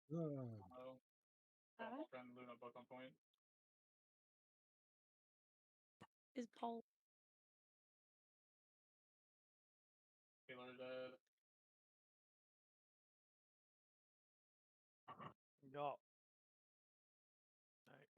Hello. Got Huh? my friend Luna book on point. Is Paul Taylor dead. No. Alright.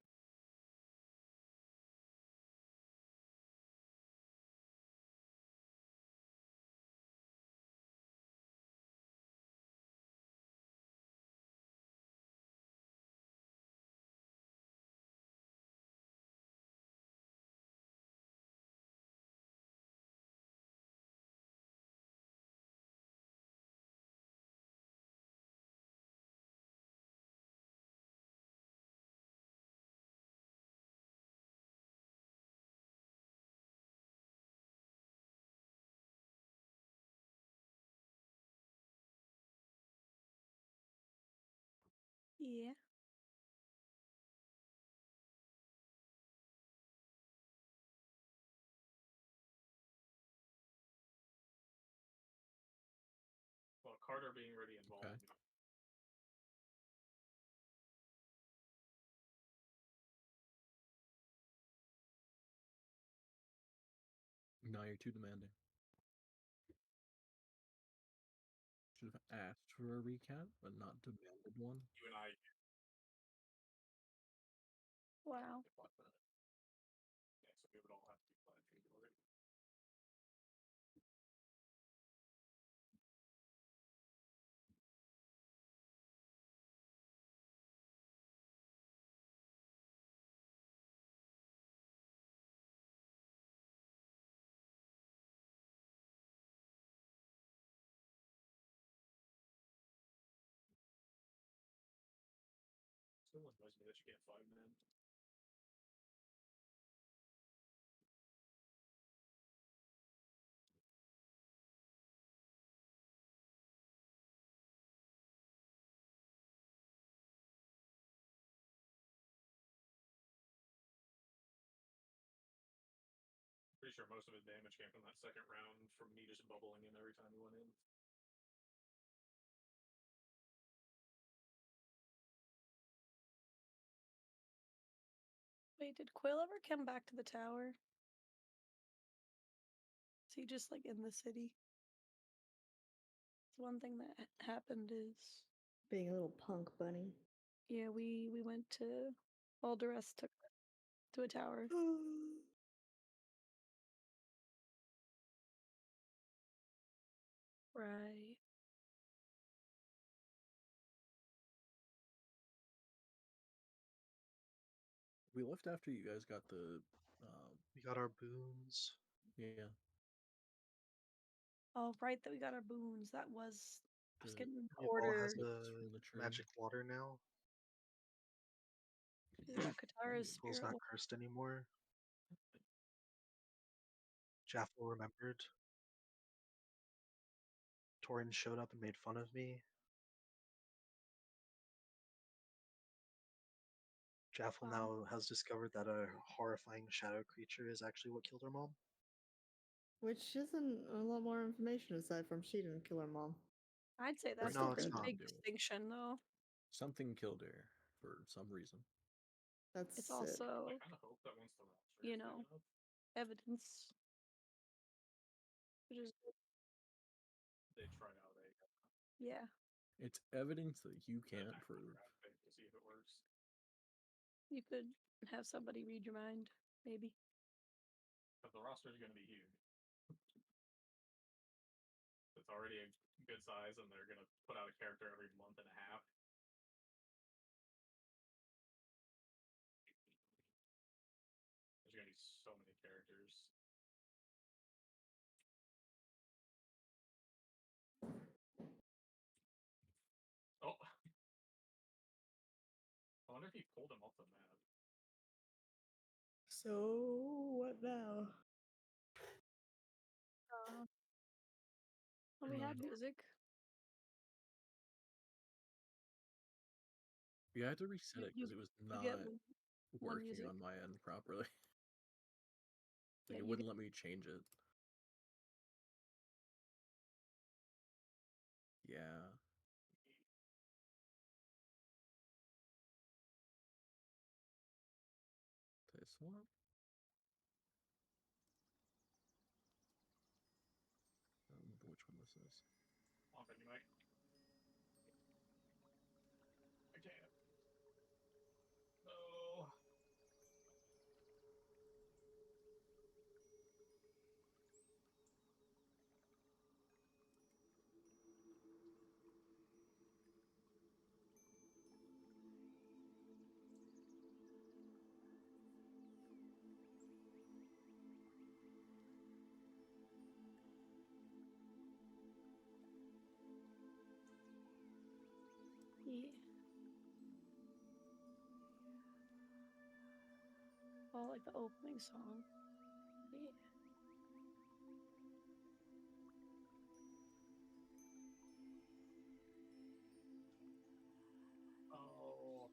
Yeah. Well, Carter being really involved. Okay. Now you're too demanding. Should have asked for a recap, but not demanded one. You and I Wow. get like that. Yeah, so we would all have to be playing already. Still annoys me that you can't fight, man. Pretty sure most of his damage came from that second round from me just bubbling in every time he went in. Wait, did Quill ever come back to the tower? Is he just like in the city? It's one thing that happened is Being a little punk bunny. yeah, we went to Alderus took to a tower. Right. We left after you guys got the. We got our boons. Yeah. Oh, right, that we got our boons. That was I was The getting an It all order. has books the from the tree. magic water now. We got Katara's Pool's spirit. not cursed anymore. Jaffel remembered. Torin showed up and made fun of me. Jaffel Wow. now has discovered that a horrifying shadow creature is actually what killed her mom. Which isn't a lot more information aside from she didn't kill her mom. I'd say that's No, a it's pretty not. big distinction, though. Something killed her for some reason. That's It's it. also, I kind of hope that once the roster you is know, big enough, evidence. Which is, they try out a yeah. It's evidence that you can't background prove. graphic to see if it works. You could have somebody read your mind, maybe. But the roster is going to be huge. It's already a good size, and they're going to put out a character every month and a half. There's going to be so many characters. Oh, I wonder if he pulled him off the map. So what now? Well, we have music. You had to reset You, it because you, it was you get not one working music. on my end properly. Yeah, It you wouldn't let me change it. Yeah. Swamp. I don't remember which one this is. Off anyway. I can't. No. Yeah. Oh, like the opening song. Yeah. Oh.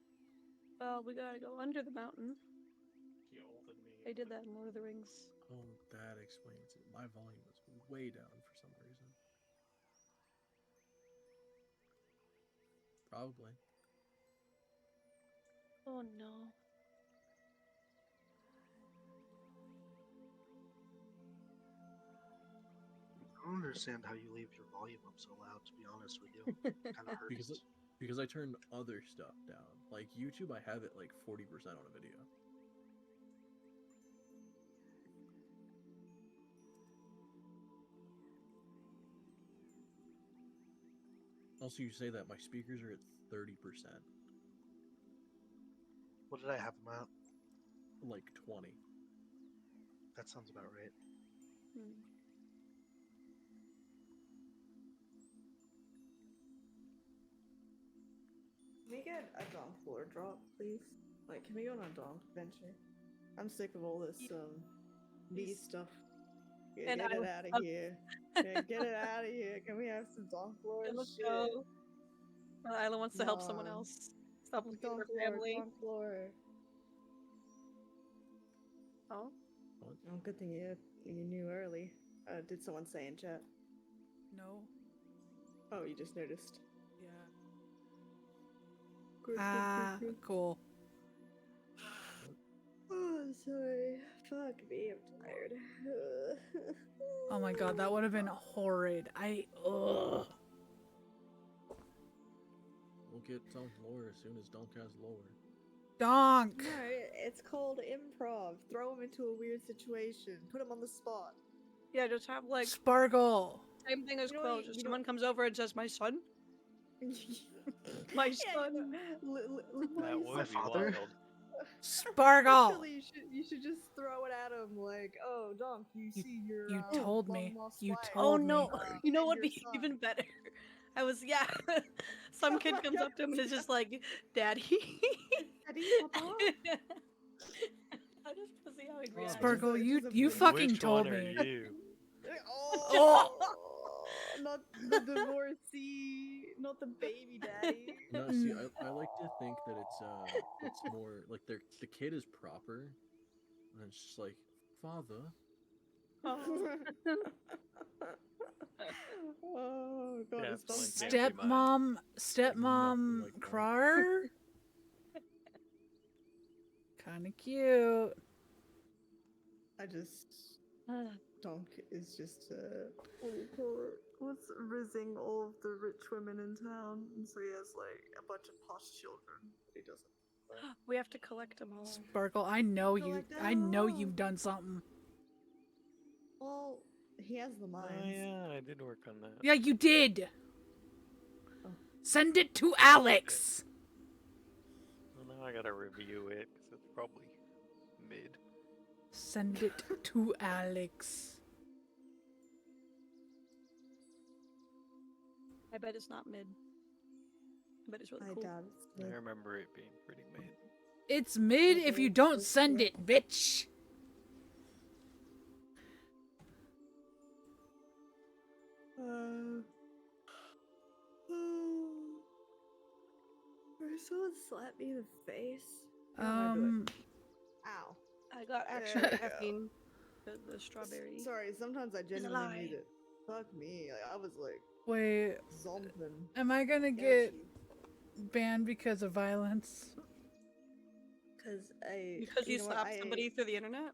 Well, we gotta go under the mountain. He ulted me. They did that in Lord of the Rings. Oh, that explains it. My volume was way down for some reason. Probably. Oh no. I don't understand how you leave your volume up so loud, to be honest with you. Kind of hurts. Because I turned other stuff down. Like YouTube, I have it like 40% on a video. Also, you say that my speakers are at 30%. What did I have them at? Like 20. That sounds about right. Hmm. Can we get a donk floor drop, please? Like, can we go on a donk adventure? I'm sick of all this bee stuff. Yeah, And get I it was- out of here. Yeah, get it out of here. Can we have some donk floor Let's shit? go. Isla wants to help someone Come on. else. Stop looking at Donk her floor, family. donk floor. Oh, Oh, good thing you knew early. Did someone say in chat? No. Oh, you just noticed. Yeah. Good, Ah, cool. Oh, sorry. Fuck me, I'm tired. Oh my god, that would have been horrid. Ugh. We'll get Donk lower as soon as Donk has lower. Donk! No, it's called improv. Throw him into a weird situation. Put him on the spot. yeah, just have like Sparkle! same thing as You know Quill. what, Just you someone know- comes over and says, "My son, my Yeah, son." That would My be father? wild. Sparkle! Actually, you should just throw it at him like, "Oh, Donk, you see your you told me. long-lost You wife, told Oh me. no! You know and what'd your be son." even better? I was Some Oh kid my comes God. up to him and is just like, "Daddy." Daddy, Papa? I just want to see how he'd react. Sparkle, It's you just a you big- fucking Which told one are me. you? Oh, not the divorcee, not the baby daddy. No, see, I like to think that it's more like the kid is proper, and it's just like, father. Oh. Oh god, Yeah, it's Donk it's back. like Step- Stepmom like that. Crar? Kinda cute. I just Ah. Donk is just what's rizzing all of the rich women in town, and so he has like a bunch of posh children, but he doesn't. We have to collect them all. Sparkle, I know you. Collect I them know all. you've done something. Well, he has the Oh minds. yeah, I did work on that. Yeah, you did. Oh. Send it to Alex. Well, now I gotta review it because it's probably mid. Send it to Alex. I bet it's not mid. I bet it's really I cool. doubt it's I mid. remember it being pretty mid. It's mid if you Okay, don't that's send fair. it, bitch. Someone slapped me in the face. What am I doing? Ow. I got There extra we go. caffeine. The strawberry. Sorry, sometimes I a genuinely lie. need it. Fuck me. Like, I was like Wait, zombing. am I gonna get banned because of violence? Because Because you know what, slapped somebody through the internet?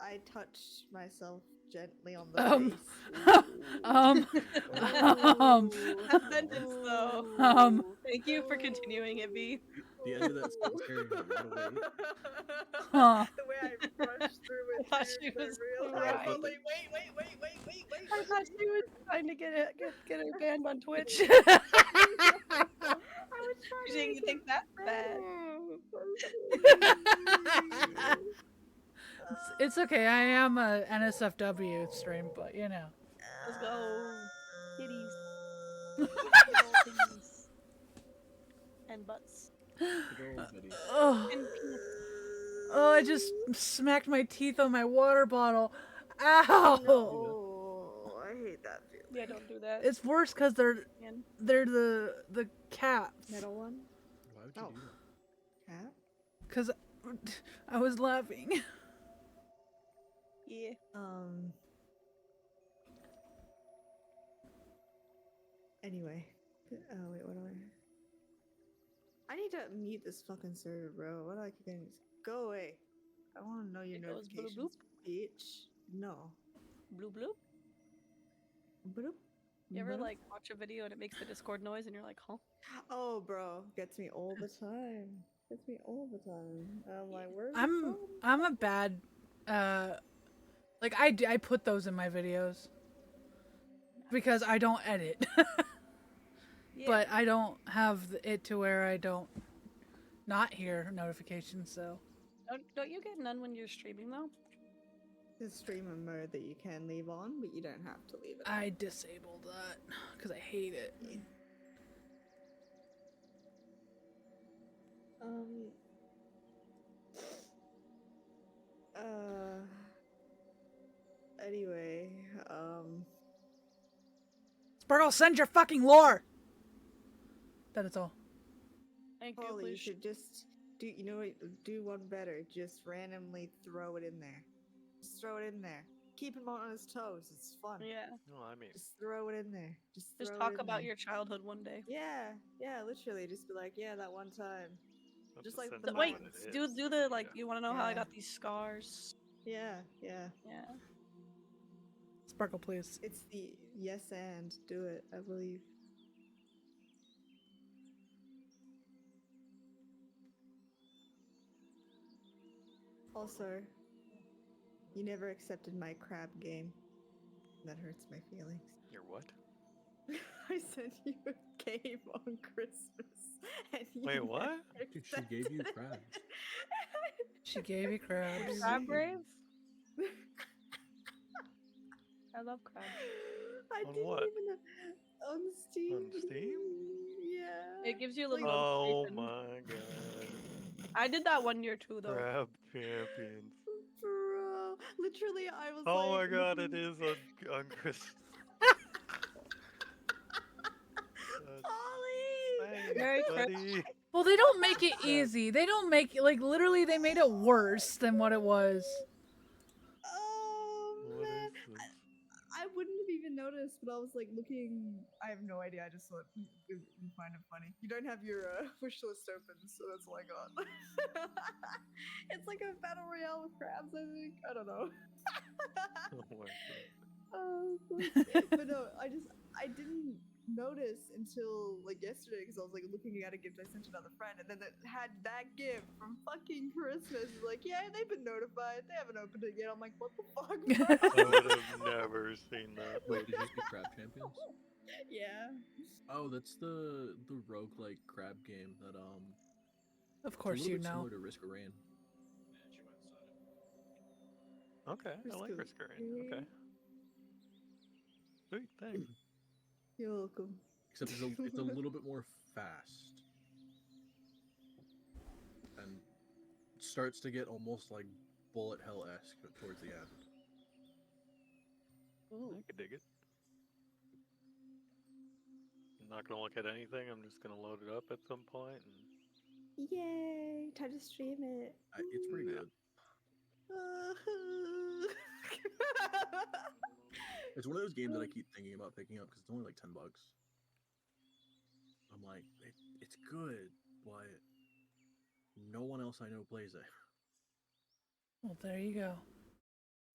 I touched myself gently on the face. That sentence though. Thank you for continuing it, V. The end of that sentence carrying a lot of weight. The way I rushed through it, I thought too, she 'cause I was realized, crying. I was like, wait. I thought she was trying to get her banned on Twitch. I was trying She to didn't make think it that bad. It's okay. I am a NSFW stream, but you know. Let's go. Titties. And butts. Oh, And penis. oh, I just smacked my teeth on my water bottle. Ow! Oh, I hate that feeling. Yeah, don't do that. It's worse because they're the caps. Middle one? Why would you do that? Cat? Because I was laughing. Yeah. Anyway. Oh, wait, what do I need to mute this fucking server, bro. What do I keep getting? Go away. I want to know your It goes bloop notifications, bitch. No. Bloop bloop. Bloop. You ever Bloop. like watch a video and it makes the Discord noise and you're like, huh? Oh, bro. Gets me all the time. Gets me all the time. And I'm like, where's I'm a bad like I put those in my videos because I don't edit. Yeah. But I don't have it to where I don't not hear notifications, so Don't you get none when you're streaming though? the streamer mode that you can leave on, but you don't have to leave it on. I disabled that because I hate it. Anyway, Sparkle, send your fucking lore. That is all. Thank you, Holly, you please. should just do, you know what, do one better. Just randomly throw it in there. Just throw it in there. Keep him on his toes. It's fun. Yeah. No, I mean, Just throw it in there. Just Just throw talk it in about there. your childhood one day. Yeah, literally. Just be like, yeah, that one time. that's Just a like sense the of Wait, what it do is. the like. Yeah. You want to know how I Yeah. got these scars? Yeah. Yeah. Sparkle, please. It's the yes and do it, I believe. Also, you never accepted my crab game. That hurts my feelings. Your what? I sent you a game on Christmas. And you Wait, what? never Dude, she gave you accepted it. crabs. She gave you crabs. Crab grave? I love crabs. I On didn't what? even on Steam. On Steam? Yeah. It gives you a Like- little Oh notification. my god. I did that one year too, though. Crab champions. Bro, literally, I was Oh like, my god, it looking- is on Christmas. Ollie! Thanks, Merry buddy. Well, they don't make it easy. They don't make like literally they made it worse than what it was. Oh What man, is this? I wouldn't have even noticed, but I was like looking. I have no idea. I just thought you find it funny. You don't have your wish list open, so that's all I got. It's like a battle royale with crabs. I think. I don't know. Oh my god. But no, I didn't notice until like yesterday because I was like looking at a gift I sent another friend, and then it had that gift from fucking Christmas. It's like, yeah, they've been notified. They haven't opened it yet. I'm like, what the fuck? I would have never seen that. Wait, did you see Crab Champions? Yeah. Oh, that's the roguelike crab game that Of it's course a little you bit know. similar to Risk of Rain. Okay, I like Risk of Risk of Rain. Okay. Sweet, thanks. You're welcome. Except it's a little bit more fast. And it starts to get almost like bullet hell-esque towards the end. I could dig it. I'm not gonna look at anything. I'm just gonna load it up at some point. And... Yay! Try to stream it. It's pretty good. It's one of those games that I keep thinking about picking up because it's only like $10. I'm like, it's good, but no one else I know plays it. Well, there you go.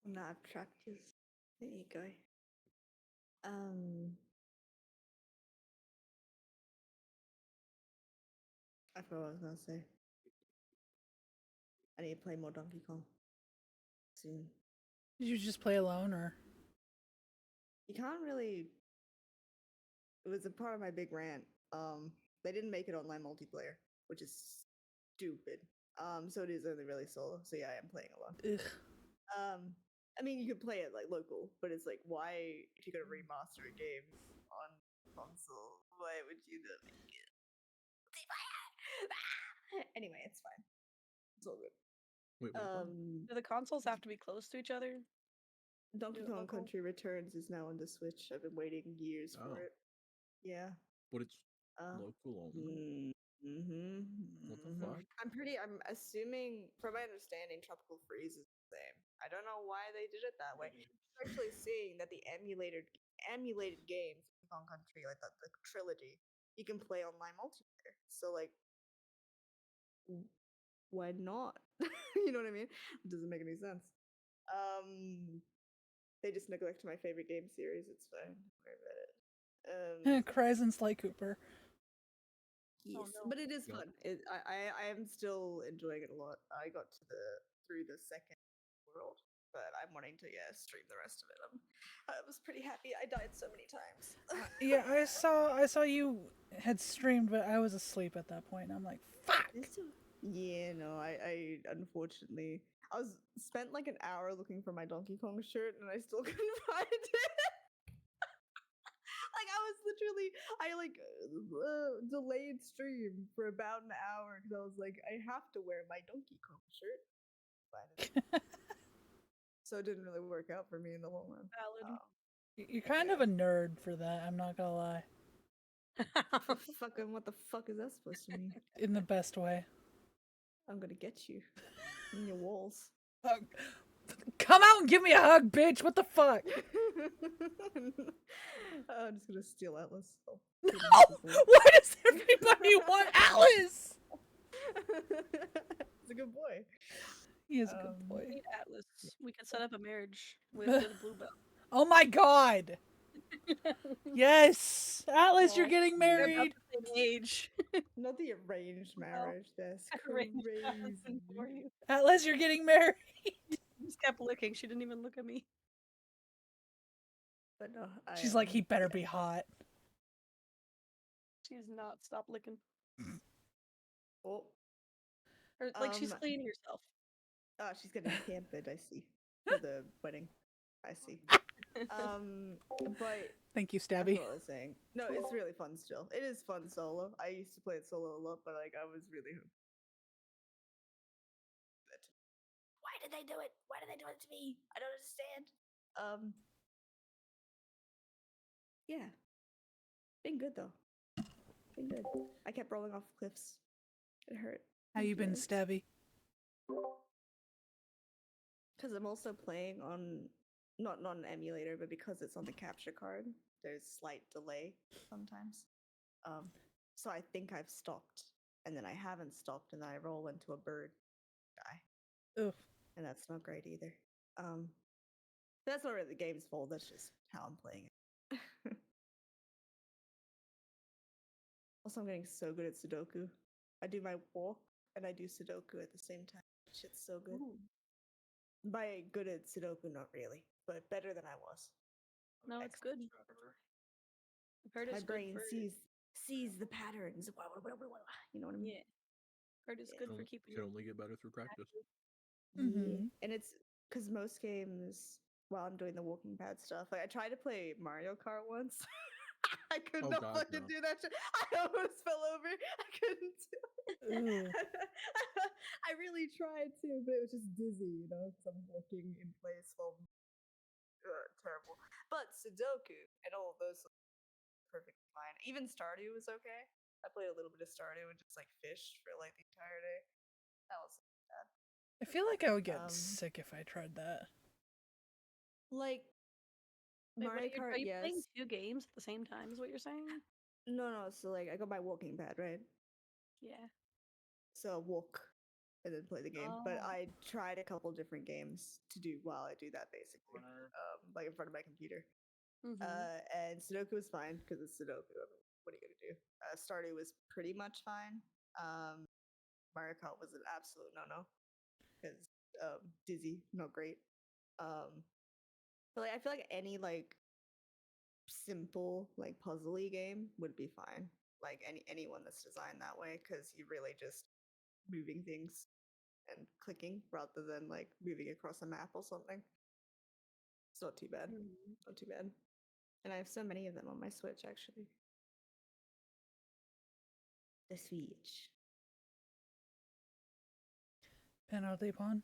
Not practice. There you go. I forgot what I was gonna say. I need to play more Donkey Kong soon. Did you just play alone, or? You can't really. It was a part of my big rant. They didn't make it online multiplayer, which is stupid. So it is only really solo. So yeah, I am playing alone. Ugh. I mean, you could play it like local, but it's like, why, if you're gonna remaster a game on console, why would you not make it? Anyway, it's fine. It's all good. Wait, what? Do the consoles have to be close to each other? Donkey Do it Kong local? Country Returns is now on the Switch. I've been waiting years Oh. for it. Yeah. But it's Uh, local only. What the fuck? I'm assuming, from my understanding, Tropical Freeze is the same. I don't know why they did it that way. I'm actually seeing that the emulated games, Donkey Kong Country, like the trilogy, you can play online multiplayer. So like, why not? You know what I mean? It doesn't make any sense. They just neglect my favorite game series. It's fine. Don't worry about it. Cries and Sly Cooper. Yes, no. but it is Yeah. fun. I am still enjoying it a lot. I got to through the second world, but I'm wanting to stream the rest of it. I was pretty happy. I died so many times. Yeah, I saw you had streamed, but I was asleep at that point. I'm like, fuck. Yeah, no, I unfortunately I spent like an hour looking for my Donkey Kong shirt and I still couldn't find it. Like I was literally delayed stream for about an hour because I was like, I have to wear my Donkey Kong shirt. So it didn't really work out for me in the long run. Valid. You're kind of a nerd for that. I'm not gonna lie. Fucking what the fuck is that supposed to mean? In the best way. I'm gonna get you in your walls. Come out and give me a hug, bitch. What the fuck? I'm just gonna steal Atlas. Oh, No! Why does everybody want Alice? He's a good boy. He is a good boy. Hey, Atlas, we can set up a marriage with Bluebell. Oh my god! Yes! Atlas, you're getting They're about married! the same age. Not the arranged marriage. That's Arranged crazy. husband for you. Atlas, you're getting married! Just kept looking. She didn't even look at me. But no, She's like, he better be hot. She's not. Stop licking. Oh, Or like she's cleaning herself. oh, she's getting pampered. I see for the wedding. I see. But Thank you, that's Stabby. what I was saying. No, it's really fun still. It is fun solo. I used to play it solo a lot, but like I was really hooked. Why did they do it? Why did they do it to me? I don't understand. Yeah. Been good though. Been good. I kept rolling off cliffs. It hurt. How you been, Yes. Stabby? Because I'm also playing on not an emulator, but because it's on the capture card, there's slight delay sometimes. So I think I've stopped, and then I haven't stopped, and then I roll into a bird, die, Oof. and that's not great either. That's not really the game's fault. That's just how I'm playing it. Also, I'm getting so good at Sudoku. I do my walk and I do Sudoku at the same time. Shit's so good. Ooh. By good at Sudoku, not really, but better than I was. No, it's good. I've heard My it's brain good for, sees the patterns. You know what I mean? Yeah. Heard it's good for keeping Can only get better through practice. Yeah. And it's because most games, while I'm doing the walking pad stuff, like I tried to play Mario Kart once. I could Oh, not God, fucking no. do that shit. I almost fell over. I couldn't do it. I really tried to, but it was just dizzy, you know, because I'm walking in place while terrible. But Sudoku and all of those perfectly fine. Even Stardew was okay. I played a little bit of Stardew and just like fished for like the entire day. That was bad. I feel like I would get Um, sick if I tried that. Like Wait, Mario Kart, are you yes. playing 2 games at the same time? Is what you're saying? No. So like I got my walking pad, right? Yeah. So I walk and then play the game. But Oh. I tried a couple different games to do while I do that, basically, like in front of my computer. Mhm. And Sudoku was fine because it's Sudoku. What are you gonna do? Stardew was pretty much fine. Mario Kart was an absolute no-no because dizzy, not great. But like, I feel like any like simple like puzzly game would be fine. Like anyone that's designed that way, because you're really just moving things and clicking rather than like moving across a map or something. It's not too bad. Mhm. Not too bad. And I have so many of them on my Switch, actually. The Switch. Penalty pawn.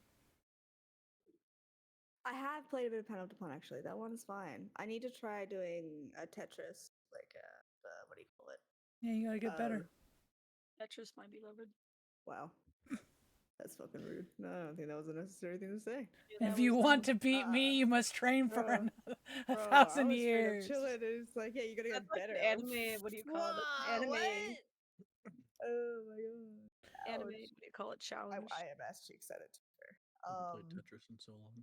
I have played a bit of Panopticon, actually. That one's fine. I need to try doing a Tetris, like what do you call it? Yeah, you gotta get better. Tetris, my beloved. Wow. That's fucking rude. No, I don't think that was a necessary thing to say. Yeah, If that you was want dumb. to beat me, you must train for Bro, a Bro, thousand I was years. straight up chilling. It's like, yeah, you gotta get That's like better. an anime. What do you call it? Whoa, Anime. what? Oh my god. Anime. Ouch. What do you call it? Challenge. I am ass cheeks at it. I haven't played Tetris in so long.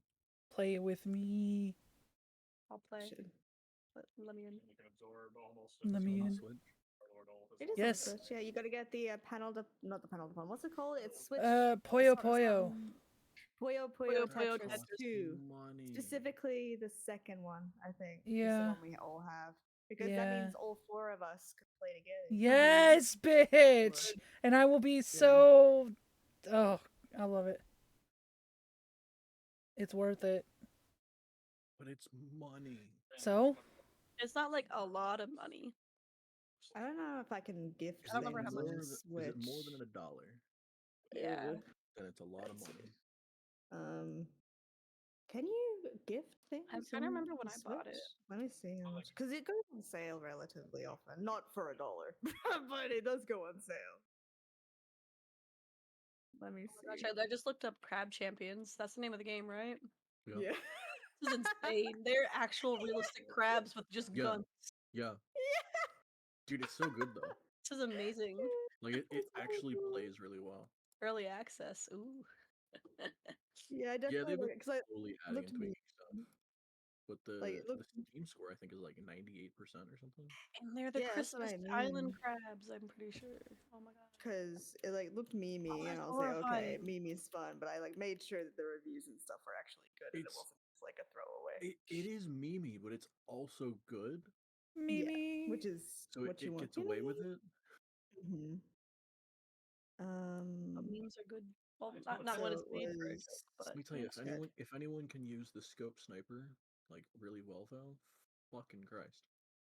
Play it with me. I'll play. Should. Let me in. You can absorb almost. Let me On in. Switch. It is Yes. on Switch. Yeah, you gotta get the panel, not the panel phone. What's it called? It's Switch. Puyo Puyo. Puyo Puyo Puyo Tetris Tetris 2. Money. Specifically the second one, I think. Is the Yeah. one we all have. Because that Yeah. means all four of us could play together. Yes, bitch. And I will be so. Oh, I love it. It's worth it. But it's money. So? It's not like a lot of money. I don't know if I can gift Is I don't remember things how on much the is Switch. it more than $1? Yeah. Then it's a lot of money. Can you gift things? I'm trying to on remember when the I bought it. Switch? Let me see how much. Because it goes on sale relatively often. Not for $1, but it does go on sale. Let me see. Gosh, I just looked up Crab Champions. That's the name of the game, right? Yeah. This is insane. They're actual realistic crabs with just Yeah. guns. Yeah. Dude, it's so good though. This is amazing. Like it It's so actually cool. plays really well. Early access. Ooh. Yeah, I Yeah, definitely they've been because I slowly adding looked and me. tweaking stuff. But the Like, it looked- Steam score I think is like 98% or something. And they're the Yeah, that's what I Christmas Island mean. crabs, I'm pretty sure. Oh my god. Because it like looked memey, and that's I was like, okay, horrifying. memey's fun, but I like made sure that the reviews and stuff were actually good, and it It's- wasn't just like a throwaway. It is memey, but it's also good. Mimi. Which is So what you it want. gets away with it. Mm-hmm. But memes are good. Well, not when it's So made for a was- joke, but Let me tell you, memes- if anyone can use the scope sniper like really well though, fucking Christ.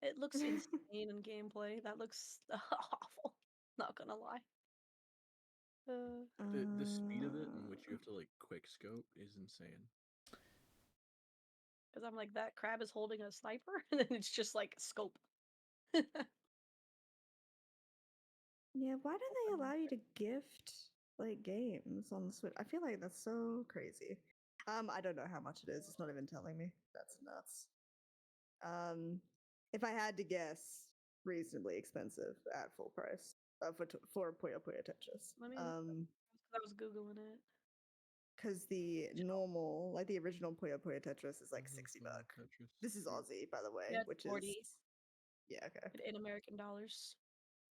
it looks insane in gameplay. That looks awful. Not gonna lie. The speed of it in which you have to like quick scope is insane. Because I'm like, that crab is holding a sniper, and then it's just like scope. Yeah, why do they allow you to gift like games on the Switch? I feel like that's so crazy. I don't know how much it is. It's not even telling me. That's nuts. If I had to guess, reasonably expensive at full price for Puyo Puyo Tetris. Let me. I was googling it. Because the normal, like the original Puyo Puyo Tetris, is like $60. Tetris. This is Aussie, by the way, Yeah, it's which 40. is yeah, okay. In American dollars.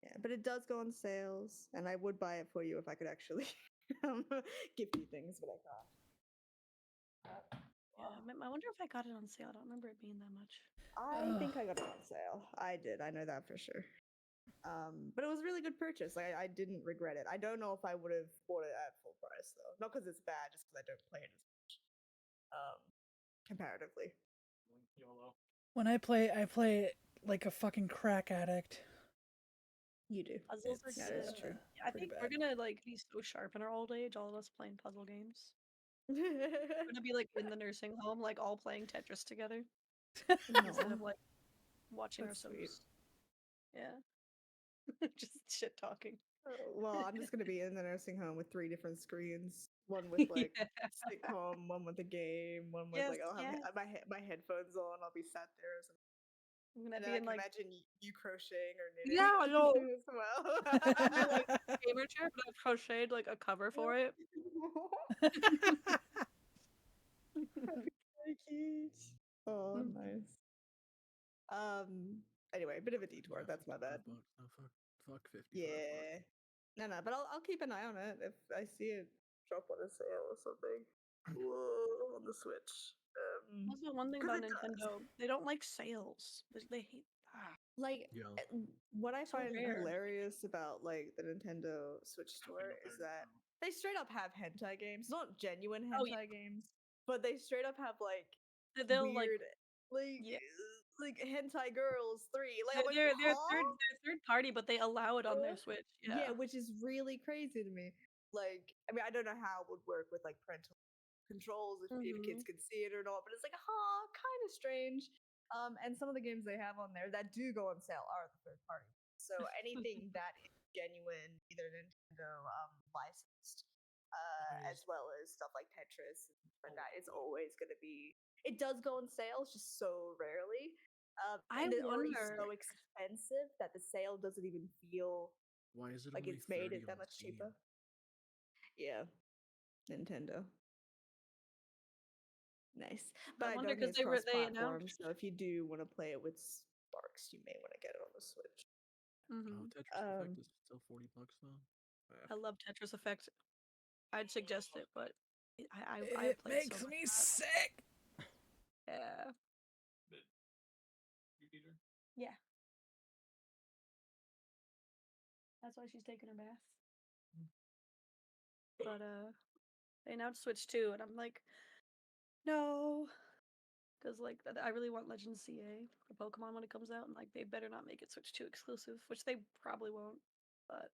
Yeah, but it does go on sales, and I would buy it for you if I could actually give you things, but I can't. Yeah, I wonder if I got it on sale. I don't remember it being that much. I think I got it on sale. I did. I know that for sure. But it was a really good purchase. Like I didn't regret it. I don't know if I would have bought it at full price though. Not because it's bad, just because I don't play it as much. Comparatively. YOLO. When I play it like a fucking crack addict. You do. Puzzles are That good. is true. I Pretty think we're bad. gonna like be so sharp in our old age, all of us playing puzzle games. We're gonna be like in the nursing home, like all playing Tetris together instead of Aw, like watching that's sweet. ourselves. Yeah. Just shit talking. Well, I'm just gonna be in the nursing home with 3 different screens. One with like Yeah. sitcom, one with a game, one with Yes, like I'll have yes. my headphones on. I'll be sat there as I'm gonna And be I in can like imagine you crocheting or knitting. yeah, no, as well. gamer chair, but I've crocheted like a cover for it. Very cute. Oh, Mm. nice. Anyway, bit of a detour. That's my bad. $55. No, fuck 55 bucks. Yeah. No, but I'll keep an eye on it if I see it drop on a sale or something. Whoa, on the Switch. Also, one thing 'Cause about it does. Nintendo, they don't like sales. They hate. Like Yeah. what I So find rare. hilarious about like the Nintendo Switch store is that they straight up have hentai games, not genuine hentai Oh, yeah. games, but they straight up have like They'll weird, yeah. like hentai girls 3. Like I'm like, They're huh? third party, but they allow it on their Switch. Yeah, Yeah. which is really crazy to me. Like, I mean, I don't know how it would work with like parental controls if kids could see it or not, but it's like, kind of strange. And some of the games they have on there that do go on sale are the third party. So anything that is genuine, either Nintendo licensed, as well as stuff like Tetris and stuff like that, it's always going to be. It does go on sales, just so rarely. I And they're already wonder. so expensive that the sale doesn't even feel Why is it like only it's made 30 it that on much Steam? cheaper. Yeah, Nintendo. Nice, but I wonder don't think 'cause it's they cross-platform. announced. So if you do want to play it with Sparks, you may want to get it on the Switch. Oh, Tetris Effect is still $40 though. I love Tetris Effect. I'd suggest it, but I It played makes so much me of that. sick. Yeah. Repeater? Yeah. That's why she's taking her bath. But they announced Switch 2, and I'm like, no, because like I really want Legends CA for Pokemon when it comes out, and like they better not make it Switch 2 exclusive, which they probably won't. But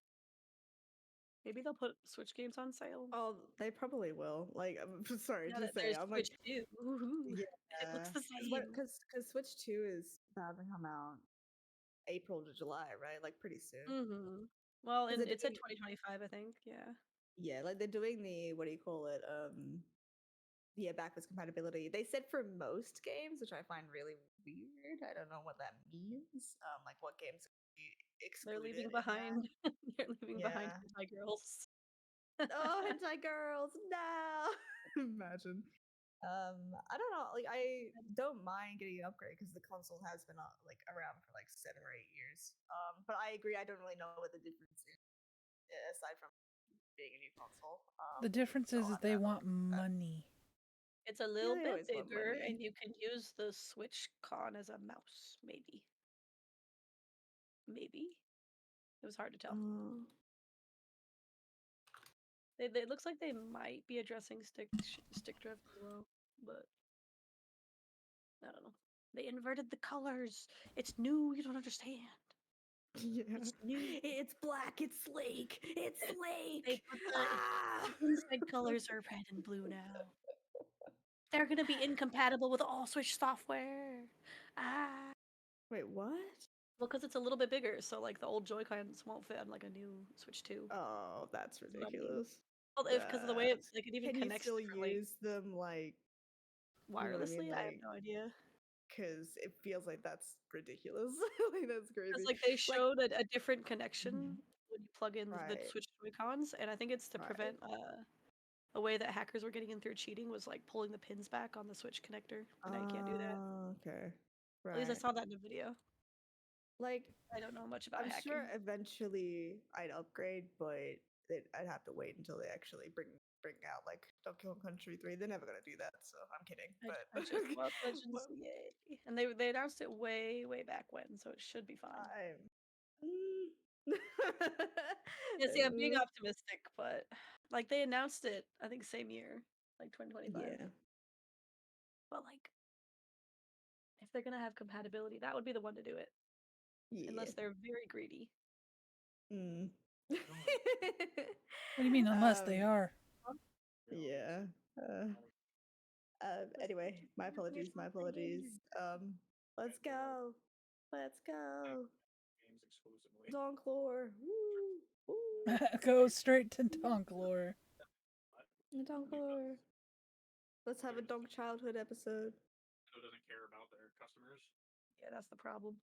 maybe they'll put Switch games on sale. Oh, they probably will. Like, I'm sorry Now to that say, there's I'm Switch like, 2, woohoo. yeah, It looks the same. because Switch 2 is about to come out April to July, right? Like pretty soon. Well, 'Cause and they're it said doing- 2025, I think. Yeah. Yeah, like they're doing the what do you call it? Yeah, backwards compatibility. They said for most games, which I find really weird. I don't know what that means. Like what games They're excluded. leaving in that. behind. They're leaving behind Yeah. hentai girls. Oh, hentai girls, no! Imagine. I don't know. Like, I don't mind getting an upgrade because the console has been like around for like 7 or 8 years. But I agree. I don't really know what the difference is aside from being a new console. The difference so is I'll that have to they have a want look at that. money. It's a little they bit always want bigger, money. and you can use the Switch con as a mouse, maybe. Maybe. It was hard to tell. It looks like they might be addressing stick drift as well, but I don't know. They inverted the colors. It's new. You don't understand. Yeah. It's new. It's black. It's sleek. It's sleek. They put Ah! the inside colors are red and blue now. They're gonna be incompatible with all Switch software. Ah. Wait, what? Well, because it's a little bit bigger, so like the old Joy-Cons won't fit on like a new Switch 2. Oh, that's That's what I mean. ridiculous. Well, because of the way it even Can you connects still differently use them like you know what I wirelessly. mean? I have Like, no idea. because it feels like that's ridiculous. Like that's crazy. Because like they Like, showed a different connection when you plug in the Right. Switch Joy-Cons, and I think it's to Right. prevent a way that hackers were getting in through cheating was like pulling the pins back on the Switch connector, and now you can't do that. Okay. At least I Right. saw that in a video. Like, I don't know much about I'm hacking. sure eventually I'd upgrade, but I'd have to wait until they actually bring out like Donkey Kong Country 3. They're never gonna do that, so I'm kidding. But I just love Legends, yay! And they announced it way back when, so it should be fine. Yeah, see, I'm being optimistic, but like they announced it, I think same year, like 2025. Yeah. But like, if they're gonna have compatibility, that would be the one to do it. Yeah. Unless they're very greedy. What do you mean, unless they are? Yeah. Anyway, my apologies. Let's go. Let's go. Games exclusively. Donklore. Woo. Woo. Go straight to Donklore. Donklore. Let's have a Donk childhood episode. Nintendo doesn't care about their customers. Yeah, that's the problem.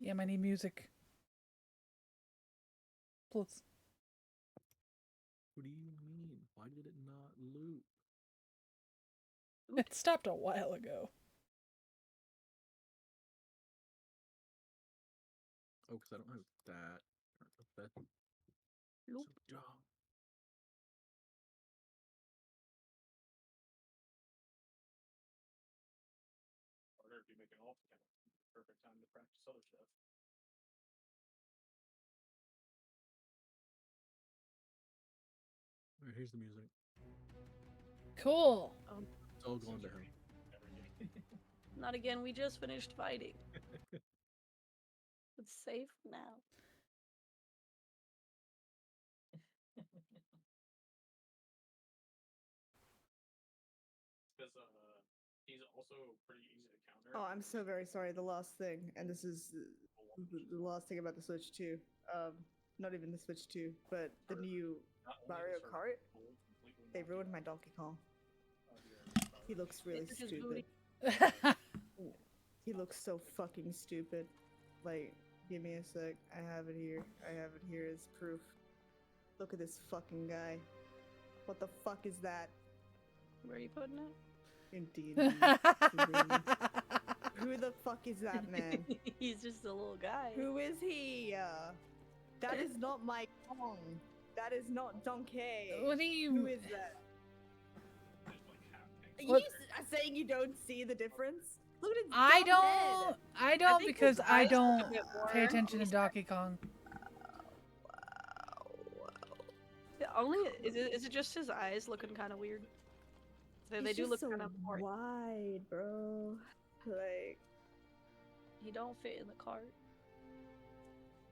Yeah, I need music. Please. What do you mean? Why did it not loop? It stopped a while ago. Oh, because I don't have that. That's so dumb. Harder if you make an alt account. Perfect time to practice other stuff. Alright, here's the music. Cool. It's all going to him. Not again. We just finished fighting. It's safe now. Because he's also pretty easy to counter. Oh, I'm so very sorry. The last thing, and this is the last thing about the Switch 2. Not even the Switch 2, but the new Mario Kart. They ruined my Donkey Kong. He looks really It's just stupid. He looks so fucking stupid. Like, give me a sec. I have it here. I have it here as proof. Look at this fucking guy. What the fuck is that? Where are you putting it? Indeed. Who the fuck is that man? He's just a little guy. Who is he? That is not my Kong. That is not Donkey. What do you? Who is that? What- You are saying you don't see the difference? Look at his I dumb don't. head. I don't think because his I eyes look a don't bit more pay attention to recent. Donkey Kong. Yeah, only is it just his eyes looking kind of weird? They He's do just look so kind of more. wide, bro. Like, He don't fit in the cart.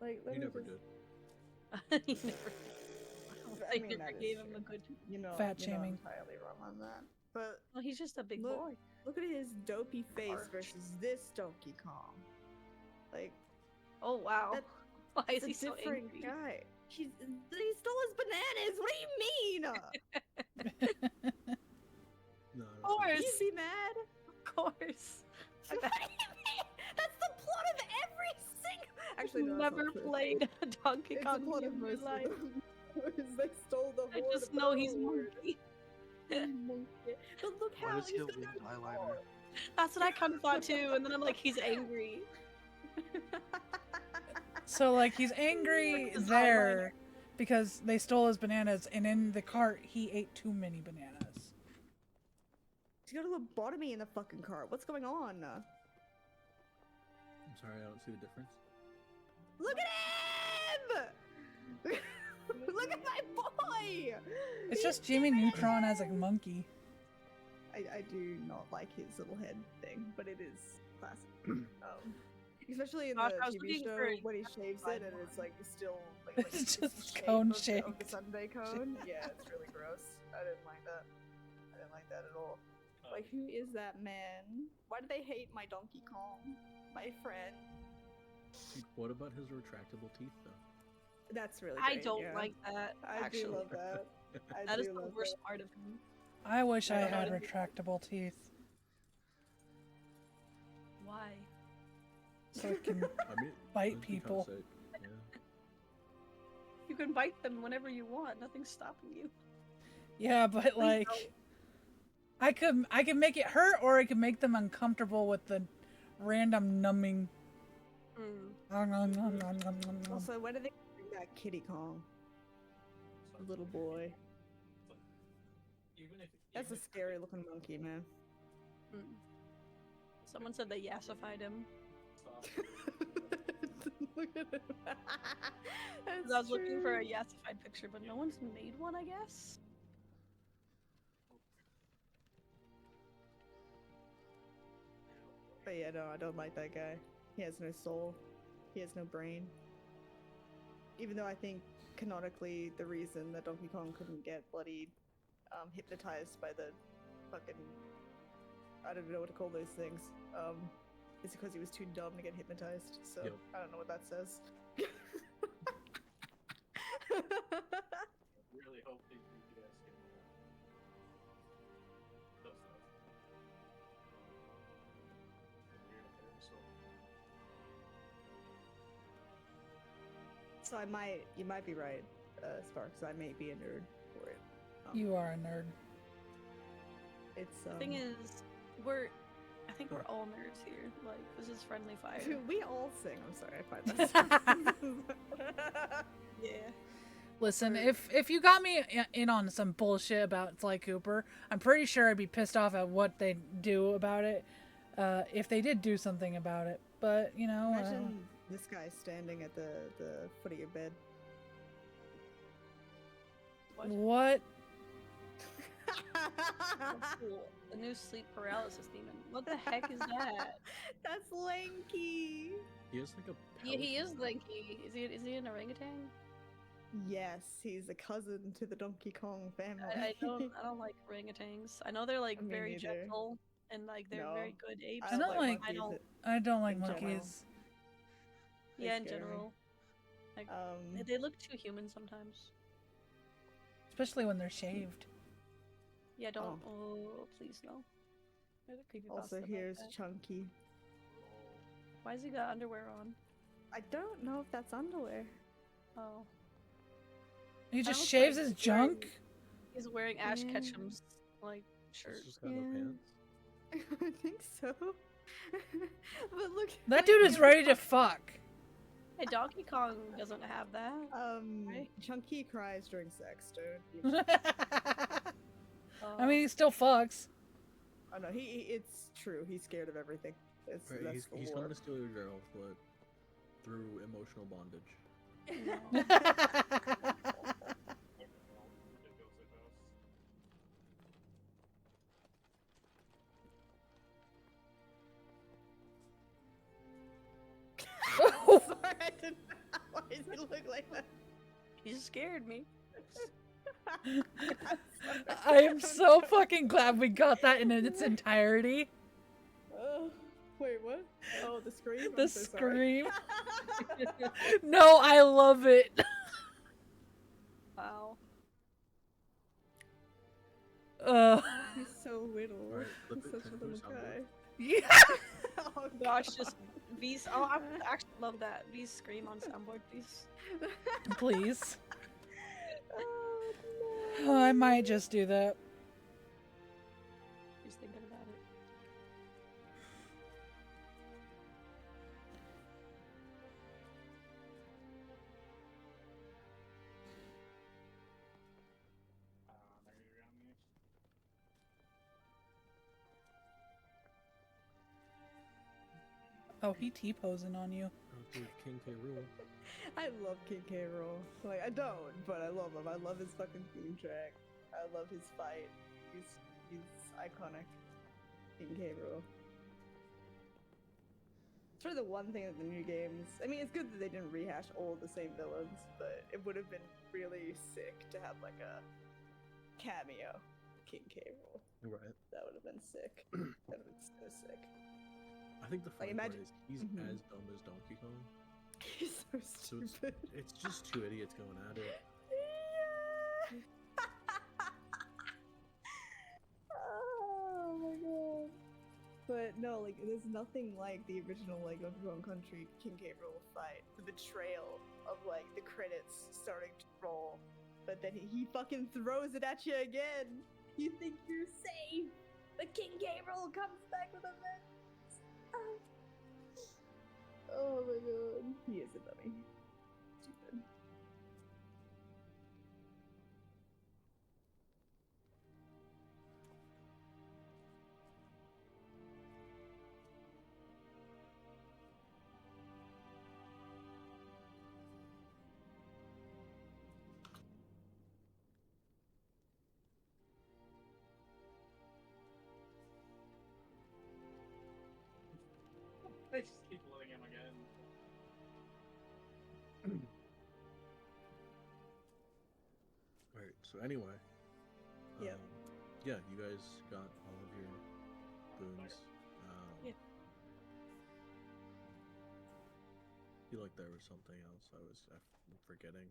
let You me never just- he did. never. I I mean, never that is gave him true. a good. You know, Fat you're not shaming. entirely wrong on that. But Well, he's just a big Look- boy. look at his dopey face Arch. versus this Donkey Kong. Like, Oh wow. That- Why is it's he a so different angry? guy. He stole his bananas. What do you mean? No, Of course. He'd be mad. Of course. What do you mean? That's the plot of every single. Actually, no, that's Never not true. played a Donkey It's Kong the plot game of in my most life. of them. Is they stole the I horde just of know he's Horde. monkey. But look Why how does he he's have got winged that eyeliner? That's what I kind of thought too, and then I'm like, he's angry. So like he's angry His there because they stole his bananas, and in the cart he ate too many bananas. He's got a lobotomy in the fucking cart. What's going on? I'm sorry, I don't see the difference. Look at him! Look at my boy! It's He's just Jimmy Neutron as a monkey. I do not like his little head thing, but it is classic. Especially in Gosh, the I was TV looking show for when he shaves it and it's like still like It's the just shape cone of the shaped. sundae cone. Yeah, it's really gross. I didn't like that. I didn't like that at all. Like, who is that man? Why do they hate my Donkey Kong? My friend. What about his retractable teeth, though? That's really I great, don't yeah. like that. I Actually, do love that. I that is do the love worst that. part of him. I wish I Yeah. had retractable teeth Why? so I can I mean, bite that'd be kinda people. sick, Yeah. You can bite them whenever you want. Nothing's stopping you. Yeah, but like I could make it hurt, or I could make them uncomfortable with the random numbing. Also, when did they bring back Kitty Kong? Little boy. That's a scary looking monkey, man. Someone said they yassified him. Look at him. 'Cause I was looking for a yassified picture, but no one's made one, I guess. But yeah, no, I don't like that guy. He has no soul. He has no brain. Even though I think canonically the reason that Donkey Kong couldn't get bloody hypnotized by the fucking, I don't even know what to call those things. It's because he was too dumb to get hypnotized. So Yep. I don't know what that says. Really hope they do this. Those stuff. Weird there, so. So you might be right, Sparks. I may be a nerd for it. You are a nerd. It's The thing is, I think we're all nerds here. Like, this is friendly fire. we all sing. I'm sorry, I find that. Yeah. Listen, if you got me in on some bullshit about Sly Cooper, I'm pretty sure I'd be pissed off at what they do about it. If they did do something about it, but you know. Imagine this guy standing at the foot of your bed. What? Oh, cool. The new sleep paralysis demon. What the heck is that? That's Lanky. He has like a. Yeah, he is pelican. Lanky. Is he an orangutan? Yes, he's a cousin to the Donkey Kong family. I don't like orangutans. I know they're like Me very neither. gentle and like they're No, very good apes. I don't but like- I don't. monkeys. I don't like In general. monkeys. They Yeah, in scare me. general. Like Um, they look too human sometimes. Especially when they're shaved. Yeah, don't. Oh, please no. There's a creepypasta also, about here's that. Chunky. Why has he got underwear on? I don't know if that's underwear. Oh, He Kinda just looks shaves like his he's wearing- junk. He's wearing Ash Yeah. Ketchum's like shirt. He's just got Yeah. no pants. I think so. But look. That dude is ready to fuck. Hey, Donkey Kong doesn't have that. Right? Chunky cries during sex, dude. I mean, he still fucks. Oh no, it's true. He's scared of everything. Right, That's the he's lore. coming to steal your girl, but through emotional bondage. Sorry, I didn't. Why does he look like that? He scared me. I am so fucking glad we got that in its entirety. Oh, wait, what? Oh, the scream. The I'm so sorry. scream. No, I love it. Wow. He's so little. Alright, flip He's it, such a turn to little soundboard. guy. Yeah. Oh Gosh, God. just V's. Oh, I would actually love that. V's scream on soundboard, please. Please. Oh, Oh, I might just do that. Just thinking about it. There you go, me. Oh, he T-posing on you. Oh, dude, King K. Rool. I love King K. Rool. Like, I don't, but I love him. I love his fucking theme track. I love his fight. He's iconic. King K. Rool. It's sort of the one thing that the new games. I mean, it's good that they didn't rehash all the same villains, but it would have been really sick to have like a cameo King K. Rool. Right. That would have been sick. That would have been so sick. I think the funny part imagine- is he's Mhm. as dumb as Donkey Kong. He's so So stupid. it's just two idiots going at it. Yeah. Oh my god. But no, like there's nothing like the original like Donkey Kong Country King K. Rool fight. The betrayal of like the credits starting to roll, but then he fucking throws it at you again. You think you're safe, but King K. Rool comes back with a vengeance. Oh my god, he is a dummy. Stupid. They just keep letting him again. Right. So anyway. Yep. yeah, you guys got all of your boons. Yeah. I feel like there was something else I'm forgetting.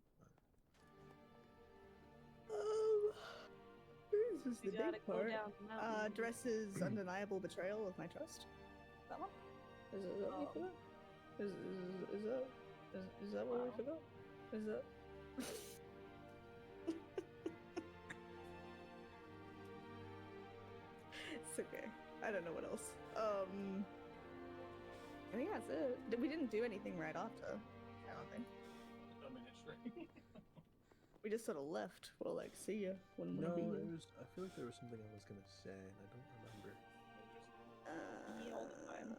This is the You gotta big go part. down the mountain. Dresses undeniable betrayal of my trust. That one? Is that what we forgot? Is that what we forgot? Is that? It's okay. I don't know what else. I think that's it. We didn't do anything right after. I don't think. We just sort of left. Well, like, see ya. Wouldn't No, wanna be it here. was. I feel like there was something I was gonna say, and I don't remember. Me all the time.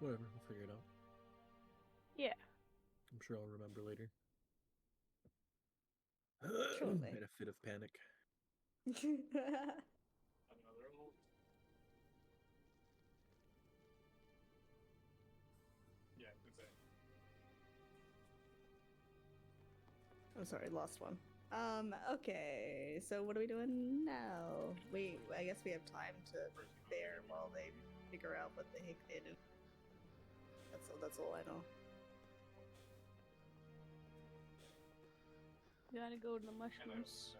Whatever, we'll figure it out. Yeah. I'm sure I'll remember later. Surely. In a fit of panic. Another old. Yeah, insane. I'm sorry, lost one. Okay, so what are we doing now? I guess we have time to bear while they figure out what the heck they do. That's all I know. You gotta go to the And I mushrooms.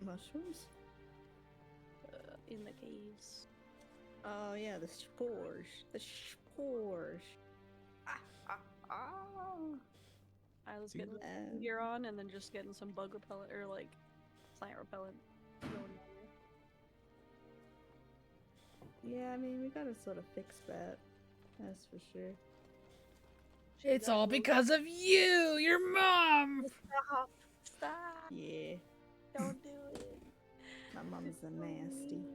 Mushrooms? In the caves. Oh yeah, the spores. The spores. I was See getting that? gear on and then just getting some bug repellent or like plant repellent. Going down there. Yeah, I mean, we gotta sort of fix that. That's for sure. It's all because of you, your mom. Stop! Stop! Yeah, Don't do it. my mom's a nasty.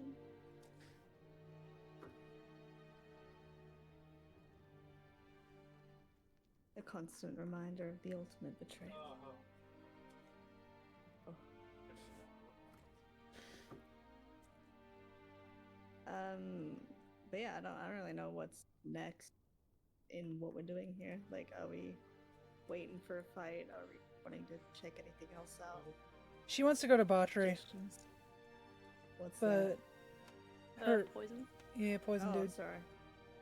A constant reminder of the ultimate betrayal. Oh. But yeah, I don't really know what's next in what we're doing here. Like, are we waiting for a fight? Are we wanting to check anything else out? She wants to go to Botchery, Suggestions? What's but that? her Poison? yeah, poison Oh, dude. sorry.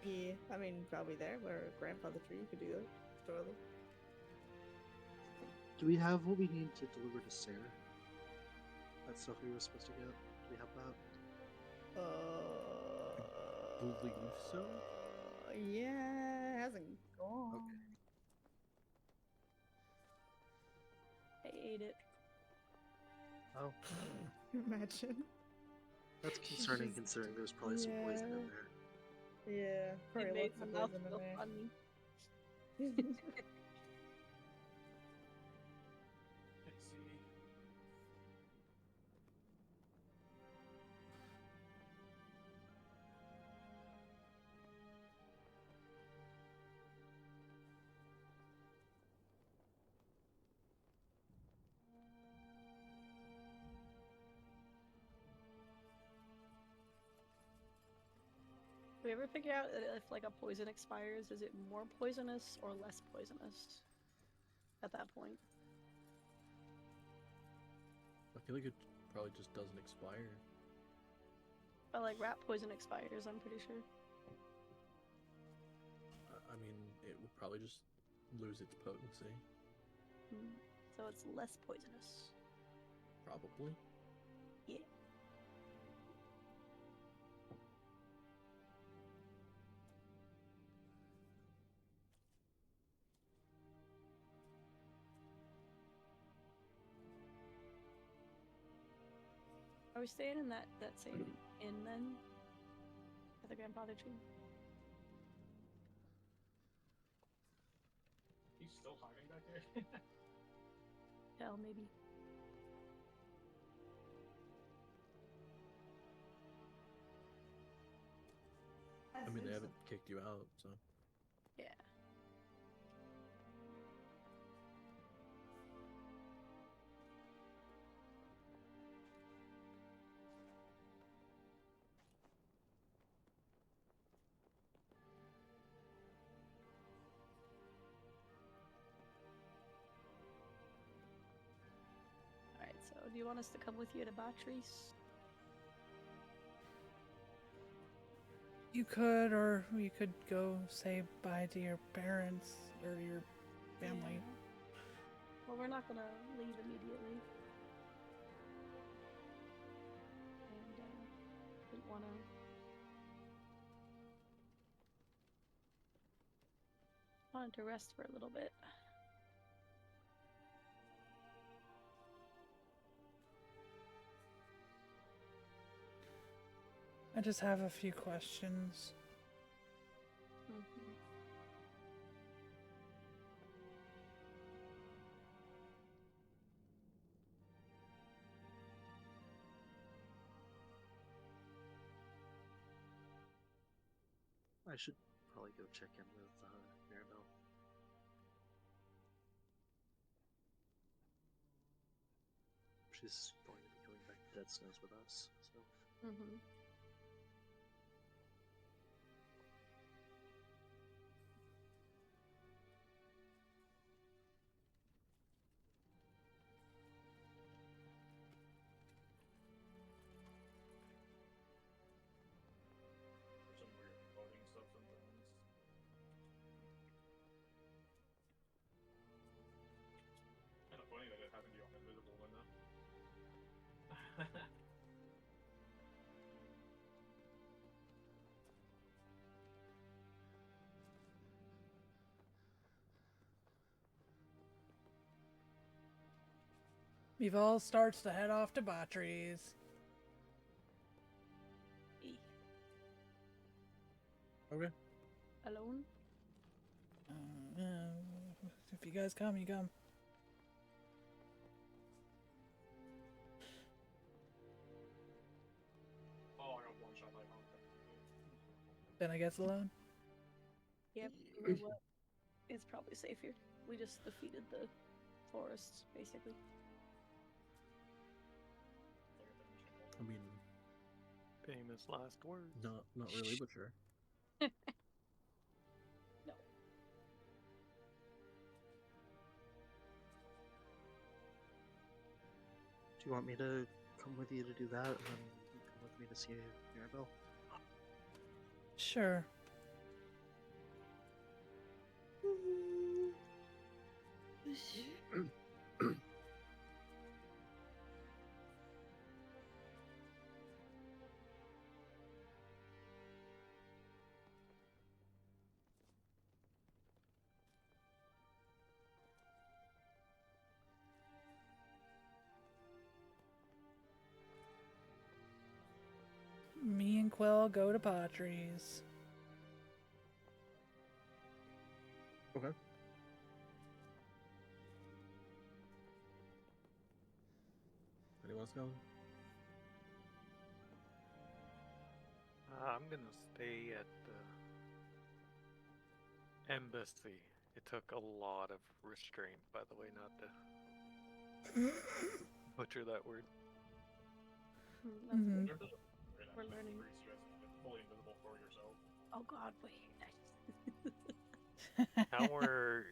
Yeah, I mean, probably there where grandfather tree could do that. Surely. Do we have what we need to deliver to Sarah? That stuff we were supposed to get? Do we have that? Believe so? Yeah, it hasn't gone. I ate it. Oh, Imagine. that's concerning Just- considering there's probably some poison in yeah. there. Yeah, probably It made lots my of mouth poison in feel there. funny. Let's see. Do we ever figure out if like a poison expires, is it more poisonous or less poisonous at that point? I feel like it probably just doesn't expire. But like rat poison expires, I'm pretty sure. I mean, it would probably just lose its potency. So it's less poisonous. Probably. Yeah. Are we staying in that same inn then? At the grandfather tree? He's still hiding back there. Hell, maybe. I mean, they haven't kicked you out, so. Yeah. Alright, so do you want us to come with you to Batrice? You could, or you could go say bye to your parents or your family. Yeah. Well, we're not gonna leave immediately. And didn't wanted to rest for a little bit. I just have a few questions. Mhm. I should probably go check in with Mirabelle. She's going to be going back to Dead Snows with us, so. Mhm. There's some weird floating stuff sometimes. Kind of funny that it happened to you on Invisible Window. Eval starts to head off to Batri's. Okay. Alone? If you guys come, you come. Oh, I got one shot by Honk. Then I guess alone. Yep. You know what? It's probably safe here. We just defeated the forests, basically. I mean, Famous last words. not really, but sure. No. Do you want me to come with you to do that, and then you come with me to see Mirabelle? Sure. Me and Quill go to Batri's. Okay. Anyone else going? I'm gonna stay at the embassy. It took a lot of restraint, by the way, not to butcher that word. That's Mhm. good. We're learning. You guys have been fully invisible for yourself. Oh god, wait.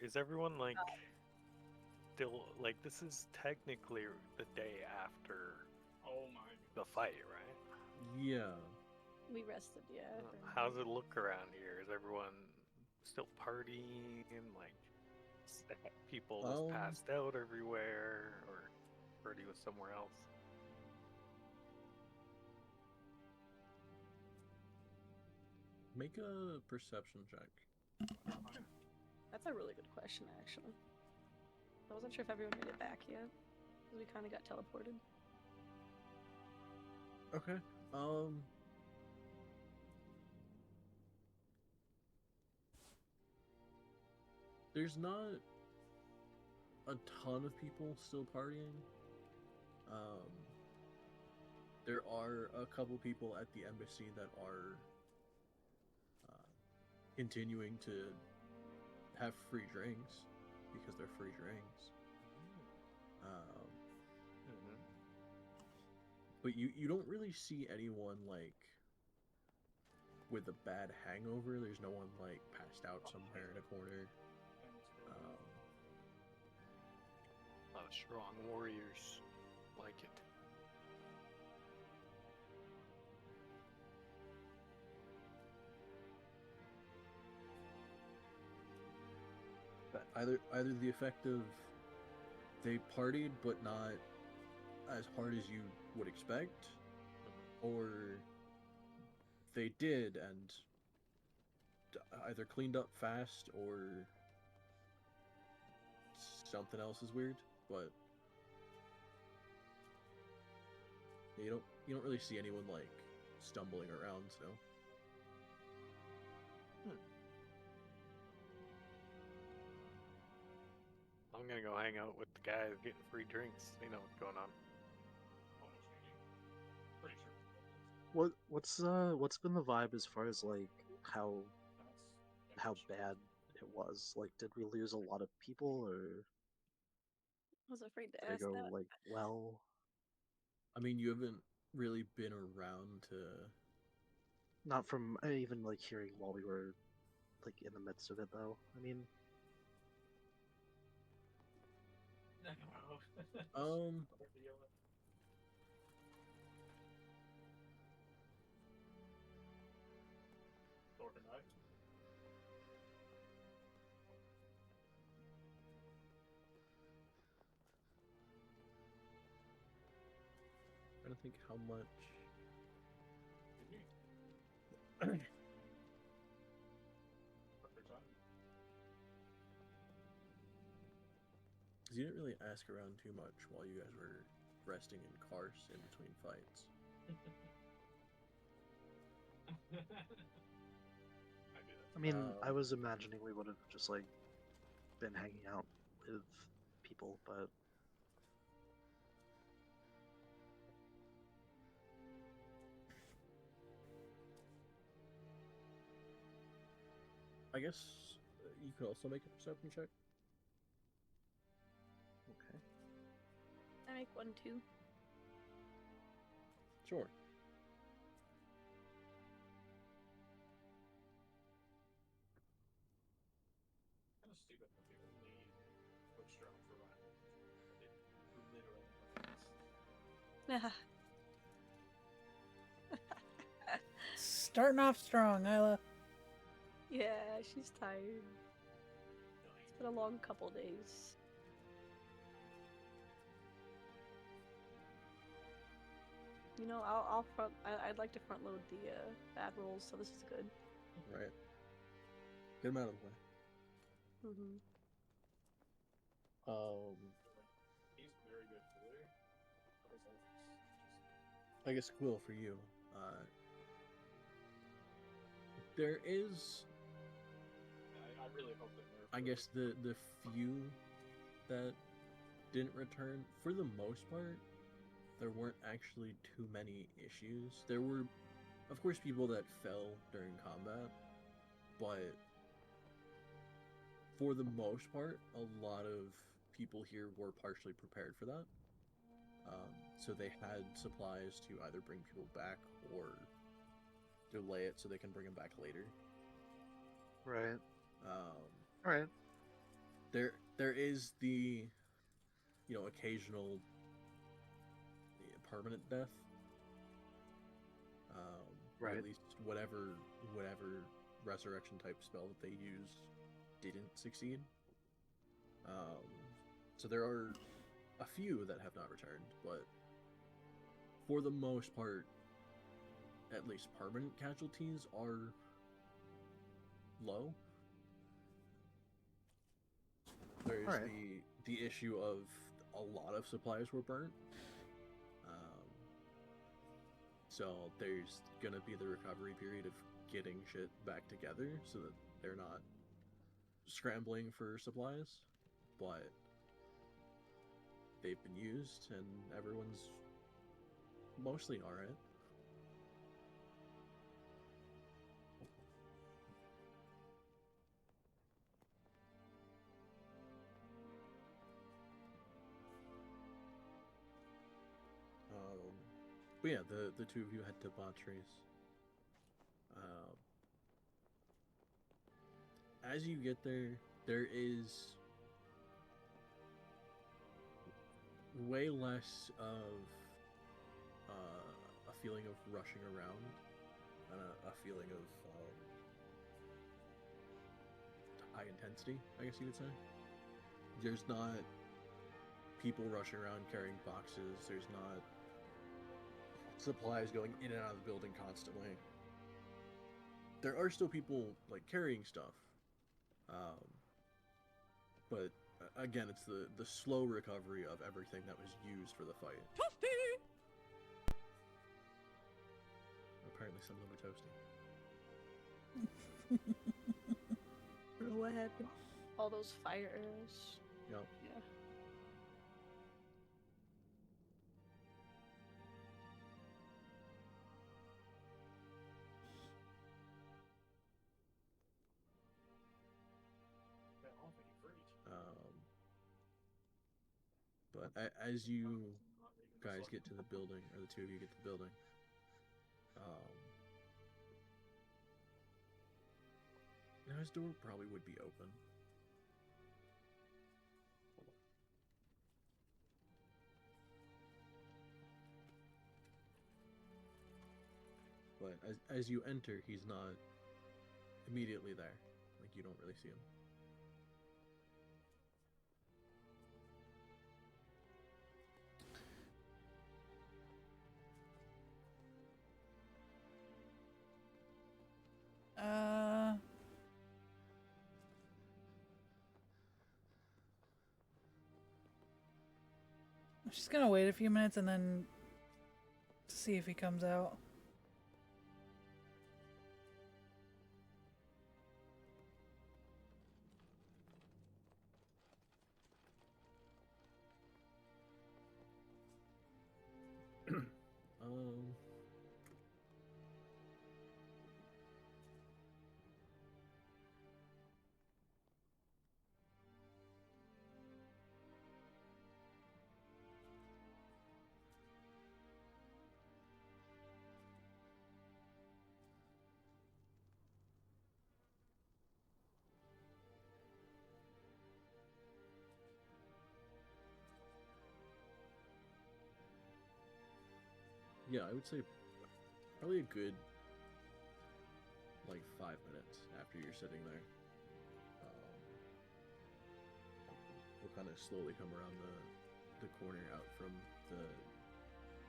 Is everyone like still like this is technically the day after Oh my. the fight, right? Yeah. We rested, yeah. How's it look around here? Is everyone still partying? Like people just passed out everywhere, or party was somewhere else? Make a perception check. That's a really good question, actually. I wasn't sure if everyone made it back yet. Because we kind of got teleported. Okay. There's not a ton of people still partying. There are a couple people at the embassy that are continuing to have free drinks because they're free drinks. But you don't really see anyone like with a bad hangover. There's no one like passed out somewhere in a corner. A lot of strong warriors like it. But either the effect of they partied but not as hard as you would expect, or they did and either cleaned up fast or something else is weird. But you don't really see anyone like stumbling around, so. I'm gonna go hang out with the guys getting free drinks. They know what's going on. Pretty sure. What's been the vibe as far as like how bad it was? Like, did we lose a lot of people, or I was afraid to did it ask go that. like well? I mean, you haven't really been around to. Not from even like hearing while we were like in the midst of it, though. I mean, I don't think how much. Because you didn't really ask around too much while you guys were resting in cars in between fights. I mean, I was imagining we would have just like been hanging out with people, but I guess you could also make a perception check. okay. I make one too. Sure. Kind of stupid that the only switch drone for Ryan literally. Starting off strong, Isla. Yeah, she's tired. It's been a long couple days. You know, I'll front. I'd like to front load the bad rolls, so this is good. Right. Get them out of the way. Mm-hmm. He's very good filler. I guess Quill for you. There is. I really hope that they're. I guess the few that didn't return, for the most part, there weren't actually too many issues. There were, of course, people that fell during combat, but for the most part, a lot of people here were partially prepared for that. So they had supplies to either bring people back or delay it so they can bring them back later. Right. All right. There is the, occasional permanent death. Or Right. at least whatever resurrection type spell that they used didn't succeed. So there are a few that have not returned, but for the most part, at least permanent casualties are low. There's Alright. the issue of a lot of supplies were burnt. So there's gonna be the recovery period of getting shit back together so that they're not scrambling for supplies, but they've been used and everyone's mostly alright. But yeah, the two of you head to Botry's. As you get there, there is way less of a feeling of rushing around and a feeling of high intensity, I guess you could say. There's not people rushing around carrying boxes. There's not supplies going in and out of the building constantly. There are still people like carrying stuff, but again, it's the slow recovery of everything that was used for the fight. Apparently, some of them are toasty. What happened? All those fire arrows. Yep. Yeah. But as you guys get to the building, or the two of you get to the building, now his door probably would be open. But as you enter, he's not immediately there. Like, you don't really see him. I'm just gonna wait a few minutes and then see if he comes out. Yeah, I would say probably a good, like, 5 minutes after you're sitting there. He'll kind of slowly come around the corner out from the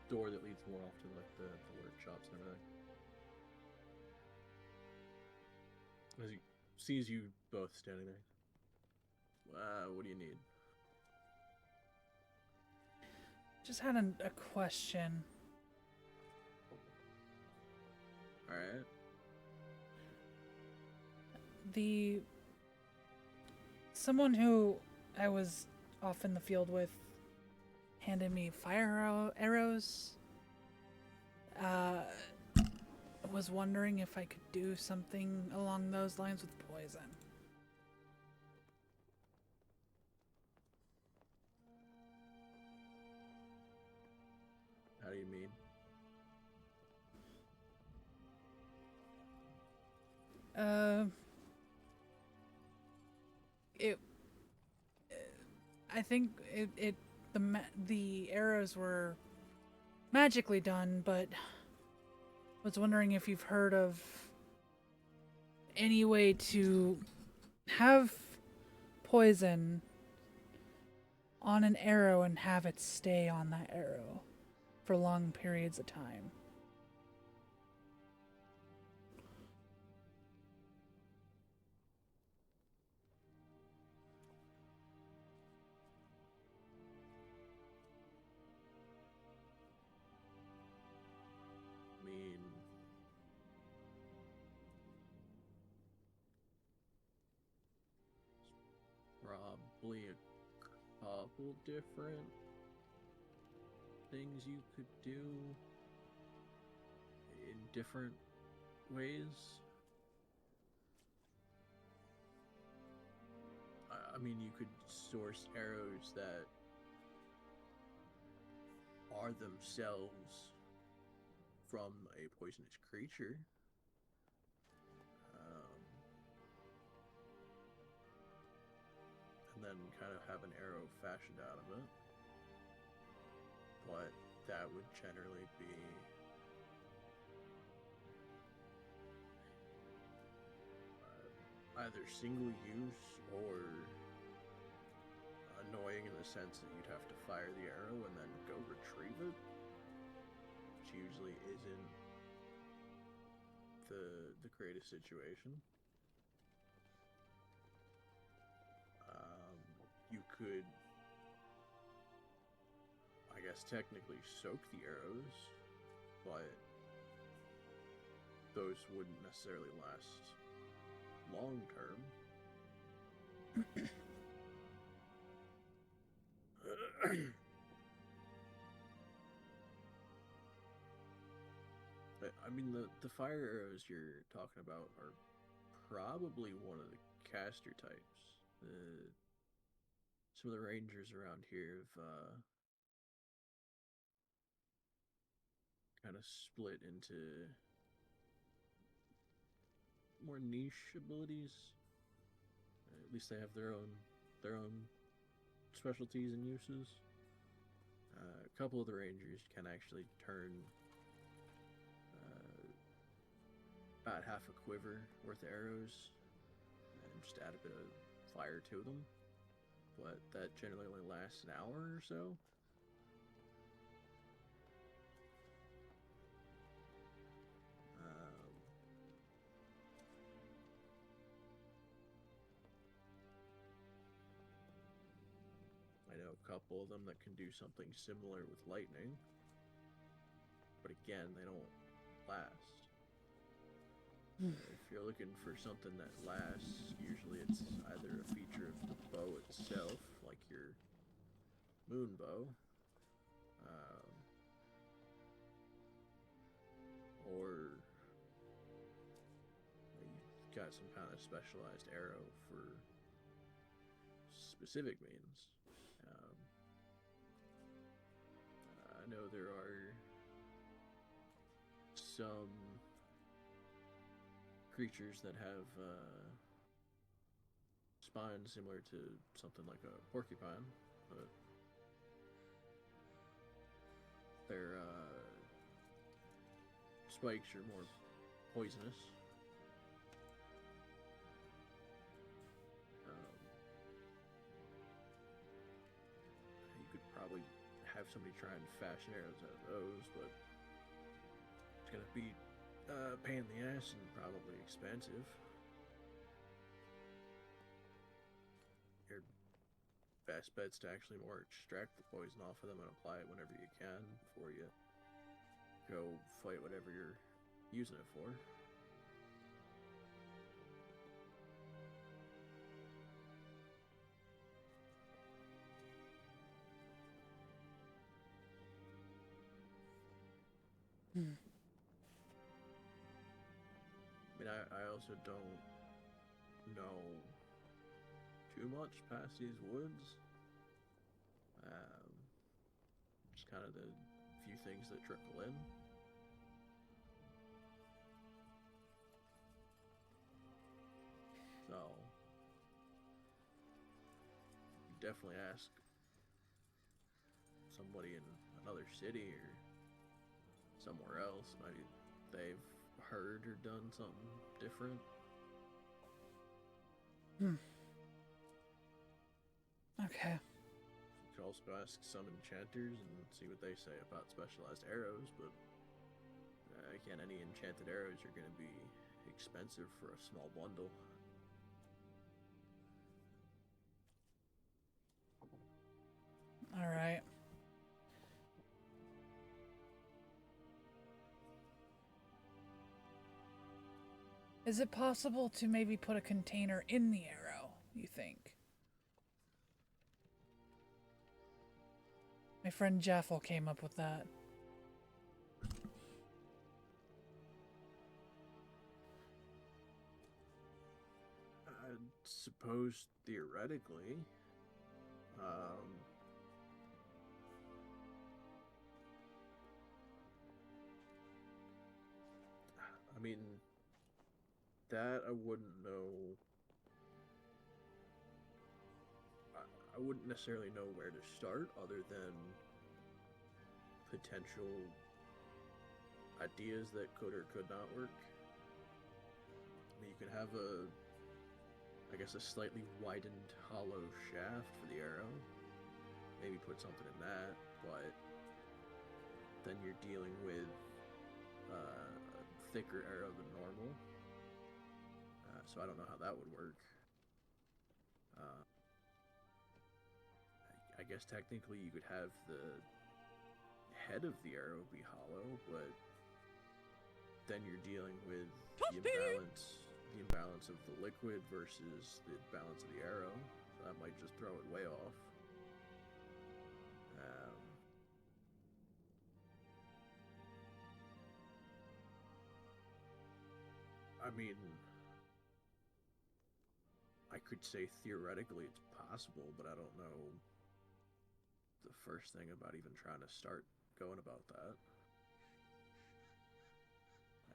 door that leads more off to, like, the workshops and everything. As he sees you both standing there, what do you need? Just had a question. Alright. Someone who I was off in the field with handed me fire arrows. Was wondering if I could do something along those lines with poison. How do you mean? I think the arrows were magically done, but was wondering if you've heard of any way to have poison on an arrow and have it stay on that arrow for long periods of time. Probably a couple different things you could do in different ways. I mean, you could source arrows that are themselves from a poisonous creature. And then kind of have an arrow fashioned out of it. But that would generally be either single use or annoying in the sense that you'd have to fire the arrow and then go retrieve it, which usually isn't the greatest situation. You could, I guess, technically soak the arrows, but those wouldn't necessarily last long term. I mean, the fire arrows you're talking about are probably one of the caster types. Some of the rangers around here have kind of split into more niche abilities. At least they have their own specialties and uses. A couple of the rangers can actually turn about half a quiver worth of arrows and just add a bit of fire to them. But that generally only lasts an hour or so. I know a couple of them that can do something similar with lightning. But again, they don't last. If you're looking for something that lasts, usually it's either a feature of the bow itself, like your moon bow, or you've got some kind of specialized arrow for specific means. I know there are some creatures that have spines similar to something like a porcupine, but their spikes are more poisonous. You could probably have somebody try and fashion arrows out of those, but it's gonna be pain in the ass and probably expensive. Your best bet's to actually more extract the poison off of them and apply it whenever you can before you go fight whatever you're using it for. I mean, I also don't know too much past these woods. Just kind of the few things that trickle in. So, you definitely ask somebody in another city or somewhere else. Maybe they've heard or done something different. Okay. You could also ask some enchanters and see what they say about specialized arrows, but again, any enchanted arrows are going to be expensive for a small bundle. All right. Is it possible to maybe put a container in the arrow, you think? My friend Jeffel came up with that. I suppose theoretically, I mean, that I wouldn't know. I wouldn't necessarily know where to start other than potential ideas that could or could not work. I mean, you could have I guess a slightly widened hollow shaft for the arrow. Maybe put something in that, but then you're dealing with a thicker arrow than normal. So I don't know how that would work. I guess technically you could have the head of the arrow be hollow, but then you're dealing with the imbalance of the liquid versus the balance of the arrow. So that might just throw it way off. I mean, I could say theoretically it's possible, but I don't know the first thing about even trying to start going about that.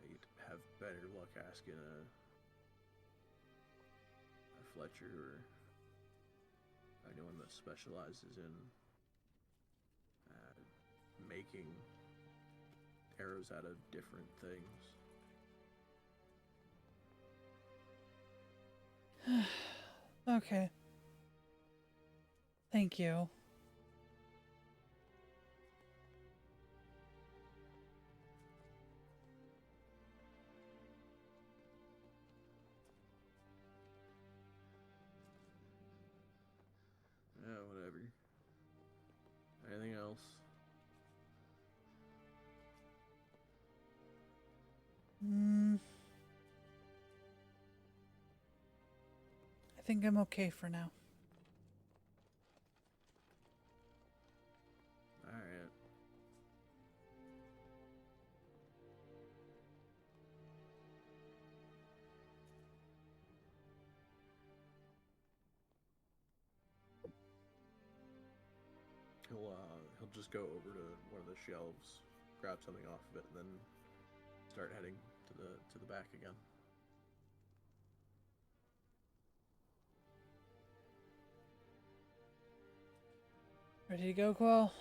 You'd have better luck asking a Fletcher or anyone that specializes in making arrows out of different things. Okay. Thank you. Yeah, whatever. Anything else? I think I'm okay for now. Alright. He'll just go over to one of the shelves, grab something off of it, and then start heading to the back again. Ready to go, Quell?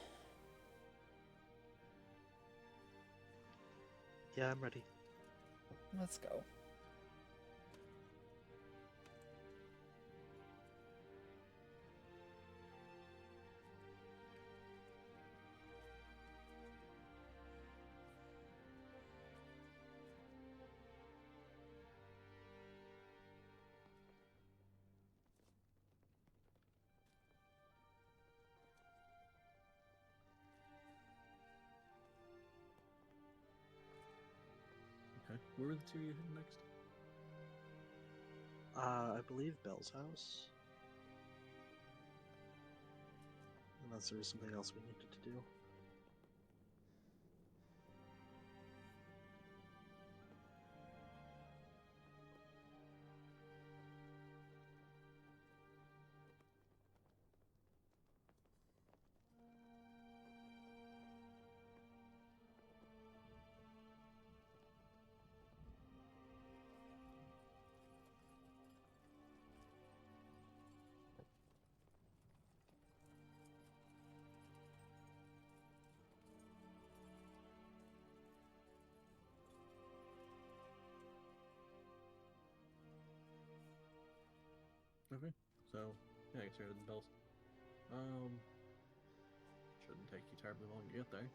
Yeah, I'm ready. Let's go. Okay. Where were the two you heading next? I believe Bell's house. Unless there was something else we needed to do. Okay. So, yeah, I guess you're heading to Bell's. Shouldn't take you terribly long to get there.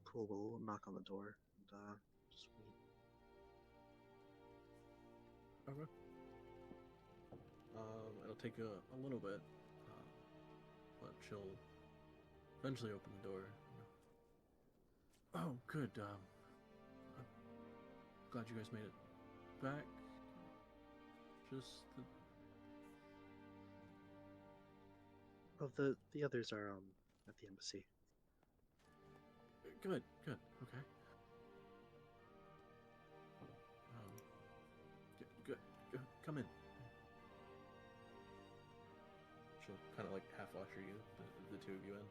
Cool, we'll knock on the door and just wait. Okay. It'll take a little bit, but she'll eventually open the door. Oh, good. I'm glad you guys made it back. Just Oh, the others are at the embassy. Good. Okay. Good. Come in. She'll kind of like half usher you, the two of you in.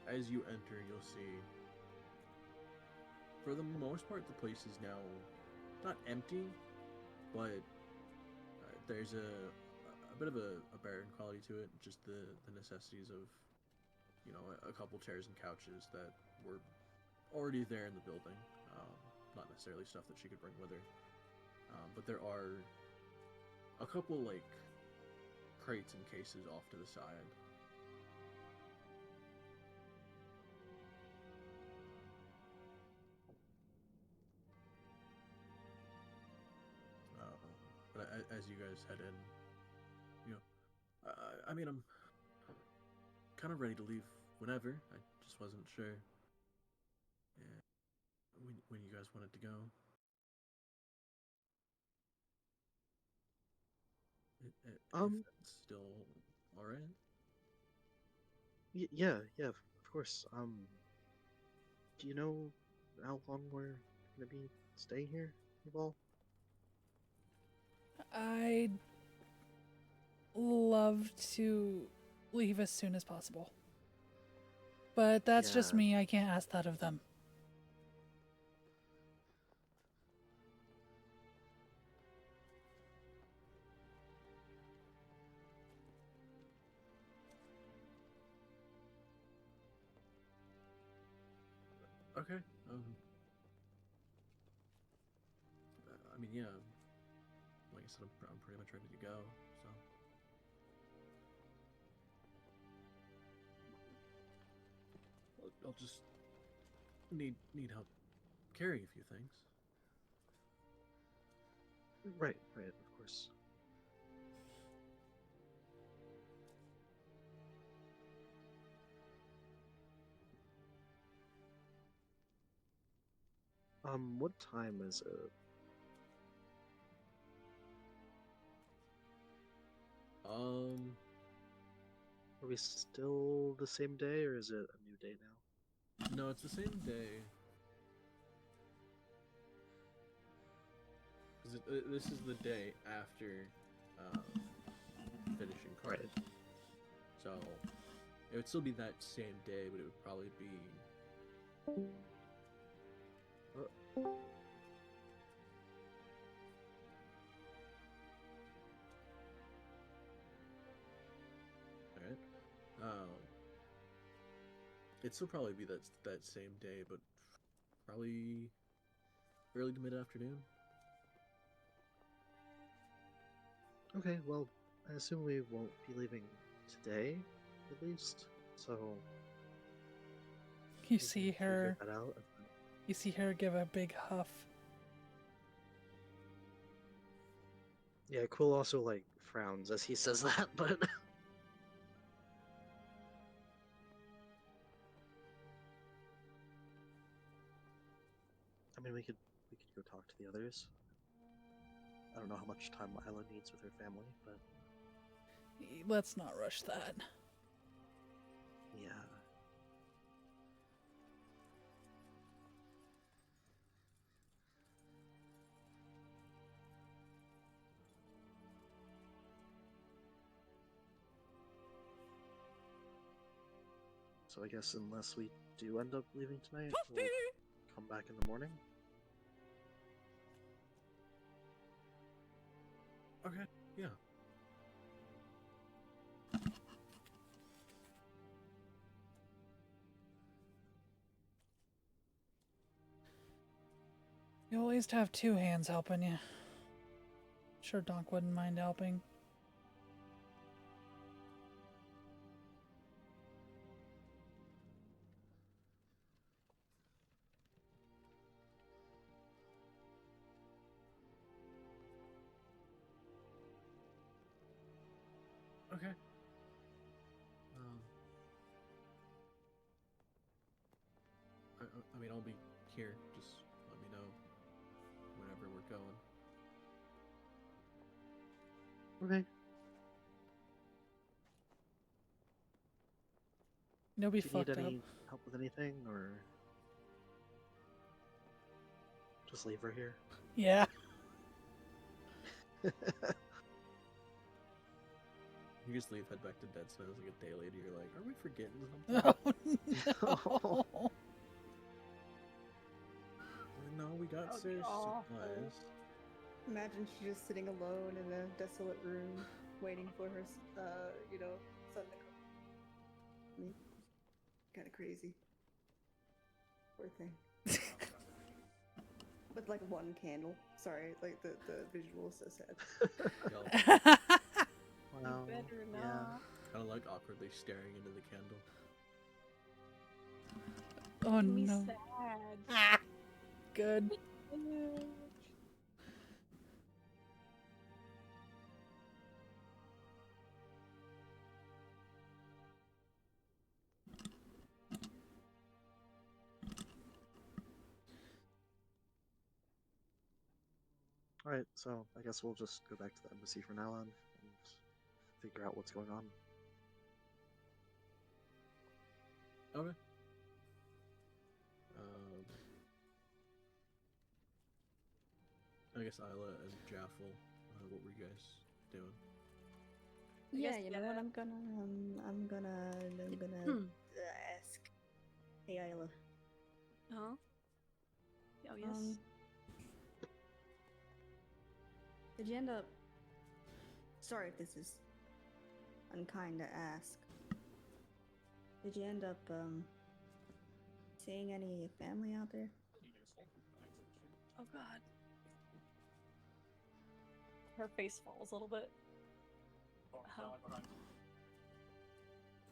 As you enter, you'll see, for the most part, the place is now not empty, but there's a bit of a barren quality to it. Just the necessities of, a couple chairs and couches that were already there in the building. Not necessarily stuff that she could bring with her. But there are a couple, like, crates and cases off to the side. But as you guys head in, I mean, I'm kind of ready to leave whenever. I just wasn't sure when you guys wanted to go. If that's still all right. Yeah, of course. Do you know how long we're gonna be staying here, Yuval? I'd love to leave as soon as possible. But that's just Yeah. me. I can't ask that of them. Okay. I mean, yeah. Like I said, I'm pretty much ready to go. So I'll just need help carrying a few things. Right, of course. What time is it? Are we still the same day, or is it a new day now? No, it's the same day. This is the day after finishing cards. Right. So it would still be that same day, but it would probably be. Alright. It'd still probably be that same day, but probably early to mid-afternoon. Okay, well, I assume we won't be leaving today, at least. So You we see can her. figure that out. You see her give a big huff. Yeah, Quill also like frowns as he says that, but I mean, we could go talk to the others. I don't know how much time Isla needs with her family, but Let's not rush that. yeah. So I guess unless we do end up leaving tonight, we'll come back in the morning. Okay, yeah. You always have two hands helping you. Sure, Donk wouldn't mind helping. Okay. I mean, I'll be here. Just let me know whenever we're going. Okay. You'll be Do you need fucked up. any help with anything, or just leave her here? Yeah. You just leave, head back to Dead Snows like a day later. You're like, are we forgetting something? Oh no. No, we got That would be serious awful. supplies. Imagine she's just sitting alone in a desolate room, waiting for her, son to come. Kind of crazy. Poor thing. With like one candle. Sorry, like the visual is so sad. Y'all Well, Better yeah. not. kind of like awkwardly staring into the candle. Oh Making me no. sad. Ah, good. Alright, so I guess we'll just go back to the embassy for now on and figure out what's going on. Okay. I guess Isla and Jaffel, what were you guys doing? Yeah, guess, you know what? I'm gonna ask. Hey, Isla. Huh? Oh yes. Did you end up? Sorry if this is unkind to ask. Did you end up seeing any family out there? Oh god. Her face falls a little bit.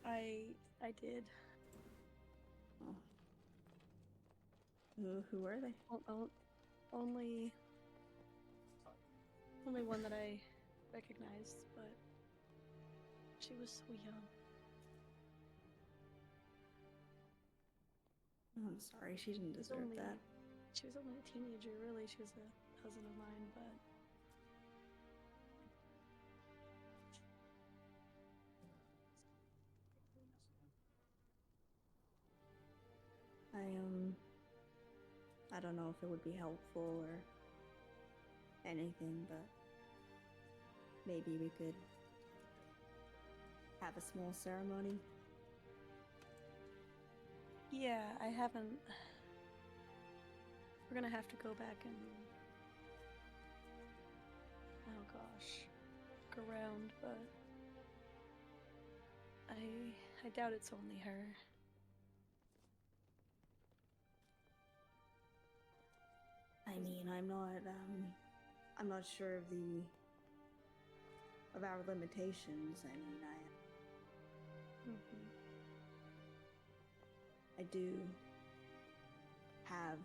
I did. Oh. Who were they? Only one that I recognized, but she was so young. Oh, I'm sorry, she didn't deserve that. She was only a teenager, really. She was a cousin of mine, but I don't know if it would be helpful or anything, but maybe we could have a small ceremony. yeah, I haven't. We're gonna have to go back and oh gosh, look around, but I doubt it's only her. I mean, I'm not sure of our limitations. I mean, I do have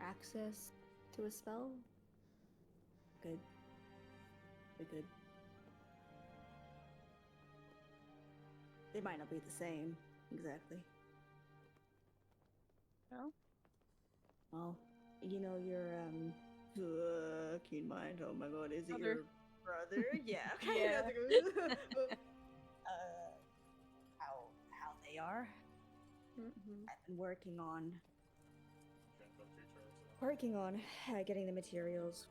access to a spell. We could. They might not be the same, exactly. No? Well, you know your keen mind. Oh my god, is it Brother. your brother? Yeah. Okay. Yeah. How they are? I've been working on getting the materials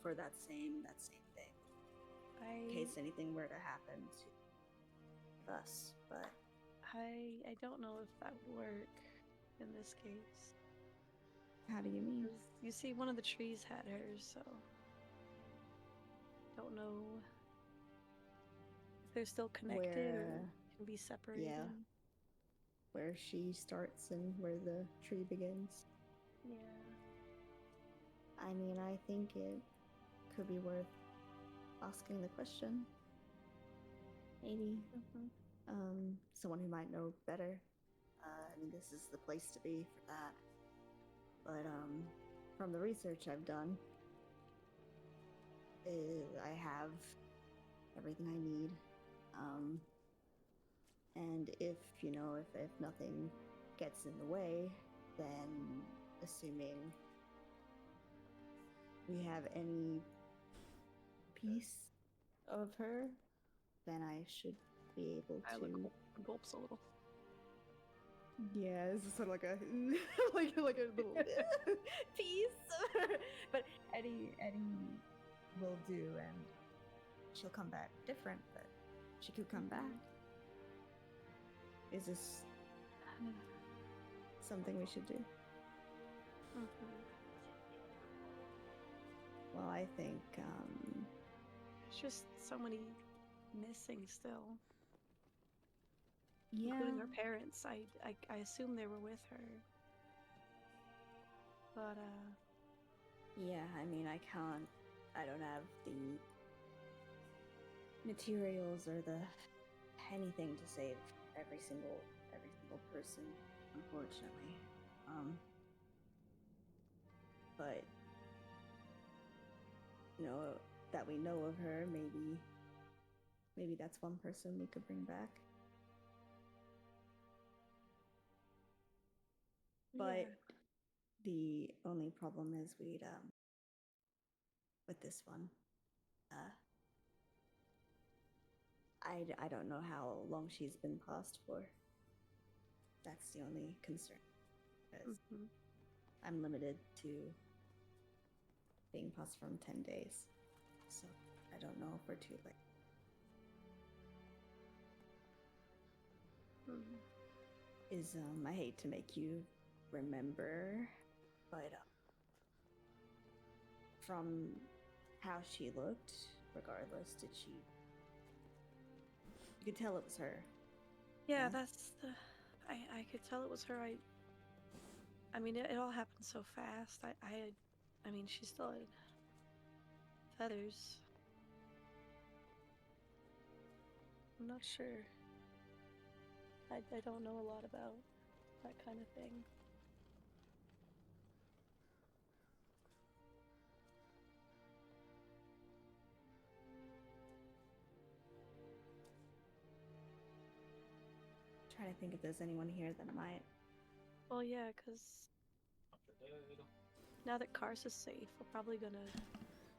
for that same thing. In case anything were to happen to us, but I don't know if that would work in this case. how do you mean? 'Cause you see, one of the trees had hers, so don't know if they're still connected or can be separated. Yeah. Where she starts and where the tree begins. Yeah. I mean, I think it could be worth asking the question. Maybe. Someone who might know better. I mean, this is the place to be for that. But, from the research I've done, I have everything I need. And if nothing gets in the way, then assuming we have any piece of her, then I should be able I to. gulps a little. Yeah, this is sort of like a like a little piece. But Eddie will do, and she'll come back different, but she could come back. Is this something we should do? Well, I think There's just so many missing still. yeah. Including her parents. I assume they were with her. But Yeah, I mean, I don't have the materials or the anything to save every single person, unfortunately. But that we know of her, maybe that's one person we could bring back. But yeah. the only problem is with this one, I don't know how long she's been paused for. That's the only concern. Because I'm limited to being paused from 10 days. So I don't know if we're too late. I hate to make you remember, but from how she looked, regardless, you could tell it was her. Yeah, that's the. I could tell it was her. I mean, it all happened so fast. I mean, she still had feathers. I'm not sure. I don't know a lot about that kind of thing. Trying to think if there's anyone here that might. Well, yeah, because now that Kars is safe, we're probably gonna.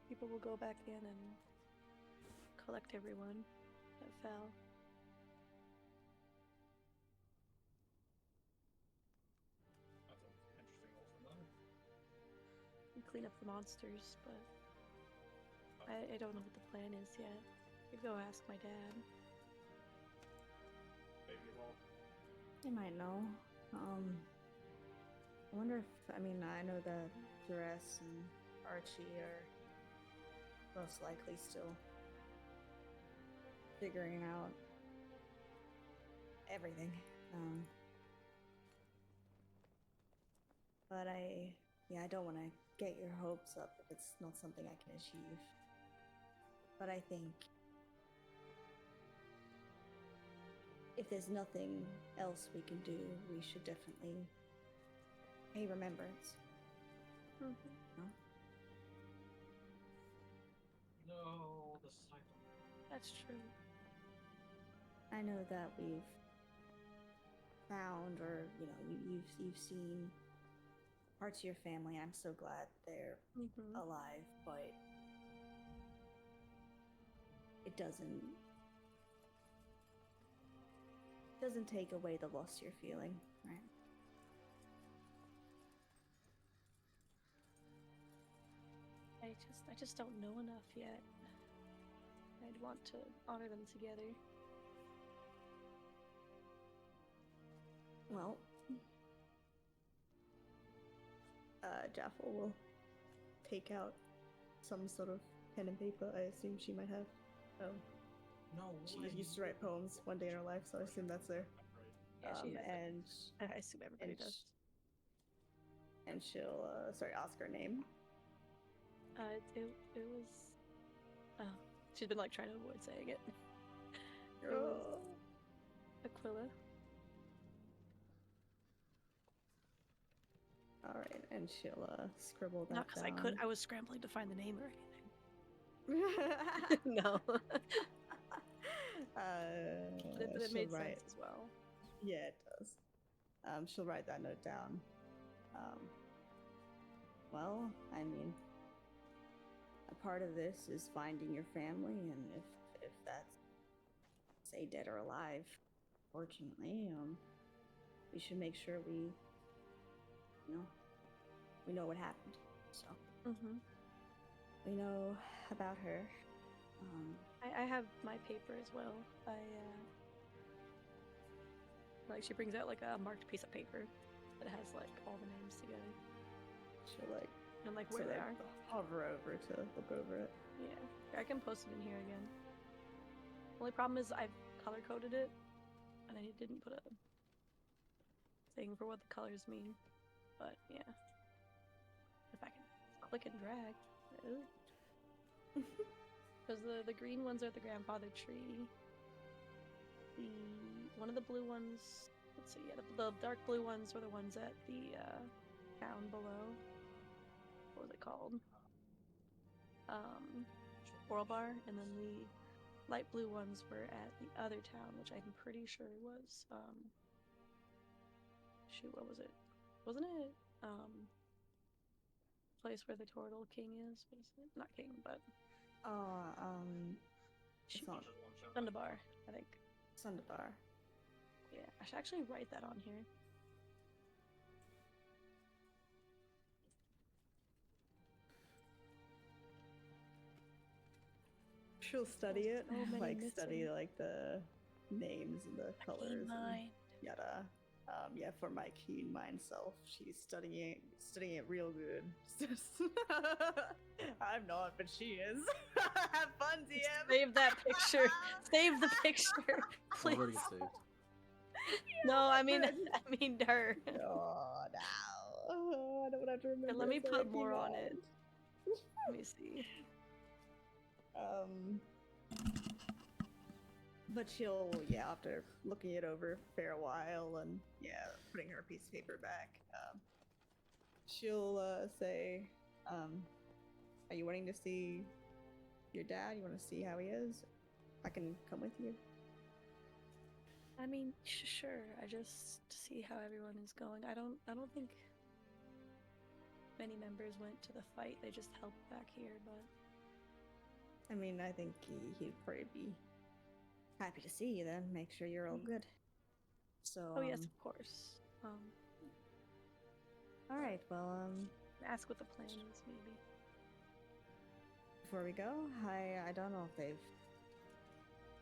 People will go back in and collect everyone that fell. And clean up the monsters, but I don't know what the plan is yet. I could go ask my dad. They might know. I wonder if, I know that Duress and Archie are most likely still figuring out everything. But I don't want to get your hopes up if it's not something I can achieve. But I think if there's nothing else we can do, we should definitely pay remembrance. No, the silence. That's true. I know that we've found, or you've seen parts of your family. I'm so glad they're alive, but it doesn't take away the loss you're feeling, right? I just don't know enough yet. I'd want to honor them together. Well, Jaffel will take out some sort of pen and paper. I assume she might have. Oh. No. She used to write poems one day in her life, so I assume that's there. Yeah, she has and I assume everybody does. And she'll ask her name. It was. Oh, she's been like trying to avoid saying it. It was Aquila. All right, and she'll scribble that Not because down. I was scrambling to find the name or anything. No. But it made sense as well. Yeah, it does. She'll write that note down. Well, I mean, a part of this is finding your family, and if that's say dead or alive. Fortunately, we should make sure we know what happened. So Mm-hmm. we know about her. I have my paper as well. Like she brings out like a marked piece of paper that has like all the names together She'll like and like where they are. hover over to look over it. Yeah, I can post it in here again. Only problem is I've color coded it, and I didn't put a thing for what the colors mean. But yeah, if I can click and drag, because the green ones are the grandfather tree. One of the blue ones. Let's see. Yeah, the dark blue ones were the ones at the town below. What was it called? Oralbar, and then the light blue ones were at the other town, which I'm pretty sure was shoot, what was it? Wasn't it place where the turtle king is? What is it? Not king, but it's not Sundabar, I think. Sundabar. Yeah, I should actually write that on here. She'll study it, so many like missing. study like the names and the colors and yada. Yeah, for my keen mind self, she's studying it real good. I'm not, but she is. Have fun, DM. Save that picture. Save the picture, please. Already saved. No, I mean her. Oh, no. I don't have to remember. Here, let me it's put already more on mind. it. Let me see. But she'll, after looking it over for a while and, putting her piece of paper back, she'll say, are you wanting to see your dad? You want to see how he is? I can come with you. I mean, sure. I just see how everyone is going. I don't think many members went to the fight. They just helped back here, but I mean, I think he'd probably be happy to see you then. Make sure you're all good. So. Oh yes, of course. All right. Well, ask what the plan is, maybe. Before we go, I don't know if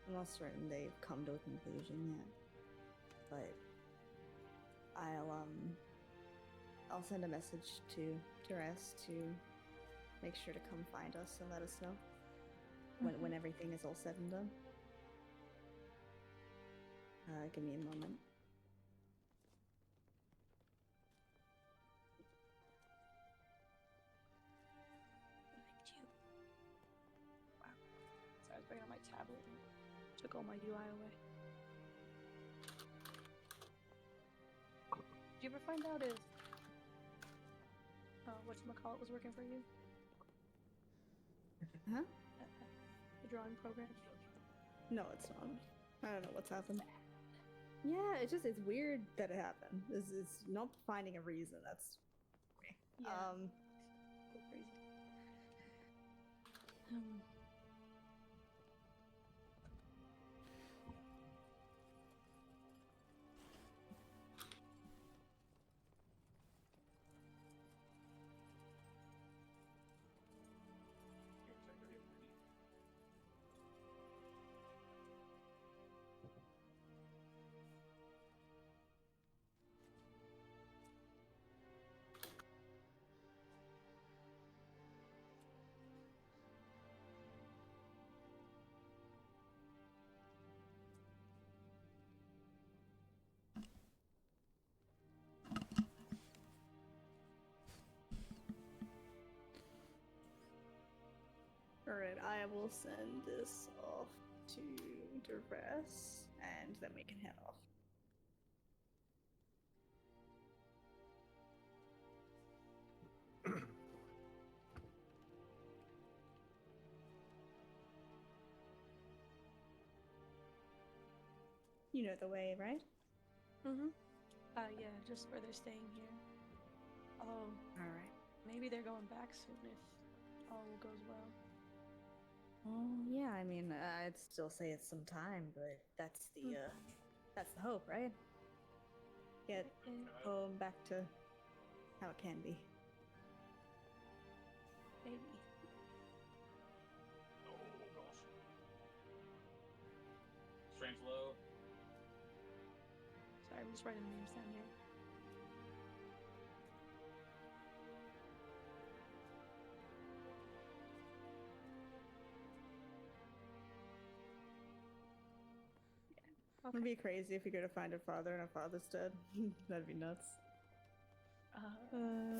I'm not certain they've come to a conclusion yet, but I'll send a message to Therese to make sure to come find us and let us know when everything is all said and done. Give me a moment. Wow. So I was bringing out my tablet and took all my UI away. Did you ever find out if whatchamacallit was working for you? Huh? The drawing program? No, it's not. I don't know what's happened. Yeah, it's weird that it happened. It's not finding a reason. That's Yeah. So crazy. Alright, I will send this off to Therese, and then we can head off. You know the way, right? Yeah, just where they're staying here. Oh, Alright. maybe they're going back soon if all goes well. Oh, yeah, I mean, I'd still say it's some time, but that's the hope, right? Get home back to how it can be. Maybe. Oh gosh. Strange low. Sorry, I'm just writing names down here. It'd be crazy if you go to find a father and a father's dead. That'd be nuts.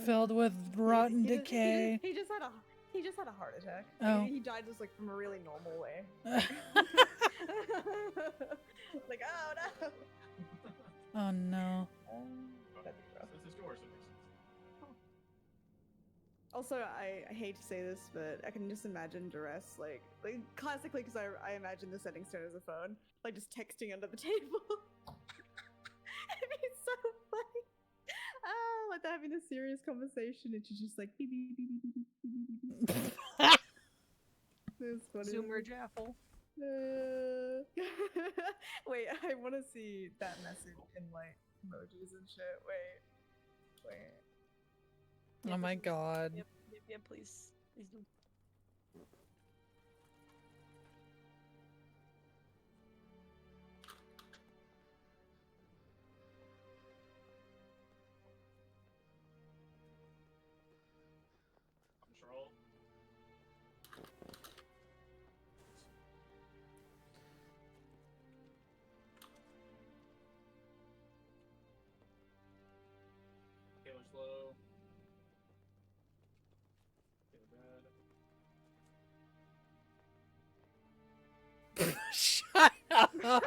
Filled with rotten He just- decay. He just had a heart attack. Oh. He died just like from a really normal way. Like, oh no. Oh no. That'd be rough. This is yours. It makes sense. Also, I hate to say this, but I can just imagine Duress, like classically, because I imagine the setting stone as a phone, like just texting under the table. It'd be so funny. Ah, like they're having a serious conversation, and she's just like beep beep beep beep beep beep beep beep. That's funny. Zoomer Jaffle. Wait, I want to see that message in like emojis and shit. Wait. Oh my god. Yep, please. Please do. Control. Taylor's low. Taylor bad. Shut up.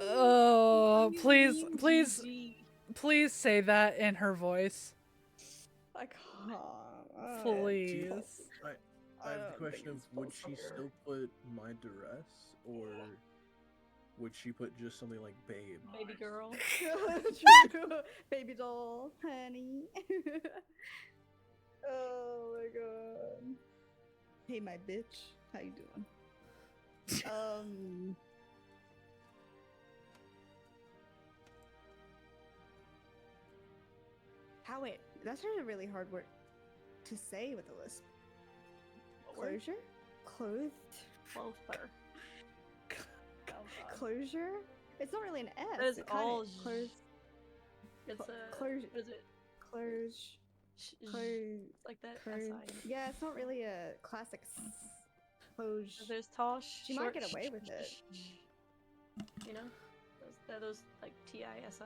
Oh, please say that in her voice. I can't. Please. I have the question of, would she still put my duress, or would she put just something like babe? Baby girl. True. Baby doll, honey. Oh my god. Hey, my bitch. How you doing? How it? That's a really hard word to say with a lisp. Closure? Clothed? Closer. Closure? It's not really an S. That is it kinda- all close. It's a closure. what is it? Close. It's like that Close. SI. Yeah, it's not really a classic close. There's Tosh. She might get away with it. You know, those like TISI.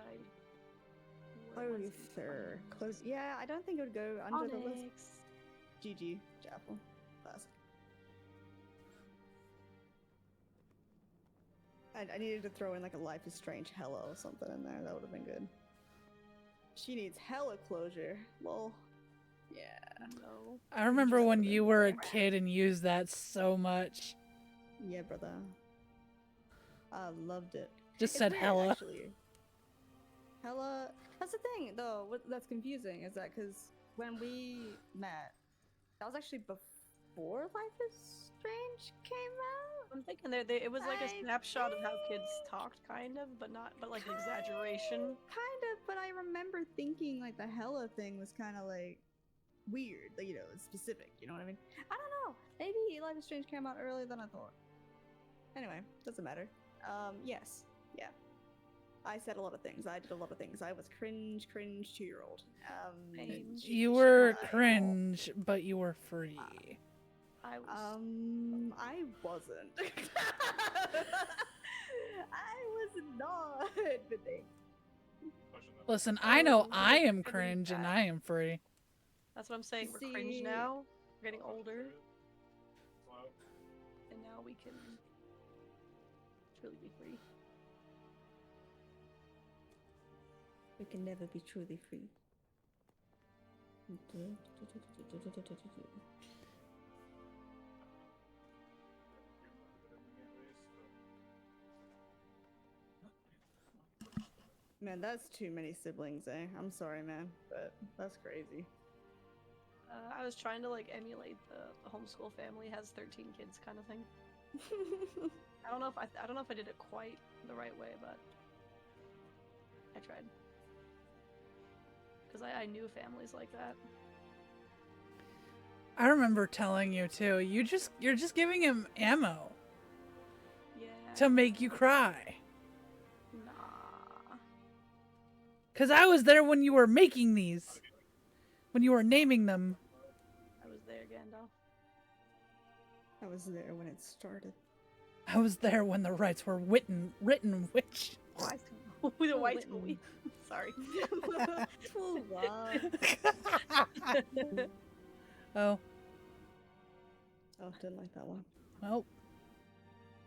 Closer. Close. Yeah, I don't think it would go under the list. GG. Jaffle. Classic. I needed to throw in like a Life is Strange Hella or something in there. That would have been good. She needs hella closure. Lol. Yeah. No. I remember when you were a kid and used that so much. Yeah, brother. I loved it. Just It's said weird, hella. actually. Hella. That's the thing, though. That's confusing is that because when we met, that was actually before Life is Strange came out. I'm thinking it was like a I snapshot of how kids talked, kind of, but like an exaggeration. Kind of, but I remember thinking like the hella thing was kind of like weird, like, you know, specific. You know what I mean? I don't know. Maybe Life is Strange came out earlier than I thought. Anyway, doesn't matter. Yes, yeah. I said a lot of things. I did a lot of things. I was cringe 2-year-old. You were cringe, but you were free. I was. I wasn't. I was not. But thanks. Listen, I know I am cringe and I am free. That's what I'm saying. We're cringe See- now. We're getting older, and now we can truly be free. We can never be truly free. Man, that's too many siblings, eh? I'm sorry, man, but that's crazy. I was trying to like emulate the homeschool family has 13 kids kind of thing. I don't know if I did it quite the right way, but I tried. Because I knew families like that. I remember telling you too. You're just giving him ammo Yeah. to make you cry. Nah. Cause I was there when you were making these, when you were naming them. I was there, Gandalf. I was there when it started. I was there when the rights were written. Which The white Whitney. we. Sorry. Oh, Oh, didn't like that one. well,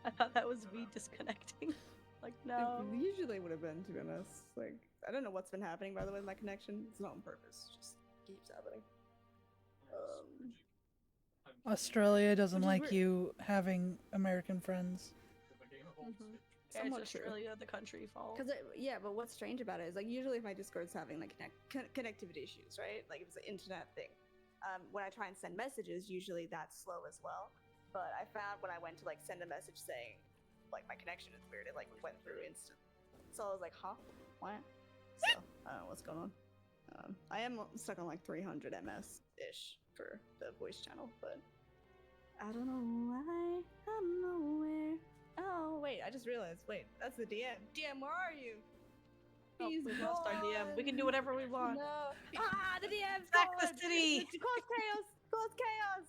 I thought that was me disconnecting. Like, no. It usually would have been, to be honest. Like, I don't know what's been happening, by the way, with my connection. It's not on purpose. It just keeps happening. Australia doesn't Which is like weird. you having American friends. Yeah, Somewhat it's true. Australia, the country fault. Because yeah, but what's strange about it is like usually if my Discord's having like connectivity issues, right? Like if it's an internet thing. When I try and send messages, usually that's slow as well. But I found when I went to like send a message saying like my connection is weird, it like went through instant. So I was like, huh? What? So I don't know what's going on. I am stuck on like 300 ms ish for the voice channel, but I don't know why. I don't know where. Oh wait, I just realized. Wait, that's the DM. DM, where are you? Oh, He's we lost our DM. We can do gone. whatever we want. No. Ah, the DM's Back gone. the city. Cause chaos. Cause chaos.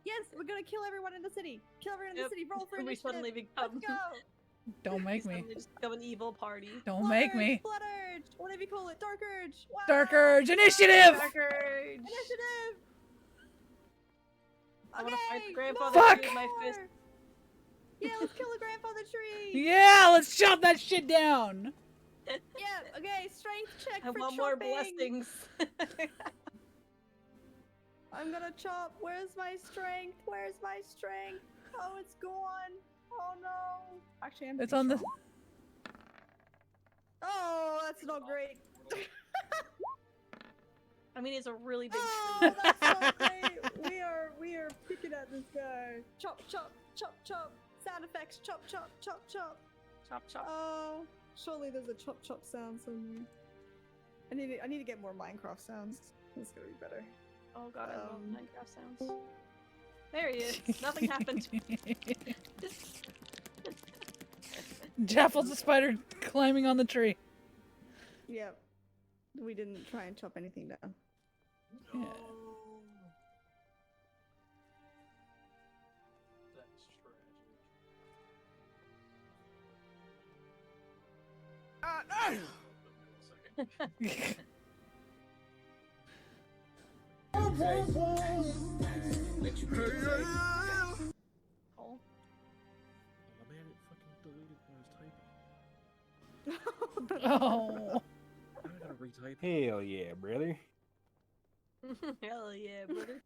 Yes, we're gonna kill everyone in the city. Kill everyone in the Yep. city. Roll for We initiative. suddenly Let's become. go. Don't make me. Suddenly just become an evil party. Don't make me. Blood Urge. Whatever you call it. Dark Urge. Wow. Dark Urge Initiative! Dark Urge. Initiative. I wanna fight the Okay, grandfather more. Fuck! tree with my fist. Yeah, let's kill the grandfather tree. Yeah, let's chop that shit down. Yeah. Okay. Strength check I for want more chopping. blessings. I'm gonna chop. Where's my strength? Where's my strength? Oh, it's gone. Oh no. Actually, I'm. It's pretty on the. strong. Oh, that's not great. I mean, it's a really big Oh, tree. that's not great. We are picking at this guy. Chop, chop, chop, chop. Sound effects. Chop, chop, chop, chop. Chop, chop. Oh, surely there's a chop, chop sound somewhere. I need to get more Minecraft sounds. That's gonna be better. Oh god, I love Minecraft sounds. There he is. Nothing happened. Jaffel's a spider climbing on the tree. Yep. We didn't try and chop anything down. Yeah. That's tragic. Oh. Oh man, it fucking deleted when I was typing. Oh. I gotta retype. Hell yeah, brother. Hell yeah, brother.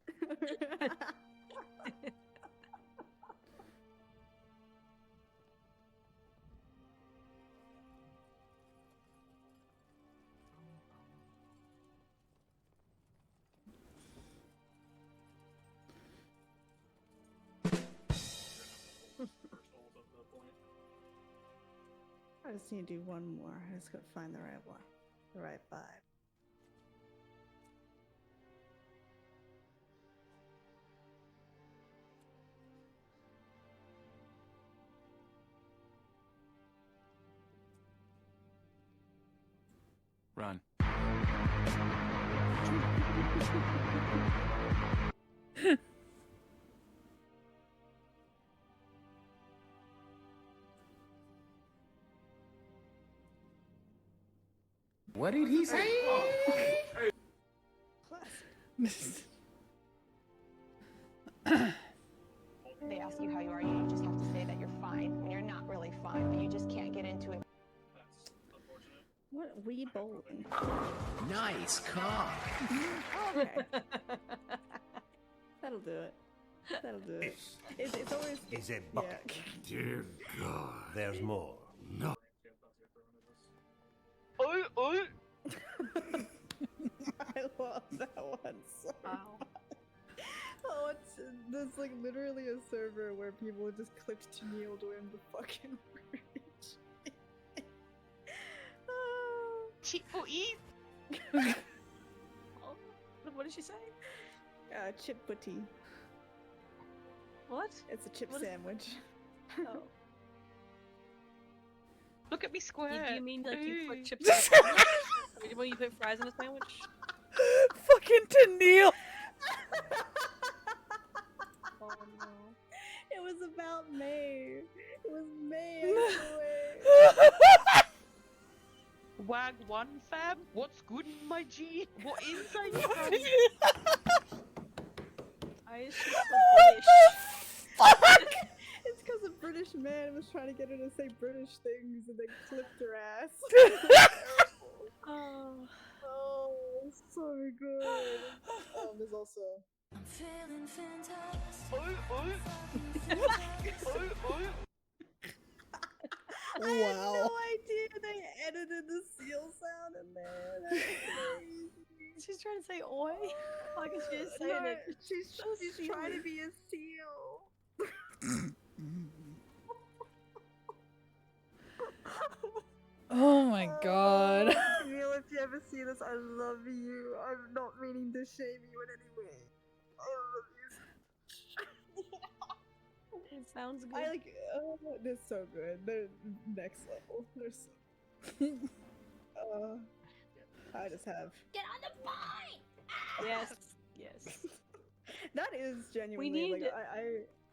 I just need to do one more. I just gotta find the right one. The right vibe. Run. What did he say? Classic. They ask you how you are, you just have to say that you're fine when you're not really fine, but you just can't get into it. That's unfortunate. What wee bowling? Nice car. Oh, okay. That'll do it. That'll do it. It's always. Is it Yeah. bucket? Dear God. There's more. No. I love that one so Wow. much. Oh, there's like literally a server where people just clicked to kneel to win the fucking bridge. Oh. Cheap eat. Oh, what did she say? Chip butty. What? It's a chip What is- sandwich. Oh. Look at me square. Do you mean like you put Ooh. chips in a sandwich? When you put fries in a sandwich? Fucking Tennille. Oh no. It was about May. It was May. Wag one fam. What's good in my G? What inside you? I is she so British? It's because a British man was trying to get her to say British things and they clipped her ass. Oh. Oh, so good. There's also. I had no idea they edited the seal sound in there. That's crazy. She's trying to say oi. I guess she is saying No, it. she's So trying to silly. be a seal. Oh my god. Camille, if you ever see this, I love you. I'm not meaning to shame you in any way. I love you. It sounds good. I like. Oh, they're so good. They're next level. They're so. I just have. Get on the vine! Yes. Yes. That is genuinely need like it.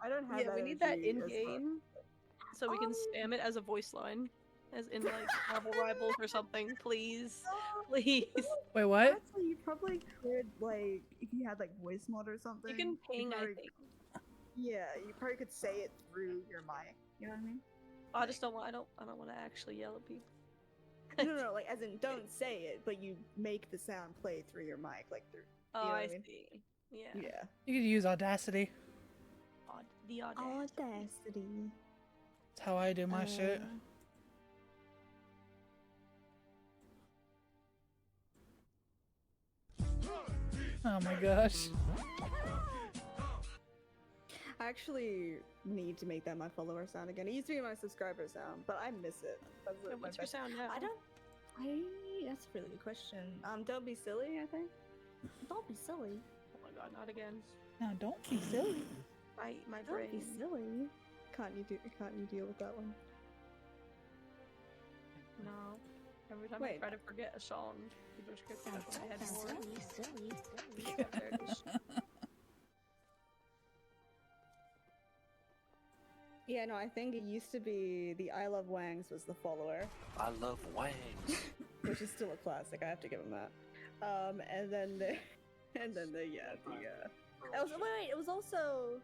I don't have Yeah, that. we need that energy in as much. game so we can spam it as a voice line. As in like Marvel Rivals or something, please. Please. Wait, what? Honestly, you probably could like if you had like voice mod or something. You can ping, I probably- think. Yeah, you probably could say it through your mic. You know what I mean? I just don't want I don't want to actually yell at people. No, like as in don't say it, but you make the sound play through your mic, like through. Oh, You know what I I mean? see. Yeah. Yeah. You could use Audacity. The audacity. Audacity. That's how I do my shit. Oh my gosh. I actually need to make that my follower sound again. It used to be my subscriber sound, but I miss it. That's So my what's your best- sound now? That's a really good question. Don't be silly, I think. Don't be silly. Oh my god, not again. Now don't be silly. My Don't brain. be silly. Can't you deal with that one? No. Every time I Wait. try to forget a song, people just get stuck in my head more. Silly. Yeah, there it is. Yeah, no, I think it used to be the I Love Wangs was the follower, I love wangs. which is still a classic. I have to give him that. And then the it was wait, it was also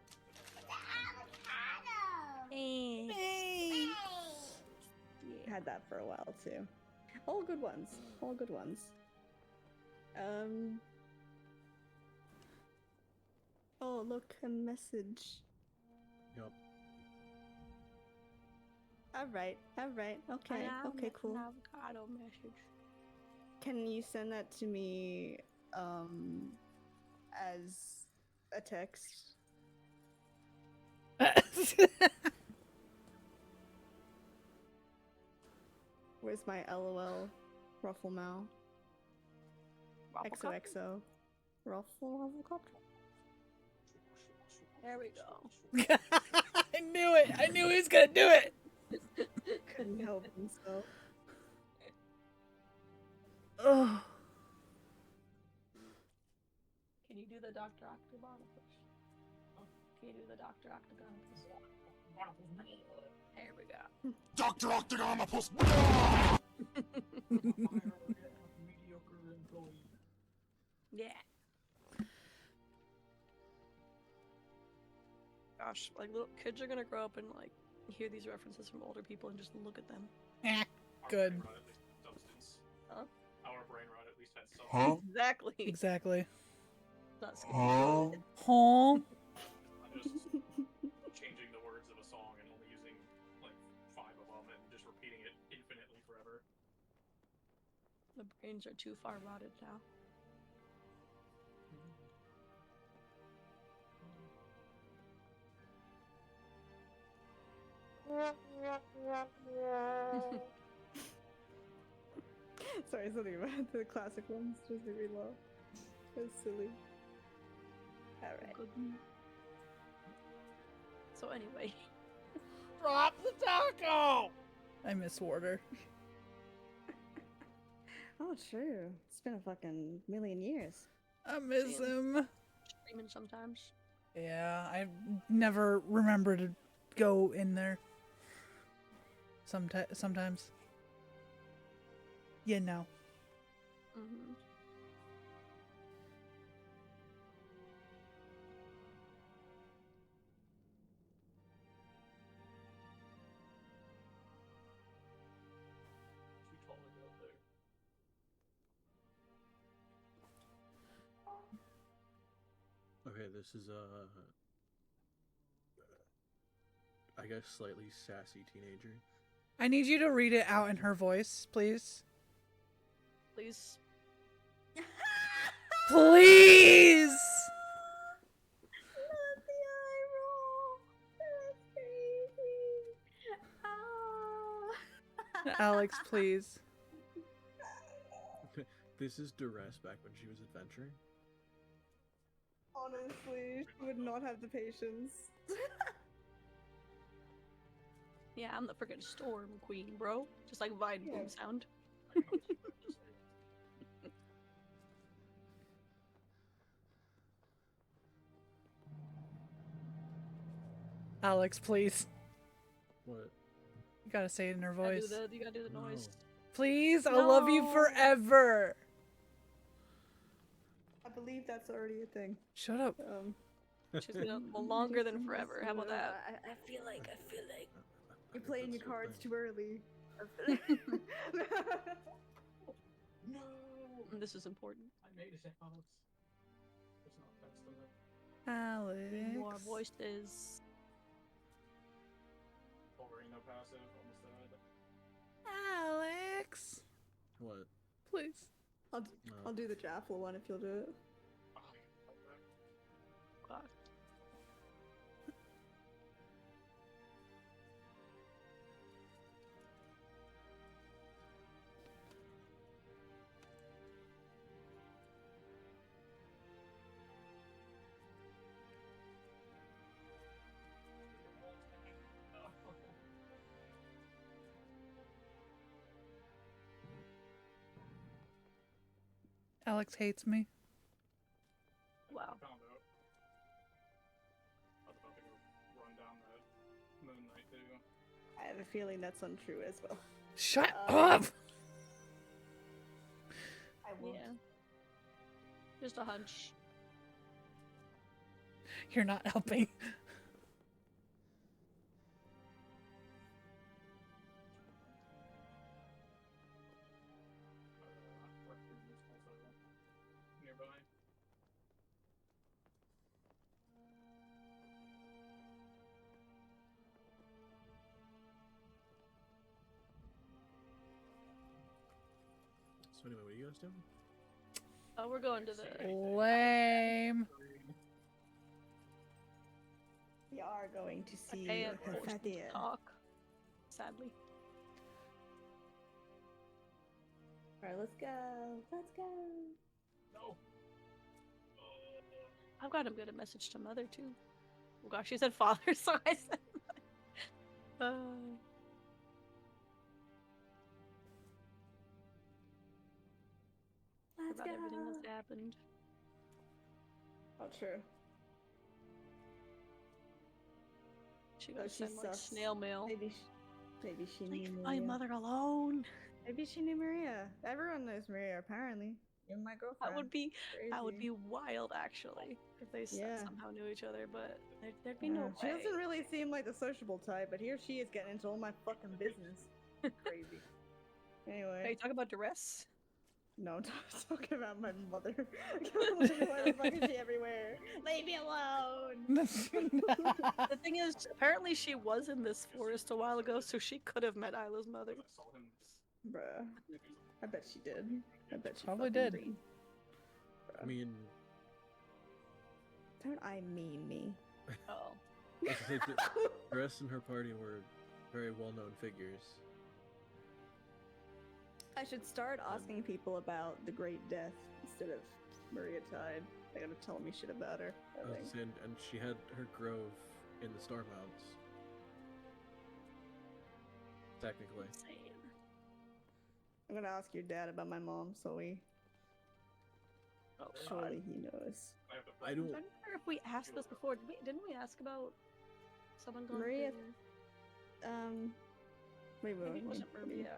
had that for a while too. All good ones. All good ones. Oh, look, a message. Yup. Alright. Okay, cool. Avocado message. Can you send that to me, as a text? Where's my LOL? Ruffle Mal. XOXO. Ruffle Helicopter. There we go. I knew it. I knew he was gonna do it. Couldn't help himself. Oh. Can you do the Dr. Octagon push? Can you do the Dr. Octagon push? There we go. Dr. Octagonopus! Yeah. Gosh, like little kids are gonna grow up and like hear these references from older people and just look at them. Good. Huh? Our brain rot at least had substance. Huh? Exactly. Exactly. Not Huh? skipping. Huh? Not just changing the words of a song and only using like 5 of them and just repeating it infinitely forever. The brains are too far rotted now. Sorry, something about the classic ones just made me laugh. It's silly. Alright. So anyway. Drop the taco! I miss Warder. Oh, true. It's been a fucking million years. I miss him. Screaming sometimes. Yeah, I never remember to go in there. Sometimes. You know. Mm-hmm. Too tall to go up there. Okay, this is I guess slightly sassy teenager. I need you to read it out in her voice, please. Please. Please! Not the eye roll. That's crazy. Ah. Alex, please. This is Duress back when she was adventuring. Honestly, she would not have the patience. Yeah, I'm the freaking storm queen, bro. Just like Vine Yeah. boom sound. Alex, please. What? You gotta say it in her You voice. gotta do the noise. Please, I'll love you No. forever. I believe that's already a thing. Shut up. She's gonna well, longer than forever. How about that? I feel like you're playing your cards too early. No! This is important. I made it, Alex. It's not fast enough. Alex. More voices. Wolverino passive, almost dead. Alex. What? Please. I'll do the Jaffle one if you'll do it. Oh, I like that. God. Alex hates me. Wow. I found out. I was about to go run down that Moon Knight too. I have a feeling that's untrue as well. Shut up! I won't. Yeah. Just a hunch. You're not helping. Raccoon is also nearby. So anyway, what are you guys doing? Oh, we're going to the. Lame. We are going to see I am her forced to Fadia. talk. Sadly. Alright, let's go. Let's go. No! I've got to get a message to mother too. Oh gosh, she said father, so I said. Let's about go. everything that's happened. Oh, true. She Oh, got she send like sucks. snail mail. Maybe she Leave knew my Maria. mother alone. Maybe she knew Maria. Everyone knows Maria, apparently. You're my girlfriend. That would be Crazy. wild, actually, if they Yeah. somehow knew each other. But there'd be Yeah, no she way. doesn't really seem like the sociable type, but here she is getting into all my fucking business. Crazy. Anyway. Hey, talk about duress. No, I'm talking about my mother. Why the fuck is she everywhere? Leave me alone! The thing is, apparently she was in this forest a while ago, so she could have met Isla's mother. I saw him Bruh. I bet she did. I bet she Probably fucking did. I mean, Don't I mean me? Oh. I think that the rest in her party were very well-known figures. I should start asking people about the Great Death instead of Maria Tide. They gotta tell me shit about her. I think. And she had her grove in the Starmounts. Technically. I'm gonna ask your dad about my mom, so Oh, surely he knows. I I'm don't. trying to remember if we asked this before. Didn't we ask about someone going Maria- through? Wait, Maybe it wasn't Maria.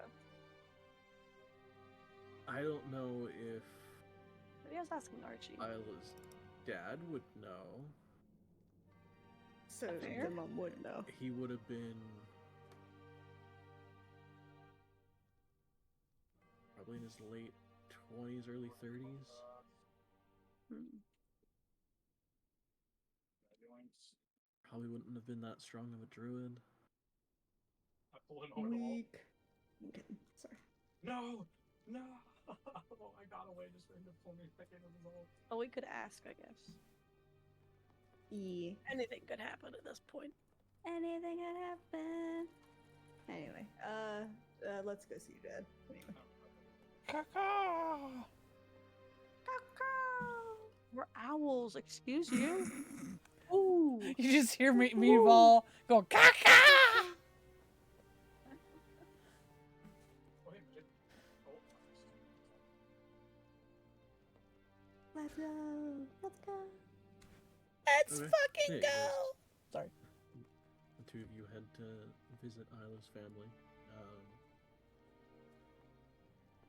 I don't know if Maybe I was asking Archie. Isla's dad would know. So Fair. the mom would know. He would have been probably in his late 20s, early 30s. Hmm. Probably wouldn't have been that strong of a druid. I pull him over the wall. Weak. Okay, sorry. No! No! Oh, I got away just for him to pull me back into the hole. Well, we could ask, I guess. Anything could happen at this point. Anything could happen. Anyway, let's go see your dad. Anyway. We're owls, excuse you. Ooh. You just hear me Vol go caca. Let's go. Let's go. Let's Okay. fucking Hey, go. Sorry. The two of you head to visit Isla's family.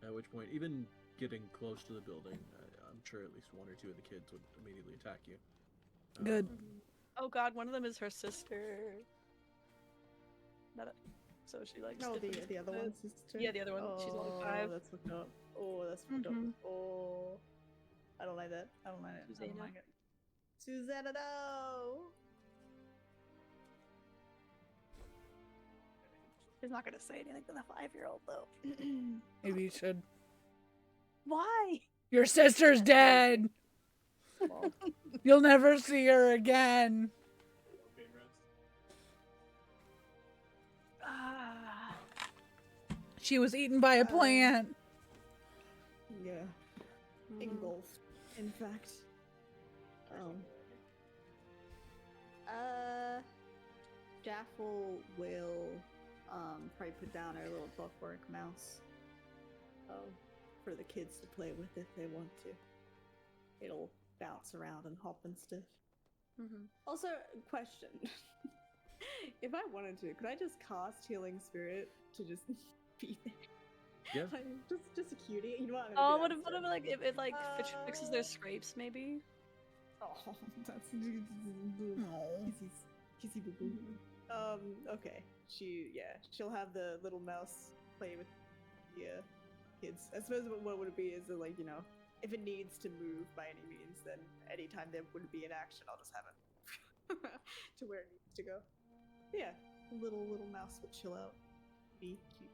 At which point, even getting close to the building, I'm sure at least one or two of the kids would immediately attack you. Good. Oh god, one of them is her sister. So she likes No, the other one's sister. Yeah, the other one. She's only 5. That's fucked up. Oh, that's fucked up. Oh, I don't like that. I don't like it. I don't Susanna. like it. Susanna, no. She's not gonna say anything to the 5-year-old though. Maybe you should. Why? Your sister's dead. You'll never see her again. Ah. She was eaten by a plant. Yeah. Engulfed, in fact. Jaffel will probably put down our little clockwork mouse for the kids to play with if they want to. It'll bounce around and hop and stuff. Also, question. If I wanted to, could I just cast Healing Spirit to just be there? Yeah. Like, just a cutie. You know what? Oh, what if like if it like fixes their scrapes maybe? Oh, that's kissy boo boo. Okay. She'll have the little mouse play with the kids. I suppose what would it be is that, like, you know, if it needs to move by any means, then anytime there would be an action, I'll just have it to where it needs to go. Yeah, little mouse will chill out. Be cute.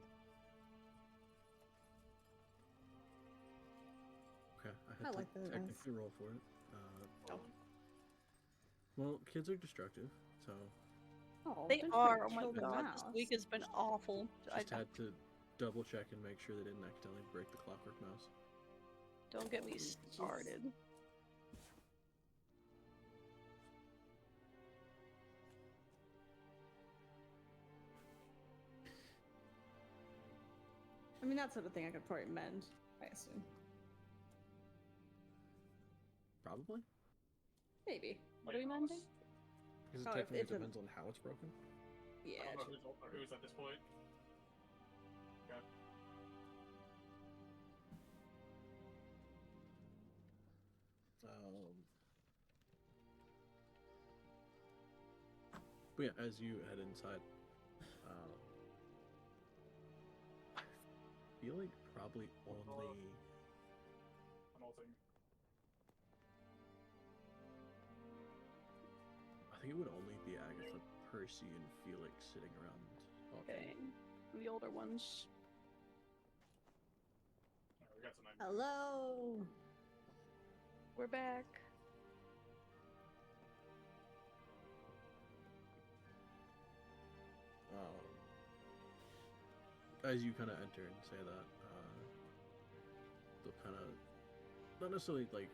Okay, I I had like to that technically roll for it. Oh. Well, kids are destructive, so Oh, They don't are. try Oh to my kill the god, mouse. this week has been awful. just had to double check and make sure they didn't accidentally break the clockwork mouse. Don't get me started. I mean, that sort of thing I could probably mend, I assume. Probably? Maybe. What are we mending? Because it Oh, if technically it's a- depends on how it's broken. Yeah. I don't know who's at this point. Okay. But yeah, as you head inside, I feel like probably only I'm all thinking. I think it would only be Agatha, Percy, and Felix sitting around talking. Okay. The older ones. Hello. We're back. As you kind of enter and say that, they'll kind of not necessarily like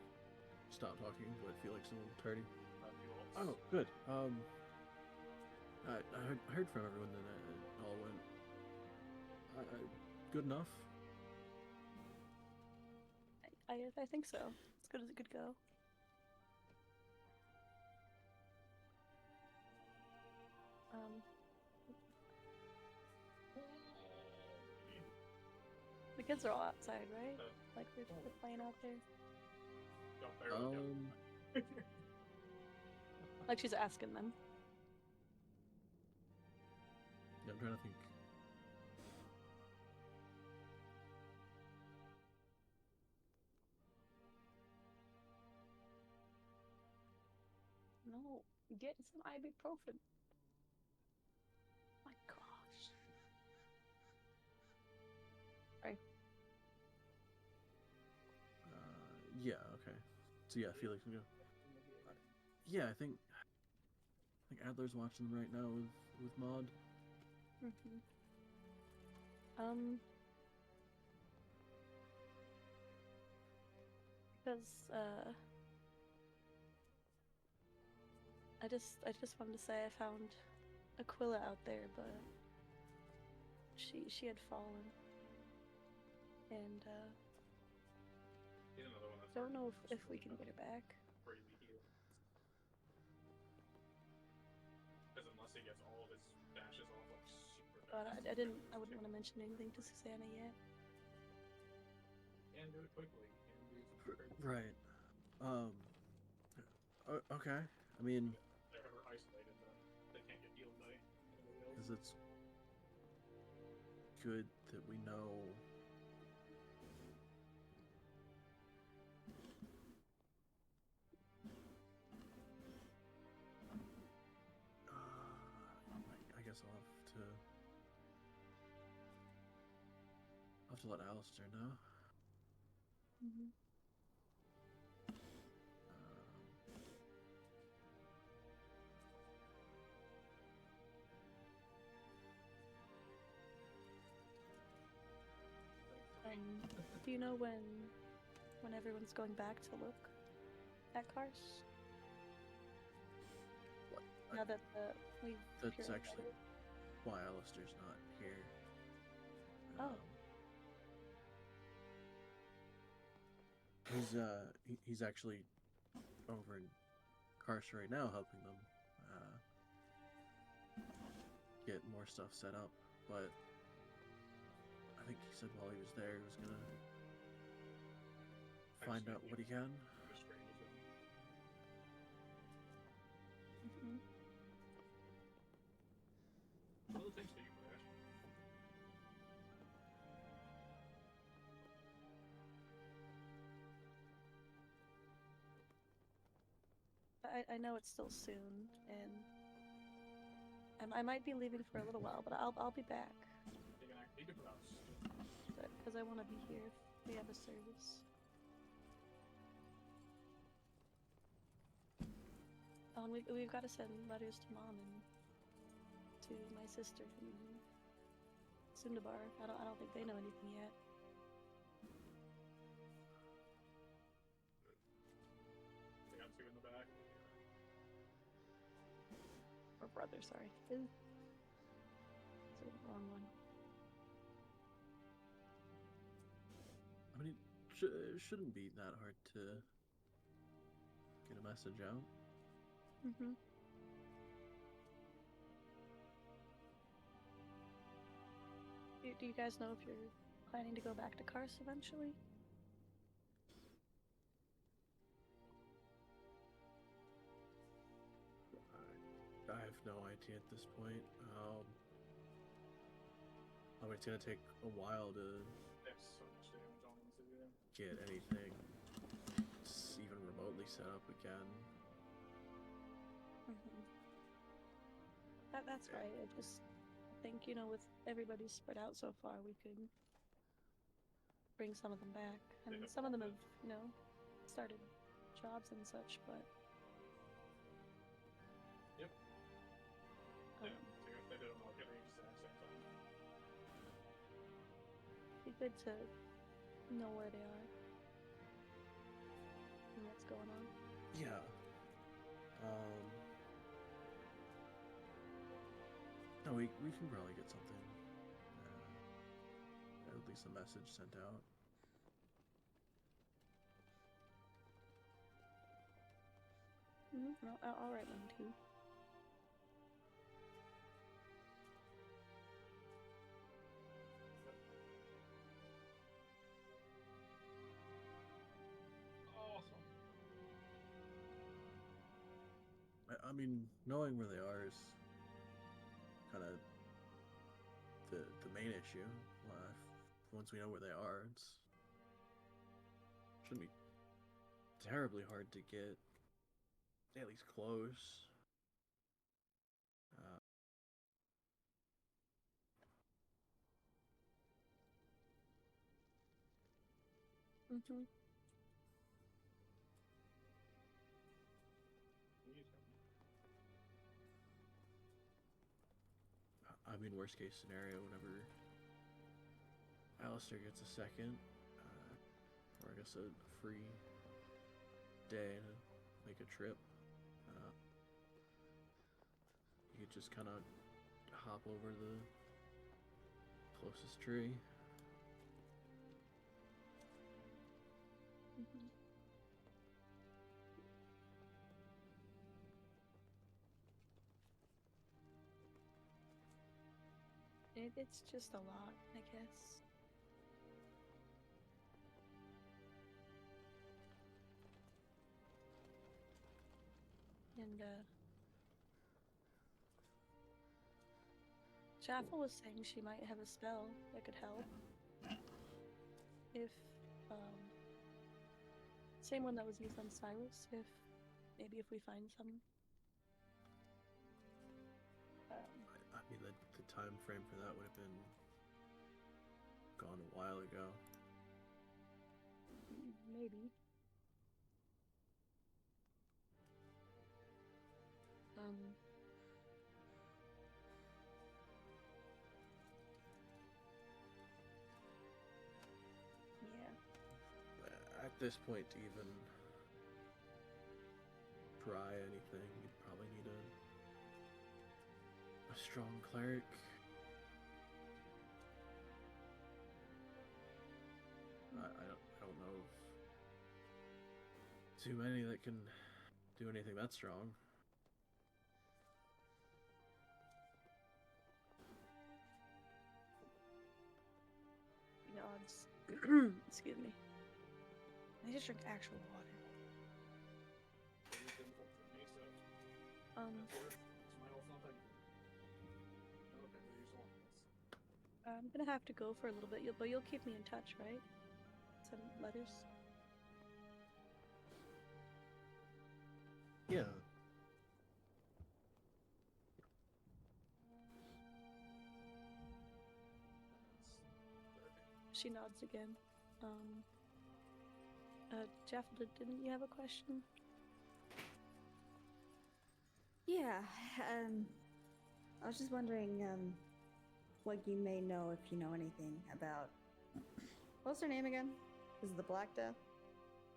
stop talking, but feel like someone turning. Oh, good. I heard from everyone that it all went good enough. I think so. As good as it could go. The kids are all outside, right? Like they're playing out there. Like she's asking them. Yeah, I'm trying to think. No, get some ibuprofen. My gosh. Right. Yeah. Okay. So yeah, Felix can go. Yeah, I think Adler's watching them right now with Maud. Mm-hmm. Because I just wanted to say I found Aquila out there, but she had fallen, and He's another one that's don't know hard if we can get her back. crazy healing. Because unless he gets all of his dashes off like super But fast, I wouldn't want to mention anything to Susanna yet. and do it quickly. And do some crazy Right. Okay. I mean, they're ever isolated that they can't get healed by anybody else. because it's good that we know. I guess I'll have to let Alistair know. Mm-hmm. Do you know when everyone's going back to look at cars? What? Now that we've That's purified actually it? why Alistair's not here. Oh. He's actually over in Karsa right now, helping them get more stuff set up. But I think he said while he was there, he was gonna find out what he can. Mm-hmm. Well, thanks to you for that. I know it's still soon, and I might be leaving for a little while, but I'll be back. Because I want to be here if we have a service. Oh, and we've got to send letters to Mom and to my sister and Sundabar. I don't think they know anything yet. They got two in the back. Or brother, sorry. It's the wrong one. I mean, it shouldn't be that hard to get a message out. Mm-hmm. Do you guys know if you're planning to go back to Kars eventually? I have no idea at this point. I mean, it's gonna take a while to There's so much damage on them to do. get anything even remotely set up again. Mm-hmm. That's right. I think, with everybody spread out so far, we could bring some of them back. They And have some of them all have, you know, started jobs and such, but Yep. Yeah, um, they did them all at the exact same time. it'd be good to know where they are and what's going on. Yeah. No, we can probably get something. At least a message sent out. No, I'll write one too. Awesome. I mean, knowing where they are is kind of the main issue. Once we know where they are, it's shouldn't be terribly hard to get at least close. Mm-hmm. I mean, worst case scenario, whenever Alistair gets a second, or I guess a free day to make a trip, you could just kind of hop over the closest tree. Mm-hmm. It's just a lot, I guess. And Jaffel was saying she might have a spell that could help. If same one that was used on Cyrus, maybe if we find some. I mean, the time frame for that would have been gone a while ago. Maybe. Yeah. At this point, to even try anything, you'd probably need a strong cleric. I don't know of too many that can do anything that strong. Nods. Excuse me. I just drink actual water. I'm gonna have to go for a little bit, but you'll keep me in touch, right? Some letters. Yeah. She nods again. Jeff, didn't you have a question? Yeah, I was just wondering, what you may know, if you know anything about... What's her name again? Is it the Black Death?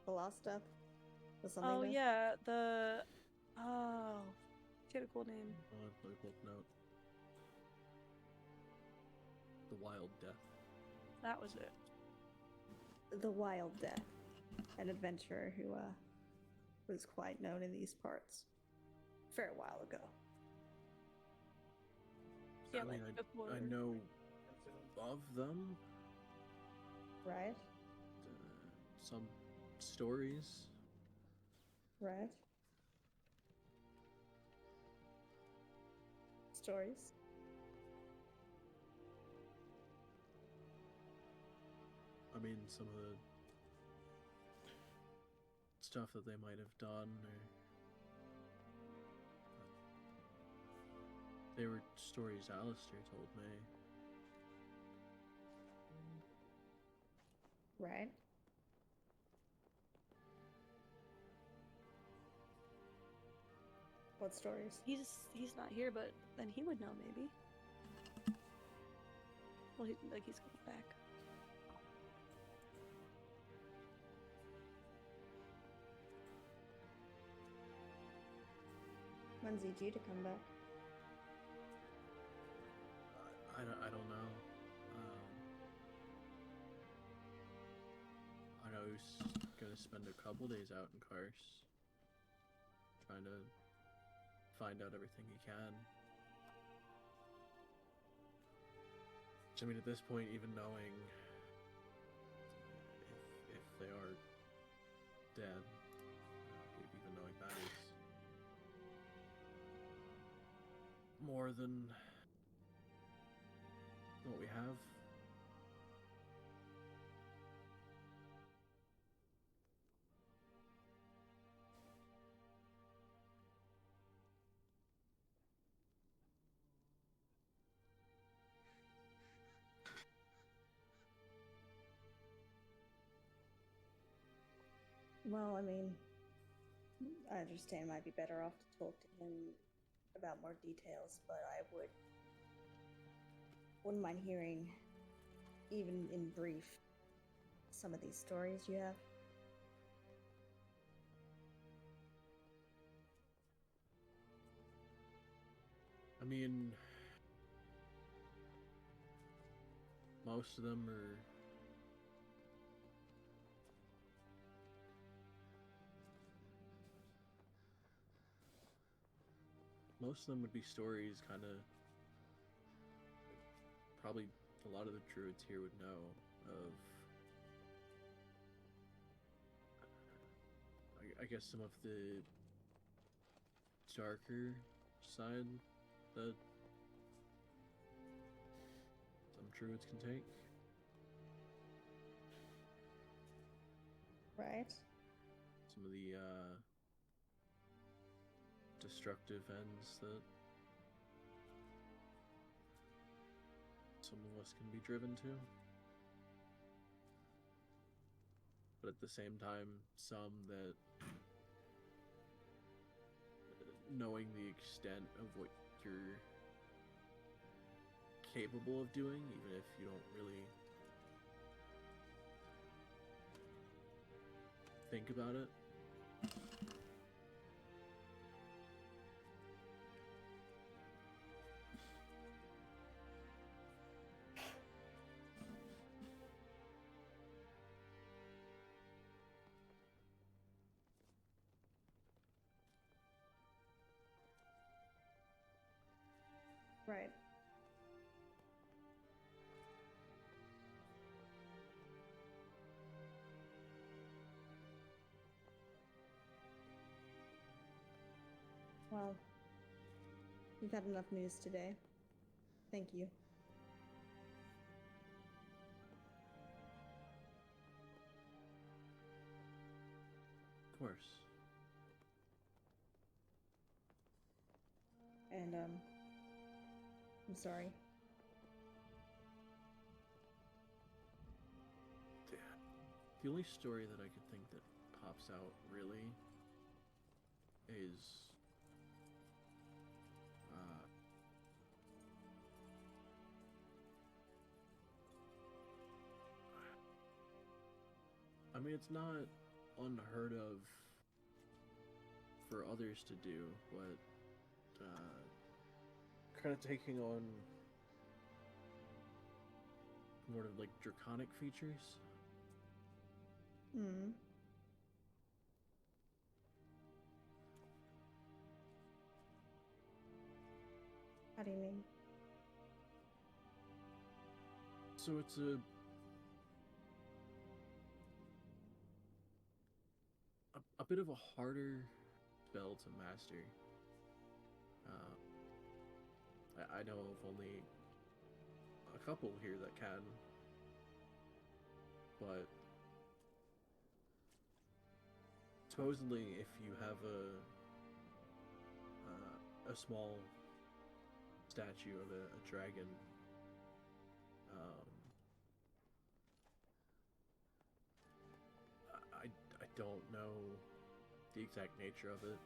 The Lost Death? The something Oh, death? yeah, the... Oh, she had a cool name. Let me pull up a note. The Wild Death. That was it. The Wild Death. An adventurer who, was quite known in these parts. A fair while ago. Yeah, I mean, like before. I know of them. Right? Some stories. Right? Stories? I mean, some of the stuff that they might have done, or they were stories Alistair told me. Right. What stories? He's not here, but then he would know maybe. Well, he's coming back. When's he due to come back? I don't know. I know he's gonna spend a couple days out in Kars, trying to find out everything he can. Which, I mean, at this point, even knowing if they are dead, even knowing that is more than what we have. Well, I mean, I understand it might be better off to talk to him about more details, but wouldn't mind hearing, even in brief, some of these stories you have. I mean, most of them are would be stories kind of probably a lot of the druids here would know of, I guess, some of the darker side that some druids can take. Right. Some of the destructive ends that some of us can be driven to. But at the same time, some that, knowing the extent of what you're capable of doing, even if you don't really think about it. Right. Well, we've had enough news today. Thank you. Of course. And, I'm sorry. The only story that I could think that pops out really is I mean, it's not unheard of for others to do, but kind of taking on more of like draconic features. Hmm. How do you mean? So it's a bit of a harder spell to master. I know of only a couple here that can, but supposedly if you have a small statue of a dragon, don't know the exact nature of it.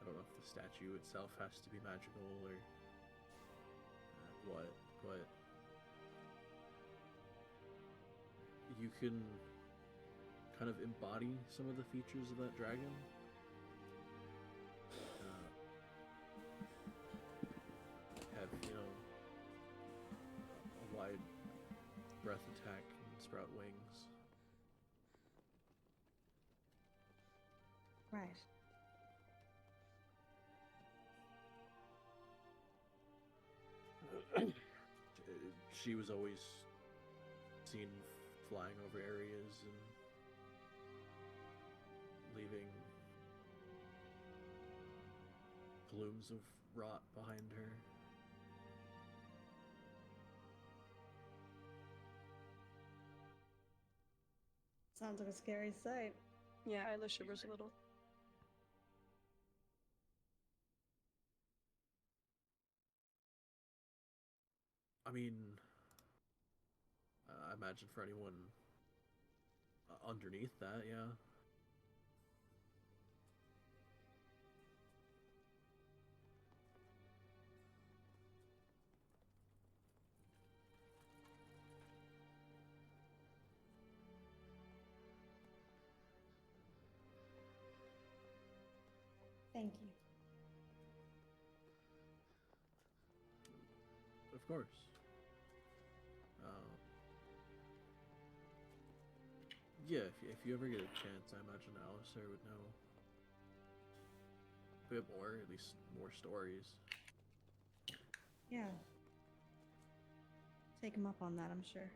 I don't know if the statue itself has to be magical or what, but you can kind of embody some of the features of that dragon. Have, a wide breath attack and sprout wings. Right. She was always seen flying over areas and leaving plumes of rot behind her. Sounds like a scary sight. Yeah, Isla shivers a little. I mean, I imagine for anyone underneath that, yeah. Thank you. Of course. Yeah, if you ever get a chance, I imagine Alistair would know a bit more, at least more stories. Yeah. Take him up on that, I'm sure.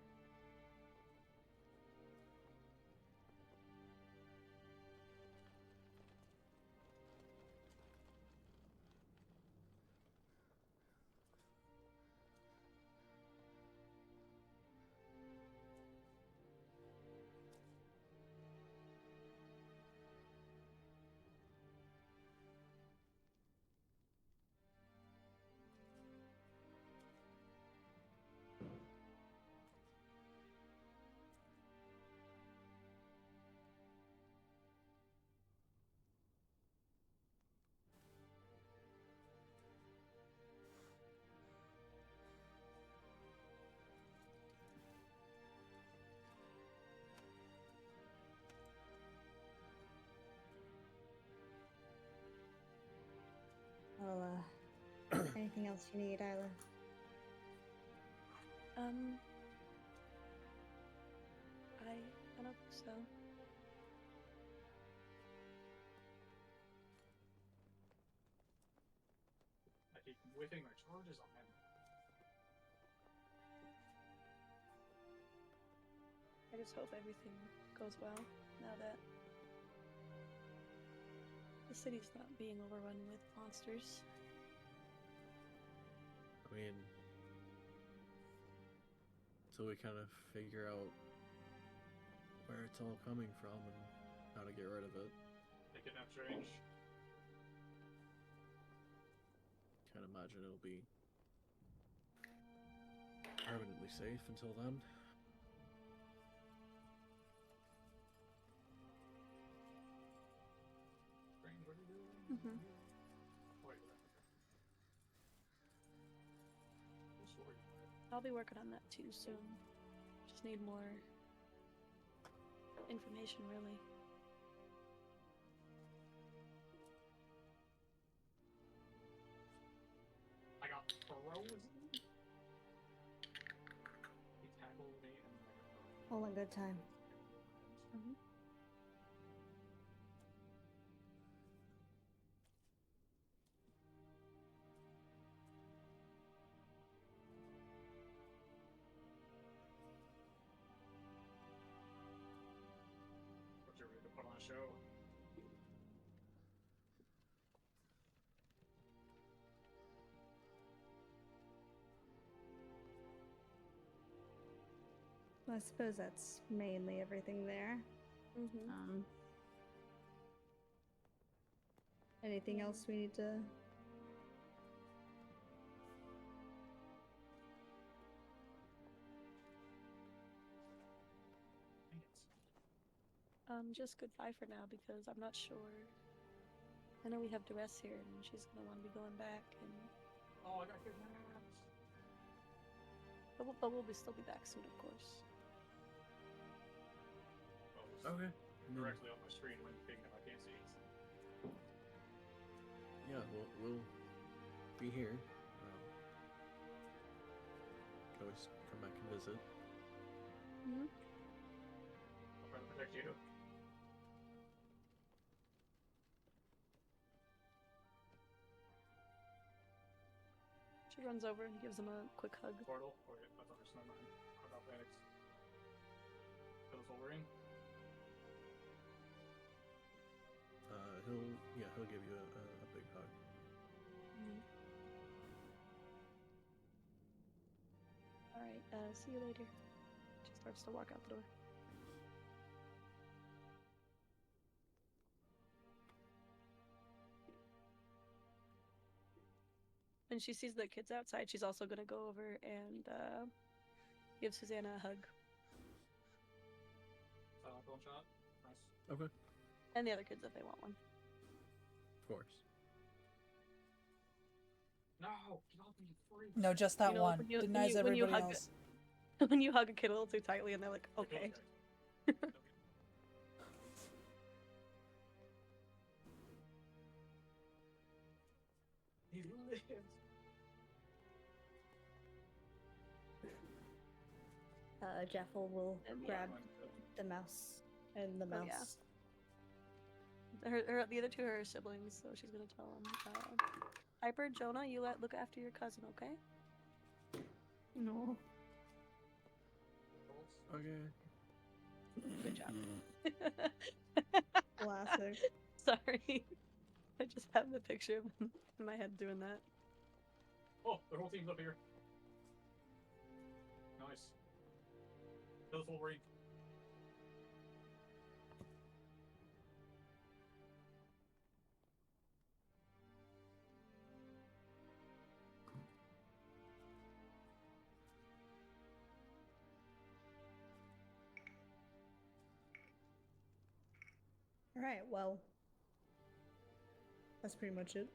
Well, anything else you need, Isla? I don't think so. I keep whipping my charges on him. I just hope everything goes well now that the city's not being overrun with monsters. I mean, until we kind of figure out where it's all coming from and how to get rid of it. They kidnapped Strange. Can't imagine it'll be permanently safe until then. Strange, what are you doing? Mm-hmm. Wait, sorry. I'll be working on that too soon. Just need more information, really. I got frozen. He tackled me and I got frozen. All in good time. Mm-hmm. But you're ready to put on a show. Well, I suppose that's mainly everything there. Mm-hmm. Anything else we need to... Just goodbye for now because I'm not sure. I know we have Duress here, and she's gonna want to be going back, and Oh, I got kidnapped. but we'll still be back soon, of course. Oh, it's Okay. directly on my screen when big enough I can't see. Yeah, we'll be here. Can always come back and visit. Mm-hmm. I'll try to protect you. She runs over and gives him a quick hug. Portal. Oh, yeah, that's understood. I'm not panicked. Kills Wolverine. He'll give you a big hug. Mm-hmm. All right. See you later. She starts to walk out the door. When she sees the kids outside, she's also gonna go over and give Susanna a hug. Silent film shot. Nice. Okay. And the other kids if they want one. Of course. No, get off me, freak. No, just that You know, one. when you- Denies when you everybody hug else. When you hug a kid a little too tightly and they're like, okay. He lives. Jeffel will And grab the mouse, and the Oh, mouse. The other two are her siblings, so she's gonna tell them. Piper, Jonah, you look after your cousin, okay? No. Okay. Good job. Classic. Sorry. I just have the picture of him in my head doing that. Oh, their whole team's up here. Nice. Kills Wolverine. Alright, well. That's pretty much it.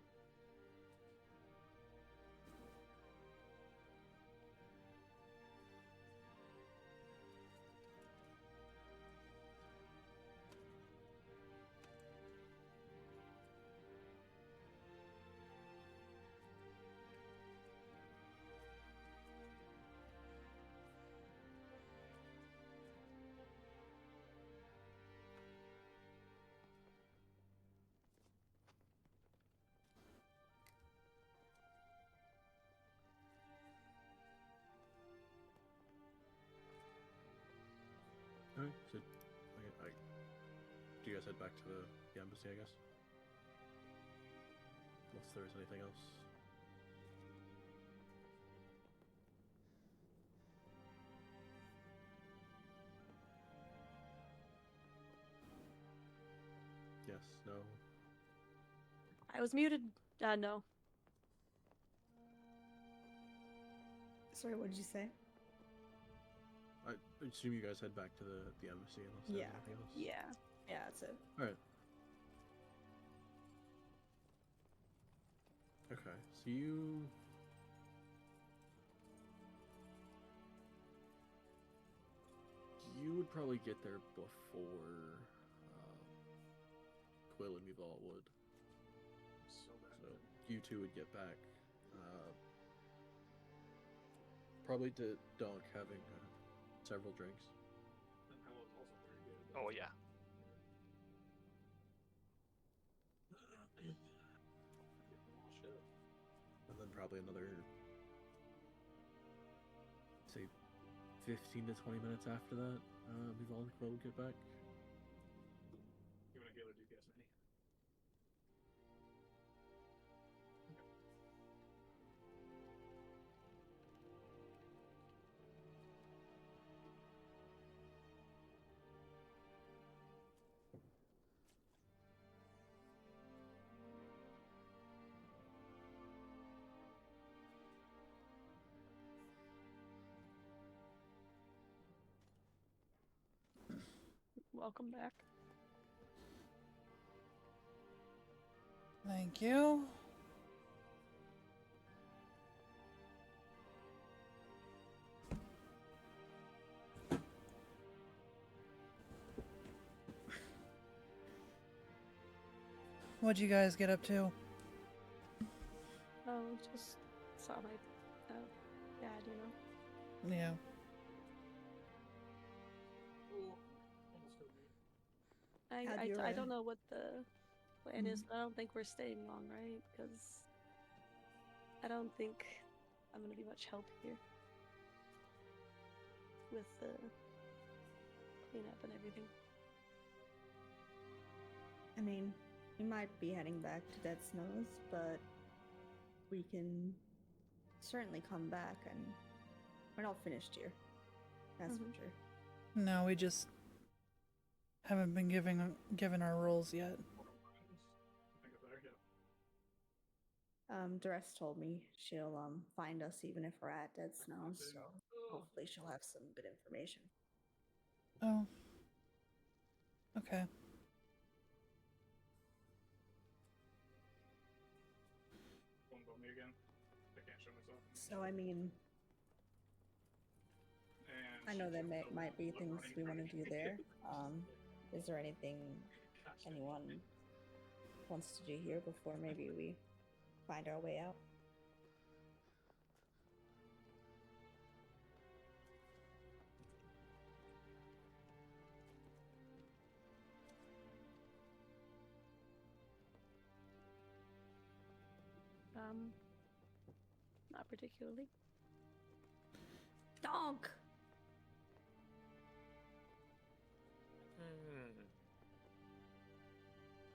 Okay, so do you guys head back to the embassy, I guess? Unless there's anything else. Yes, no. I was muted. No. Sorry, what did you say? I assume you guys head back to the embassy unless there's Yeah. anything else. Yeah. Yeah, that's it. Alright. Okay, so you would probably get there before Quill and Mevalt would. So bad. So you two would get back. Probably to Dunk having several drinks. And Hello's also very good. Oh yeah. And then probably another, say, 15 to 20 minutes after that, Mevalt and Quill would get back. You want a healer, do guess, Manny? Welcome back. Thank you. What'd you guys get up to? Oh, just saw my dad, you know. Yeah. I don't know what the plan is, but I don't think we're staying long, right? Because I don't think I'm gonna be much help here with the cleanup and everything. I mean, we might be heading back to Dead Snows, but we can certainly come back, and we're not finished here. That's for sure. No, we just haven't been given our roles yet. Dress told me she'll find us even if we're at Dead Snows, so hopefully she'll have some good information. Oh. Okay. So, I mean, I know there might be things we want to do there. Is there anything anyone wants to do here before maybe we find our way out? Not particularly. Donk!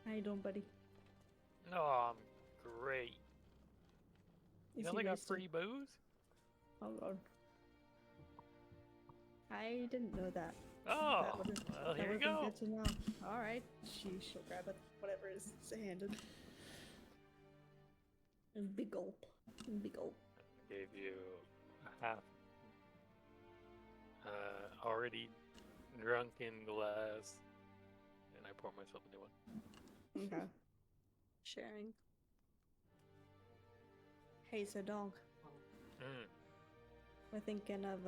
How you doing, buddy? Oh, I'm great. You Is know he they got wasted? free booze? Oh god. I didn't know that. Oh, That would've- well, that here you would've been go. Good to know. All right, she'll grab it, whatever is handed. And big gulp, big gulp. Gave you a half already drunken glass, and I pour myself a new one. Okay. Sharing. Hey, so Donk, we're thinking of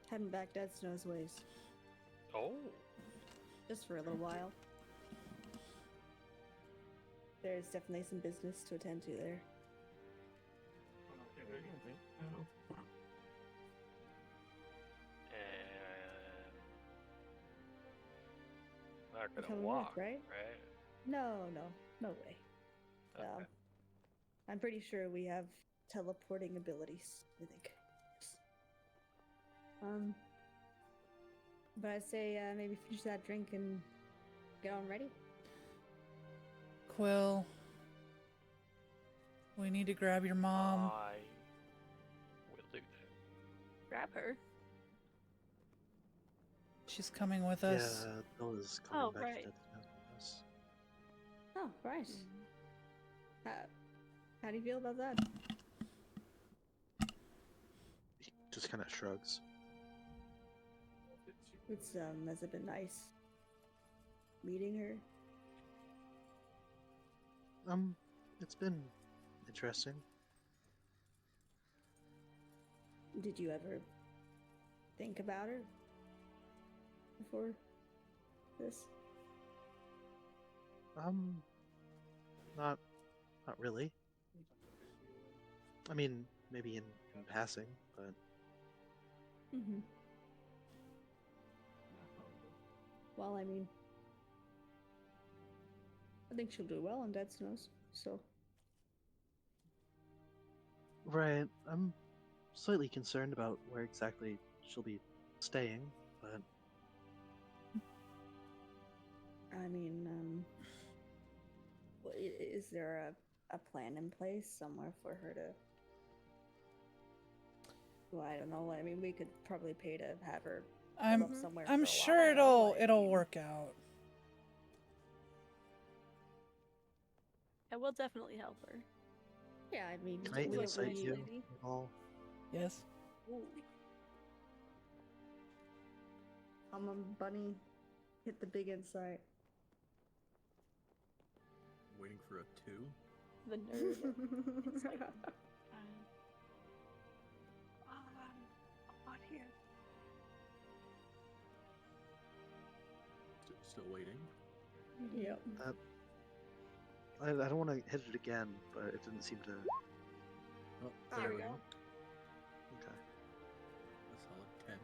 heading back Dead Snow's ways, Oh, just for a little while. There's definitely some business to attend to there. and not You're gonna coming walk, with, right? No way. Okay. I'm pretty sure we have teleporting abilities, I think. But I'd say maybe finish that drink and get on ready. Quill, we need to grab your mom. I will do that. Grab her. She's coming with us. Yeah, Noah's coming Oh, back right. to Dead Snows with us. Oh, right. How do you feel about that? He just kind of shrugs. Has it been nice meeting her? It's been interesting. Did you ever think about her before this? Not really. I mean, maybe in passing, but Mm-hmm. Well, I mean, I think she'll do well on Dead Snows, so. right. I'm slightly concerned about where exactly she'll be staying, but I mean, is there a plan in place somewhere for her to? Well, I don't know. I mean, we could probably pay to have her live up somewhere. I'm for a sure while, it'll work out. I will definitely help her. Yeah, I mean, can I Is it insight really you lady? at all? Yes. Ooh. Bunny, hit the big insight. waiting for a 2. The nerd. It's like, I'm not here. Still waiting. Yep. I don't want to hit it again, but it didn't seem to. Oh, There we there go. Okay. A solid 10.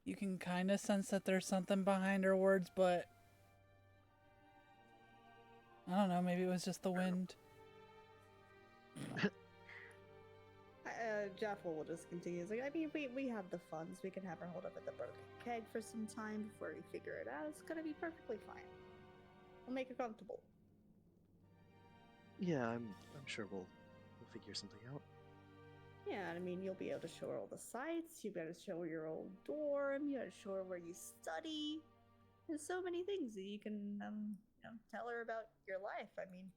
You can kind of sense that there's something behind her words, but I don't know. Maybe it was just the wind. Jeff will just continue. He's like, I mean, we have the funds. We can have her hold up at the broken keg for some time before we figure it out. It's gonna be perfectly fine. We'll make her comfortable. Yeah, I'm sure we'll figure something out. Yeah, I mean, you'll be able to show her all the sights. You gotta show her your old dorm. You gotta show her where you study. There's so many things that you can tell her about your life. I mean,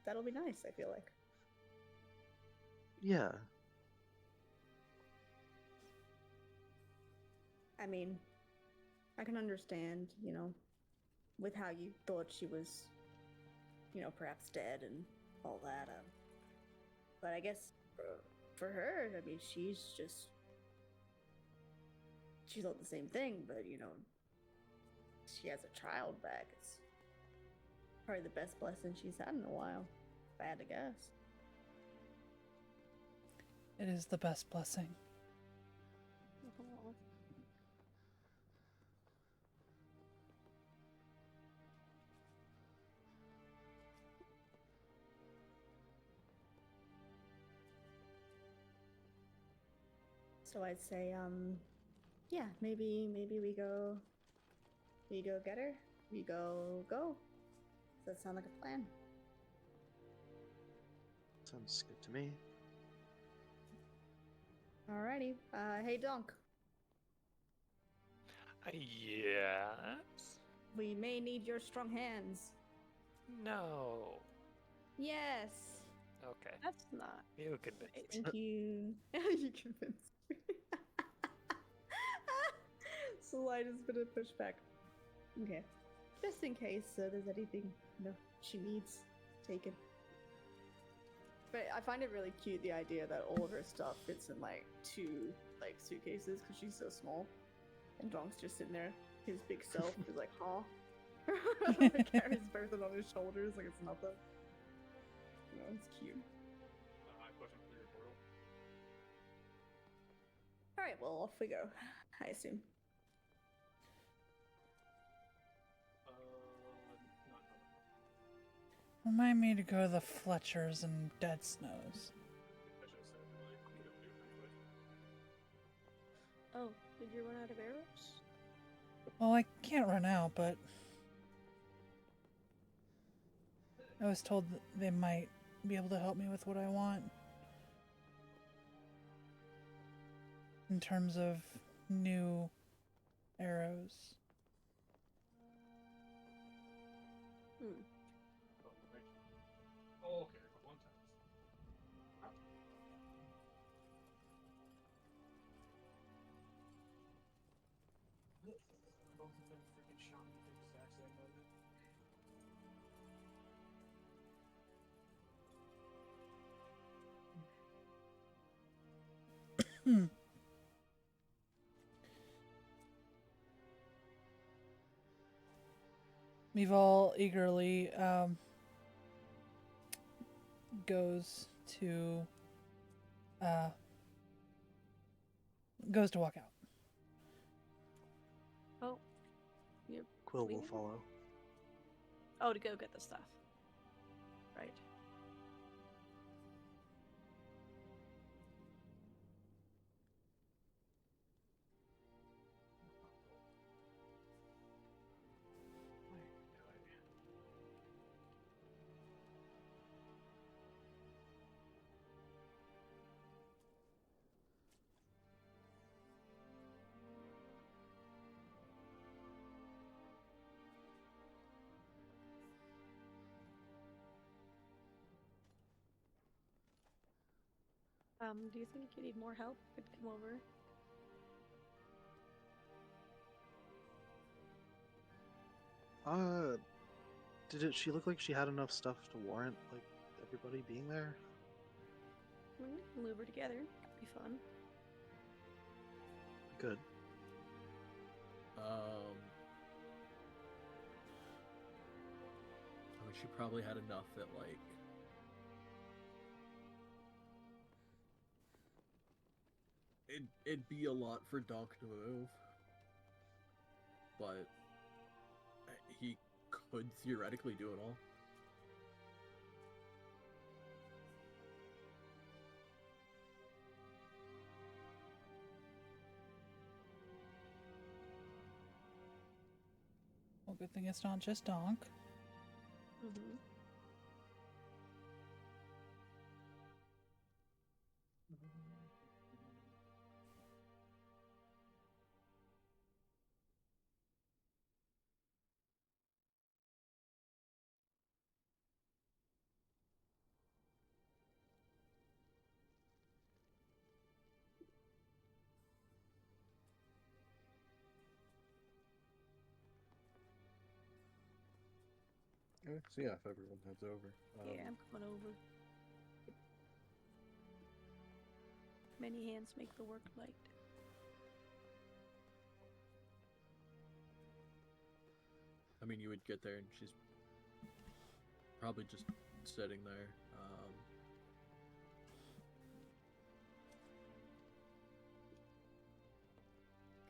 that'll be nice. I feel like. Yeah. I mean, I can understand, with how you thought she was, perhaps dead and all that. But I guess for her, I mean, she thought the same thing, but, she has a child back. It's probably the best blessing she's had in a while, if I had to guess. It is the best blessing. So I'd say, yeah, maybe we go get her. We go. Does that sound like a plan? Sounds good to me. Alrighty. Hey, Donk. Yes. We may need your strong hands. No. Yes. Okay. That's not. You convinced me. Thank you. You convinced me. Slightest bit of pushback. Okay. Just in case there's anything she needs taken. But I find it really cute, the idea that all of her stuff fits in like 2 suitcases because she's so small. And Donk's just sitting there, his big self is like, huh? Carries Bertha on his shoulders like it's nothing. It's cute. Question for your portal. Alright, well, off we go, I assume. Remind me to go to the Fletchers and Dead Snows. I should have said, really, you don't do it anyway. Oh, did you run out of arrows? Well, I can't run out, but I was told that they might be able to help me with what I want. In terms of new arrows. Oh, okay, but one time. Both of them freaking shot me the exact same moment. Meval eagerly goes to walk out. Oh, you're Quill will leaving? follow. Oh, to go get the stuff. Right. Do you think you need more help? Could come over. She look like she had enough stuff to warrant like everybody being there? We can move her together. Be fun. Good. I mean, she probably had enough that like it'd be a lot for Donk to move, but he could theoretically do it all. Well, good thing it's not just Donk. Mm-hmm. Okay, so yeah, if everyone heads over. Yeah, I'm coming over. Many hands make the work light. I mean, you would get there and she's probably just sitting there.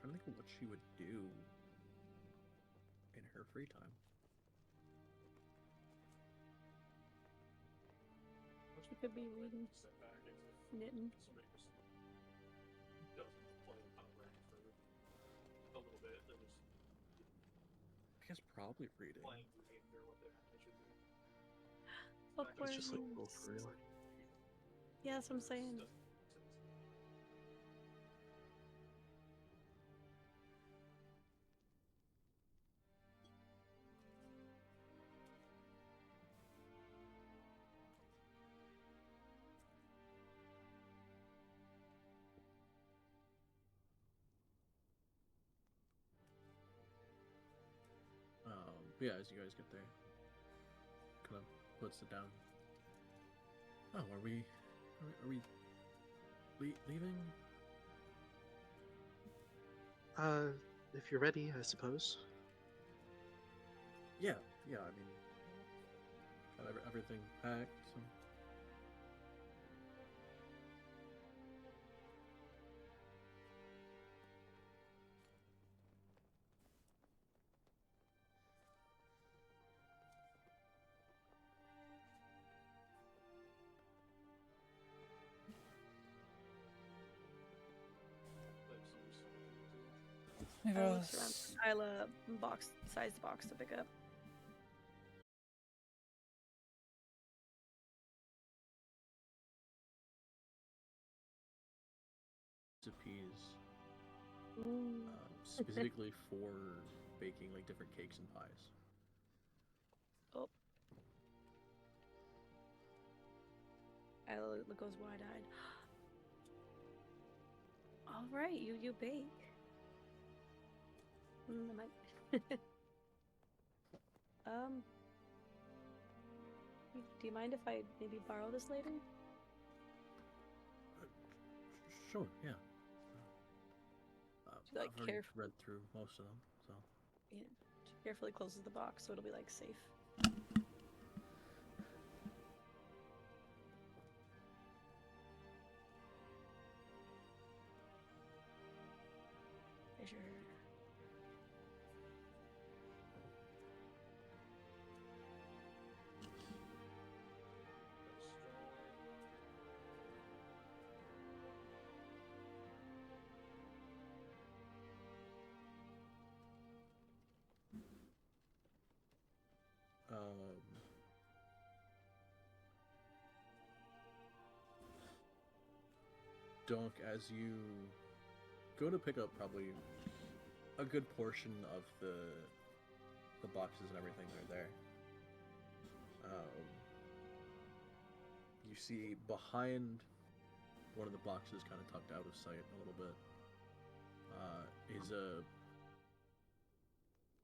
Trying to think of what she would do in her free time. She could be reading, knitting. Doesn't play a ton of rank for a little bit. They're just I guess probably reading. playing behavior what they should be. It's just like both real. Yeah, that's what I'm saying. Yeah, as you guys get there, kind of puts it down. Oh, are we leaving? If you're ready, I suppose. Yeah. I mean, got everything packed. So. I'll box size the box to pick up. Recipes specifically for baking like different cakes and pies. Oh. Isla goes wide-eyed. All right, you bake. Do you mind if I maybe borrow this later? Sure, yeah. She, like, I've already read through most of them, so. Yeah. She carefully closes the box so it'll be like safe. Treasure. Donk, as you go to pick up probably a good portion of the boxes and everything that are there, you see behind one of the boxes, kind of tucked out of sight a little bit, is a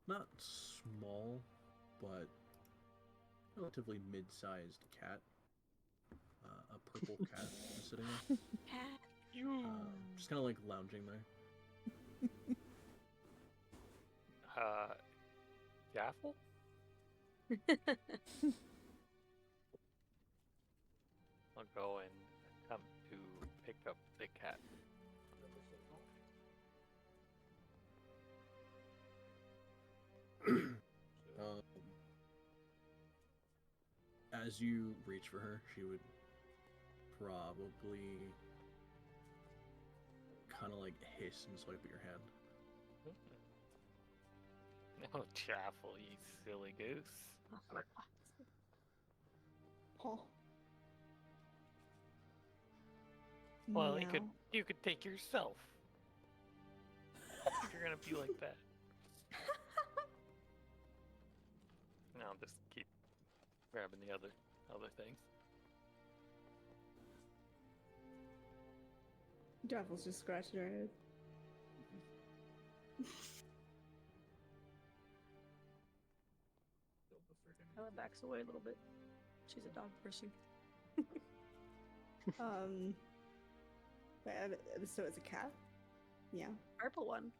not small, but relatively mid-sized cat. A purple cat just sitting there. Cat. Just kind of like lounging there. Jaffel? I'll go and attempt to pick up the cat. As you reach for her, she would probably kind of like hiss and swipe at your hand. Oh, Jaffel, you silly goose. Oh. Well, Meow. you could take yourself. If you're gonna be like that. No, I'll just keep grabbing the other things. Jaffle's just scratching her head. Ella backs away a little bit. She's a dog person. Wait, so it's a cat? Yeah. Purple one.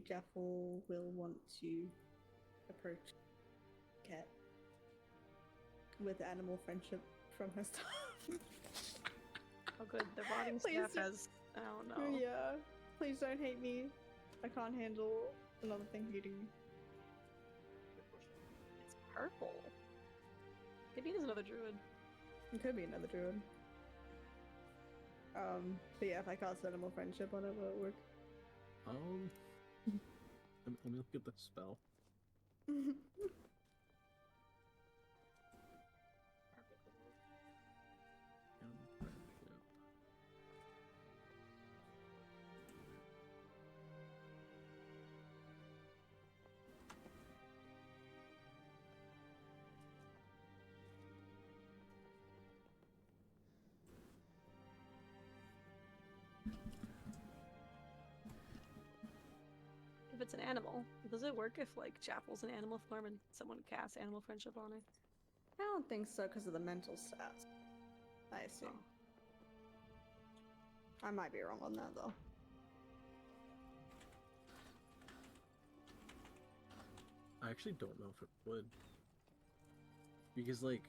Jaffle will want to approach cat with animal friendship from her stuff. Oh good, the rotting Please staff has... Oh no. Yeah. Please don't hate me. I can't handle another thing eating me. It's purple. Maybe it is another druid. It could be another druid. But yeah, if I cast animal friendship on it, will it work? Let me look at the spell. If it's an animal, does it work if like Jaffle's an animal form and someone casts animal friendship on it? I don't think so because of the mental stats. I assume. I might be wrong on that though. I actually don't know if it would. Because, like,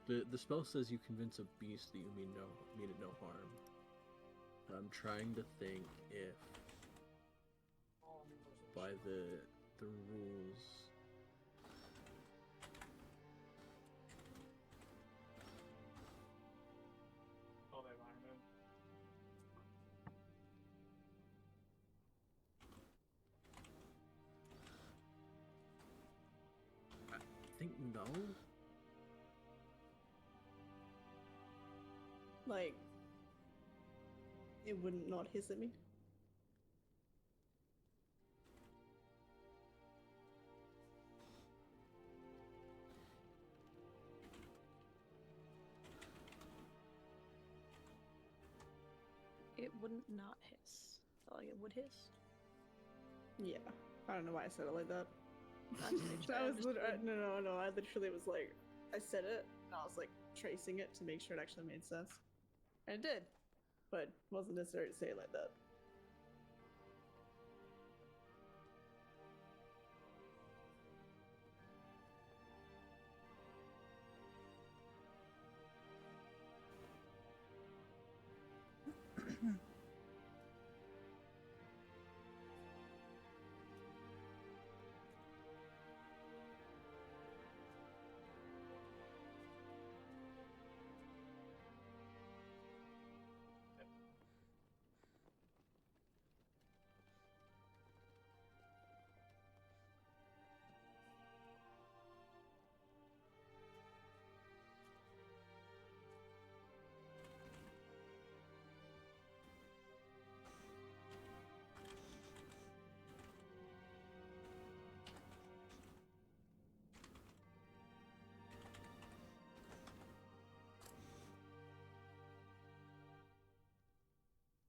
the spell says you convince a beast that you mean it no harm. And I'm trying to think if by the rules. Oh, they line in. I think no. Like, it wouldn't not hiss at me. It wouldn't not hiss. So like it would hiss. Yeah. I don't know why I said it like that. I just made sure I I was understood. no. I literally was like, I said it, and I was like tracing it to make sure it actually made sense. And it did, but it wasn't necessary to say it like that.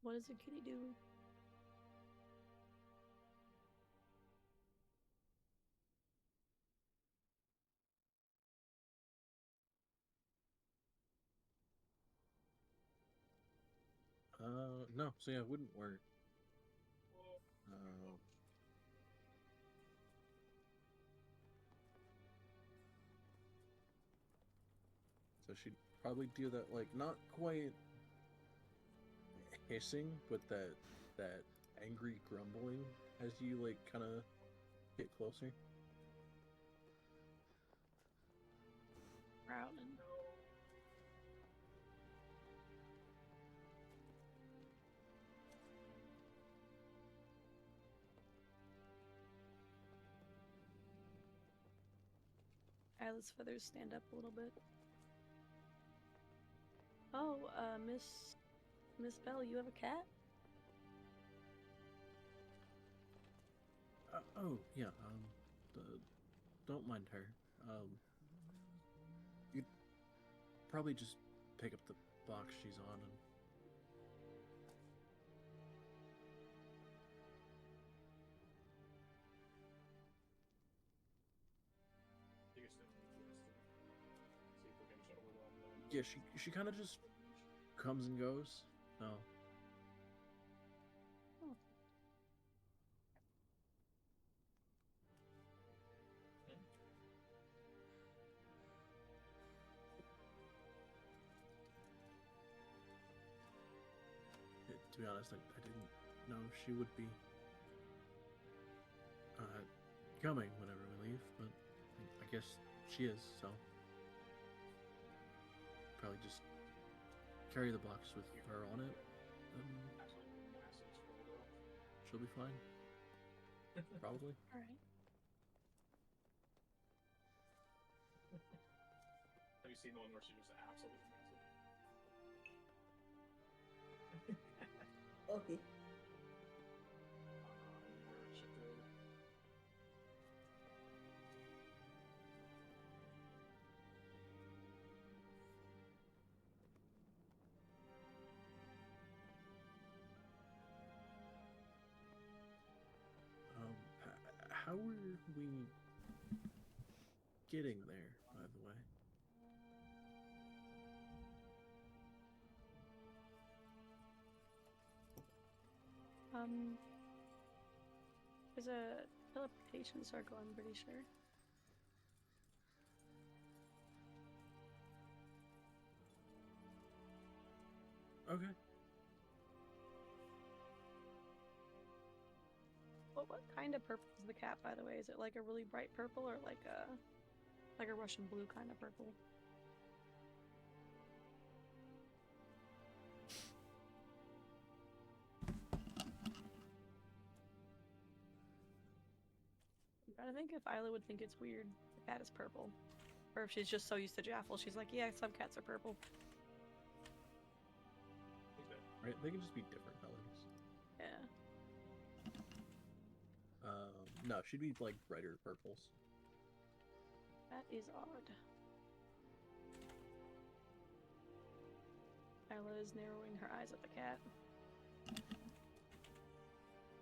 What does a kitty do? No, so yeah, it wouldn't work. So she'd probably do that, like, not quite hissing, but that angry grumbling as you, like, kind of get closer. Growling. Isla's feathers stand up a little bit. Oh, Miss Bell, you have a cat? Oh yeah, don't mind her. You'd probably just pick up the box she's on and. Yeah, she kind of just comes and goes. No. Oh. To be honest, I didn't know she would be coming whenever we leave, but I guess she is, so probably just carry the box with her on it, and she'll be fine. Probably. All right. Have you seen the one where she was absolutely massive? Okay. How are we getting there, by the way? There's a teleportation circle, I'm pretty sure. Okay. What kind of purple is the cat, by the way? Is it like a really bright purple or like a Russian blue kind of purple? I'm trying to think if Isla would think it's weird the cat is purple. Or if she's just so used to Jaffle, she's like, yeah, some cats are purple. Right? They can just be different colors. Yeah. No, she'd be like brighter purples. That is odd. Isla is narrowing her eyes at the cat.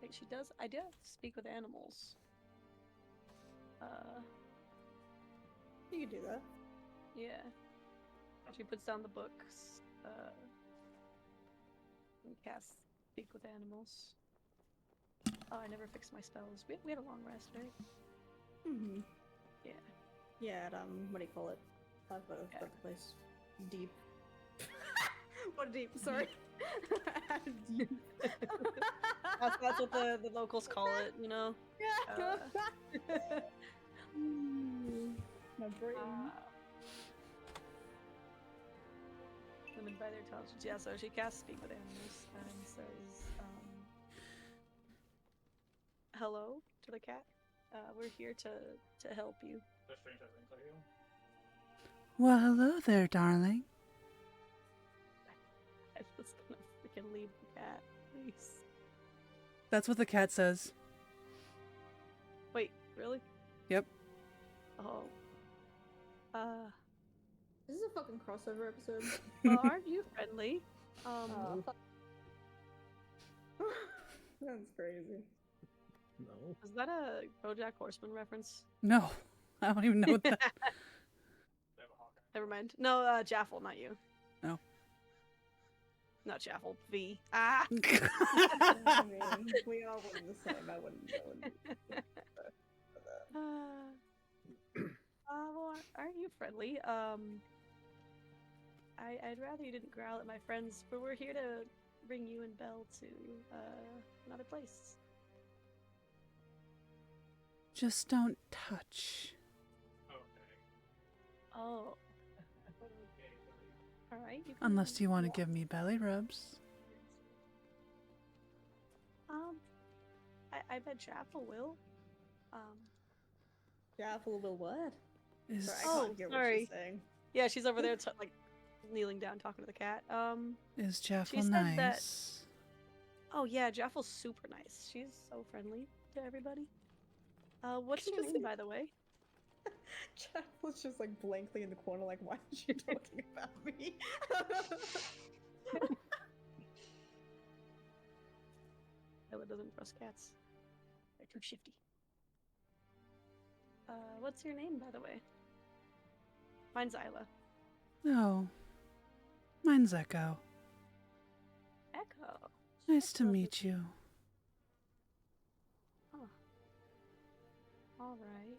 Wait, she does. I do speak with animals. You can do that. Yeah. She puts down the books. And casts speak with animals. Oh, I never fixed my spells. We had a long rest, right? Mm-hmm. Yeah. Yeah, at, what do you call it? That's what the place. Deep. What deep? Sorry. Deep. That's what the locals call it, you know? Yeah. My brain. Women by their intelligence. Yeah, so she casts speak with animals and says, hello to the cat. We're here to help you. Well, hello there, darling. I was gonna freaking leave the cat, please. That's what the cat says. Wait, really? Yep. Oh. This is a fucking crossover episode. Well, aren't you friendly? That's crazy. No. Is that a BoJack Horseman reference? No, I don't even know what that. Never mind. No, Jaffle, not you. No. Not Jaffel. V. Ah. I mean, we all wouldn't the same. I wouldn't. Well, aren't you friendly? I'd rather you didn't growl at my friends, but we're here to bring you and Belle to another place. Just don't touch. Oh. All right. Unless you want to give me belly rubs. I bet Jaffel will. Jaffel will what? Is Sorry, I can't hear what sorry. she's saying. Yeah, she's over there, like kneeling down, talking to the cat. Is she Jaffel said nice? that- Oh yeah, Jaffel's super nice. She's so friendly to everybody. What's your name, by the way? Jaffel's just like blankly in the corner, like, why is she talking about me? Ella doesn't trust cats. They're too shifty. What's your name, by the way? Mine's Isla. Oh. Mine's Echo. Echo. Nice to meet you. Huh. Alright.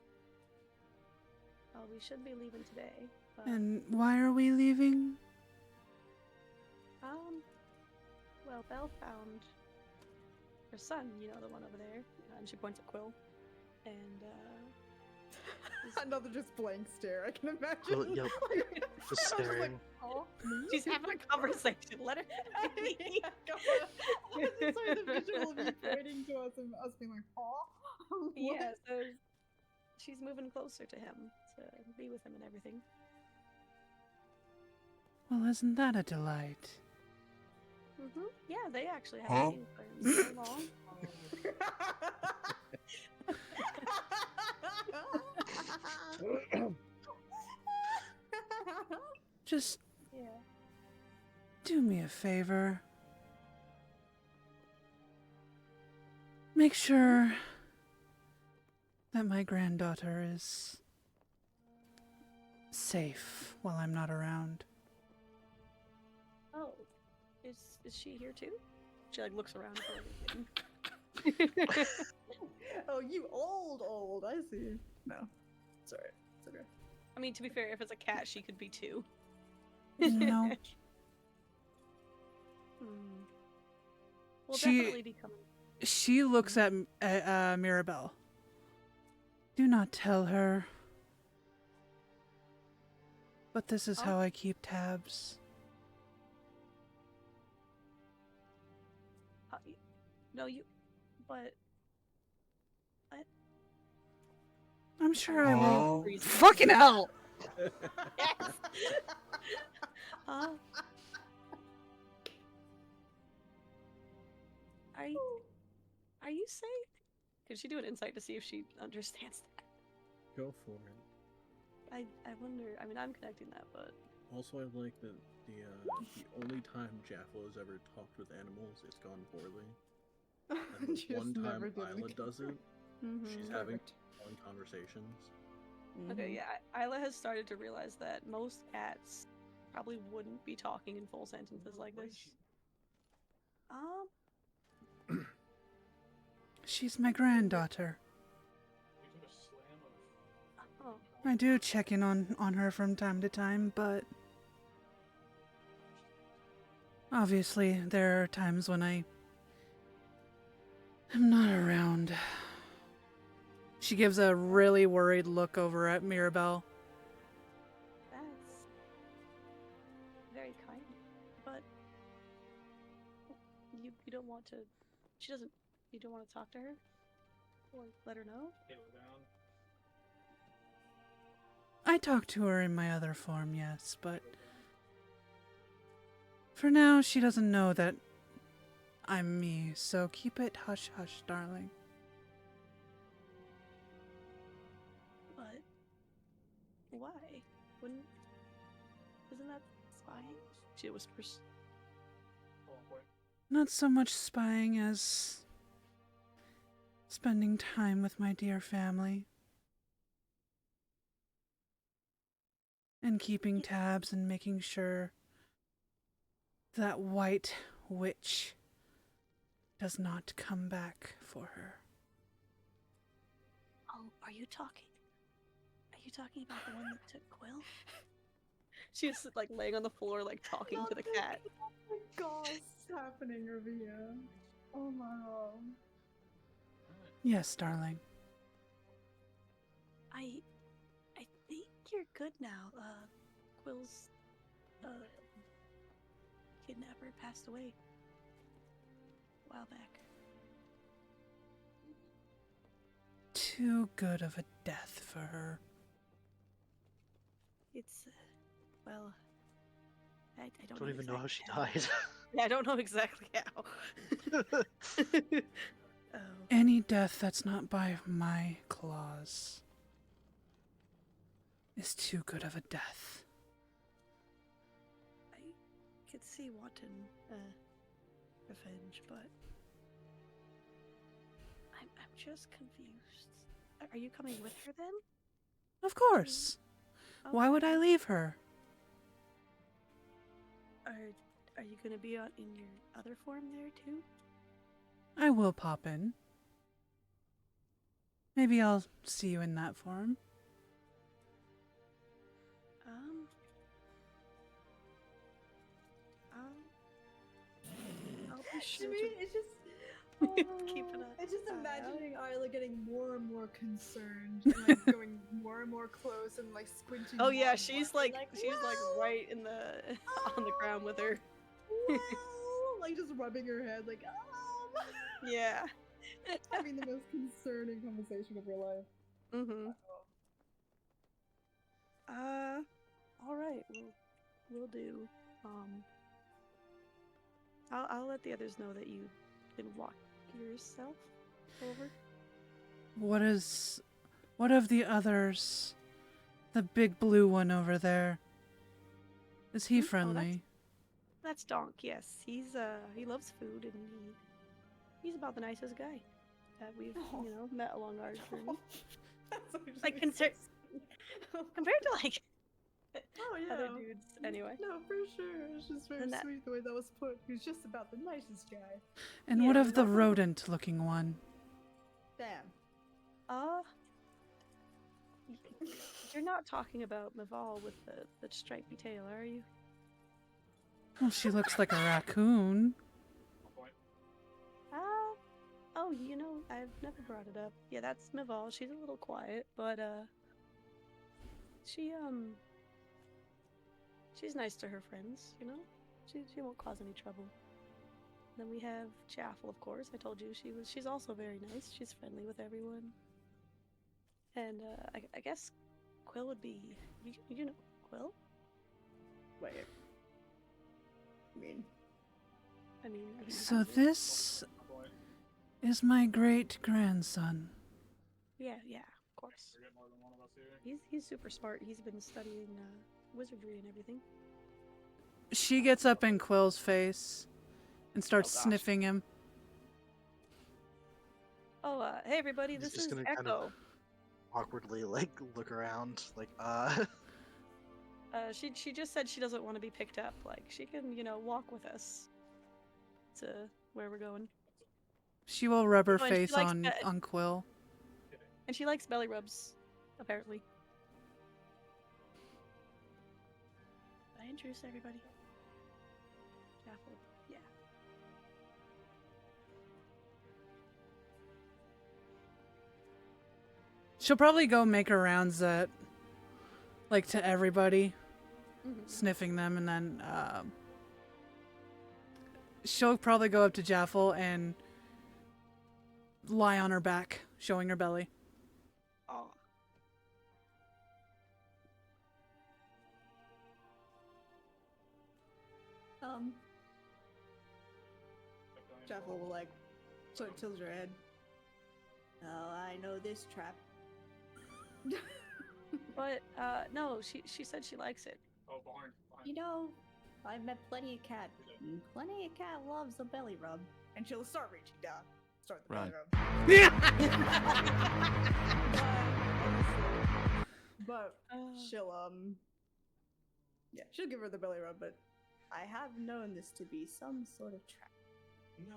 Well, we should be leaving today. But, And why are we leaving? well, Belle found her son, you know, the one over there. And she points at Quill. And, Another just blank stare, I can imagine. Quill, yep. Just staring. Oh, she's having a conversation. Let her. Sorry, the visual of you pointing to us and us being like, oh. Yeah, so she's moving closer to him to be with him and everything. Well, isn't that a delight? Yeah, they actually haven't seen her in so long. Just Yeah. do me a favor. Make sure that my granddaughter is safe while I'm not around. Oh, is she here too? She like looks around for everything. Oh, you old. I see. No. Sorry. It's okay. I mean, to be fair, if it's a cat, she could be too. No. We'll She- definitely be coming. She looks at Mirabelle. Do not tell her. But this is how I keep tabs. No, you. But. I'm sure I will. Reason. Fucking hell! Yes. Are you safe? Could she do an insight to see if she understands that? Go for it. I wonder. I mean, I'm connecting that, but Also, I like that the only time Jaffel has ever talked with animals, it's gone poorly. And the Just one time never did it Isla again. does it, she's having long conversations. okay, yeah. Isla has started to realize that most cats probably wouldn't be talking in full sentences like this. She's my granddaughter. Oh. I do check in on her from time to time, but obviously there are times when I am not around. She gives a really worried look over at Mirabelle. That's very kind, but you don't want to. She doesn't. You don't want to talk to her or let her know. I talk to her in my other form, yes, but for now she doesn't know that I'm me, so keep it hush hush, darling. But why? Wouldn't? Isn't that spying? She whispers. Not so much spying as spending time with my dear family. And keeping tabs and making sure that white witch does not come back for her. Oh, are you talking about the one that took Quill? She's like laying on the floor, like talking to the cat. Oh my gosh, what's happening over here? Oh my god. Yes, darling. I think you're good now. Quill's kidnapper passed away a while back. Too good of a death for her. It's well, I Don't even know how she exactly died. Yeah, I don't know exactly how. Oh. Any death that's not by my claws is too good of a death. I could see wanting revenge, but I'm just confused. Are you coming with her then? Of course. Why would I leave her? Are you gonna be in your other form there too? I will pop in. Maybe I'll see you in that form. I'll be sure To me, it's just keep it up. It's just imagining Isla getting more and more concerned and like going more and more close and like squinting. Oh yeah, more and she's more, like and, she's right in the on the ground with her. well, like just rubbing her head like Yeah. having the most concerning conversation of your life. Mm-hmm. All right. We'll do. I'll let the others know that you can walk yourself over. What of the others? The big blue one over there. Is he friendly? That's Donk. Yes, he loves food and he's about the nicest guy that we've met along our journey. Like compared to like other dudes, anyway. No, for sure. It's just very sweet the way that was put. He's just about the nicest guy. And what of the rodent-looking one? Damn. You're not talking about Maval with the stripy tail, are you? Well, she looks like a raccoon. Oh, I've never brought it up. Yeah, that's Maval. She's a little quiet, but she's nice to her friends, She won't cause any trouble. Then we have Jaffel, of course. I told you she's also very nice. She's friendly with everyone. And I guess Quill would be you know Quill? Wait. I mean So this is my great-grandson. Yeah, of course. He's super smart. He's been studying wizardry and everything. She gets up in Quill's face and starts sniffing him. Oh, hey everybody, He's this just is gonna Echo. kind of awkwardly look around She just said she doesn't want to be picked up. Like she can, walk with us to where we're going. She will rub her Oh, and she face likes on Quill. And she likes belly rubs, apparently. Did I introduce everybody? Jaffel, yeah. She'll probably go make her rounds to everybody, sniffing them, and then she'll probably go up to Jaffel and lie on her back, showing her belly. Oh. Jaffel will sort of tilts her head. Oh, I know this trap. But no, she said she likes it. Oh, barn. I've met plenty of cat. Plenty of cat loves a belly rub. And she'll start reaching down. Start the belly rub. But she'll she'll give her the belly rub, but I have known this to be some sort of trap. No.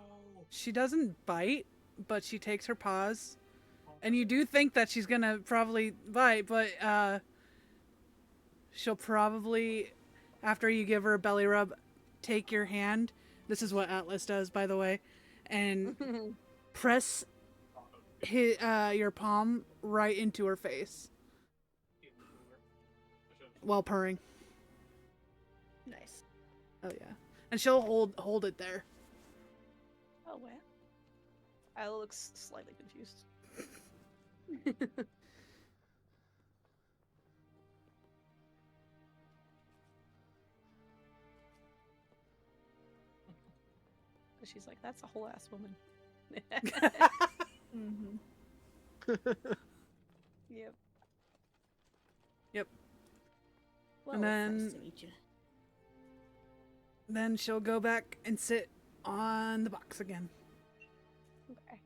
She doesn't bite, but she takes her paws. And you do think that she's gonna probably bite, but she'll probably, after you give her a belly rub, take your hand. This is what Atlas does, by the way, and press your palm right into her face while purring. Nice. Oh yeah, and she'll hold it there. Oh, well. Isla looks slightly confused. She's like, that's a whole ass woman. Mm-hmm. Yep. Yep. Well, And it's then- nice to meet you. Then she'll go back and sit on the box again. Okay.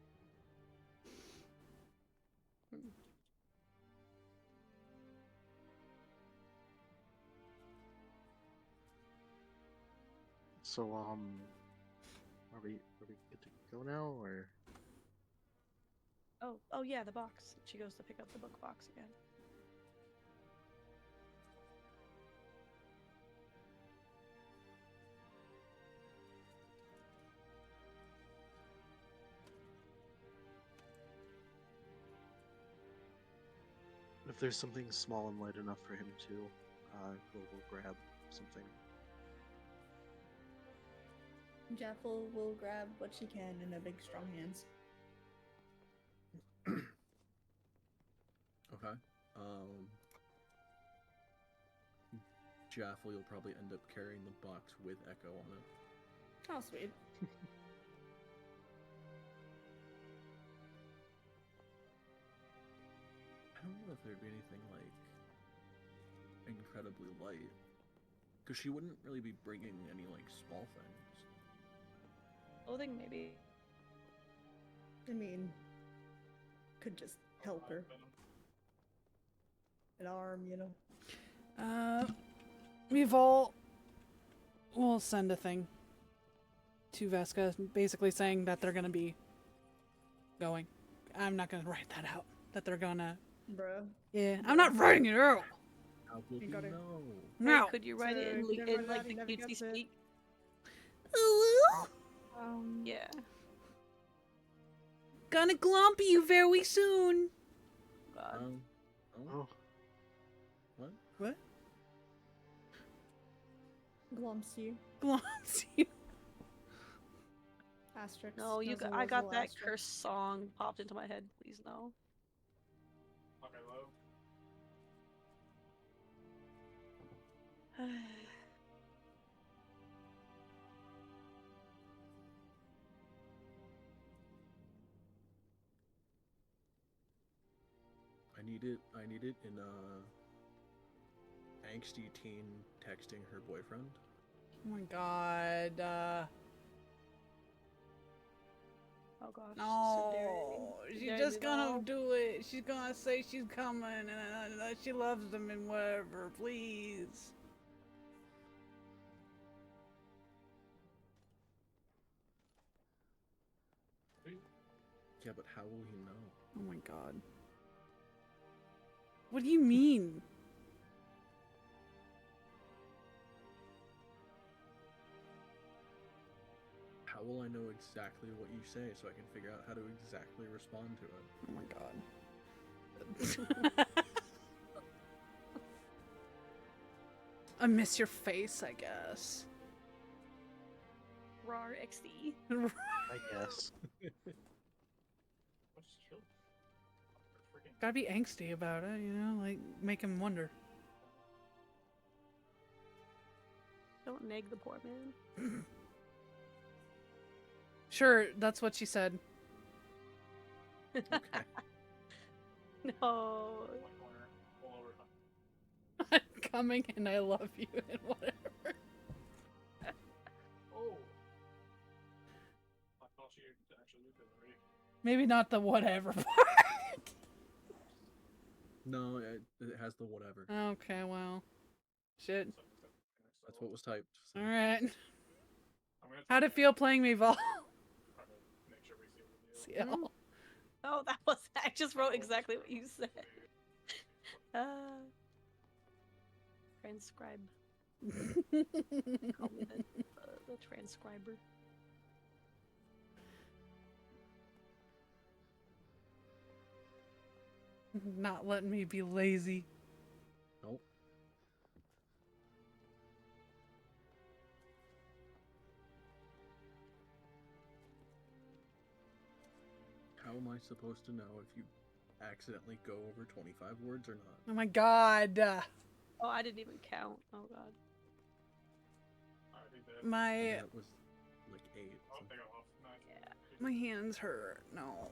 So, are we good to go now, or? Oh yeah, the box. She goes to pick up the book box again. If there's something small and light enough for him to, we'll grab something. Jaffel will grab what she can in her big strong hands. Okay. Jaffel, you'll probably end up carrying the box with Echo on it. Oh, sweet. I don't know if there'd be anything, like, incredibly light. Because she wouldn't really be bringing any, like, small things. Clothing, maybe. I mean, could just help her. An arm, you know. We'll send a thing to Vesca, basically saying that they're gonna be going. I'm not gonna write that out. That they're gonna. Bruh. Yeah, I'm not writing it out. How will You he gotta- know? No. Wait, could you write it in, So, never in mind, like he the never cutesy gets it. speak? Yeah. Gonna glomp you very soon. God. Oh, What? What? Glumps you. Glomps you. Asterisk. No, you. Doesn't I got Wuzzle that asterisk. cursed song popped into my head. Please no. Okay, low. I need it in angsty teen texting her boyfriend. Oh my god. Oh gosh. No, she's Severity just gonna low. do it. She's gonna say she's coming and that she loves him and whatever. Please. Yeah, but how will he know? Oh my god. What do you mean? How will I know exactly what you say so I can figure out how to exactly respond to it? Oh my god. I miss your face, I guess. Rar XD. I guess. What just killed? Freaking. Gotta be angsty about it, you know? Like, make him wonder. Don't nag the poor man. Sure, that's what she said. Okay. No. One corner. Pull over. I'm coming and I love you and whatever. Oh. I thought you actually knew that already. Maybe not the whatever part. No, it has the whatever. Okay, well. Shit. That's what was typed. So. All right. I'm gonna How'd it feel playing me, Vol? try to make sure we seal the deal. CL. Oh, that was. I just wrote exactly what you said. Transcribe. Call me the transcriber. Not letting me be lazy. Nope. How am I supposed to know if you accidentally go over 25 words or not? Oh my god. Oh, I didn't even count. Oh god. My That was like 8. Oh, So. they got off. Nice. Yeah. my hands hurt. No.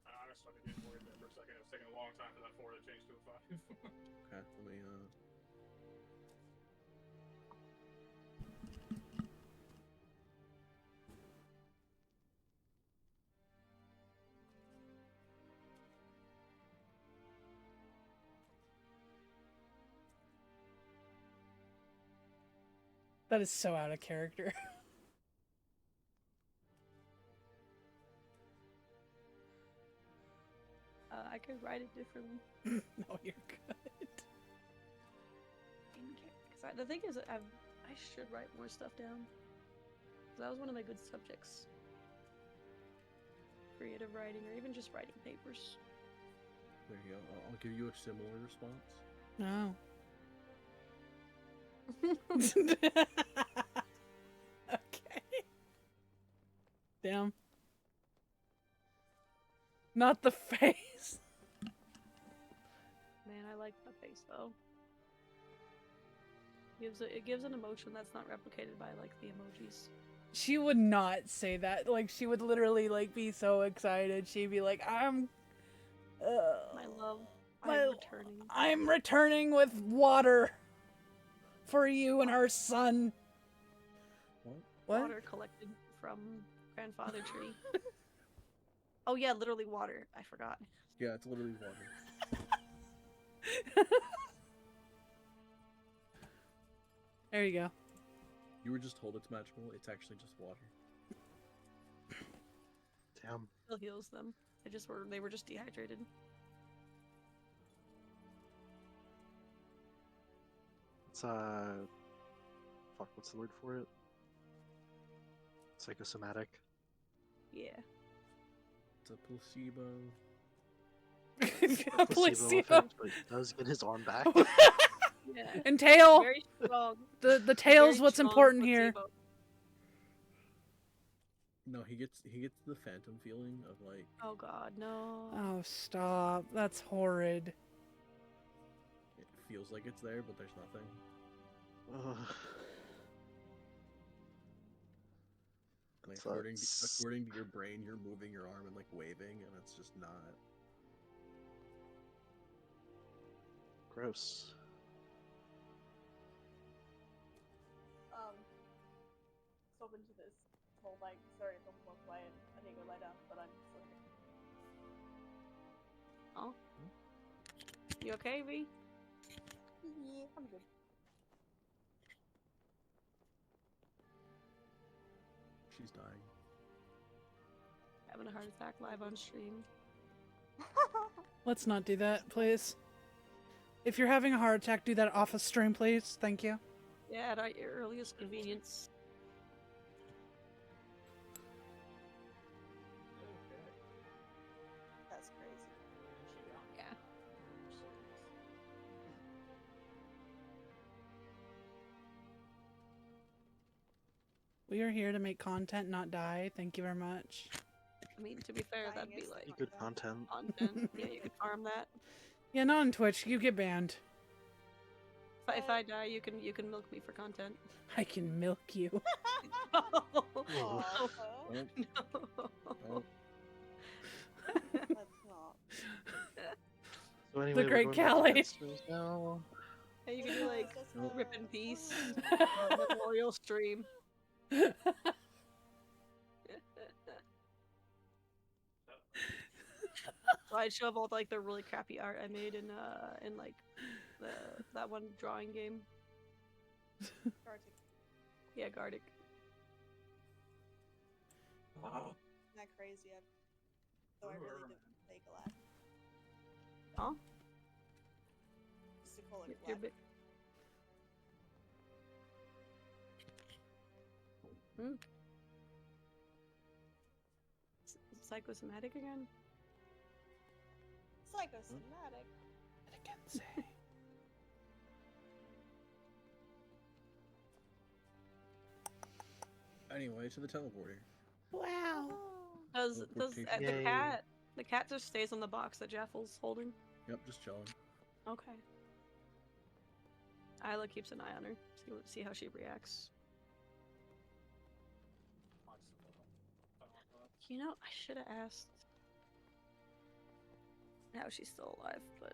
I started getting worried there for a second. It was taking a long time for that 4 to change to a 5. Okay, let me That is so out of character. I could write it differently. No, you're good. Because the thing is, I should write more stuff down. That was one of my good subjects. Creative writing, or even just writing papers. there you go. I'll give you a similar response. No. Okay. Damn. Not the face. Man, I like my face though. It gives an emotion that's not replicated by like the emojis. She would not say that. Like, she would literally like be so excited. She'd be like, "I'm, My love, my- I'm returning. I'm returning with water for you and our son." What? What? Water collected from grandfather tree. Oh yeah, literally water. I forgot. Yeah, it's literally water. There you go. You were just told it's magical. It's actually just water. Damn. Still heals them. They were just dehydrated. It's fuck, what's the word for it? Psychosomatic. Yeah. It's a placebo. A placebo. effect, but he does get his arm back. Yeah. And tail. Very strong. The tail's Very what's strong important here. placebo. No, he gets the phantom feeling of like Oh god, no. Oh, stop. That's horrid. it feels like it's there, but there's nothing. Ugh. Like Sucks. according to your brain, you're moving your arm and like waving, and it's just not. Gross. Open to this whole like, sorry if I'm more quiet. I need to go lie down, but I'm still here. Oh. You okay, V? Yeah, I'm good. She's dying. Having a heart attack live on stream. Let's not do that, please. If you're having a heart attack, do that off of stream, please. Thank you. Yeah, at your earliest convenience. That's crazy. Yeah. We are here to make content, not die. Thank you very much. I mean, to be fair, that'd be Dying is like Good content. content. Yeah, you could farm that. Yeah, not on Twitch. You get banned. If I die, you can milk me for content. I can milk you. Aw, Oh, No. that's not. So anyway, we're great going back to Callie. Monsters now. Hey, you can do like Nope. rip in peace memorial stream. slideshow of all like the really crappy art I made in like that one drawing game. Gartic. Yeah, Gartic. Not crazy. So I really didn't play Galactic. Huh? Just to call it You're Galactic. Psychosomatic again? Psychosomatic. I can say. Anyway, to the teleporter. Wow. Does Teleportation. the cat just stays on the box that Jaffel's holding? Yep, just chilling. Okay. Isla keeps an eye on her. See how she reacts. You know, I should have asked how she's still alive, but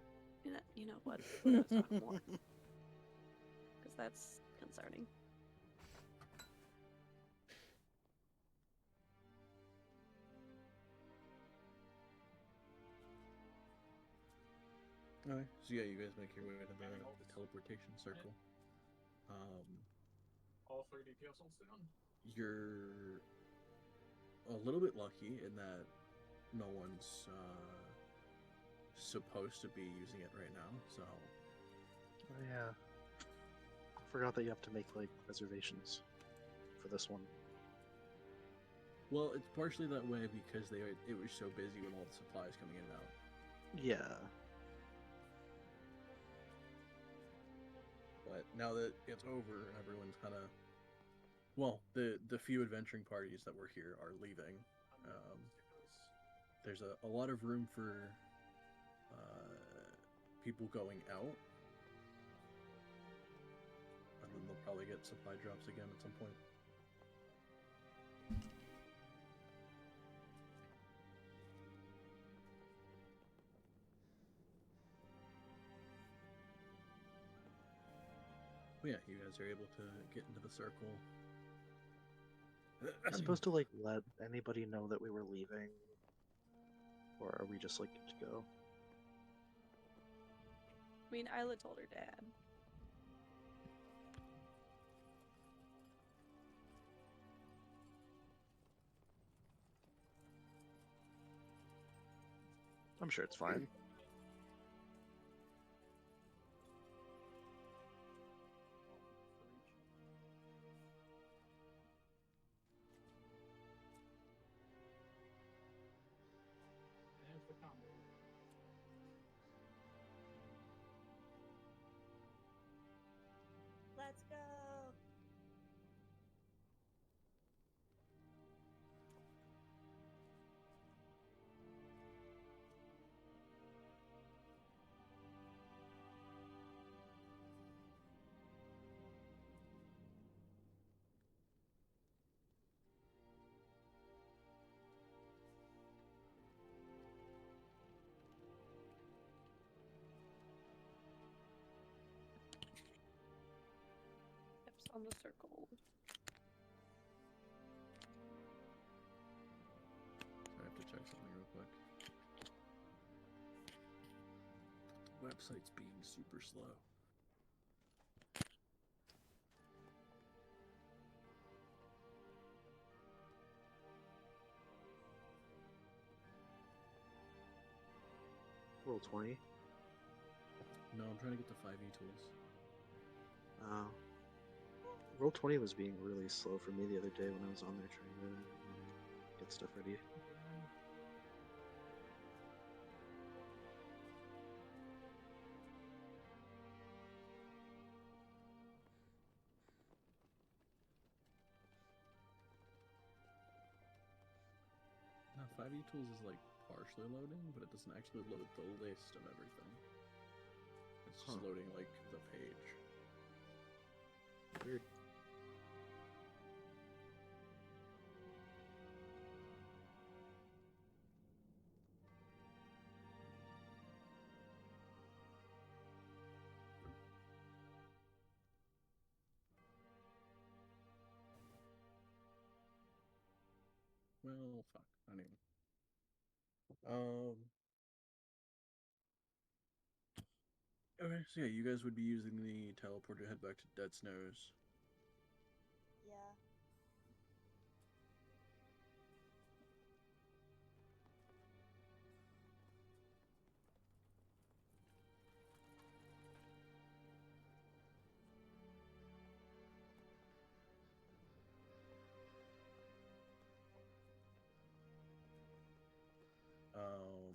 you know what? We're gonna talk more. Because that's concerning. Okay, so yeah, you guys make your way to the teleportation circle. All 3 DPS holds down. You're a little bit lucky in that no one's supposed to be using it right now, so... Oh yeah. I forgot that you have to make, like, reservations for this one. Well, it's partially that way because it was so busy with all the supplies coming in and out. Yeah. But now that it's over and everyone's kind of... Well, the few adventuring parties that were here are leaving. There's a lot of room for people going out. And then they'll probably get supply drops again at some point. But yeah, you guys are able to get into the circle. Am I supposed to, like, let anybody know that we were leaving? Or are we just, like, good to go? I mean, Isla told her dad. I'm sure it's fine. There's the combo. Let's go. Steps on the circle. I have to check something real quick. Website's being super slow. Roll 20. No, I'm trying to get the 5e tools. Roll 20 was being really slow for me the other day when I was on there trying to get stuff ready. Now, 5e tools is like partially loading, but it doesn't actually load the list of everything. It's just loading like the page. Weird. Well, fuck. Anyway. Okay, so yeah, you guys would be using the teleport to head back to Dead Snows. Yeah. Um,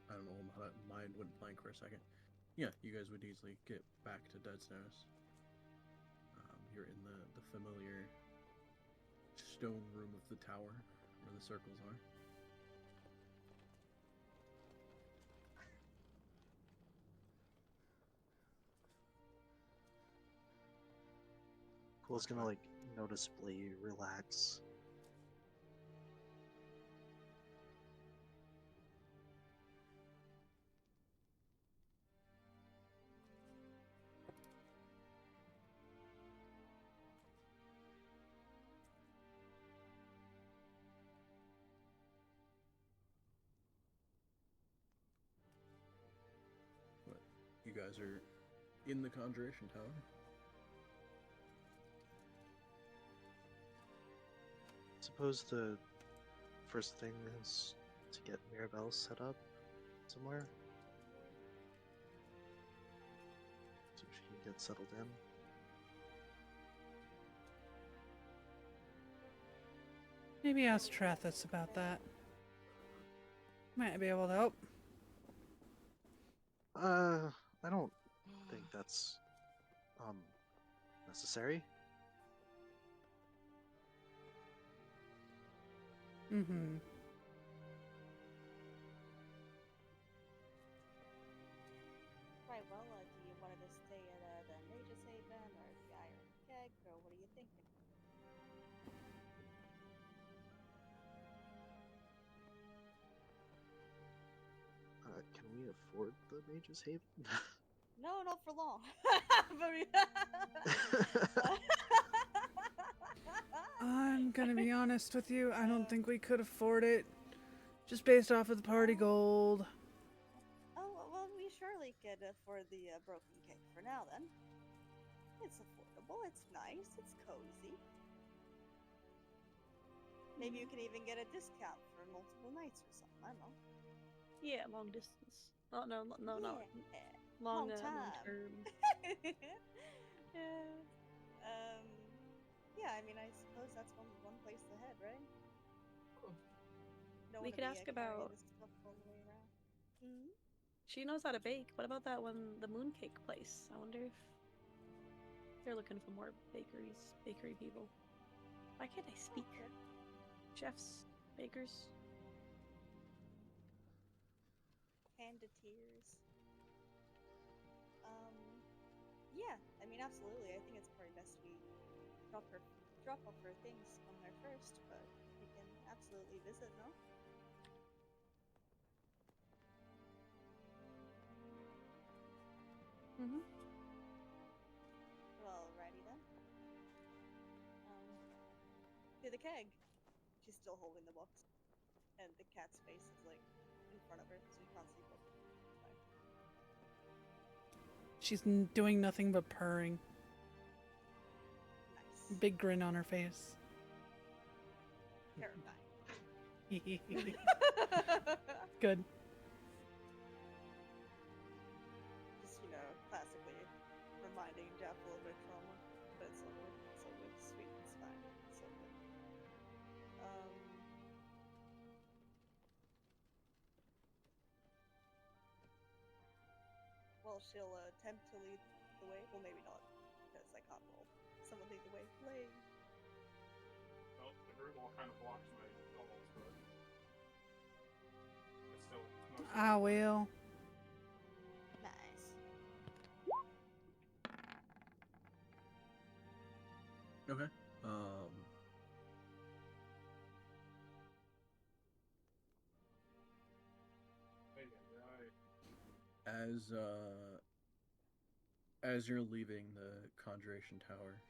I don't know, my mind went blank for a second. Yeah, you guys would easily get back to Dead Snows. You're in the familiar stone room of the tower where the circles are. Cool's gonna like noticeably relax. But you guys are in the Conjuration Tower. Suppose the first thing is to get Mirabelle set up somewhere, so she can get settled in. Maybe ask Trathis about that. Might be able to help. I don't think that's necessary. Mm-hmm. Right, well, do you want to stay at the Mage's Haven or the Iron Keg, or what are you thinking? Can we afford the Mage's Haven? No, not for long. I'm gonna be honest with you, I don't think we could afford it. Just based off of the party gold. Oh, well, we surely could afford the broken cake for now, then. It's affordable, it's nice, it's cozy. Maybe you can even get a discount for multiple nights or something, I don't know. Yeah, long distance. Oh, no, no, no. Yeah. Long time. term. Yeah. Yeah, I mean, I suppose that's one place to head, right? Don't We wanna could be, ask carrying about- this stuff all the way around. Hmm? She knows how to bake. What about that one, the mooncake place? I wonder if they're looking for more bakery people. Why can't I speak? Okay. Chefs, bakers. Hand to tears. Yeah, I mean, absolutely. I think it's probably best we drop off her things on there first, but we can absolutely visit, no? Mm-hmm. Well, alrighty then. To the keg. She's still holding the box. And the cat's face is, like, in front of her, so you can't see both. She's doing nothing but purring. Nice. Big grin on her face. Terrifying. Good. Just, classically reminding Jeff a little bit of trauma. But it's so good. So good. Sweet and fine. So good. Well, she'll attempt to lead the way. Well, maybe not, because I can't roll. Someone lead the way. Play. Well, the group all kind of blocks my doubles, but it's still. I will. Nice. Okay. As you're leaving the Conjuration Tower,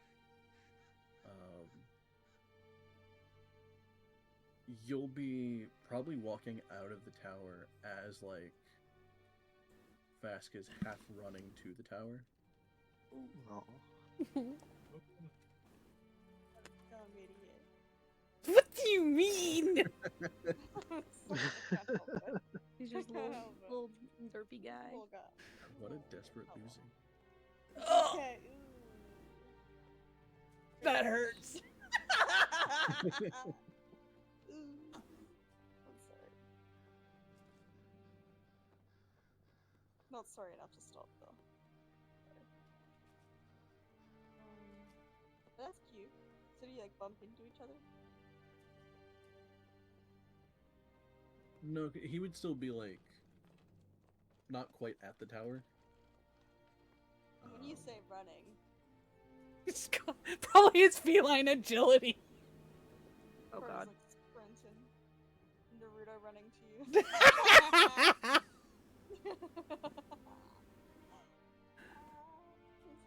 you'll be probably walking out of the tower as like Fask is half running to the tower. Oh. Dumb idiot. What do you mean? He's just a little derpy guy. Little guy. What a desperate losing. Oh, Okay. that hurts. Ooh. I'm sorry. Not sorry enough to stop though. Sorry. That's cute. So do you like bump into each other? No, he would still be like not quite at the tower. When you say running, It's probably his feline agility. Oh Cora's, god. like sprinting. Naruto running to you. That's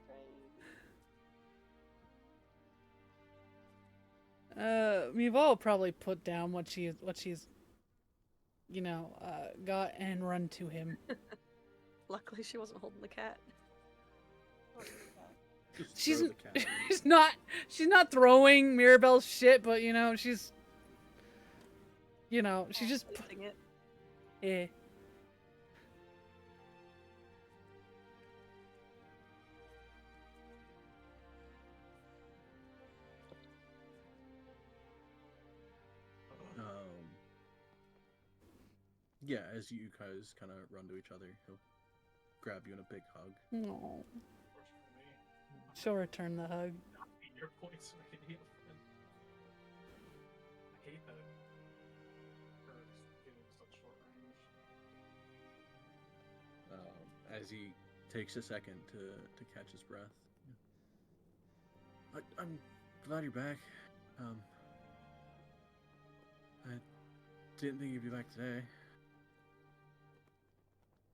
crazy. We've all probably put down what she's, got and run to him. Luckily, she wasn't holding the cat. Just She's throw the cat. she's not throwing Mirabelle's shit, but she's just Placing it. yeah. Yeah, as you guys kind of run to each other, he'll grab you in a big hug. No. She'll return the hug. Not beat your points so I can heal. I hate that. Hurts getting such short range. As he takes a second to catch his breath. I'm glad you're back. I didn't think you'd be back today.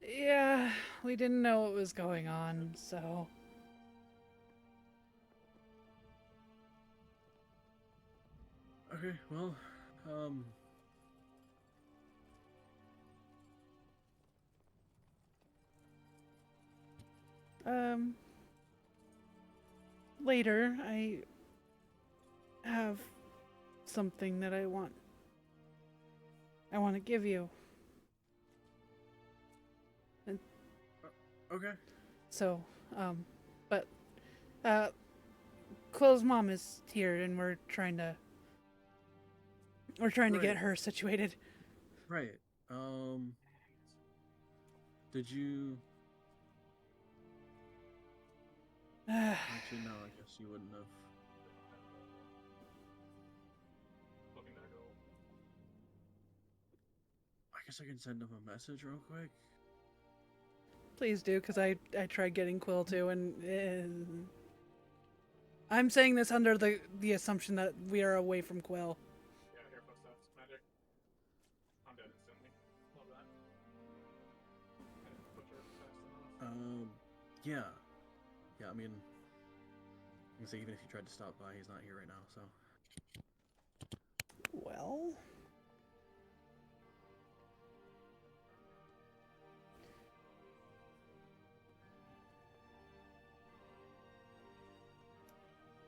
Yeah, we didn't know what was going on, so. Okay, well, Later, I have something that I want to give you. okay. So, Quill's mom is here, and we're trying to get her situated. Right. Did you? Actually, no. I guess you wouldn't have. Looking at a girl. I guess I can send him a message real quick. Please do, because I tried getting Quill too, and I'm saying this under the assumption that we are away from Quill. Yeah, I hear footsteps. Magic. I'm dead instantly. Love that. I didn't push her fast enough. Yeah. Yeah, I mean, I can say even if he tried to stop by, he's not here right now, so. Well.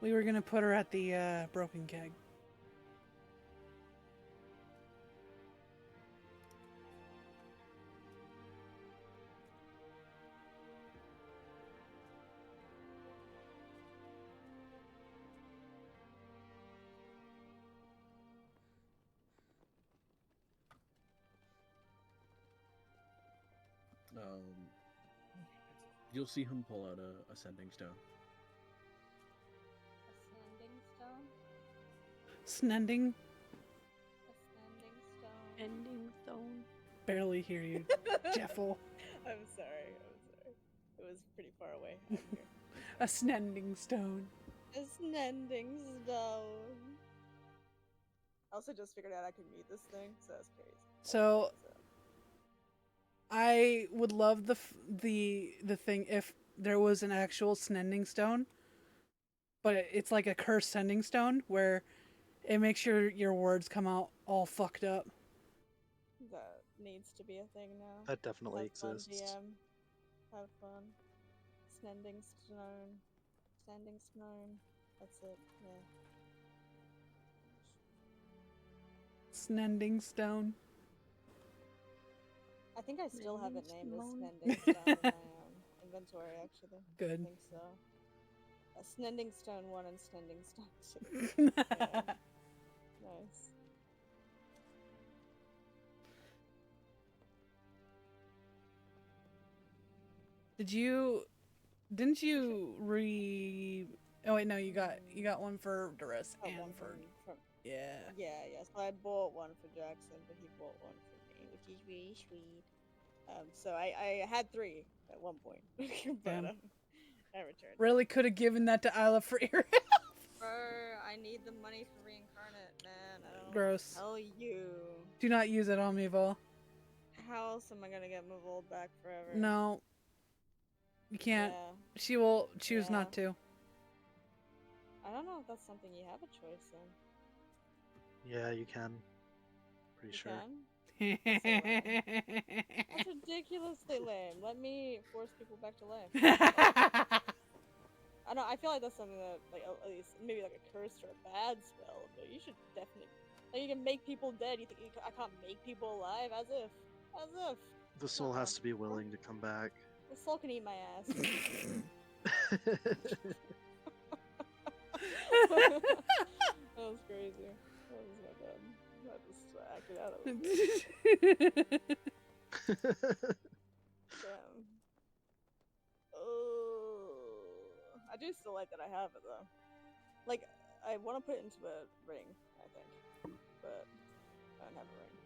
We were gonna put her at the broken keg. You'll see him pull out a sending stone. A sending Snending? stone? A sending stone? Ending stone. Barely hear you, Jeffel. I'm sorry. It was pretty far away out here. A snending stone. A sending stone. I also just figured out I could mute this thing, so that's crazy. So I would love the thing if there was an actual snending stone but it's like a cursed sending stone where it makes your words come out all fucked up. That needs to be a thing now. That definitely Have fun, exists. DM. Have fun. Snending stone. Standing stone. That's it. Yeah. Snending stone. I think I still have it named as Snending Snending stone in my inventory, actually. Good. I think so. Snending stone 1 and Snending stone 2. Yeah. Nice. Didn't you oh wait, no, you got one for Doris Oh, and one for from yeah. Yeah. So I bought one for Jackson, but he bought one for me, which is really sweet. So I had 3 at one point, but Damn. I returned. Really could have given that to Isla for ear. Bro, I need the money for reincarnate, man. I don't Gross. tell you. Do not use it on me, Vol. How else am I gonna get Mavol back forever? No. You can't. Yeah. She will choose Yeah. not to. I don't know if that's something you have a choice in. Yeah, you can. Pretty You sure. can? That's so lame. That's ridiculously lame. Let me force people back to life. I know. I feel like that's something that, like, at least maybe like a curse or a bad spell, but you should definitely. Like, you can make people dead. You think I can't make people alive? As if. The soul Nuh-uh. has to be willing to come back. The soul can eat my ass. That was crazy. That was my bad. I just acted out of it. Damn. Oh, I do still like that I have it though. Like, I want to put it into a ring, I think, but I don't have a ring.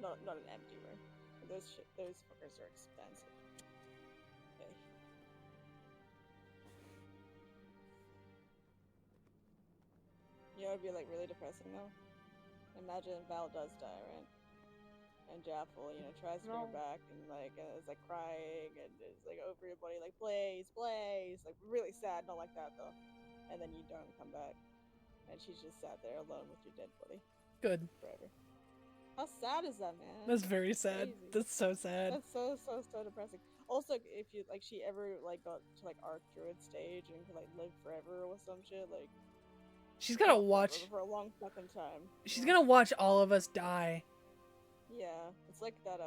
Not an empty ring. Those fuckers are expensive. Okay. You know, it'd be like really depressing though. Imagine Val does die, right? And Jaffel, you know, tries to bring her back and like is like crying and is like over your body, like Blaze, like really sad, not like that though. And then you don't come back, and she's just sat there alone with your dead body Good. forever. How sad is that, man? That's very sad. Crazy. That's so sad. That's so depressing. Also, if you like, she ever like got to like Arc Druid stage and could like live forever or some shit, like She's gonna watch. for a long fucking time. She's gonna watch all of us die. Yeah, it's like that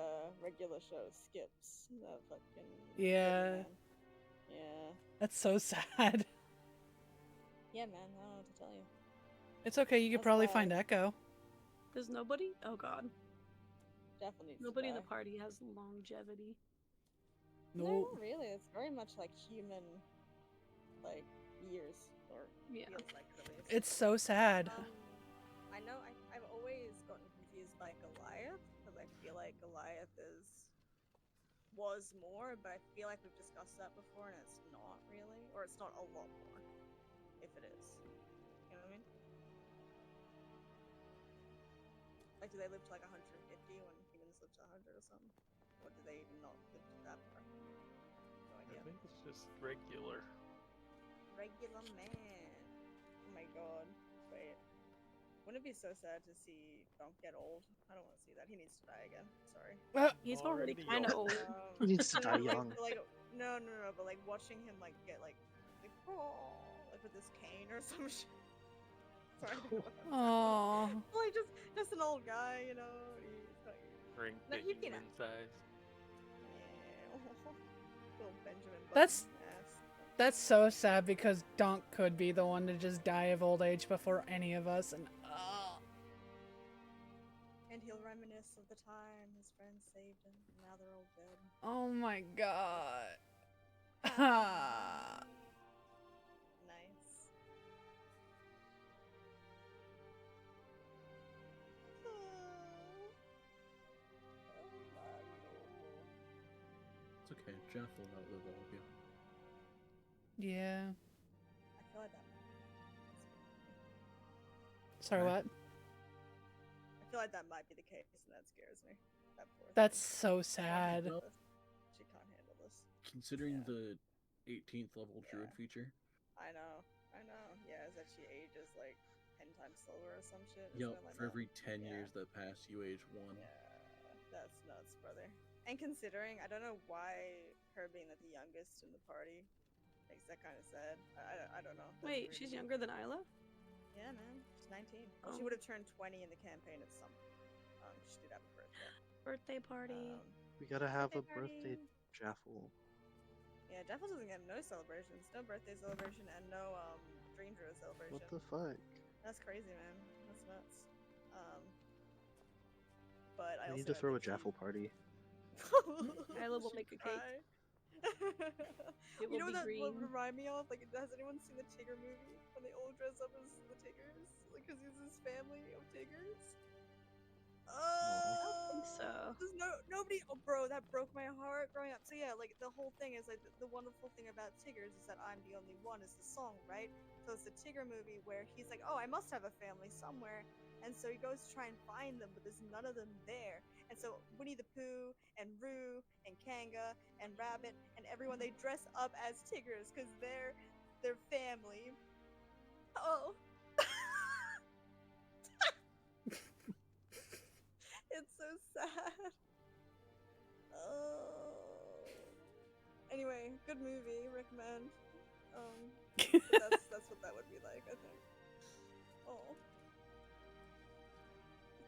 regular show Skips. That fucking Yeah. man. Yeah. That's so sad. Yeah, man. I don't know what to tell you. It's okay. You could That's probably bad. find Echo. There's nobody? Oh god. Definitely. Nobody in the party has longevity. No, Nope. not really. It's very much like human, like years or Yeah. feels like at least. It's so sad. I know. I've always gotten confused by Goliath because I feel like Goliath was more, but I feel like we've discussed that before, and it's not really, or it's not a lot more, if it is. You know what I mean? Like, do they live to like 150 when humans live to 100 or something? Or do they even not live to that far? No I idea. think it's just regular. Regular man. Oh my god. Wait. Wouldn't it be so sad to see Donk get old? I don't want to see that. He needs to die again. Sorry. He's already Already kind of old. old. He needs to die like, young. no, but like watching him like get like with this cane or some shit. Sorry. Aww. Like just an old guy, you know. He's like, Drink No, the he'd be human size. yeah. Little Benjamin That's- Button ass. That's so sad because Donk could be the one to just die of old age before any of us, and And he'll reminisce of the time his friends saved him, and now they're all dead. oh my god. Nice. It's okay. Jeff will outlive all of you. Yeah. I feel like that. Sorry, what? I feel like that might be the case, and that scares me. That poor thing. That's so sad. She can't handle this. Considering Yeah. the 18th level druid feature, I know. Yeah, is that she ages like 10 times slower or some shit? Or Yep, something like for that. every 10 Yeah. years that pass, you age 1. Yeah, that's nuts, brother. And considering, I don't know why her being like the youngest in the party makes that kind of sad. I don't know. That's Wait, weird to she's me. younger than Isla? Yeah, man. She's 19. Well, she Oh. would have turned 20 in the campaign at some. She did have a birthday. Birthday party. We gotta have a Birthday birthday jaffle. Yeah, Jeffel doesn't get no celebrations, no birthday celebration, and no Dream Druid celebration. What the fuck? That's crazy, man. That's nuts. But I We need also to throw a know that jaffle party. Isla will make a cake. It You will know be what that would green. remind me of? Like, has anyone seen the Tigger movie? When they all dress up as the Tiggers? Like, because he's this family of Tiggers? I don't think so. There's nobody. Oh, bro, that broke my heart growing up. So yeah, like the whole thing is like the wonderful thing about Tiggers is that I'm the only one is the song, right? So it's the Tigger movie where he's like, oh, I must have a family somewhere, and so he goes to try and find them, but there's none of them there. And so Winnie the Pooh and Roo and Kanga and Rabbit and everyone, they dress up as Tiggers because they're their family. Oh. It's so sad. Oh. Anyway, good movie. Recommend. But that's what that would be like, I think. Oh.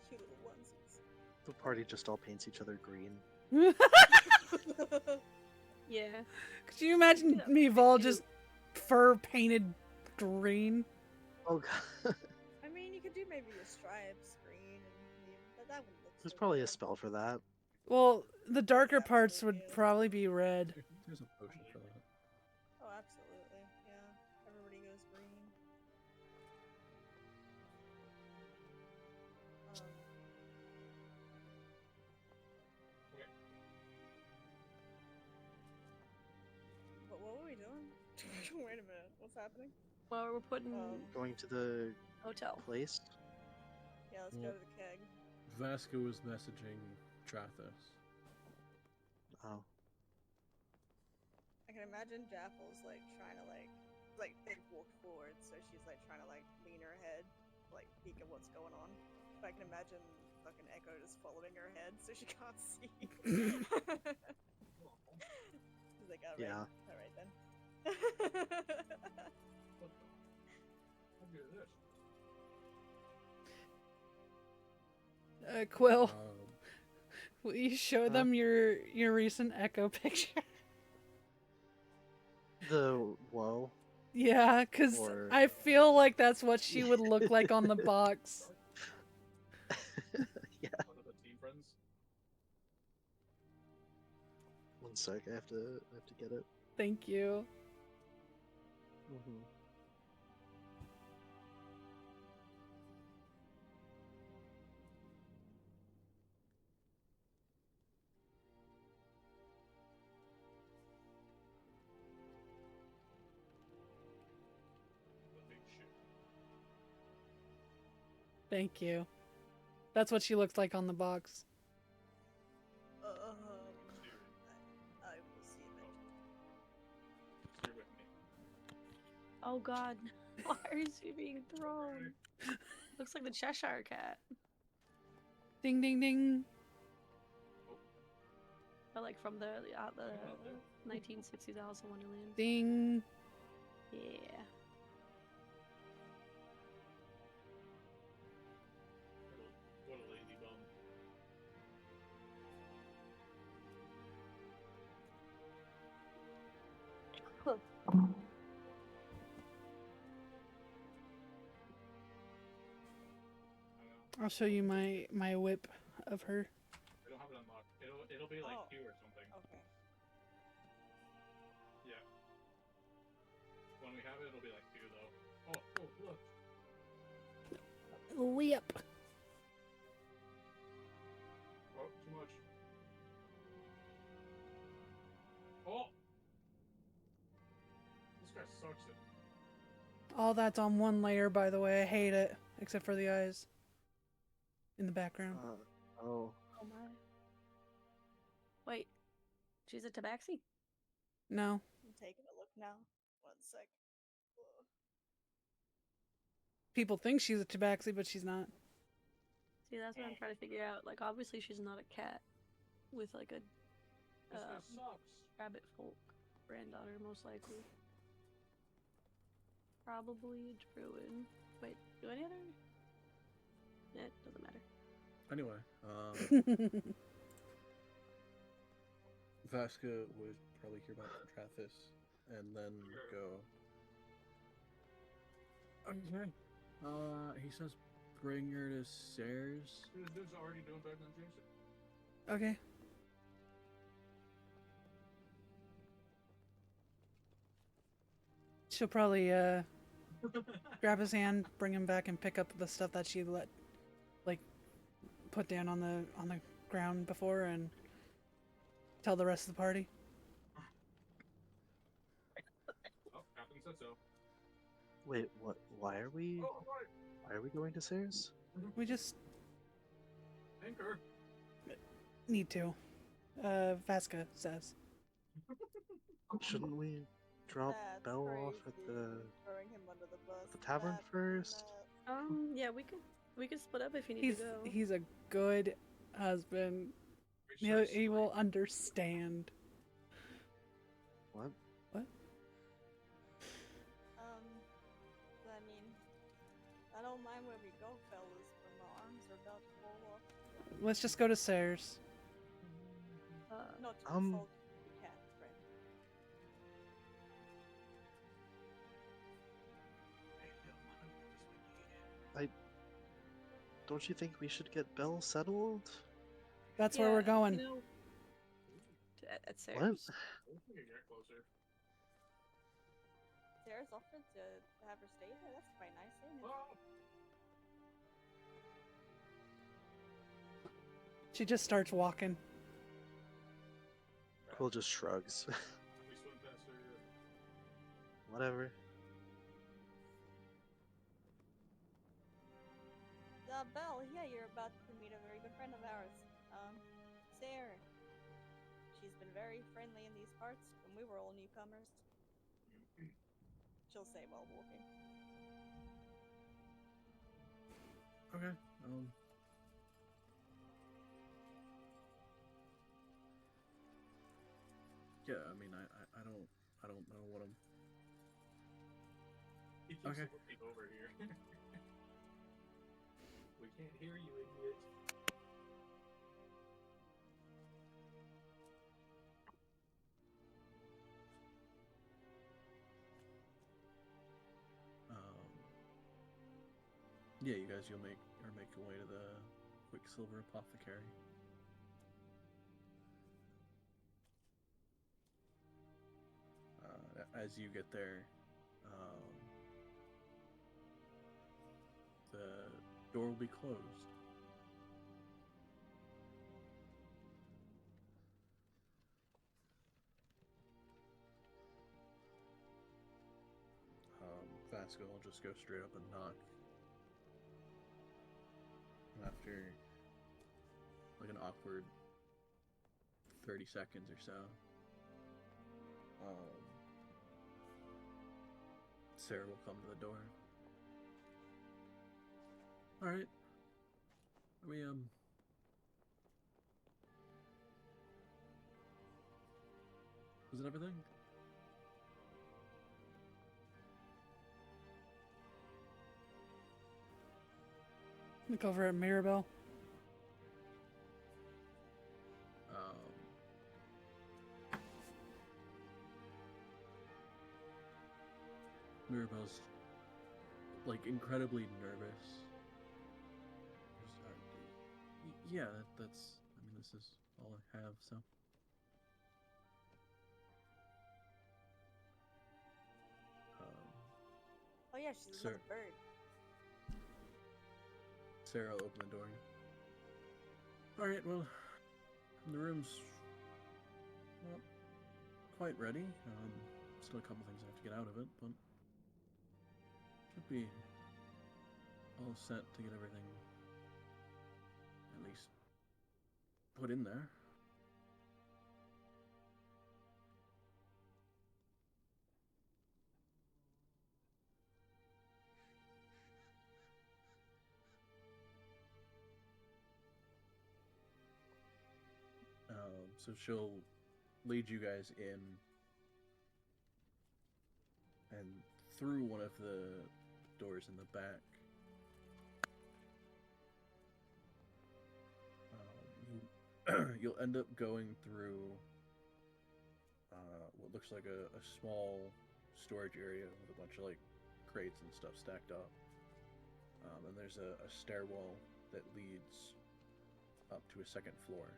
Cute little onesies. The party just all paints each other green. Yeah. Could you imagine me all just fur painted green? Oh god. I mean, you could do maybe a stripes green, and that wouldn't look. There's so probably a good. spell for that. Well, the darker parts would probably be red. There's a potion for that. Oh, absolutely. Yeah. Everybody goes green. But what were we doing? Wait a minute. What's happening? Well, we're putting Going to the hotel place. Yeah, let's go to the keg. Vasco was messaging Trathos. Oh. I can imagine Jaffel's like trying to like they've walked forward, so she's like trying to like lean her head, like peek at what's going on. But I can imagine fucking Echo just following her head so she can't see. She's like, alright, Yeah. alright then. Quill, will you show them your recent Echo picture? The whoa. Yeah, because I feel like that's what she would look like on the box. Yeah. One sec, I have to get it. Thank you. Mm-hmm. Thank you. That's what she looks like on the box. I will see you. Oh god. Why is he being thrown? Looks like the Cheshire Cat. Ding ding ding. But like from the 1960s Alice in Wonderland. Ding. Yeah. What a lazy bum. I'll show you my whip of her. I don't have it unlocked. It'll be like 2 or something. Okay. Yeah. When we have it, it'll be like 2 though. Oh, look. Whip. Oh, too much. Oh! This guy sucks it. All that's on one layer, by the way. I hate it, except for the eyes in the background. Oh. Oh my. Wait. She's a tabaxi? No. I'm taking a look now. One sec. People think she's a tabaxi, but she's not. See, that's what I'm trying to figure out. Like, obviously she's not a cat with like a rabbit folk granddaughter, most likely. Probably a druid. Wait, do any other? It doesn't matter. Anyway, Vasca would probably hear back from Travis and then go. Okay. He says bring her to Sayers. This dude's already doing better than Jason. Okay. She'll probably grab his hand, bring him back, and pick up the stuff that she put down on the ground before, and tell the rest of the party. Oh, Captain said so. Wait, what? Why are we? Oh, right. Why are we going to Sayers? We just Anchor. need to. Vasca says. Shouldn't we drop That's Bell off at crazy. the Throwing him under the bus. tavern That's first? nuts. Yeah, we could split up if you need to go. He's a good husband. He will understand. What? What? I mean, I don't mind where we go, fellas, but my arms are about to fall off. Let's just go to Sayers. Not to insult the cat friend. Don't you think we should get Bell settled? That's where we're going. You know, at Sayers. What? We can get closer. Sarah's offered to have her stay there. That's quite nice, isn't it? Oh, She just starts walking. Quill just shrugs. we swim past her. Whatever. Belle, yeah, you're about to meet a very good friend of ours. Sarah. She's been very friendly in these parts when we were all newcomers. She'll say while walking. Okay. Yeah, I mean, I don't know what I'm. He keeps Okay. looking over here. We can't hear you, idiot. Yeah, you guys, you'll make your way to the Quicksilver Apothecary. As you get there, the door will be closed. Vasco will just go straight up and knock. After like an awkward 30 seconds or so, Sarah will come to the door. Alright. Was it everything? Look over at Mirabelle. Mirabelle's like incredibly nervous. Yeah, that's. I mean, this is all I have. So. Oh yeah, she's Sir. another bird. Sarah will open the door. Alright, well, the room's not quite ready. Still a couple things I have to get out of it, but should be all set to get everything at least put in there. So she'll lead you guys in and through one of the doors in the back. You'll end up going through what looks like a small storage area with a bunch of like crates and stuff stacked up. And there's a stairwell that leads up to a second floor.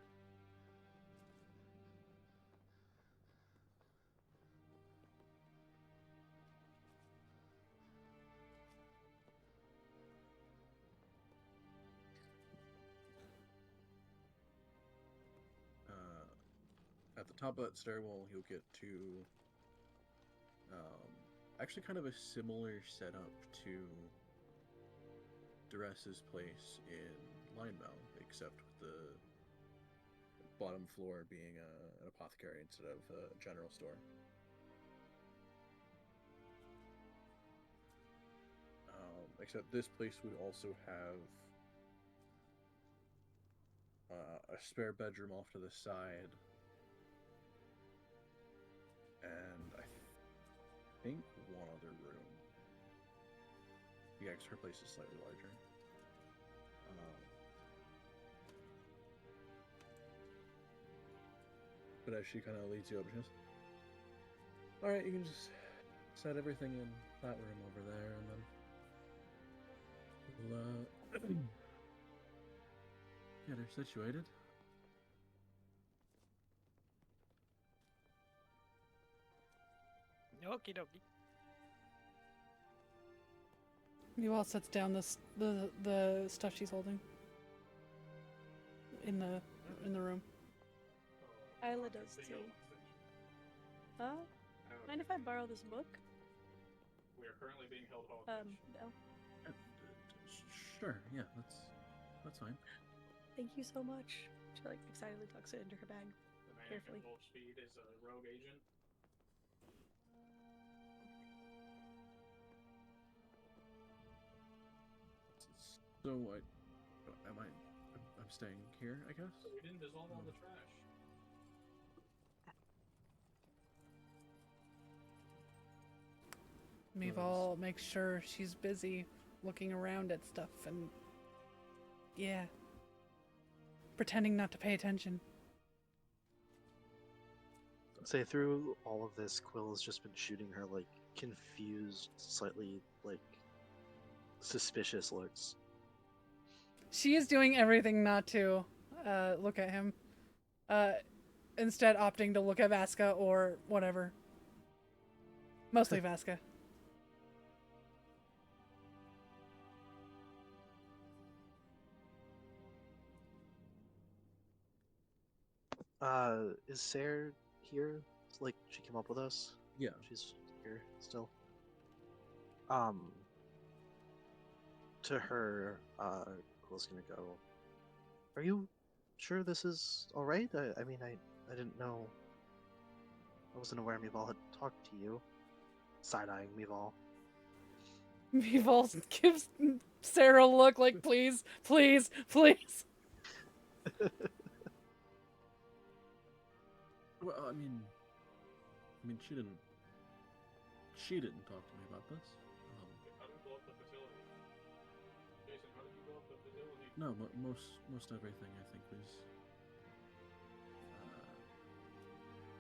At the top of that stairwell, you'll get to actually kind of a similar setup to Dures's place in Lineville, except with the bottom floor being an apothecary instead of a general store. Except this place would also have a spare bedroom off to the side, and I think one other room. Yeah, because her place is slightly larger. But as she kind of leads you up, she goes, "Alright, you can just set everything in that room over there, and then we'll get her situated." Okie dokie. You all sets down the stuff she's holding in the room. Isla does too. Mind if I borrow this book? We are currently being held hostage. No. Sure, yeah, that's fine. Thank you so much. She like excitedly tucks it into her bag. The man Carefully. at full speed is a rogue agent. So I'm staying here, I guess? So we didn't dissolve all the trash. Meval makes sure she's busy looking around at stuff and pretending not to pay attention. I'd say through all of this, Quill has just been shooting her like confused, slightly like suspicious looks. She is doing everything not to look at him. Instead opting to look at Vasca or whatever. Mostly Vasca. Is Sarah here? Like, she came up with us? Yeah. She's here still. To her, Quill's gonna go, "Are you sure this is alright? I mean, I didn't know. I wasn't aware Meval had talked to you." Side-eyeing Meval. Meval gives Sarah a look like, please, please, please. Well, I mean, she didn't talk to me about this. How did you blow up the facility? Jason, how did you blow up the facility? No, most everything I think was.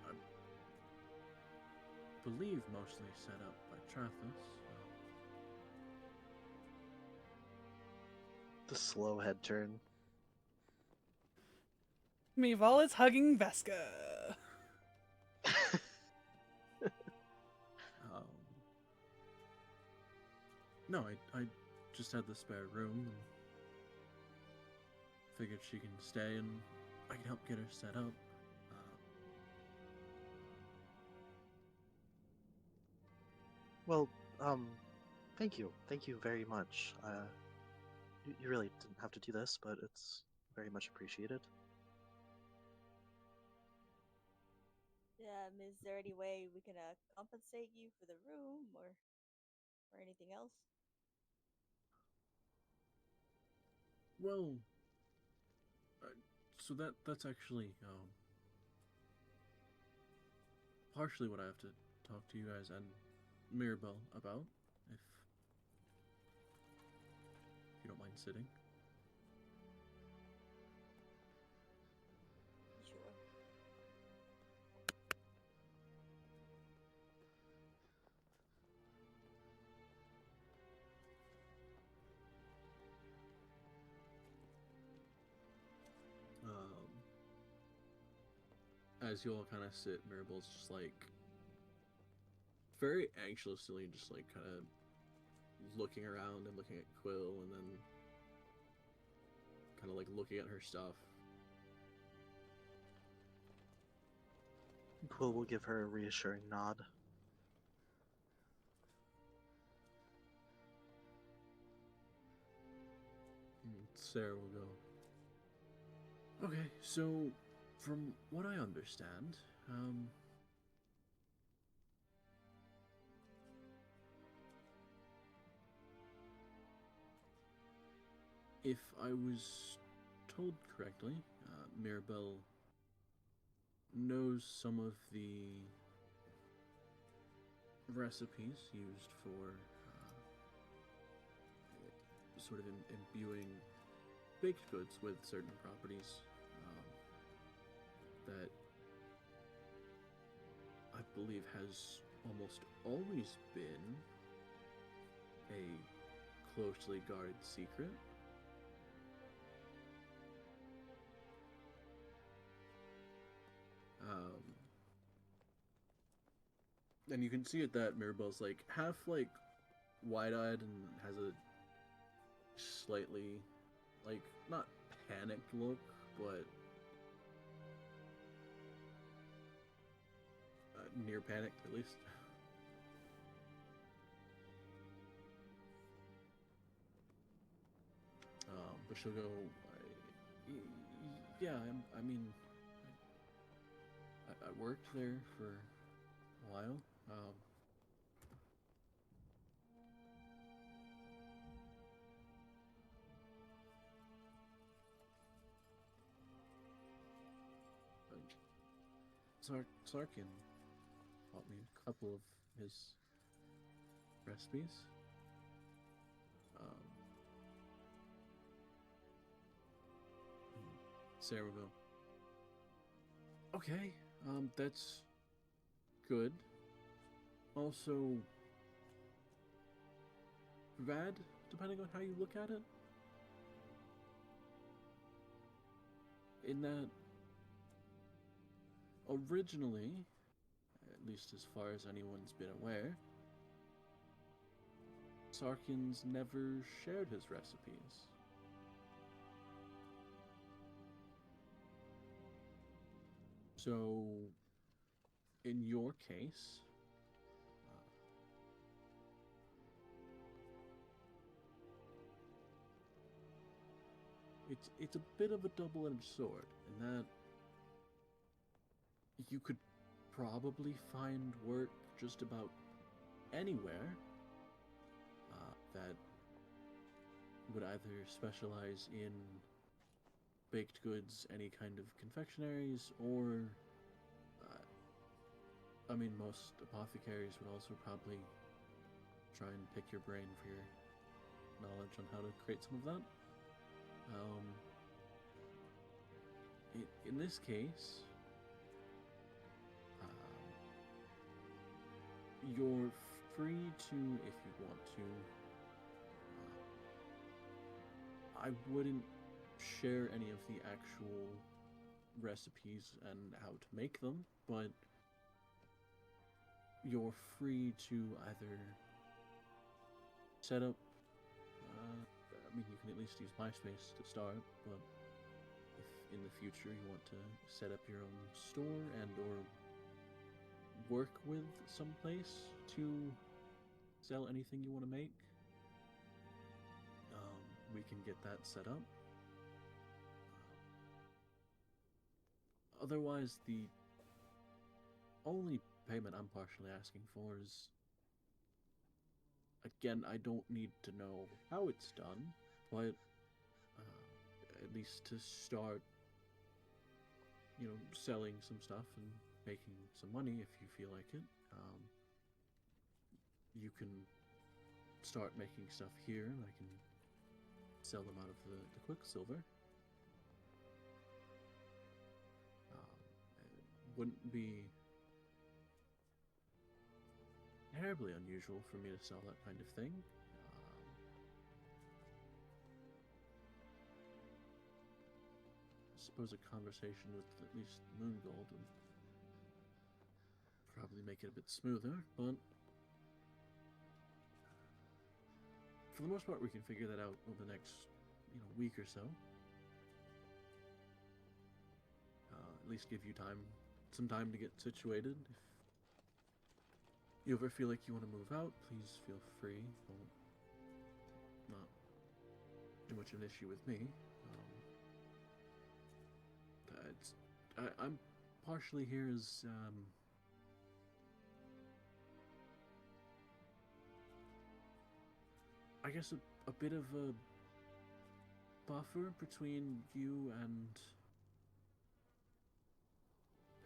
I believe mostly set up by Trathus. The slow head turn. Meval is hugging Vesca. No, I just had the spare room and figured she can stay and I can help get her set up. Well, thank you. Thank you very much. You really didn't have to do this, but it's very much appreciated. Yeah, is there any way we can compensate you for the room or anything else? Well, so that's actually partially what I have to talk to you guys and Mirabelle about, if you don't mind sitting. Sure. As you all kind of sit, Mirabelle's just like very anxiously, just like kind of looking around and looking at Quill, and then kind of like looking at her stuff. Quill will give her a reassuring nod. Sarah will go. Okay, so from what I understand, if I was told correctly, Mirabelle knows some of the recipes used for sort of imbuing baked goods with certain properties that I believe has almost always been a closely guarded secret. And you can see it that Mirabelle's like half like wide-eyed and has a slightly like not panicked look, but near panicked at least. But she'll go, yeah, I mean, I worked there for a while. Sarkin taught me a couple of his recipes. Sarah will go, okay, that's good. Also bad, depending on how you look at it. In that, originally, at least as far as anyone's been aware, Sarkins never shared his recipes. So, in your case, it's a bit of a double-edged sword in that you could probably find work just about anywhere that would either specialize in baked goods, any kind of confectionaries, or I mean, most apothecaries would also probably try and pick your brain for your knowledge on how to create some of that. In this case, you're free to, if you want to, I wouldn't share any of the actual recipes and how to make them, but you're free to either set up, I mean, you can at least use MySpace to start, but if in the future you want to set up your own store and or work with some place to sell anything you want to make, we can get that set up. Otherwise, the only payment I'm partially asking for is, again, I don't need to know how it's done, but at least to start, selling some stuff and making some money if you feel like it. You can start making stuff here, and I can sell them out of the Quicksilver. It wouldn't be terribly unusual for me to sell that kind of thing. I suppose a conversation with at least Moongold would probably make it a bit smoother, but for the most part, we can figure that out over the next, week or so. At least give you some time to get situated. If you ever feel like you want to move out, please feel free. Not too much of an issue with me. I'm partially here as I guess a bit of a buffer between you and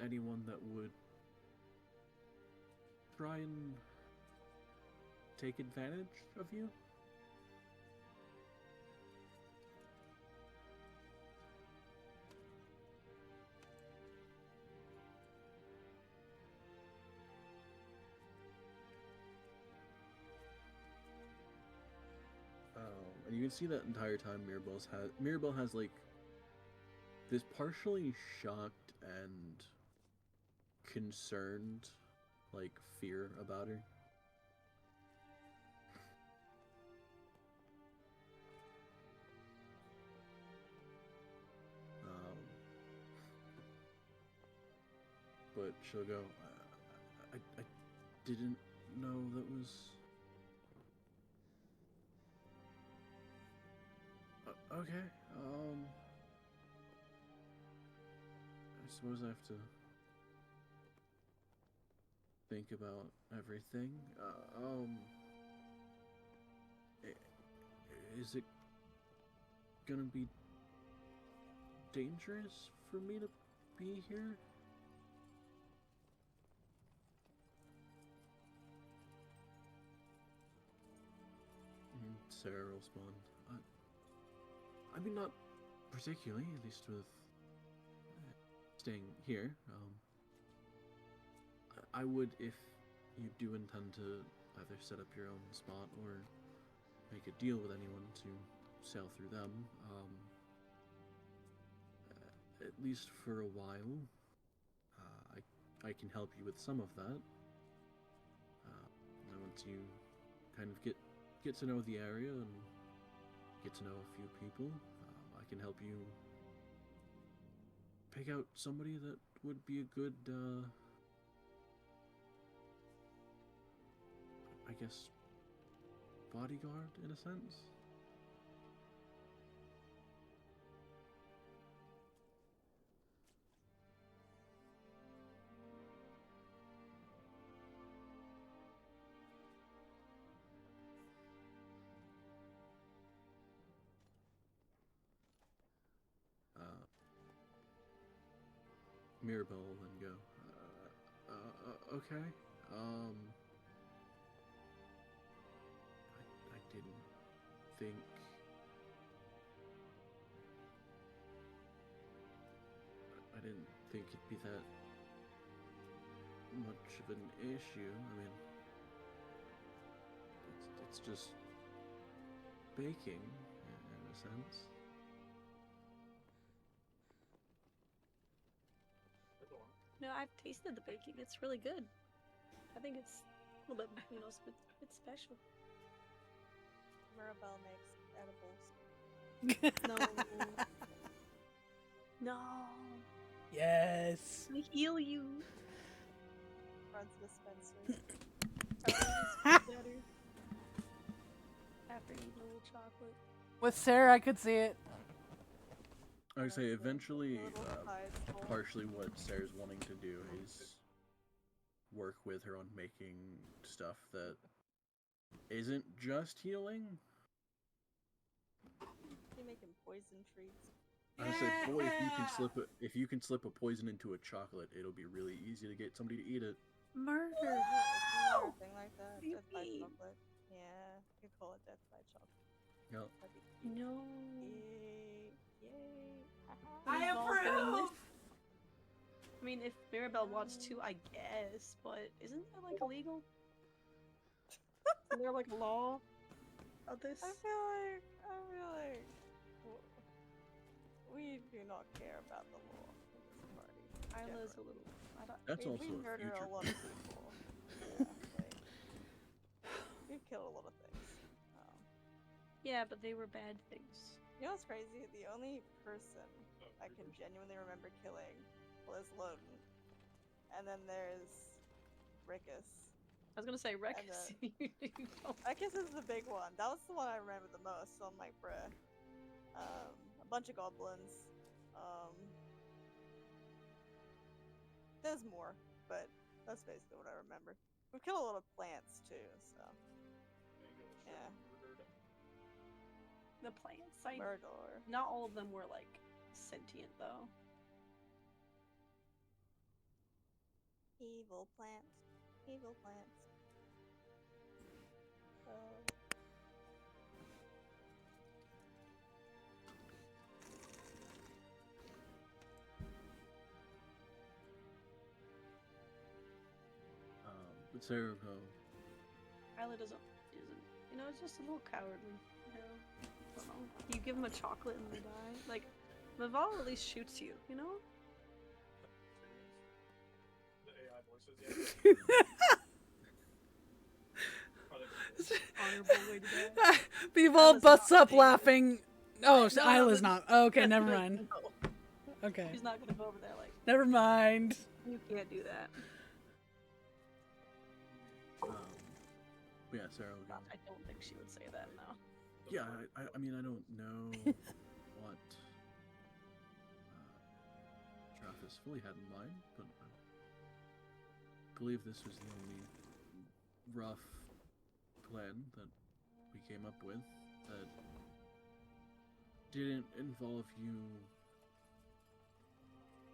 anyone that would try and take advantage of you. And you can see that entire time Mirabelle has like this partially shocked and concerned like fear about her. But she'll go, I didn't know that was... Okay, I suppose I have to think about everything. Is it gonna be dangerous for me to be here? Sarah will respond. I mean, not particularly, at least with staying here. I would if you do intend to either set up your own spot or make a deal with anyone to sail through them. At least for a while, I can help you with some of that. Once you kind of get to know the area and get to know a few people, I can help you pick out somebody that would be a good, I guess, bodyguard in a sense. Mirabelle will then go, okay, I didn't think... I didn't think it'd be that much of an issue. I mean, it's just baking, in a sense. No, I've tasted the baking. It's really good. I think it's a little bit, it's special. Mirabelle makes edibles. No. Yes. I heal you. Runs dispensary. After eating a little chocolate. With Sarah, I could see it. I would say eventually, partially what Sarah's wanting to do is work with her on making stuff that isn't just healing. You're making poison treats. I said, boy, if you can slip a poison into a chocolate, it'll be really easy to get somebody to eat it. Murder. Another thing like that. What do you Death by mean? chocolate. Yeah, you could call it death by chocolate. Yep. That'd be cute. No. Yay! Yay! I approve. I mean, if Mirabelle wants to, I guess, but isn't that like illegal? Isn't there like a law of this? I feel like we do not care about the law in this party. Isla's a generally. little. I don't. That's we also a murder future a lot of people. Yeah, like, we've killed a lot of things. Yeah, but they were bad things. You know what's crazy? The only person I can genuinely remember killing was Loden. And then there's Rickus. I was gonna say Rex. Rickus is the big one. That was the one I remember the most, so I'm like, bruh. A bunch of goblins. There's more, but that's basically what I remember. We've killed a lot of plants too, so. Yeah. The plants. Murder. Not all of them were like sentient though. Evil plants. Evil plants. But Sarah, Isla isn't. You know, it's just a little cowardly. You know. I don't know. You give him a chocolate and they die. Like, Maval at least shoots you. You know. The AI voices, yeah. Honorable way to die. People busts up laughing. Oh, so No, Isla's not. Okay, never like, mind. no. Okay. She's not gonna go over there like. Never mind. You can't do that. yeah, Sarah. I don't think she would say that now. Yeah, I mean, I don't know what Travis fully had in mind, but I believe this was the only rough plan that we came up with that didn't involve you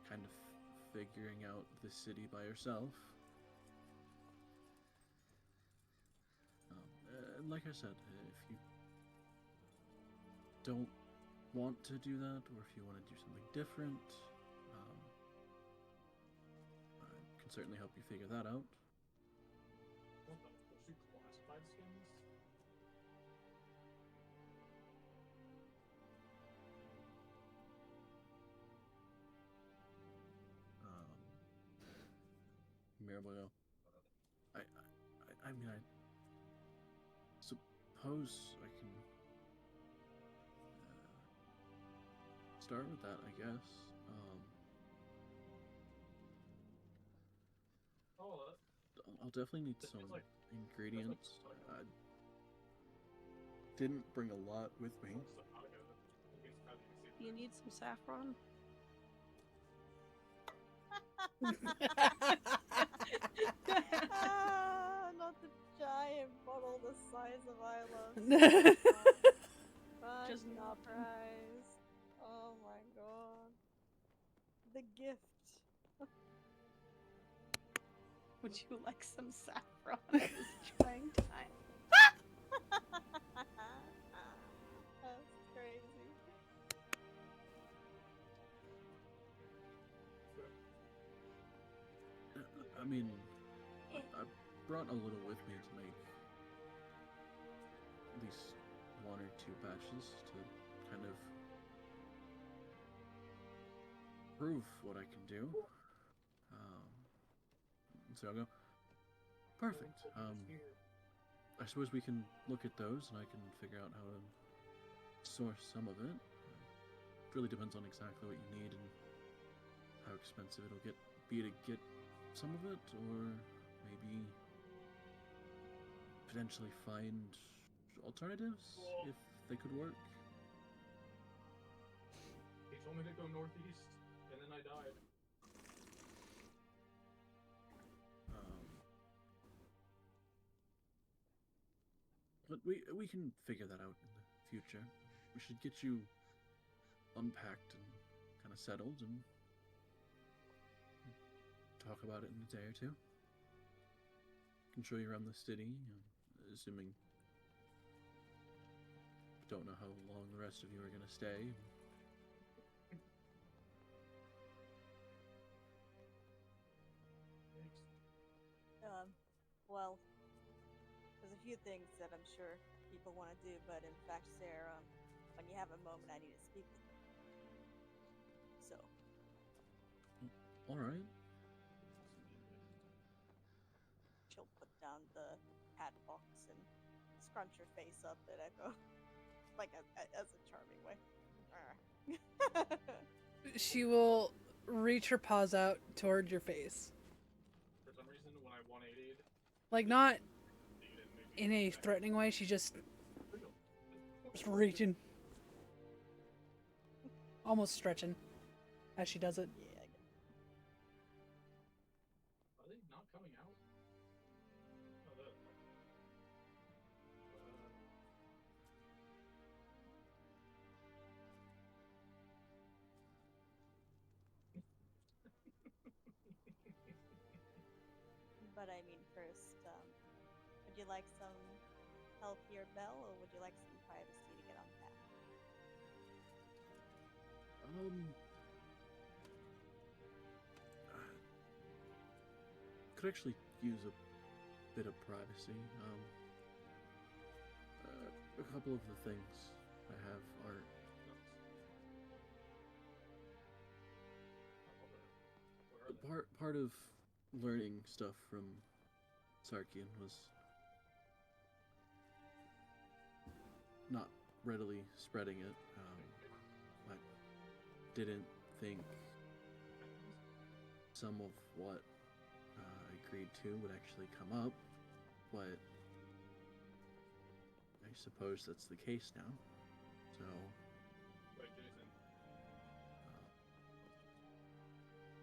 kind of figuring out the city by yourself. And like I said, if you don't want to do that, or if you want to do something different, I can certainly help you figure that out. What the? Those two classified skins? Mirabelle, I mean, I suppose I can start with that, I guess. I'll definitely need some ingredients. I didn't bring a lot with me. You need some saffron. Not the giant bottle the size of Isla. Just not prize. Oh my god. The gift. Would you like some saffron at this trying time? That's crazy. I mean, I brought a little with me to make at least 1 or 2 batches to kind of prove what I can do. So I'll go, perfect. I suppose we can look at those and I can figure out how to source some of it. It really depends on exactly what you need and how expensive it'll be to get some of it, or maybe potentially find alternatives if they could work. He told me to go northeast, and then I died. But we can figure that out in the future. We should get you unpacked and settled and talk about it in a day or two. Can show you around the city, assuming don't know how long the rest of you are gonna stay. Well, there's a few things that I'm sure people want to do, but in fact, Sarah, when you have a moment, I need to speak with you. So. All right. She'll put down the hat box and scrunch her face up at Echo, like as a charming way. She will reach her paws out toward your face. For some reason, when I 180'd, Like, not in a threatening way, she just reaching. Almost stretching as she does it. Yeah, I guess. Are they not coming out? Oh, that. But I mean, first, would you like some help here, Belle, or would you like some privacy to get unpacked? Could actually use a bit of privacy. A couple of the things I have are part of learning stuff from Sarkian was not readily spreading it. I didn't think some of what I agreed to would actually come up, but I suppose that's the case now. So. Wait, Jason.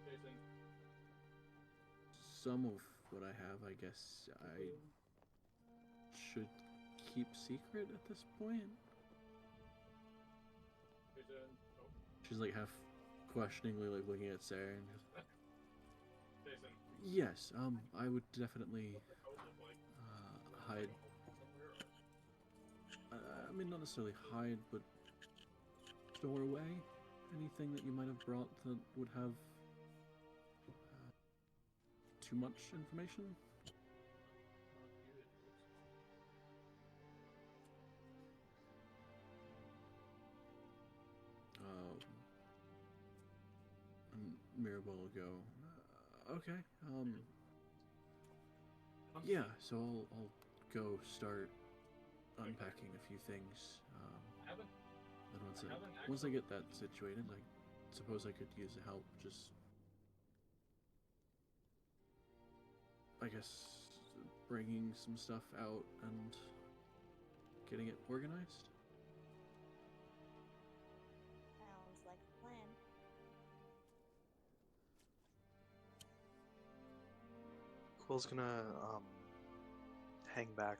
Jason. Some of what I have, I guess, I should keep secret at this point. Jason. Oh. She's like half questioningly, like looking at Sarah and just. Jason. Yes, I would definitely hide. I mean, not necessarily hide, but store away anything that you might have brought that would have too much information. Mirabelle will go. Okay. Yeah. So I'll go start unpacking a few things. Then once I get that situated, I suppose I could use the help. Just, I guess, bringing some stuff out and getting it organized. Sounds like a plan. Quill's gonna hang back,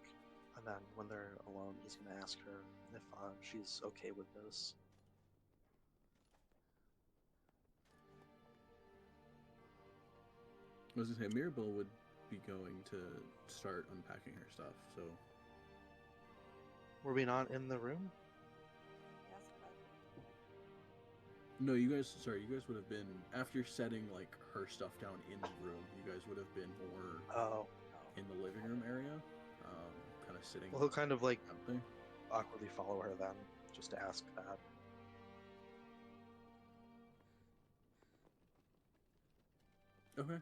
and then when they're alone, he's gonna ask her if she's okay with this. I was gonna say Mirabelle would be going to start unpacking her stuff, so. Were we not in the room? Yes, but No, you guys would have been, after setting like her stuff down in the room, you guys would have been more in the living room area, kind of sitting. Well, he'll kind of like out there. awkwardly follow her then, just to ask that. Okay.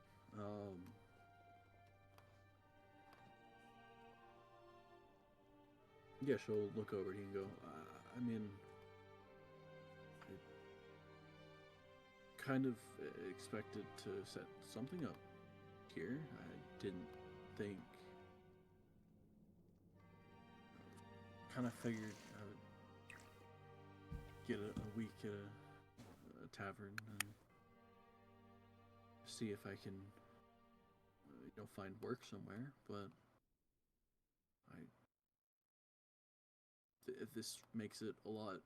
Yeah, she'll look over to you and go, I mean, I kind of expected to set something up here. I didn't think, kind of figured I would get a week at a tavern and see if I can, find work somewhere, but if this makes it a lot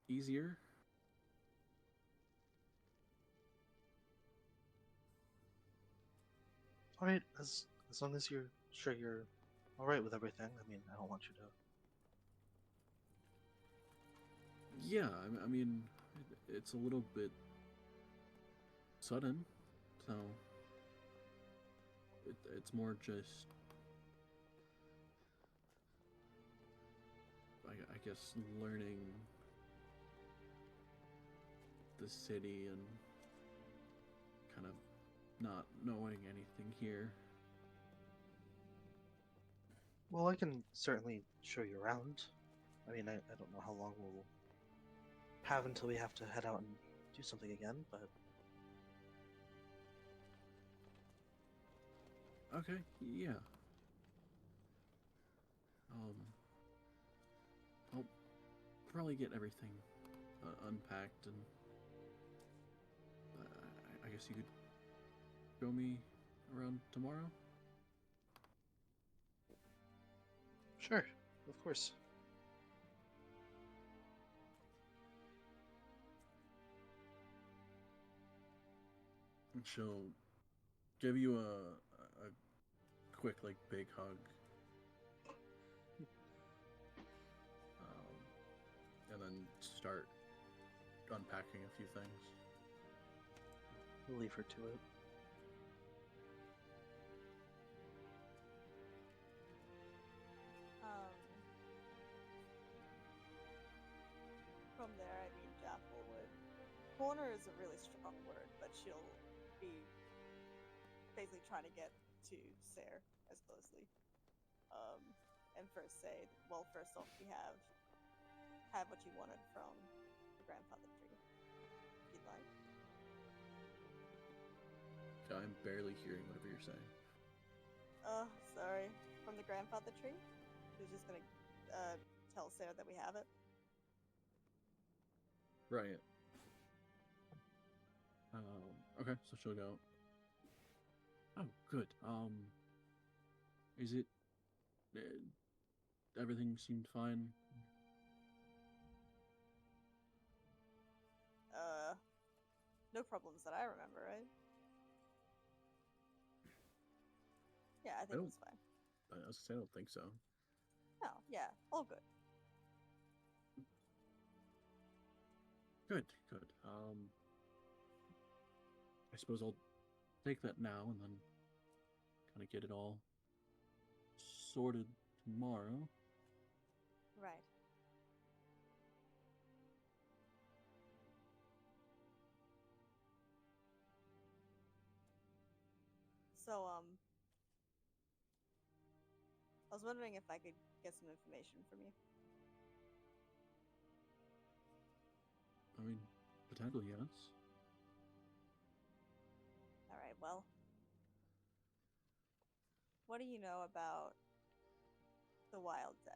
easier, All right, as long as you're sure you're all right with everything. I mean, I don't want you to. Yeah, I mean, it's a little bit sudden, so it's more just, I guess, learning the city and kind of not knowing anything here. Well, I can certainly show you around. I mean, I don't know how long we'll have until we have to head out and do something again, but Okay, yeah. I'll probably get everything unpacked, and I guess you could show me around tomorrow. sure, of course. And she'll give you a quick, like, big hug. And then start unpacking a few things. We'll leave her to it. From there, I mean, Jaffel would. Corner is a really strong word, but she'll be basically trying to get to Sarah as closely. And first say, well, first off, we have what you wanted from the grandfather tree, if you'd like. I'm barely hearing whatever you're saying. Oh, sorry. From the grandfather tree? She was just gonna tell Sarah that we have it. Right. Okay, so she'll go. Oh, good. Is it? Everything seemed fine. No problems that I remember, right? Yeah, I think it was fine. I was gonna say, I don't think so. No, yeah, all good. Good. I suppose I'll take that now and then kind of get it all sorted tomorrow. Right. So, I was wondering if I could get some information from you. I mean, potentially, yes. Alright, well. What do you know about the Wild Death?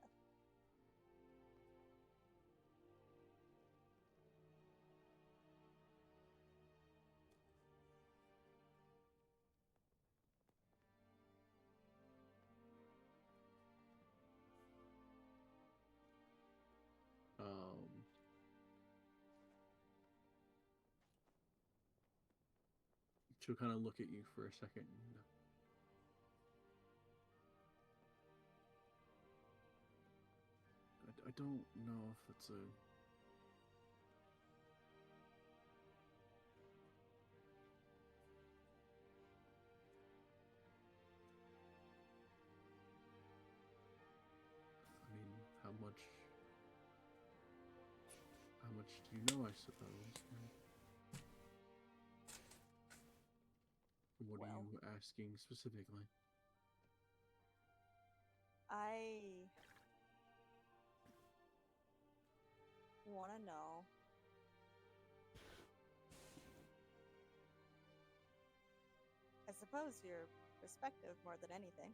She'll kind of look at you for a second. I don't know if it's a... I mean, how much do you know, I suppose? What are you asking specifically? I want to know I suppose your perspective more than anything.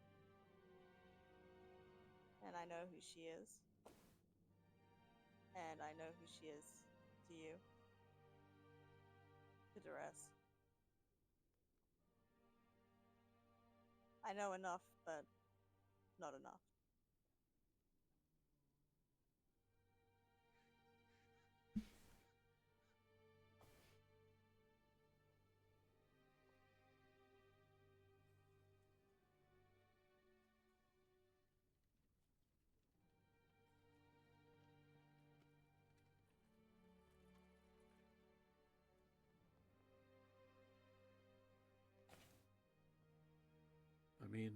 And I know who she is. And I know who she is to you. To Duress. I know enough, but not enough. mean,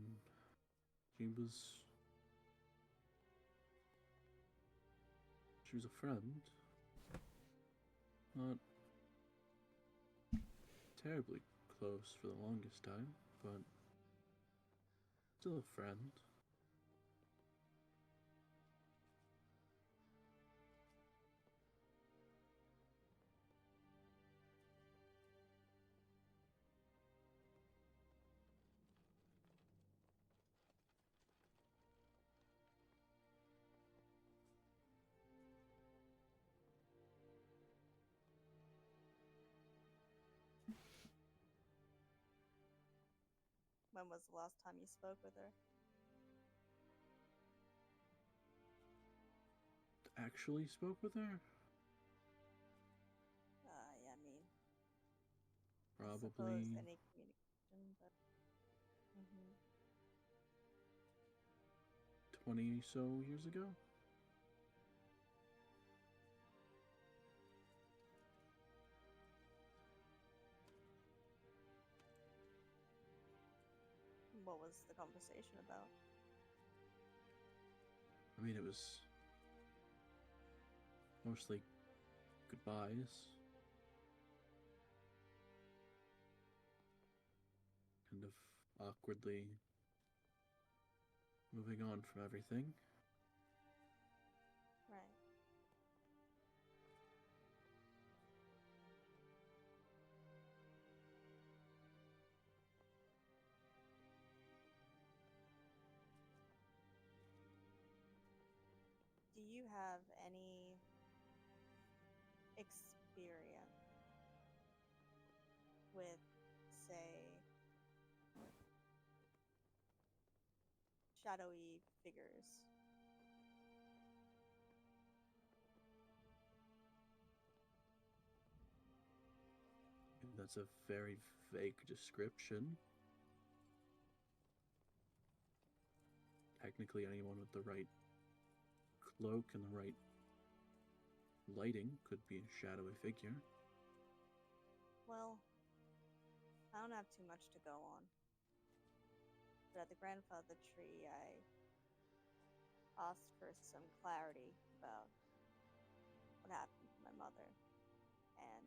she was a friend. Not terribly close for the longest time, but still a friend. When was the last time you spoke with her? Actually spoke with her? Yeah, I mean, I Probably suppose any communication, but. 20 so years ago? What was the conversation about? I mean, it was mostly goodbyes. Kind of awkwardly moving on from everything. Right. Do you have any experience with, say, shadowy figures? That's a very vague description. Technically, anyone with the right cloak and the right lighting could be a shadowy figure. Well, I don't have too much to go on. But at the grandfather tree, I asked for some clarity about what happened to my mother. And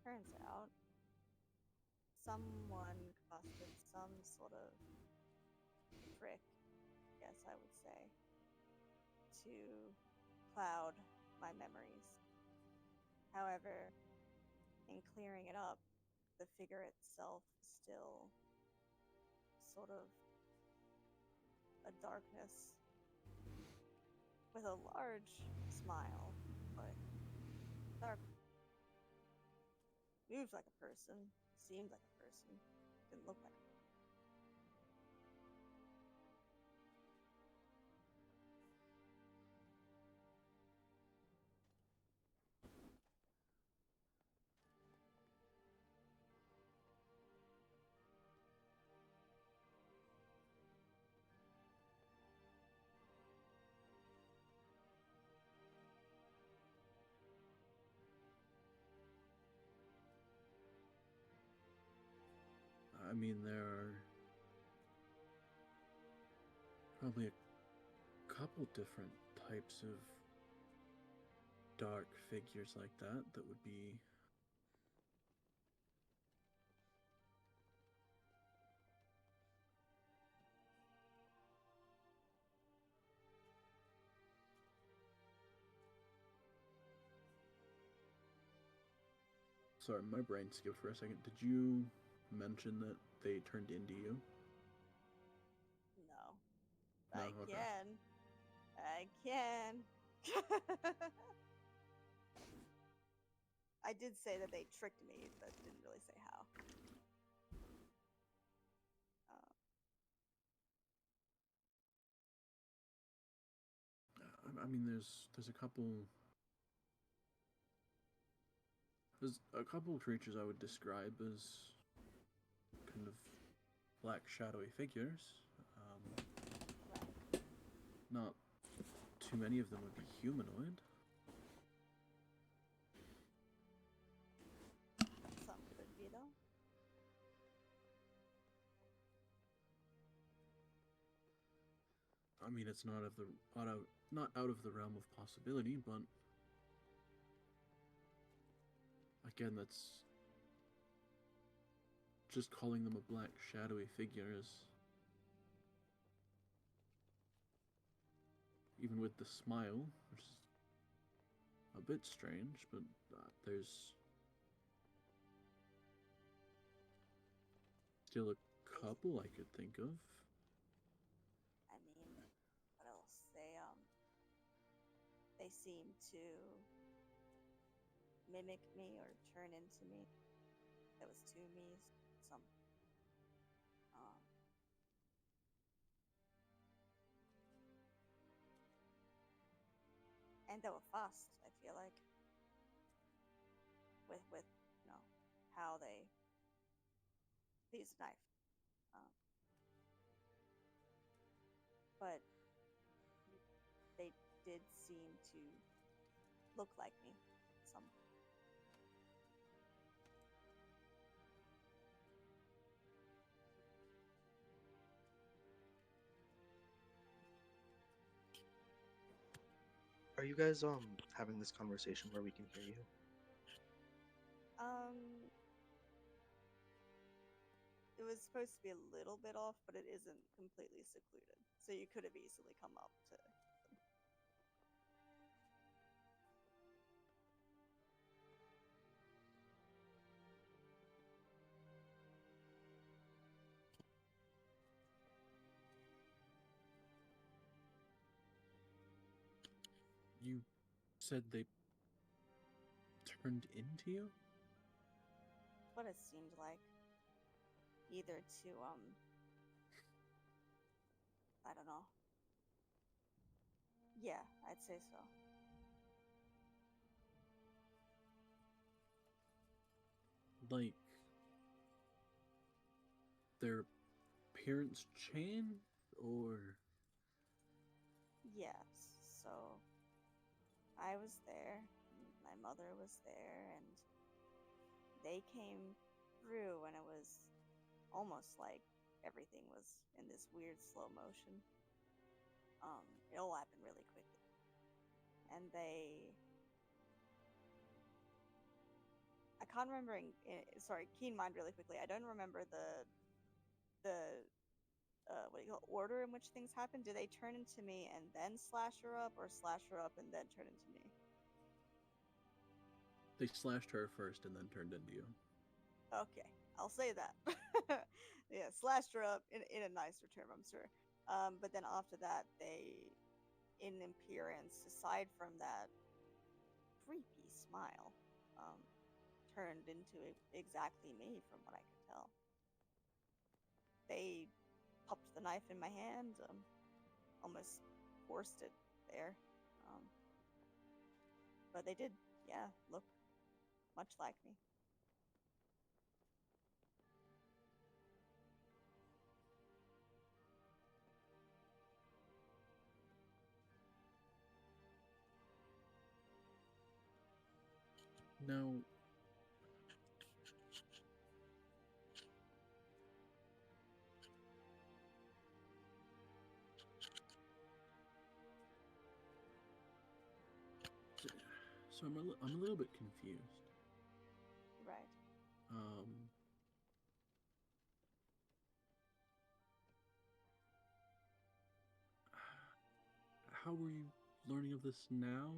turns out someone costed some sort of trick, I guess I would say, to cloud my memories. However, in clearing it up, the figure itself is still sort of a darkness with a large smile, but dark. Moves like a person, seems like a person, didn't look like a person. I mean, there are probably a couple different types of dark figures like that would be Sorry, my brain skipped for a second. Did you mention that they turned into you? No. No, I okay. can. I can. I did say that they tricked me, but didn't really say how. I mean, there's a couple. There's a couple of creatures I would describe as kind of black shadowy figures. Not too many of them would be humanoid. Some could be, though. I mean, it's not out of the realm of possibility, but again, that's just calling them a black shadowy figure is, even with the smile, which is a bit strange, but there's still a couple I could think of. I mean, what else? They seem to mimic me or turn into me. There was two me's, some. And they were fast, I feel like. With you know, how they use a knife. But they did seem to look like me. Some. Are you guys having this conversation where we can hear you? It was supposed to be a little bit off, but it isn't completely secluded. So you could have easily come up to them. You said they turned into you? That's what it seemed like. Either to, I don't know. Yeah, I'd say so. Like, their appearance changed, or? Yes, so I was there, my mother was there, and they came through, and it was almost like everything was in this weird slow motion. It all happened really quickly. And I can't remember, sorry, keen mind really quickly. I don't remember the what do you call it, order in which things happen. Do they turn into me and then slash her up, or slash her up and then turn into me? They slashed her first and then turned into you. Okay, I'll say that. Yeah, slashed her up in a nicer term, I'm sure. But then after that, they, in appearance, aside from that creepy smile, turned into exactly me from what I could tell. They popped the knife in my hand, almost forced it there. But they did, yeah, look much like me. Now, so I'm a little bit confused. Right. How were you learning of this now?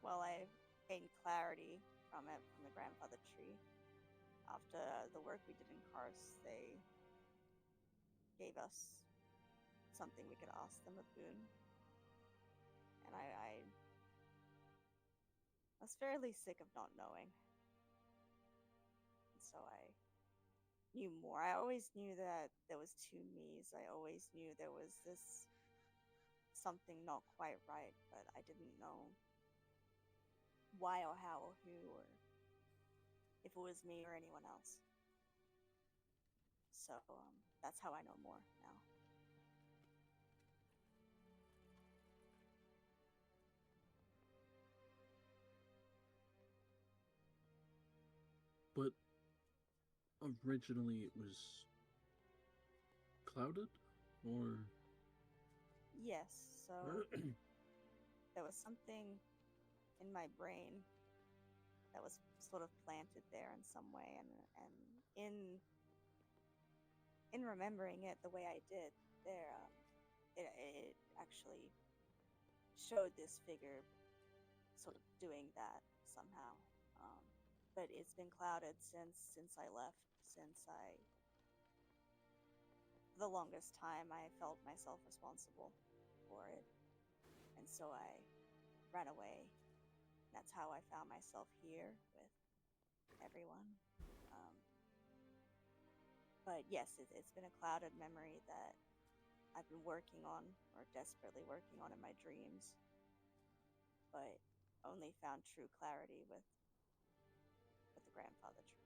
Well, I gained clarity from it from the grandfather tree. After the work we did in Kars, they gave us something we could ask them, a boon. And I was fairly sick of not knowing. And so I knew more. I always knew that there was two me's. I always knew there was this something not quite right, but I didn't know why or how or who, or if it was me or anyone else. So that's how I know more now. But originally it was clouded? Or Yes, so there was something in my brain that was sort of planted there in some way, and in remembering it the way I did there, it actually showed this figure sort of doing that somehow. But it's been clouded since I left. For the longest time, I felt myself responsible for it, and so I ran away. That's how I found myself here with everyone. But yes, it's been a clouded memory that I've been working on, or desperately working on in my dreams, but only found true clarity with the grandfather tree.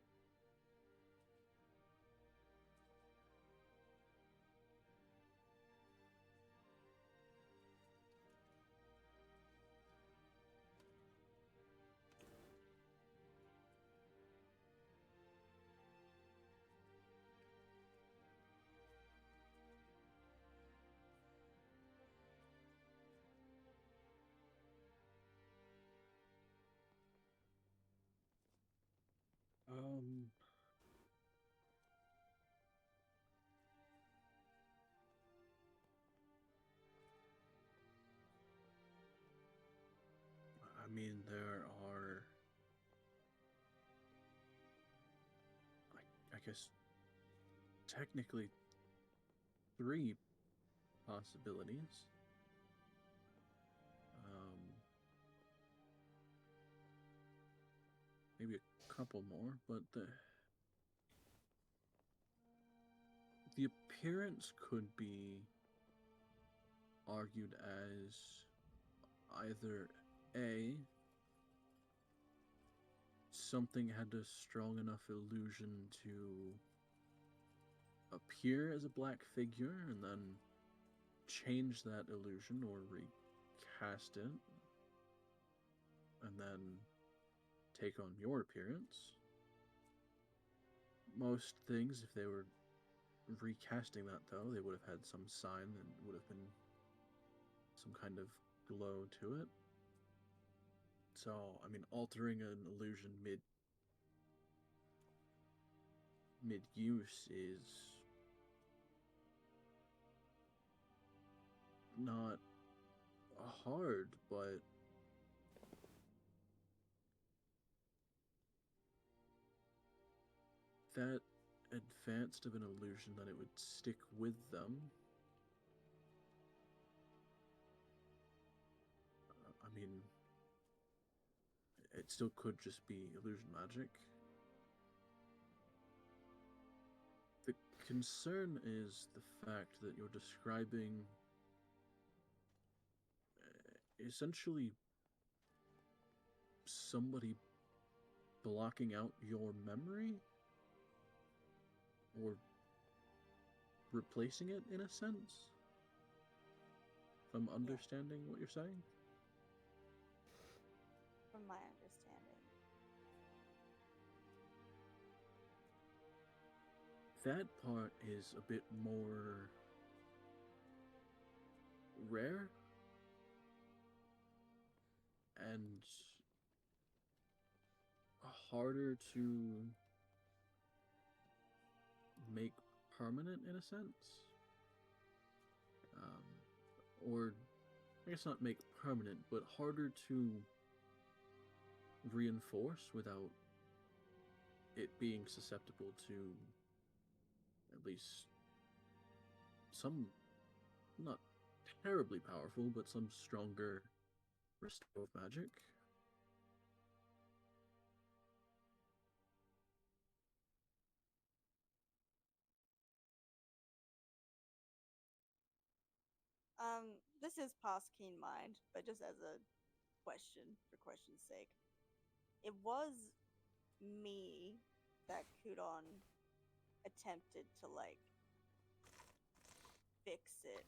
um, I mean, there are, I guess, technically 3 possibilities. Maybe a couple more, but the appearance could be argued as either A, something had a strong enough illusion to appear as a black figure and then change that illusion or recast it and then take on your appearance. Most things, if they were recasting that, though, they would have had some sign that would have been some kind of glow to it. So, I mean, altering an illusion mid-use is not hard, but that advanced of an illusion that it would stick with them. I mean, it still could just be illusion magic. The concern is the fact that you're describing essentially somebody blocking out your memory or replacing it in a sense. If I'm understanding what you're saying? From my understanding. That part is a bit more rare and harder to make permanent in a sense. Or, I guess not make permanent, but harder to reinforce without it being susceptible to at least some, not terribly powerful, but some stronger restore magic. This is past keen mind, but just as a question, for question's sake. It was me that Kudon attempted to, like, fix it,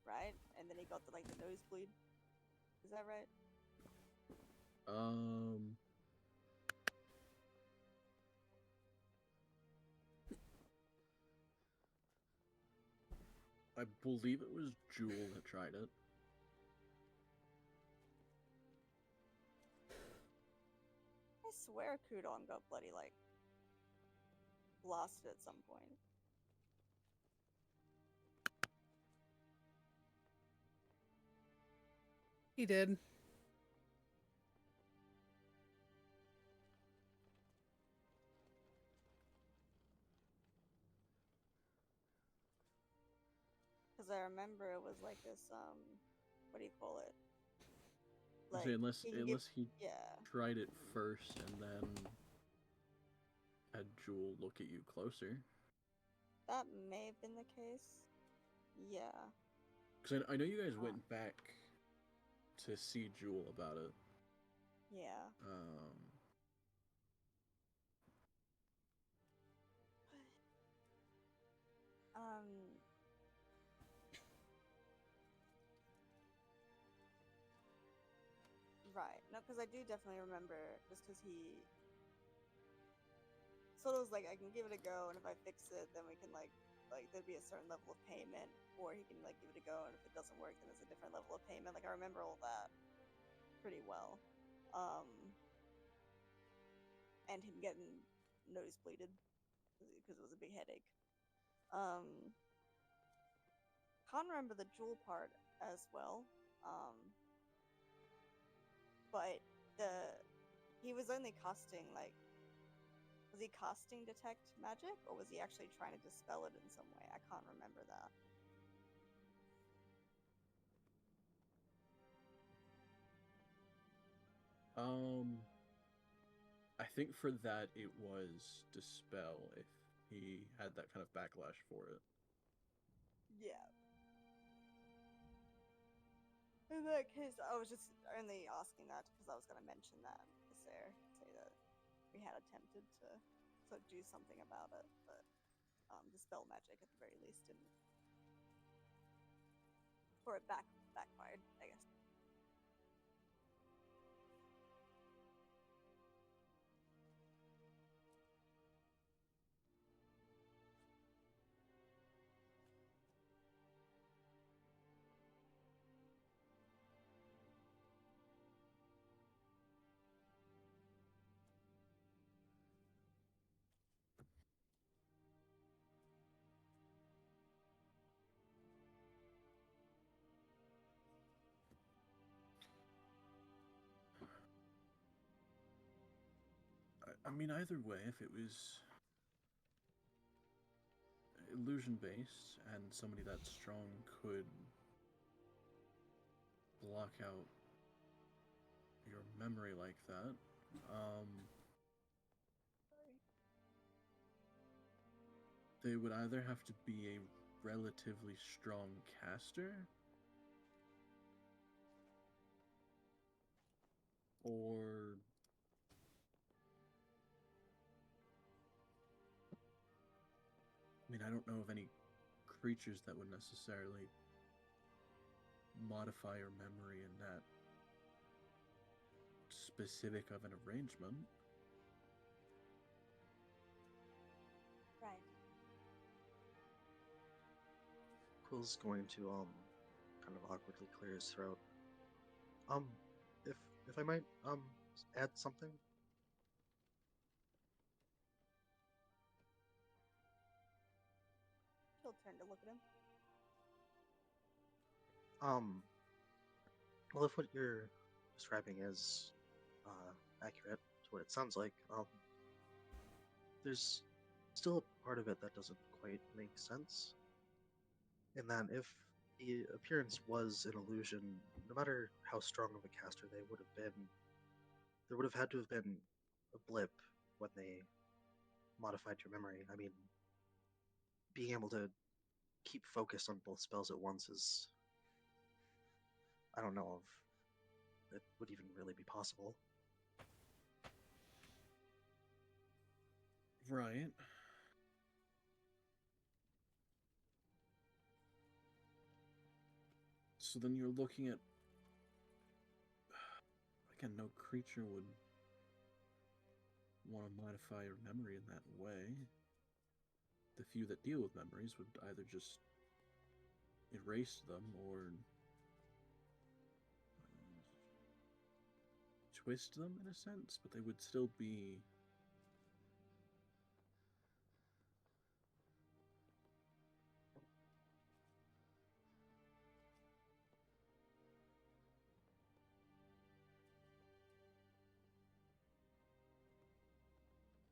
right? And then he got the nosebleed. Is that right? I believe it was Jewel that tried it. I swear Kudon got bloody, like, blasted at some point. He did. Because I remember it was like this, what do you call it? I say, unless he can unless he yeah. tried it first and then had Jewel look at you closer. That may have been the case. Yeah. Because I know you guys went back to see Jewel about it. Yeah. Right. No, because I do definitely remember, just because he sort of was like, I can give it a go, and if I fix it, then we can, like there'd be a certain level of payment, or he can, like, give it a go, and if it doesn't work, then it's a different level of payment. Like, I remember all that pretty well. And him getting nosebleeded, because it was a big headache. Can't remember the Jewel part as well. But he was only casting, like, was he casting detect magic, or was he actually trying to dispel it in some way? I can't remember that. I think for that it was dispel if he had that kind of backlash for it. Yeah. In that case, I was just only asking that because I was going to mention that to Sarah, say that we had attempted to sort of do something about it, but dispel magic at the very least didn't, or it backfired, I guess. I mean, either way, if it was illusion based and somebody that strong could block out your memory like that, they would either have to be a relatively strong caster or I mean, I don't know of any creatures that would necessarily modify your memory in that specific of an arrangement. Right. Quill's going to kind of awkwardly clear his throat. If I might add something. She'll turn to look at him. Well, if what you're describing is accurate to what it sounds like, there's still a part of it that doesn't quite make sense. In that, if the appearance was an illusion, no matter how strong of a caster they would have been, there would have had to have been a blip when they modified your memory. I mean, being able to keep focus on both spells at once is, I don't know if it would even really be possible. Right. So then you're looking at, again, no creature would want to modify your memory in that way. The few that deal with memories would either just erase them or twist them in a sense, but they would still be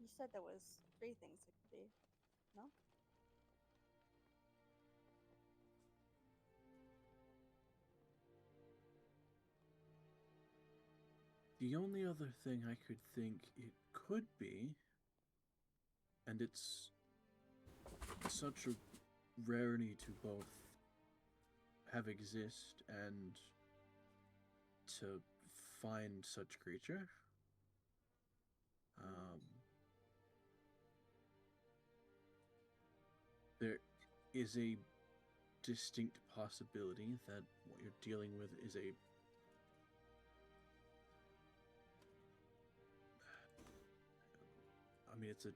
You said there was 3 things it could be, no? the only other thing I could think it could be, and it's such a rarity to both have exist and to find such creature. There is a distinct possibility that what you're dealing with is it's a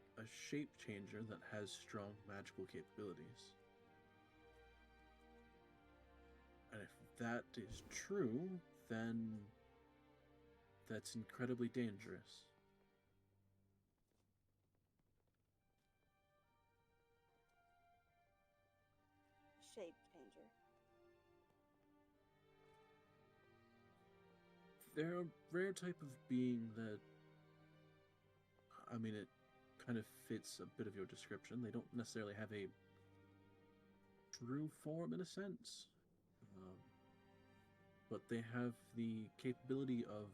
shape changer that has strong magical capabilities. And if that is true, then that's incredibly dangerous. Shape changer. They're a rare type of being that, it kind of fits a bit of your description. They don't necessarily have a true form in a sense, but they have the capability of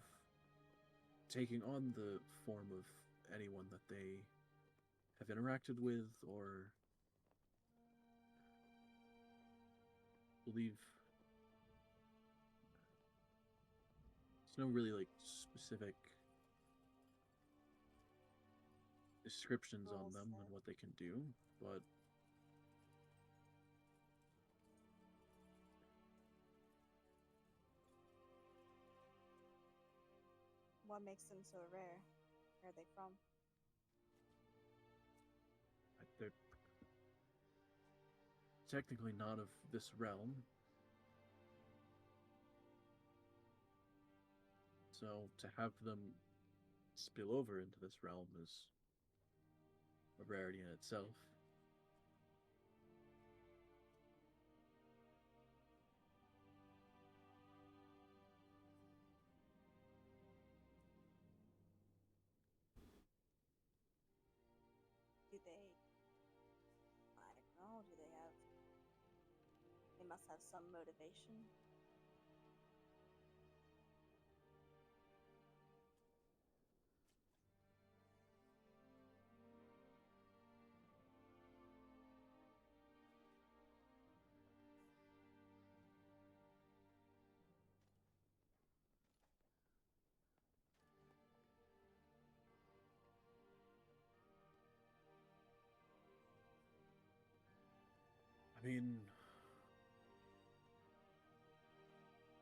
taking on the form of anyone that they have interacted with or believe. There's no really specific descriptions on them and what they can do, but What makes them so rare? Where are they from? they're technically not of this realm. So to have them spill over into this realm is a rarity in itself. Do they, I don't know, they must have some motivation.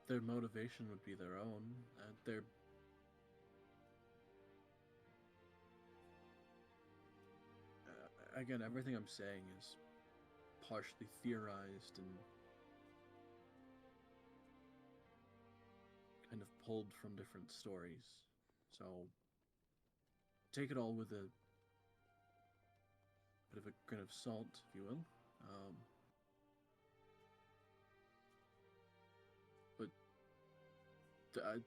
Their motivation would be their own. Again, everything I'm saying is partially theorized and kind of pulled from different stories. So take it all with a bit of a grain of salt, if you will. But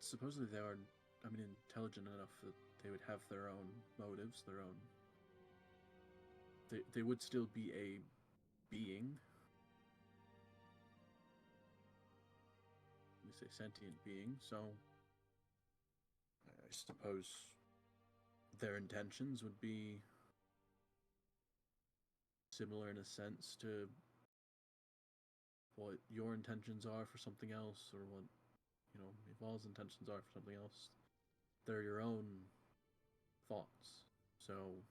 supposedly they are, intelligent enough that they would have their own motives, their own. They would still be a being. We say sentient being, so I suppose their intentions would be similar in a sense to what your intentions are for something else, or what, Evol's intentions are for something else. They're your own thoughts. So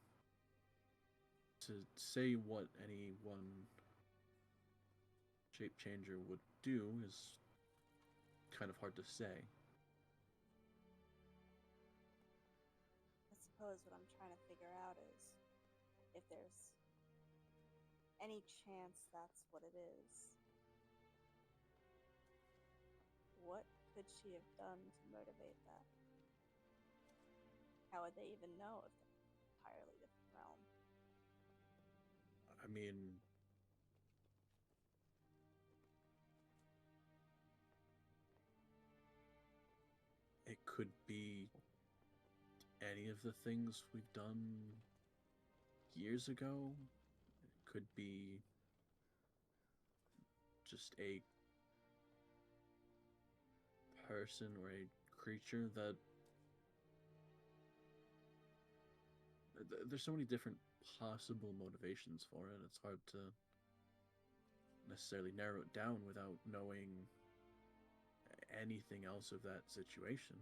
to say what any one shape changer would do is kind of hard to say. I suppose what I'm trying to figure out is if there's any chance that's what it is. what could she have done to motivate that? How would they even know if they're in an entirely different realm? I mean, it could be any of the things we've done years ago. It could be just a person or a creature that there's so many different possible motivations for it. It's hard to necessarily narrow it down without knowing anything else of that situation.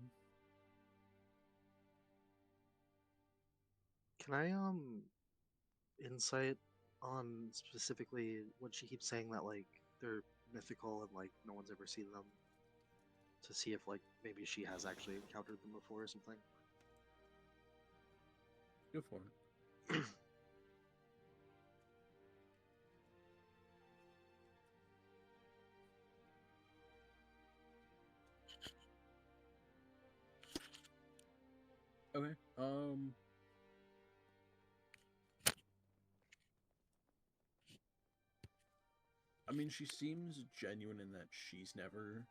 Can I insight on specifically when she keeps saying that like they're mythical and like no one's ever seen them, to see if like maybe she has actually encountered them before or something? Go for it. Okay. I mean, she seems genuine in that she's never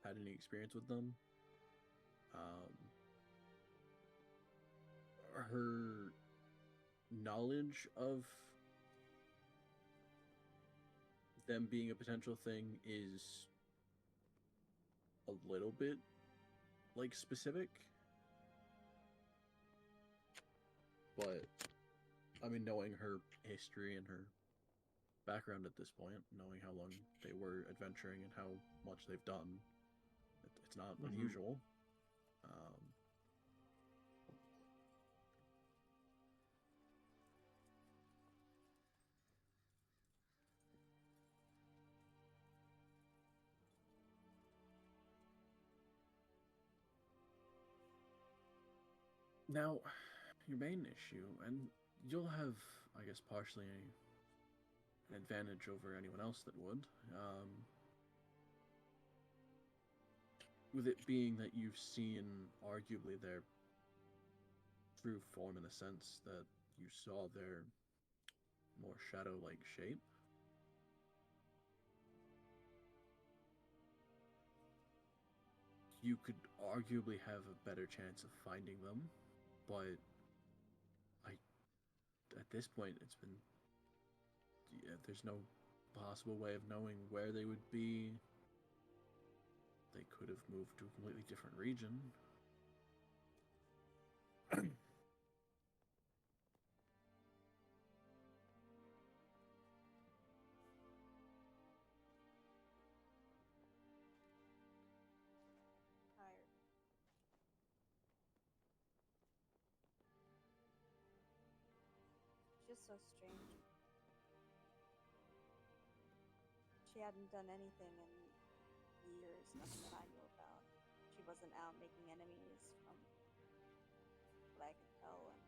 had any experience with them. Her knowledge of them being a potential thing is a little bit like specific, but I mean, knowing her history and her background at this point, knowing how long they were adventuring and how much they've done, it's not unusual. Now, your main issue, and you'll have, I guess, partially an advantage over anyone else that would, with it being that you've seen arguably their true form in the sense that you saw their more shadow-like shape. You could arguably have a better chance of finding them, but at this point, there's no possible way of knowing where they would be. They could have moved to a completely different region. Tired. Just so strange. She hadn't done anything in years, nothing that I knew about. She wasn't out making enemies from what I could tell, and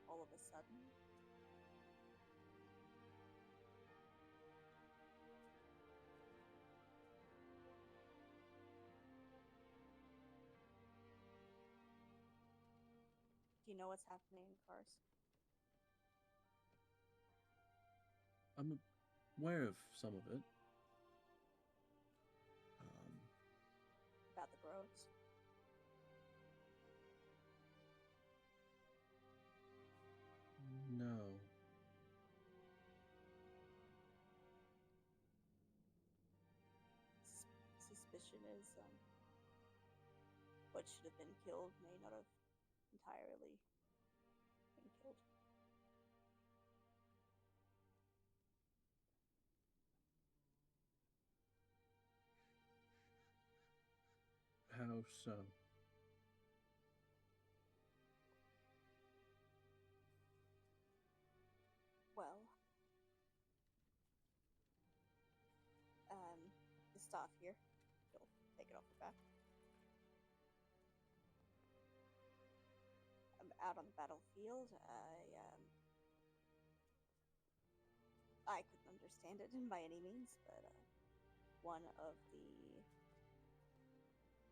all of a sudden, do you know what's happening in Kars? I'm aware of some of it. About the groves? No. Suspicion is what should have been killed may not have entirely been killed. How so? Well, the staff here, you'll take it off your back. Out on the battlefield, I couldn't understand it by any means, but one of the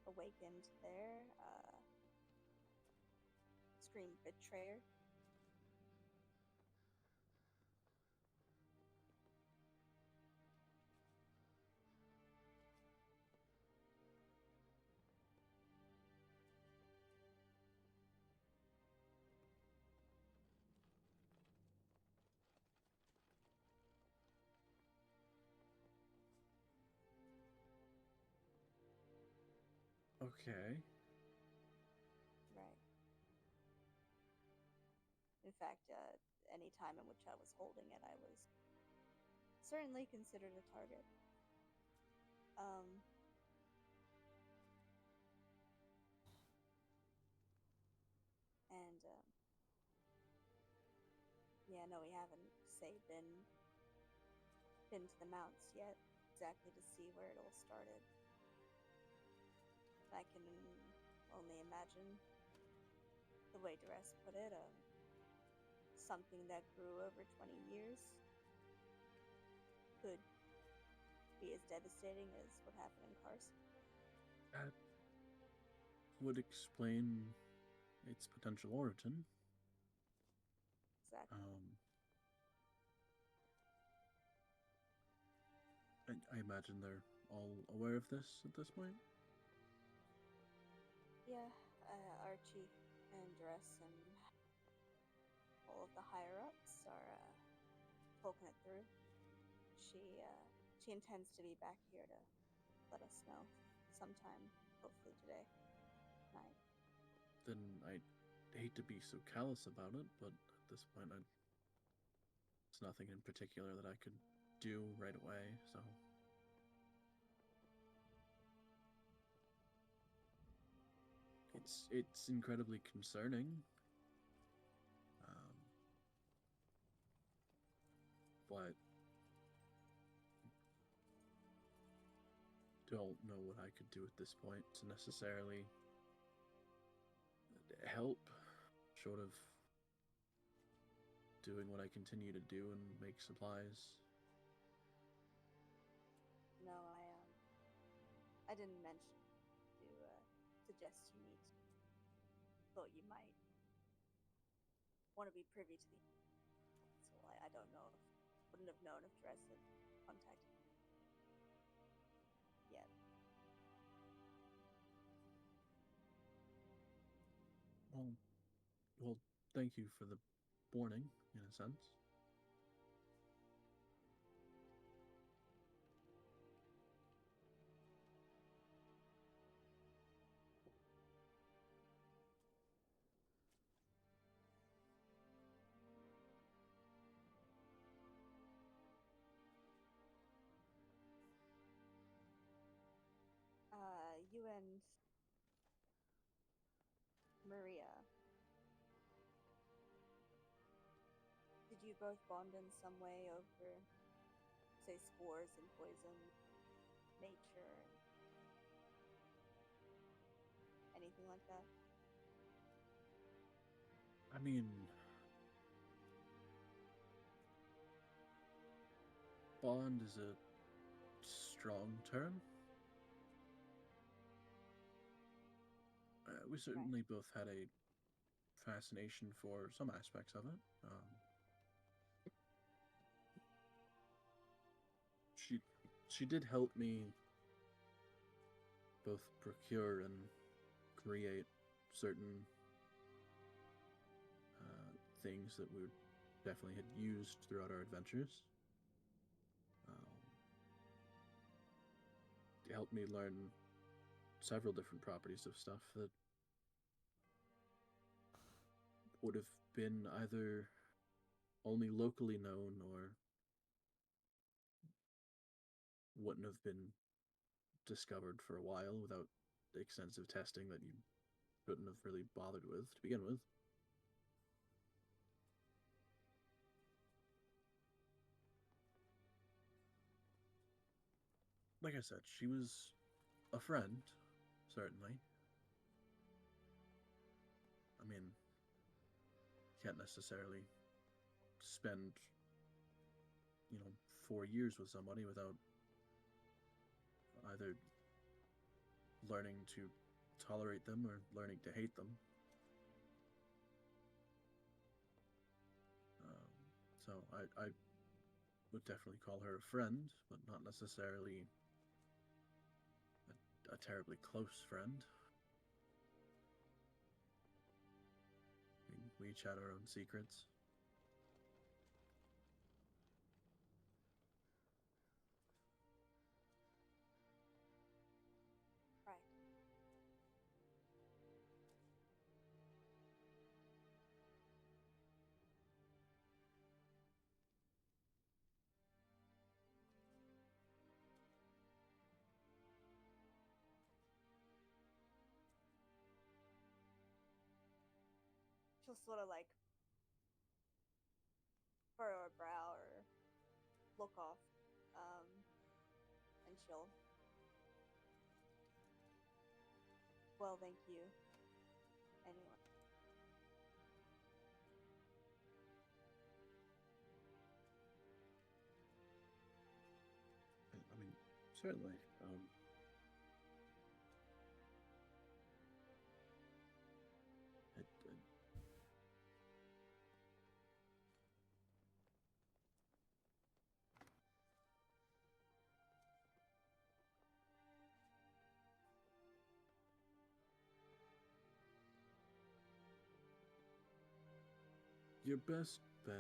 awakened there. Scream betrayer. Okay. Right. In fact, any time in which I was holding it, I was certainly considered a target. And yeah, no, we haven't been to the mounts yet, exactly to see where it all started. I can only imagine the way Dress put it, something that grew over 20 years could be as devastating as what happened in Carson. That would explain its potential origin. Exactly. I imagine they're all aware of this at this point. Yeah, Archie and Dress and all of the higher ups are poking it through. She intends to be back here to let us know sometime, hopefully today night. Then I'd hate to be so callous about it, but at this point, it's nothing in particular that I could do right away, so. It's incredibly concerning. But don't know what I could do at this point to necessarily help, short of doing what I continue to do and make supplies. No, I didn't mention to suggest you meet. Thought you might want to be privy to the. So I don't know. Wouldn't have known if Dress had contacted me yet. Well, thank you for the warning, in a sense. You and Maria, did you both bond in some way over, say, spores and poison, nature, anything like that? I mean, bond is a strong term. We certainly both had a fascination for some aspects of it. She did help me both procure and create certain things that we definitely had used throughout our adventures. It helped me learn several different properties of stuff that would have been either only locally known or wouldn't have been discovered for a while without extensive testing that you couldn't have really bothered with to begin with. Like I said, she was a friend, certainly. I mean, can't necessarily spend, 4 years with somebody without either learning to tolerate them or learning to hate them. So I would definitely call her a friend, but not necessarily a terribly close friend. We each had our own secrets. Right. She'll sort of like furrow a brow or look off, and she'll. Well, thank you. Anyway. I mean, certainly. Your best bet.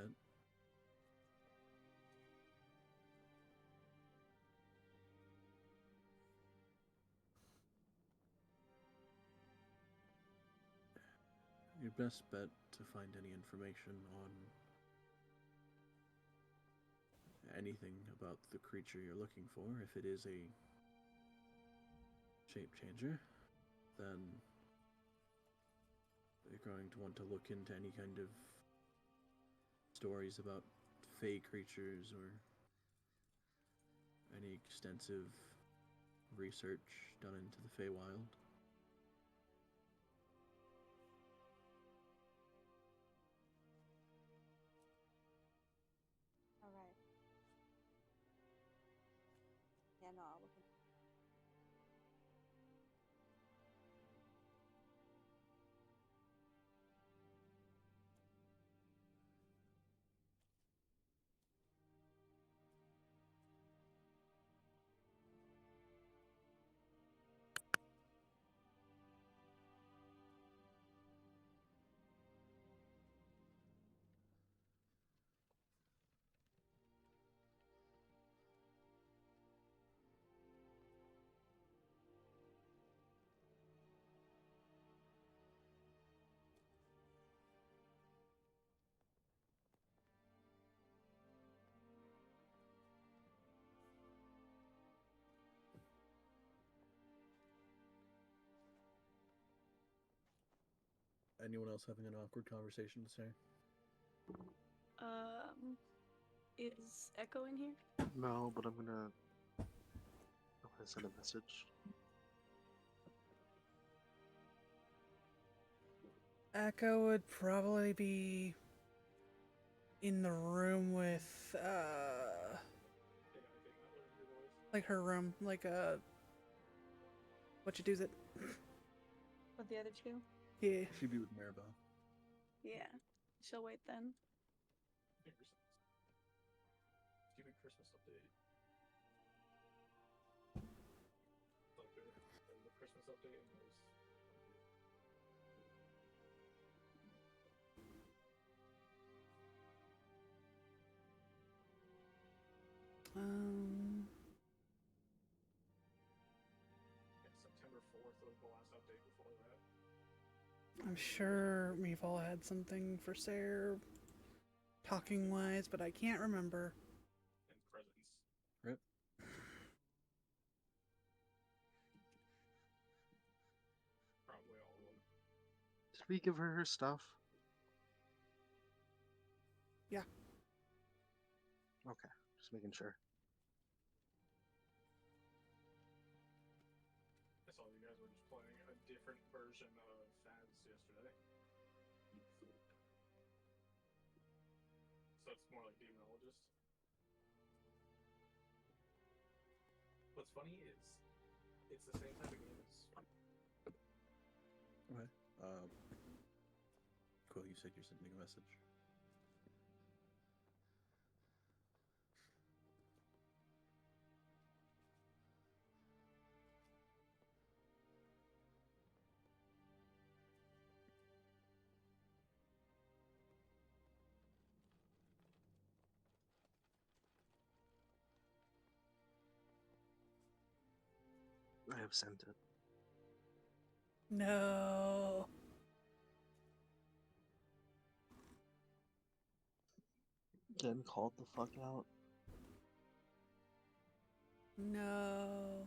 Your best bet to find any information on anything about the creature you're looking for, if it is a shape changer, then you're going to want to look into any kind of stories about fey creatures or any extensive research done into the Feywild. All right. Yeah, no, I'll look into. Anyone else having an awkward conversation to say? Is Echo in here? No, but I'm gonna send a message. Echo would probably be in the room with like her room, like what you do's it? With the other two? Yeah. She'd be with Maribel. Yeah. She'll wait then. Stupid Christmas update. Like the Christmas update and those. Yeah, September 4th was the last update before that. I'm sure we've all had something for Sarah talking wise, but I can't remember. And presents. Rip. Probably all of them. Did we give her her stuff? Yeah. Okay, just making sure. I saw you guys were just playing a different version of Fabs yesterday. So it's more like Demonologist. What's funny is, it's the same type of game as Okay. Quill, you said you're sending a message. I have sent it. No. Getting called the fuck out. No.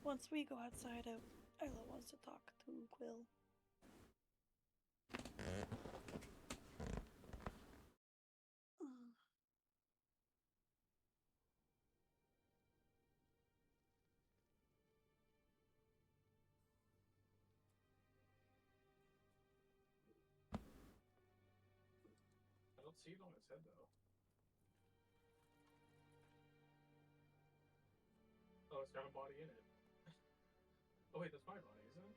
Once we go outside, Isla wants to talk to Quill. I don't see it on his head though. Oh, it's got a body in it. Oh wait, that's my body, isn't it?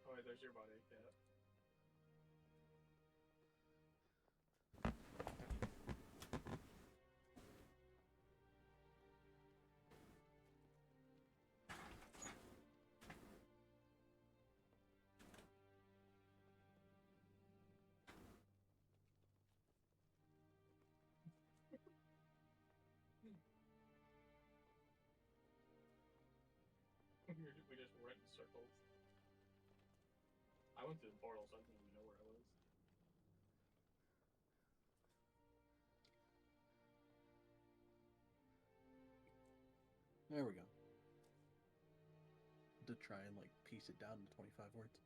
Oh wait, there's your body. Yeah. We just went in circles. I went through the portal, so I didn't even know where I was. There we go. To try and like piece it down to 25 words.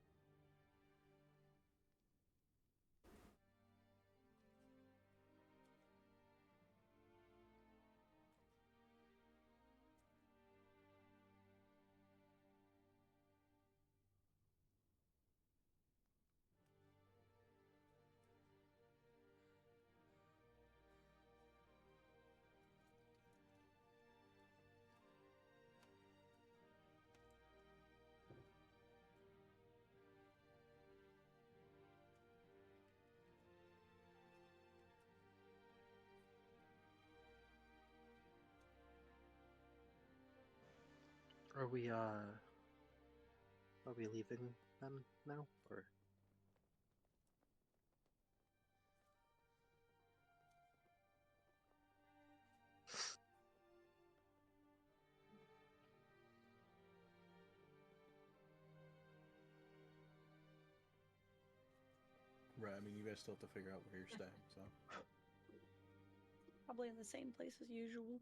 Are we leaving then now, or? Right, I mean, you guys still have to figure out where you're staying, so. Probably in the same place as usual.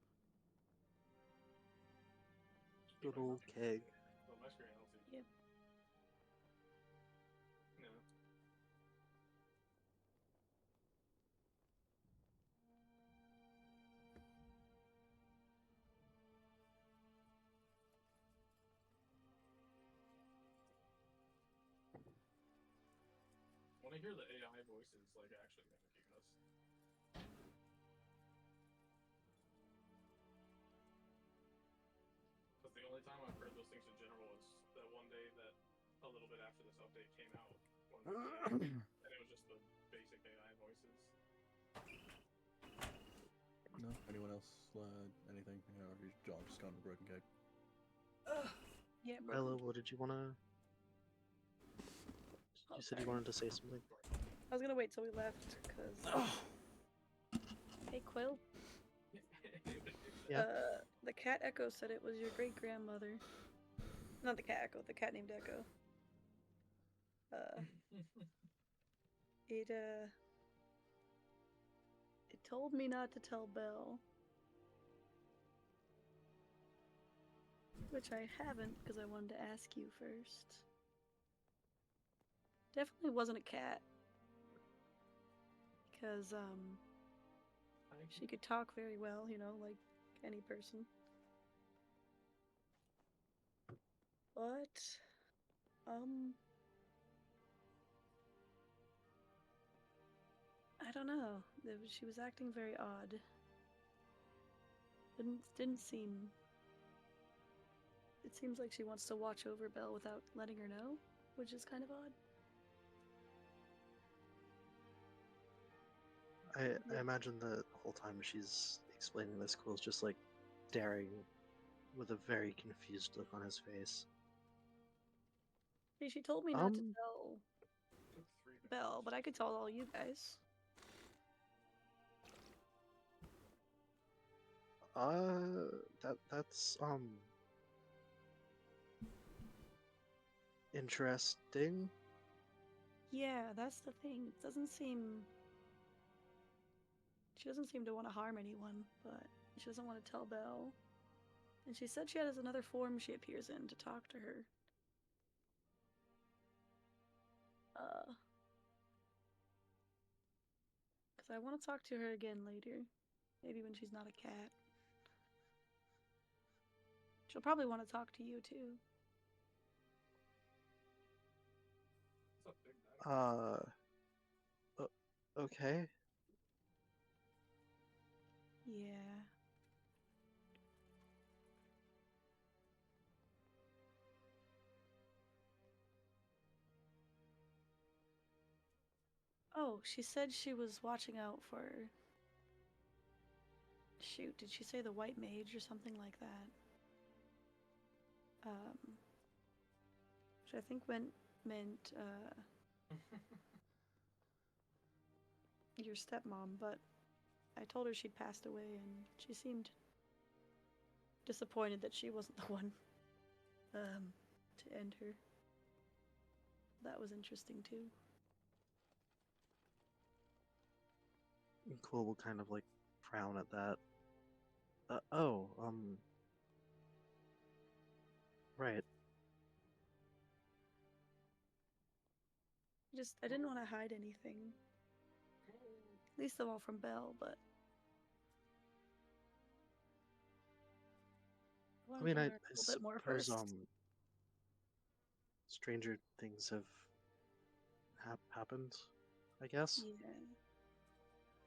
Good old keg. Well, my screen, I don't see. Yep. No. When I hear the AI voices, like actually mimicking us. Because the only time I've heard those things in general was that one day that a little bit after this update came out, and it was just the basic AI voices. No? Anyone else? Anything? Or is John just gone to broken keg? Yeah, Ella, what did you wanna? Oh, You said you sorry. wanted to say something. I was gonna wait till we left, cause. Hey, Quill. Yeah. The cat Echo said it was your great grandmother. Not the cat Echo, the cat named Echo. It told me not to tell Belle. Which I haven't, because I wanted to ask you first. Definitely wasn't a cat. Because, she could talk very well, you know, like any person. But, I don't know. She was acting very odd. Didn't seem... It seems like she wants to watch over Belle without letting her know, which is kind of odd. I imagine the whole time she's explaining this, Quill's just like staring with a very confused look on his face. See, she told me not to tell Belle, but I could tell all you guys. That's interesting. Yeah, that's the thing. It doesn't seem... She doesn't seem to want to harm anyone, but she doesn't want to tell Belle. And she said she has another form she appears in to talk to her. Because I want to talk to her again later. Maybe when she's not a cat. She'll probably want to talk to you too. Okay. Yeah. Oh, she said she was watching out for... Shoot, did she say the White Mage or something like that? Which I think meant your stepmom, but I told her she'd passed away and she seemed disappointed that she wasn't the one to end her. That was interesting too. Quill will kind of like frown at that. Right. I didn't want to hide anything. Least of all from Belle, but I mean, I a little bit more suppose first. stranger things have happened, I guess. Yeah.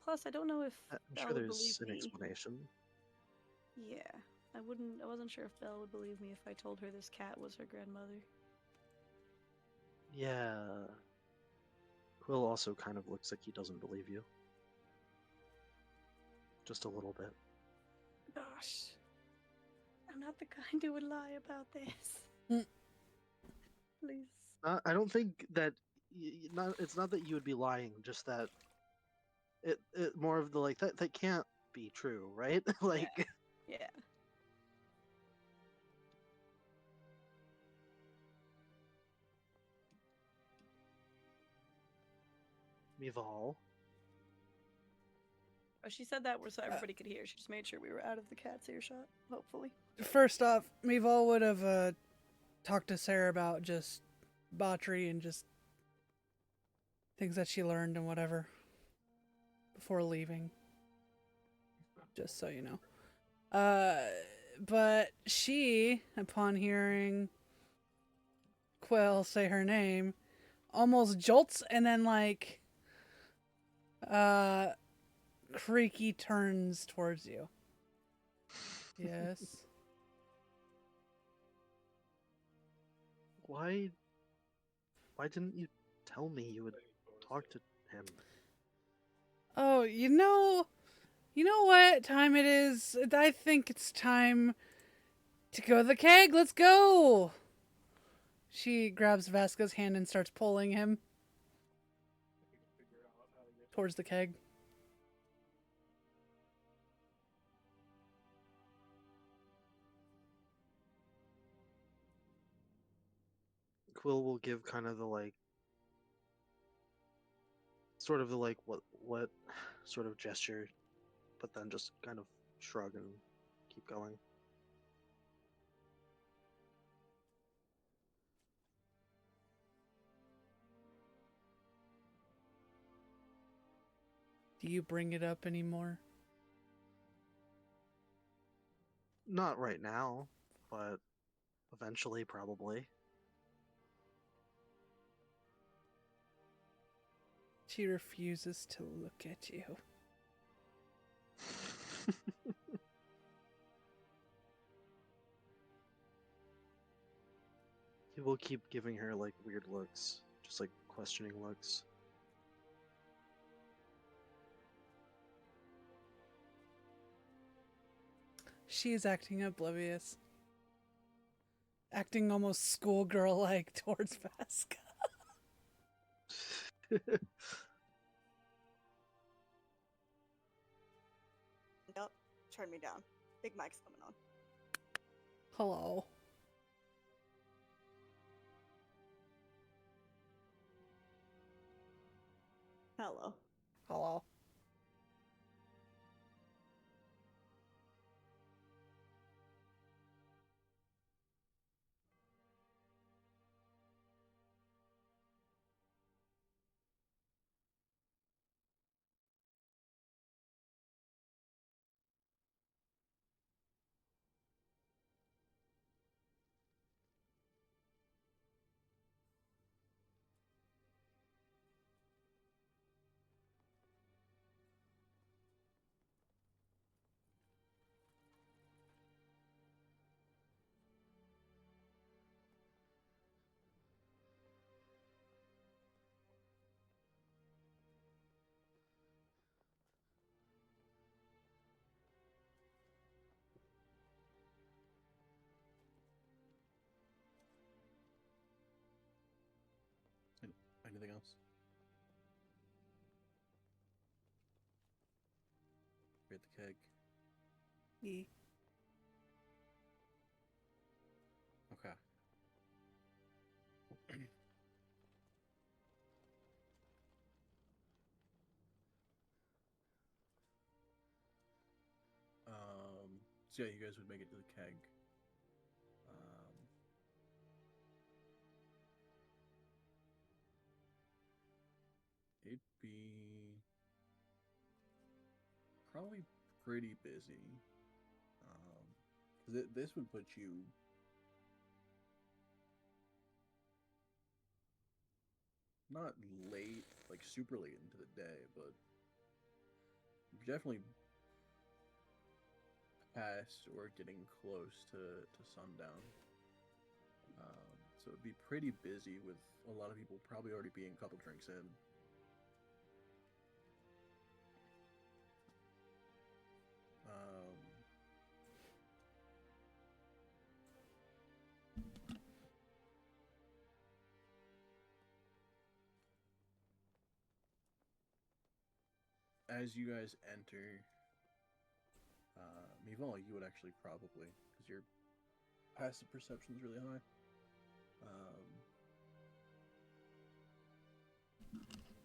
Plus, I don't know if I'm Belle sure would believe there's an me. explanation. Yeah, I wasn't sure if Belle would believe me if I told her this cat was her grandmother. Yeah. Quill also kind of looks like he doesn't believe you. Just a little bit. Gosh, I'm not the kind who would lie about this. Please. I don't think that. It's not that you would be lying. Just that. It more of the like that can't be true, right? Like. Yeah. Mival. Oh, she said that so everybody could hear. She just made sure we were out of the cat's earshot, hopefully. First off, Mival would have talked to Sarah about just botchery and just things that she learned and whatever before leaving. Just so you know. But she, upon hearing Quill say her name, almost jolts and then like creaky turns towards you. Yes. Why didn't you tell me you would talk to him? Oh, you know what time it is? I think it's time to go to the keg. Let's go. She grabs Vasca's hand and starts pulling him towards the keg. Quill will give kind of the like, sort of the like, what sort of gesture, but then just kind of shrug and keep going. Do you bring it up anymore? Not right now, but eventually, probably. She refuses to look at you. He will keep giving her like weird looks, just like questioning looks. She is acting oblivious. Acting almost schoolgirl-like towards Vasca. Yep, turn me down. Big Mike's coming on. Hello. Hello. Hello. Anything else? We're at the keg. Yeah. Okay. So yeah, you guys would make it to the keg. It'd be probably pretty busy. This would put you not late, like super late into the day, but definitely past or getting close to sundown. So it'd be pretty busy with a lot of people probably already being a couple drinks in. As you guys enter, Mival, you would actually probably, because your passive perception is really high.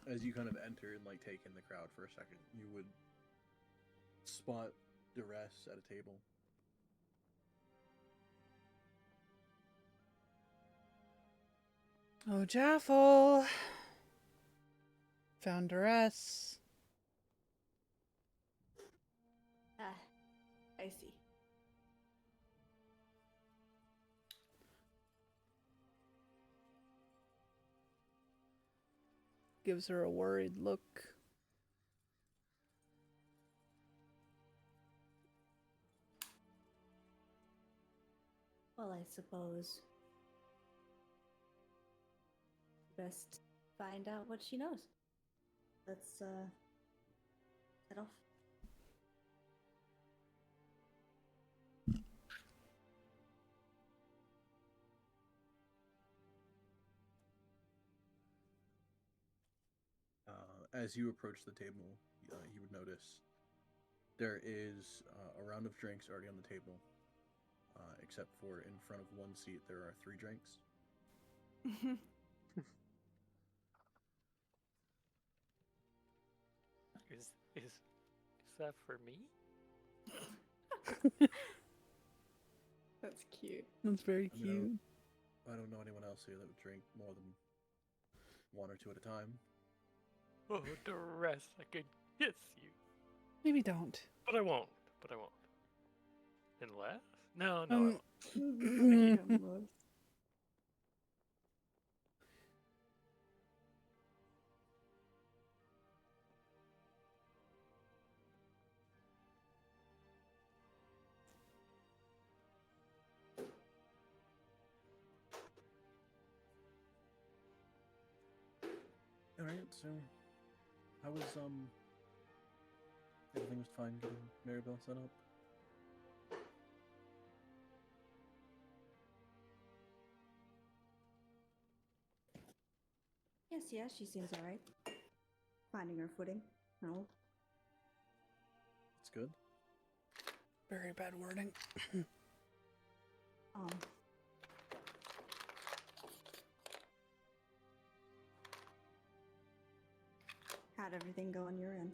As you kind of enter and like take in the crowd for a second, you would spot Duress at a table. Oh, Jaffel. Found Duress. Ah, I see. Gives her a worried look. Well, I suppose best find out what she knows. Let's head off. As you approach the table, you would notice there is a round of drinks already on the table, except for in front of one seat there are 3 drinks. Is that for me? That's cute. That's very cute. I don't know anyone else here that would drink more than 1 or 2 at a time. Oh, Duress, I could kiss you. Maybe don't. But I won't. Unless? No, I won't. Alright, so how was everything was fine getting Maribel set up? Yes, she seems alright. Finding her footing. No. It's good. Very bad wording. How'd everything go on your end?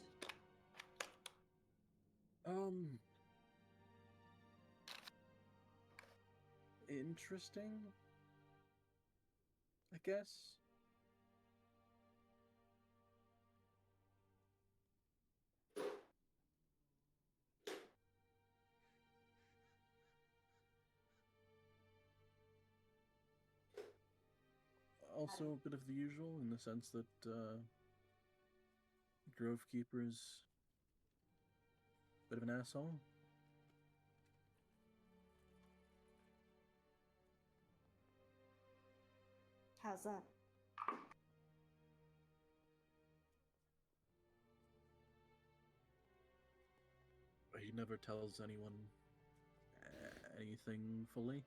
Interesting, I guess. Also a bit of the usual in the sense that Grove Keeper's a bit of an asshole. How's that? He never tells anyone anything fully.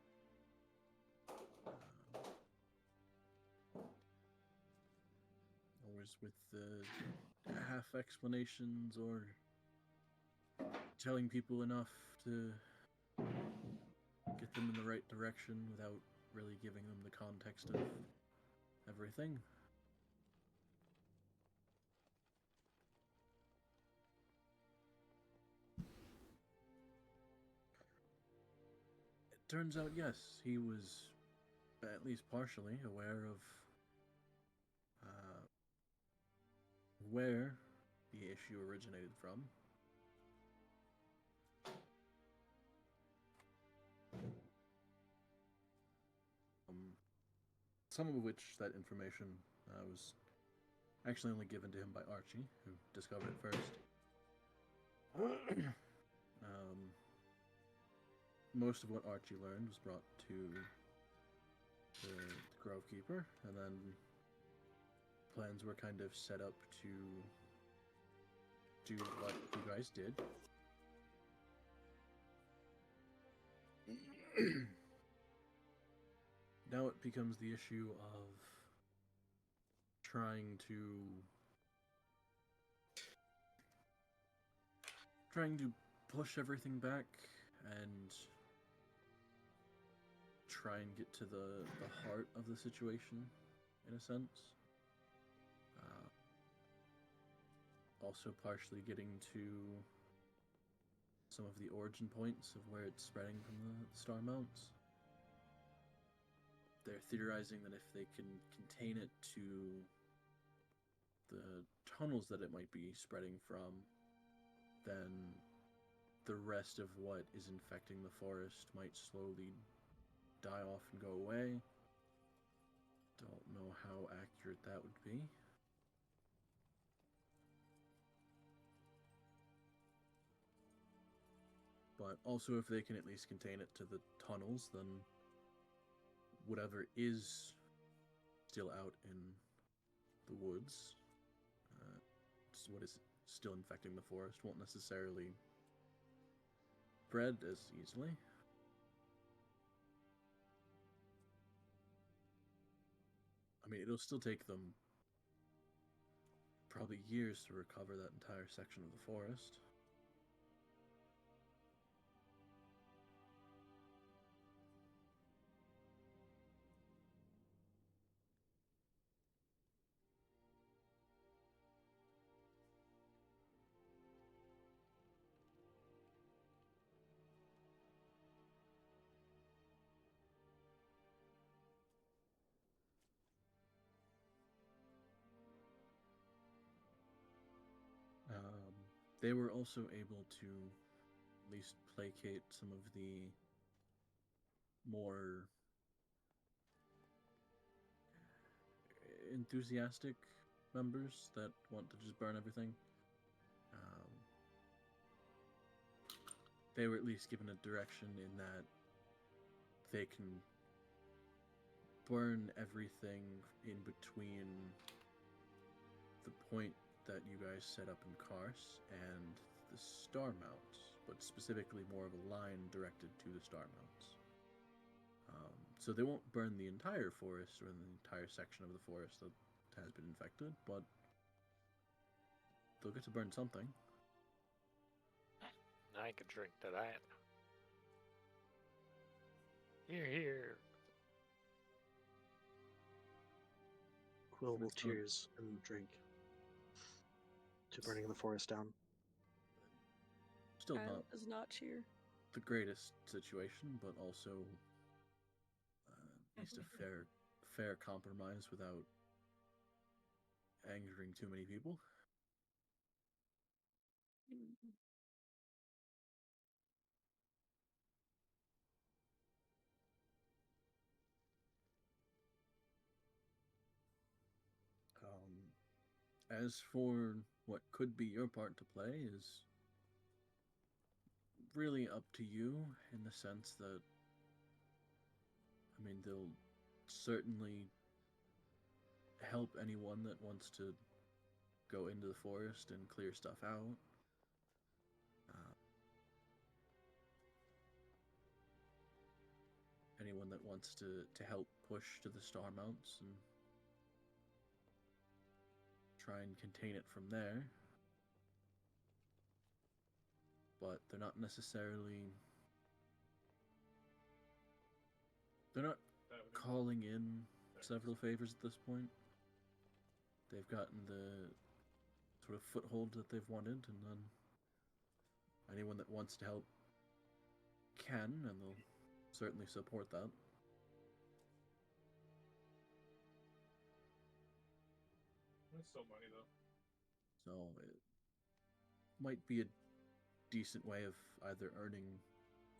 Always with half explanations or telling people enough to get them in the right direction without really giving them the context of everything. It turns out, yes, he was at least partially aware of where the issue originated from. Some of which that information was actually only given to him by Archie, who discovered it first. Most of what Archie learned was brought to the Grovekeeper, and then plans were kind of set up to do what you guys did. Now it becomes the issue of trying to push everything back and try and get to the heart of the situation, in a sense. Also partially getting to some of the origin points of where it's spreading from the star mounts. They're theorizing that if they can contain it to the tunnels that it might be spreading from, then the rest of what is infecting the forest might slowly die off and go away. Don't know how accurate that would be. But also, if they can at least contain it to the tunnels, then whatever is still out in the woods, what is still infecting the forest, won't necessarily spread as easily. I mean, it'll still take them probably years to recover that entire section of the forest. They were also able to at least placate some of the more enthusiastic members that want to just burn everything. They were at least given a direction in that they can burn everything in between the point that you guys set up in Kars and the star mounts, but specifically more of a line directed to the star mounts. So they won't burn the entire forest or the entire section of the forest that has been infected, but they'll get to burn something. I could drink to that. Here. Quill will cheers and drink to burning the forest down. Still not does not cheer. the greatest situation, but also at least a fair compromise without angering too many people. As for what could be your part to play is really up to you, in the sense that, I mean, they'll certainly help anyone that wants to go into the forest and clear stuff out. Anyone that wants to help push to the star mounts and try and contain it from there. But they're not necessarily... They're not calling in several favors at this point. They've gotten the sort of foothold that they've wanted, and then anyone that wants to help can, and they'll certainly support that. That's still money, though. So it might be a decent way of either earning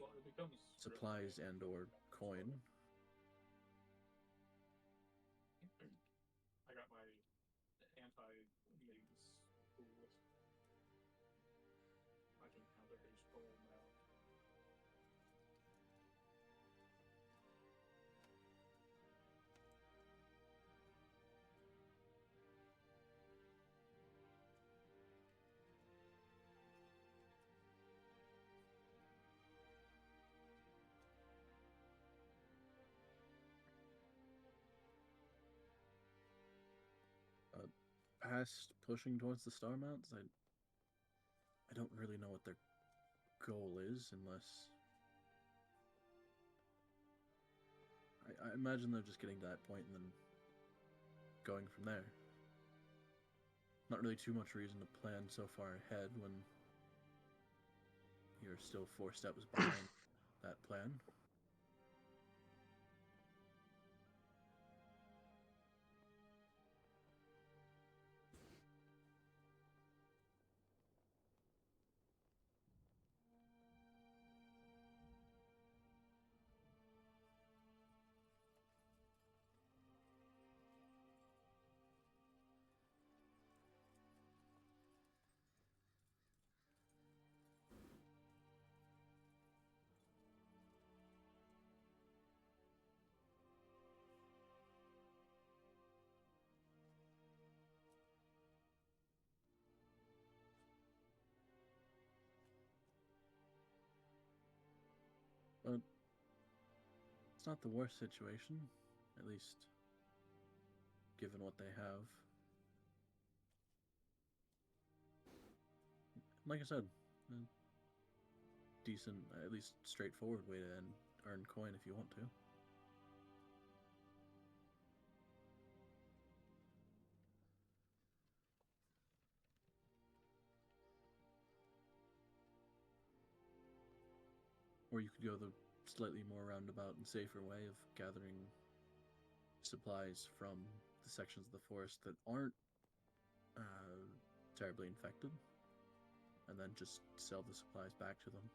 Well, it becomes supplies real and or coin. I got my anti-maze tools. I can counter his goal now. Past pushing towards the star mounts, I don't really know what their goal is, unless I imagine they're just getting to that point and then going from there. Not really too much reason to plan so far ahead when you're still 4 steps behind that plan. But it's not the worst situation, at least given what they have. Like I said, a decent, at least straightforward way to earn coin if you want to. Or you could go the slightly more roundabout and safer way of gathering supplies from the sections of the forest that aren't terribly infected, and then just sell the supplies back to them.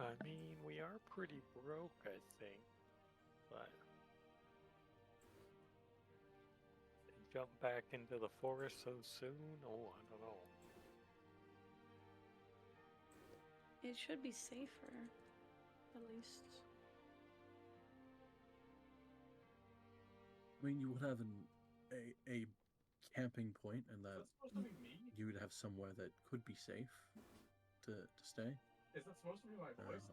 I mean, we are pretty broke, I think, but jump back into the forest so soon? Oh, I don't know. It should be safer, at least. I mean, you would have a camping point, and that Is that supposed to be me? you would have somewhere that could be safe to stay. Is that supposed to be my voice?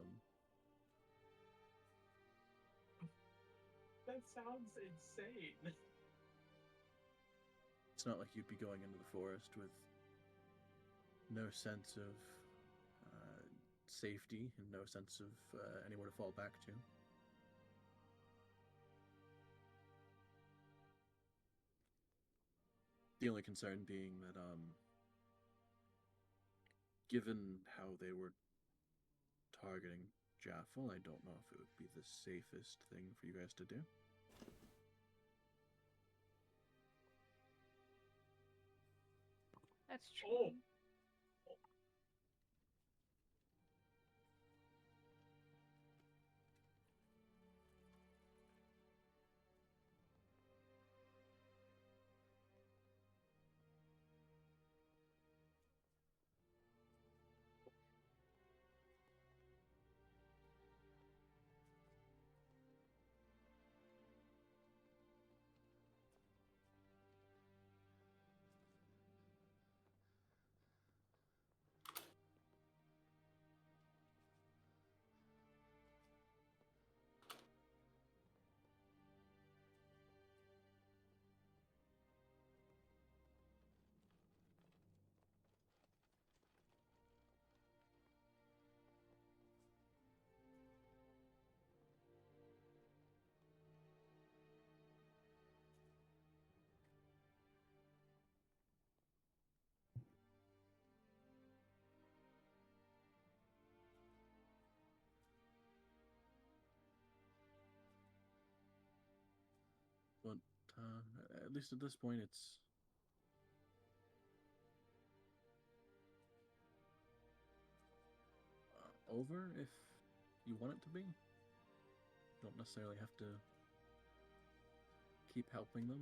That sounds insane. It's not like you'd be going into the forest with no sense of safety and no sense of anywhere to fall back to. The only concern being that, given how they were targeting Jaffel, I don't know if it would be the safest thing for you guys to do. That's true. Oh! At least at this point, it's over if you want it to be. You don't necessarily have to keep helping them.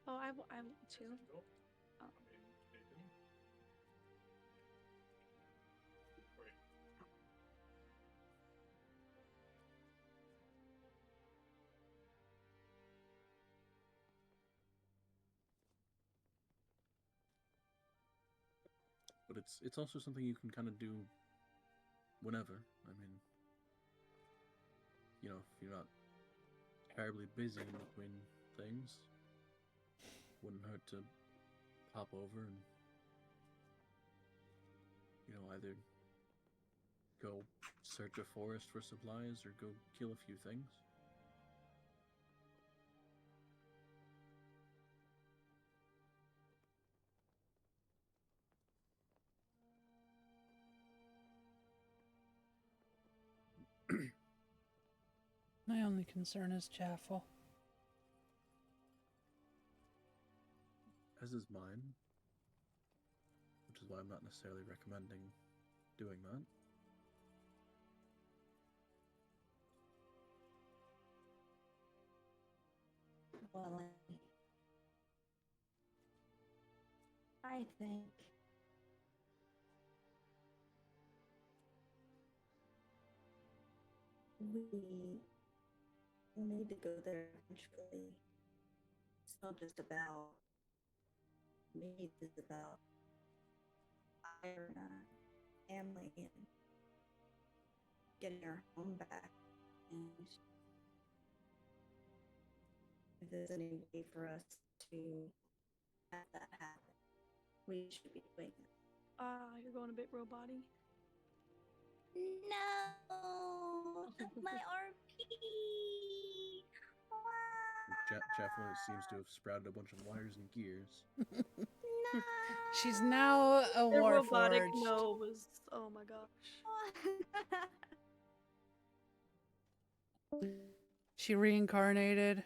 Oh, I want to. Oh. But it's also something you can kind of do whenever. I mean, you know, if you're not terribly busy in between things, wouldn't hurt to pop over and, you know, either go search a forest for supplies or go kill a few things. My only concern is Jaffel. As is mine, which is why I'm not necessarily recommending doing that. Well, I think we need to go there eventually. It's not just about me, it's about our family and getting our home back. And if there's any way for us to have that happen, we should be doing it. You're going a bit robot-y. No! My RP! Jaffel seems to have sprouted a bunch of wires and gears. No! She's now a The robotic warforged. no was. Oh my gosh. She reincarnated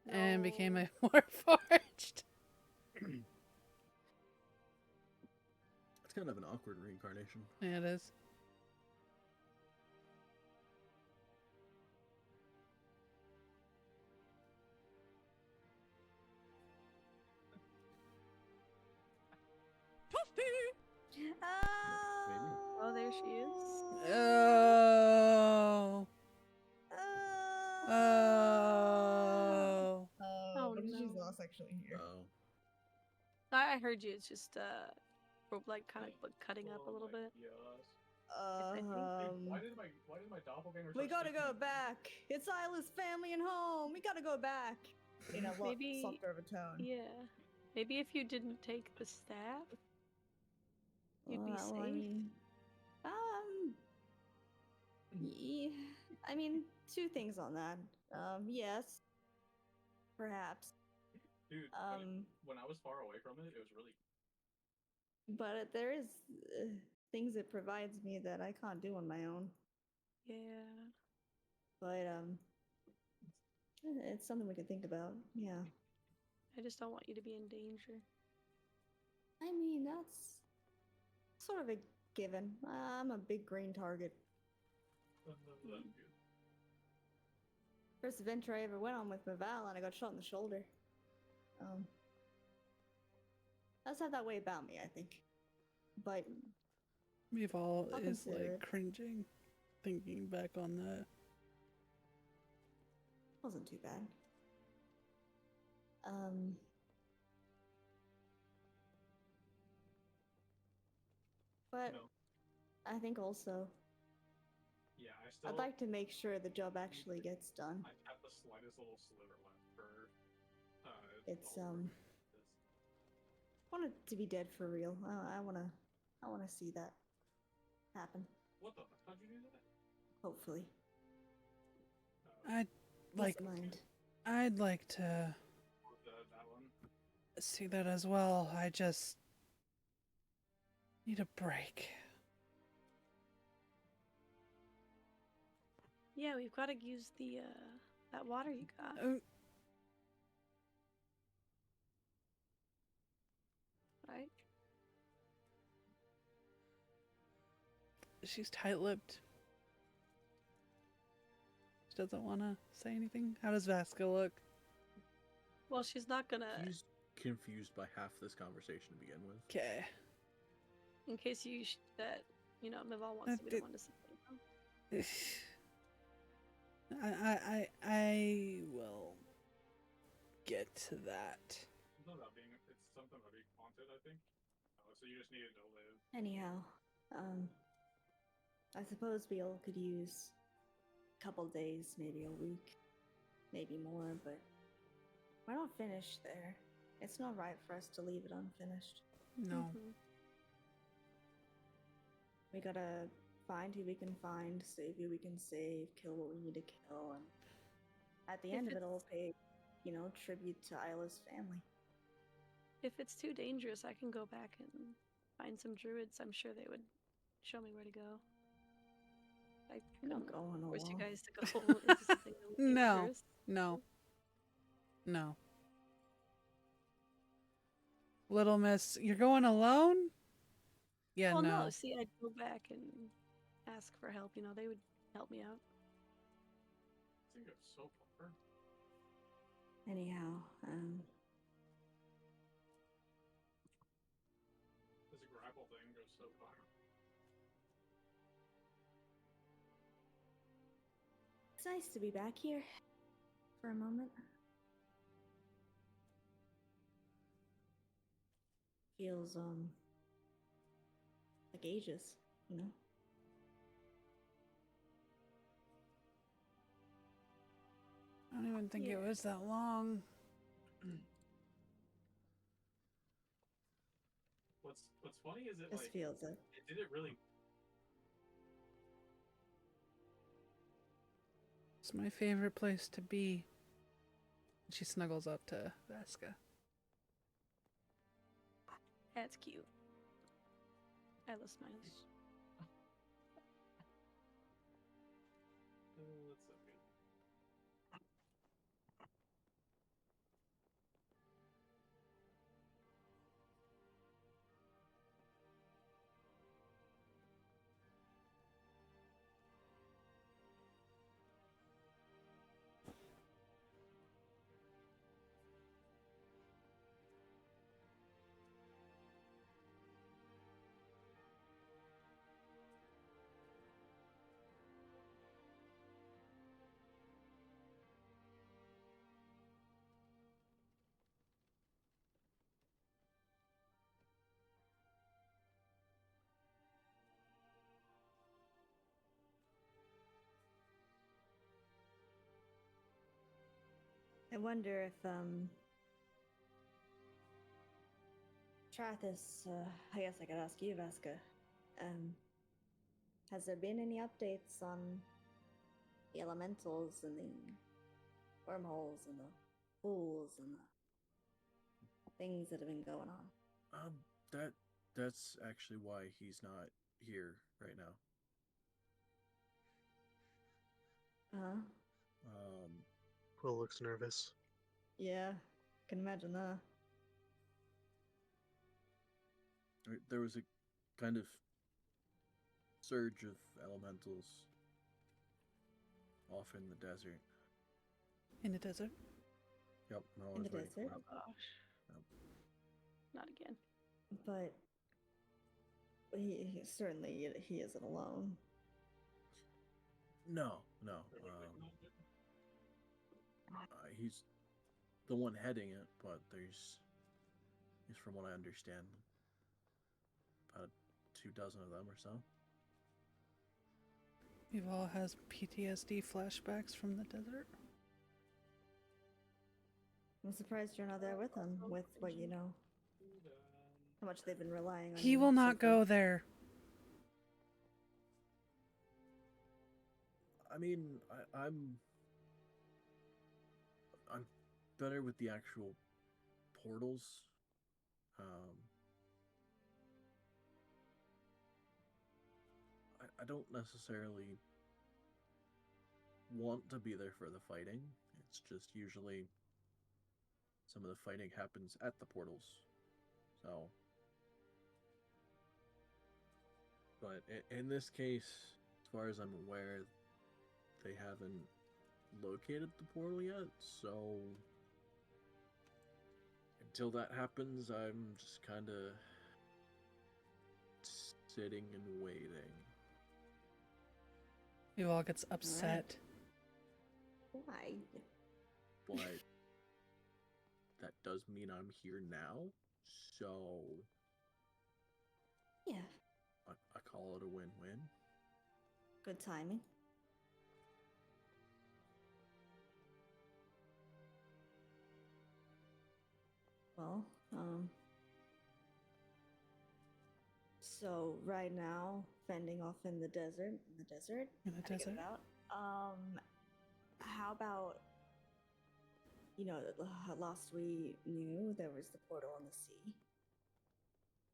and became a warforged. It's kind of an awkward reincarnation. Yeah, it is. Oh, there she is. Oh. Oh. Oh. Oh, What did no. you lost actually here? Oh. I heard you. It's just like kind of cutting up a little bit. Yes. I think. Why did my doppelganger? We start gotta go speaking? back. It's Isla's family and home. We gotta go back. In a lot Maybe- softer of a tone. Yeah. Maybe if you didn't take the staff, you'd be safe. Well, I mean, two things on that. Yes, perhaps. Dude, when I was far away from it, it was really. But there is things it provides me that I can't do on my own. Yeah. But it's something we can think about. Yeah. I just don't want you to be in danger. I mean, that's sort of a given. I'm a big green target. That's good. First adventure I ever went on with Maval, and I got shot in the shoulder. Does have that way about me, I think. But Meval I'll is consider like it. cringing, thinking back on that. wasn't too bad. But No. I think also Yeah, I'd like to make sure the job actually gets done. I have the slightest little sliver left for. It's all of this. I want it to be dead for real. I wanna see that happen. What the? How'd you do that? Hopefully. I'd like. Peace of mind. I'd like to That one. see that as well. I just need a break. Yeah, we've got to use the that water you got. Right? She's tight-lipped. She doesn't want to say anything. How does Vasca look? Well, she's not gonna. He's confused by half this conversation to begin with. Okay. In case Mival wants to be the one to say it. I will get to that. It's something about being haunted, I think. So you just needed to live. Anyhow, I suppose we all could use a couple days, maybe a week, maybe more, but we're not finished there. It's not right for us to leave it unfinished. No. We gotta find who we can find, save who we can save, kill what we need to kill, and at the end of it all, pay, tribute to Isla's family. If it's too dangerous, I can go back and find some druids. I'm sure they would show me where to go. I don't go on force you alone. guys to go into something really dangerous. No. Little Miss, you're going alone? Yeah, well, no. no. See, I'd go back and ask for help. They would help me out. I think it's so far. Anyhow, This grapple thing goes so far. it's nice to be back here for a moment. Feels, like ages, I don't even think it was that long. What's funny is it Just feels it. Did it really? It's my favorite place to be. She snuggles up to Vasca. That's cute. Isla smiles. That's so good. I wonder if, Trathis, I guess I could ask you, Vasca. Has there been any updates on the elementals and the wormholes and the pools and the things that have been going on? That's actually why he's not here right now. Uh-huh. Quill looks nervous. Yeah, can imagine that. There was a kind of surge of elementals off in the desert. In the desert? Yep. In the desert? Oh gosh. Yep. Not again. But he certainly he isn't alone. No. He's the one heading it, but there's, from what I understand, about 24 of them or so. Yuval has PTSD flashbacks from the desert. I'm surprised you're not there with them, with what you know. How much they've been relying on He you will so not far. go there. I mean, I'm better with the actual portals. I don't necessarily want to be there for the fighting. It's just usually some of the fighting happens at the portals. So, but in this case, as far as I'm aware, they haven't located the portal yet, so until that happens, I'm just kind of sitting and waiting. Yuval gets upset. Why? But that does mean I'm here now, so Yeah, I call it a win-win. good timing. Well, so right now, fending off in the desert, In the gotta get desert? it out. How about, last we knew there was the portal on the sea.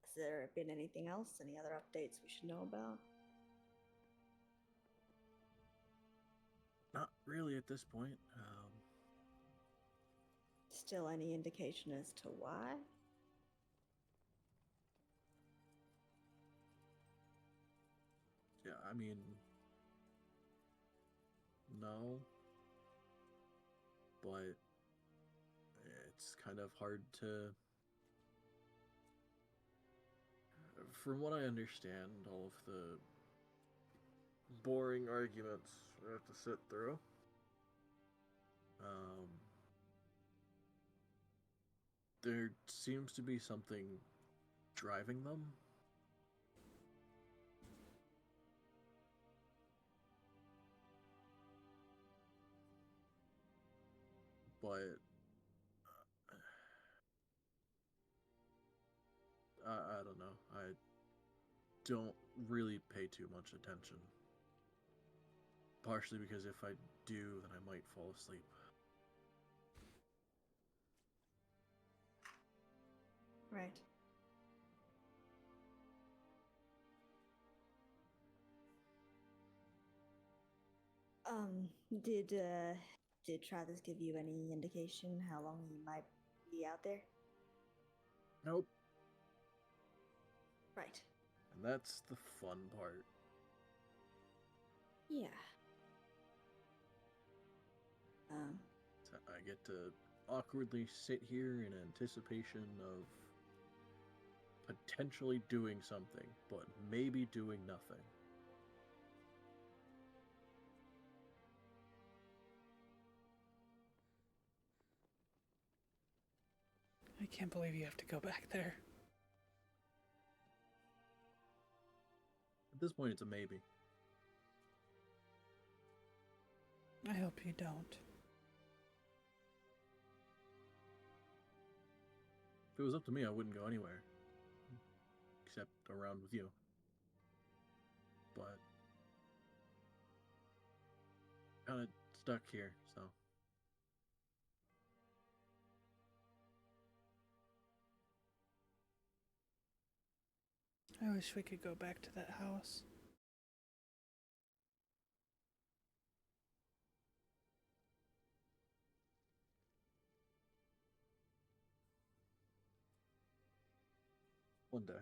Has there been anything else? Any other updates we should know about? Not really at this point. Still any indication as to why? Yeah, I mean, no, but it's kind of hard to. From what I understand, all of the boring arguments I have to sit through. There seems to be something driving them. But I don't know. I don't really pay too much attention. Partially because if I do, then I might fall asleep. Right. Did Travis give you any indication how long he might be out there? Nope. Right. And that's the fun part. Yeah. So I get to awkwardly sit here in anticipation of potentially doing something, but maybe doing nothing. I can't believe you have to go back there. At this point, it's a maybe. I hope you don't. If it was up to me, I wouldn't go anywhere. Except around with you. But kind of stuck here, so. I wish we could go back to that house. One day.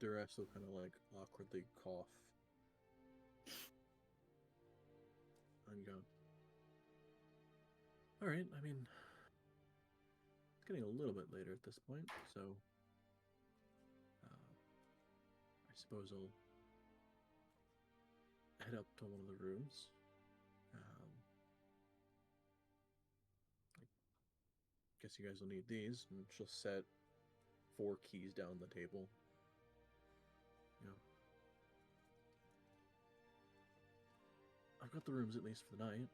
Duress will kind of like awkwardly cough and go. Alright, I mean, it's getting a little bit later at this point, so I suppose I'll head up to one of the rooms. guess you guys will need these. And she'll set 4 keys down the table. Yeah. I've got the rooms at least for the night.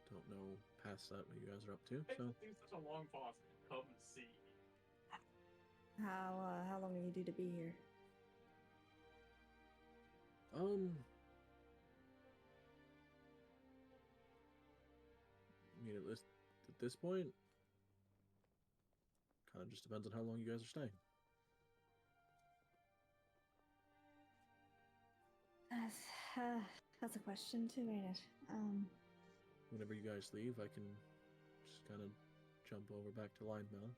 Don't know past that what you guys are up to. So It's such a long pause. Come see. How long are you due to be here? I mean, at this point, kind of just depends on how long you guys are staying. That's a question too, ain't it? Whenever you guys leave, I can just kind of jump over back to Line Mill.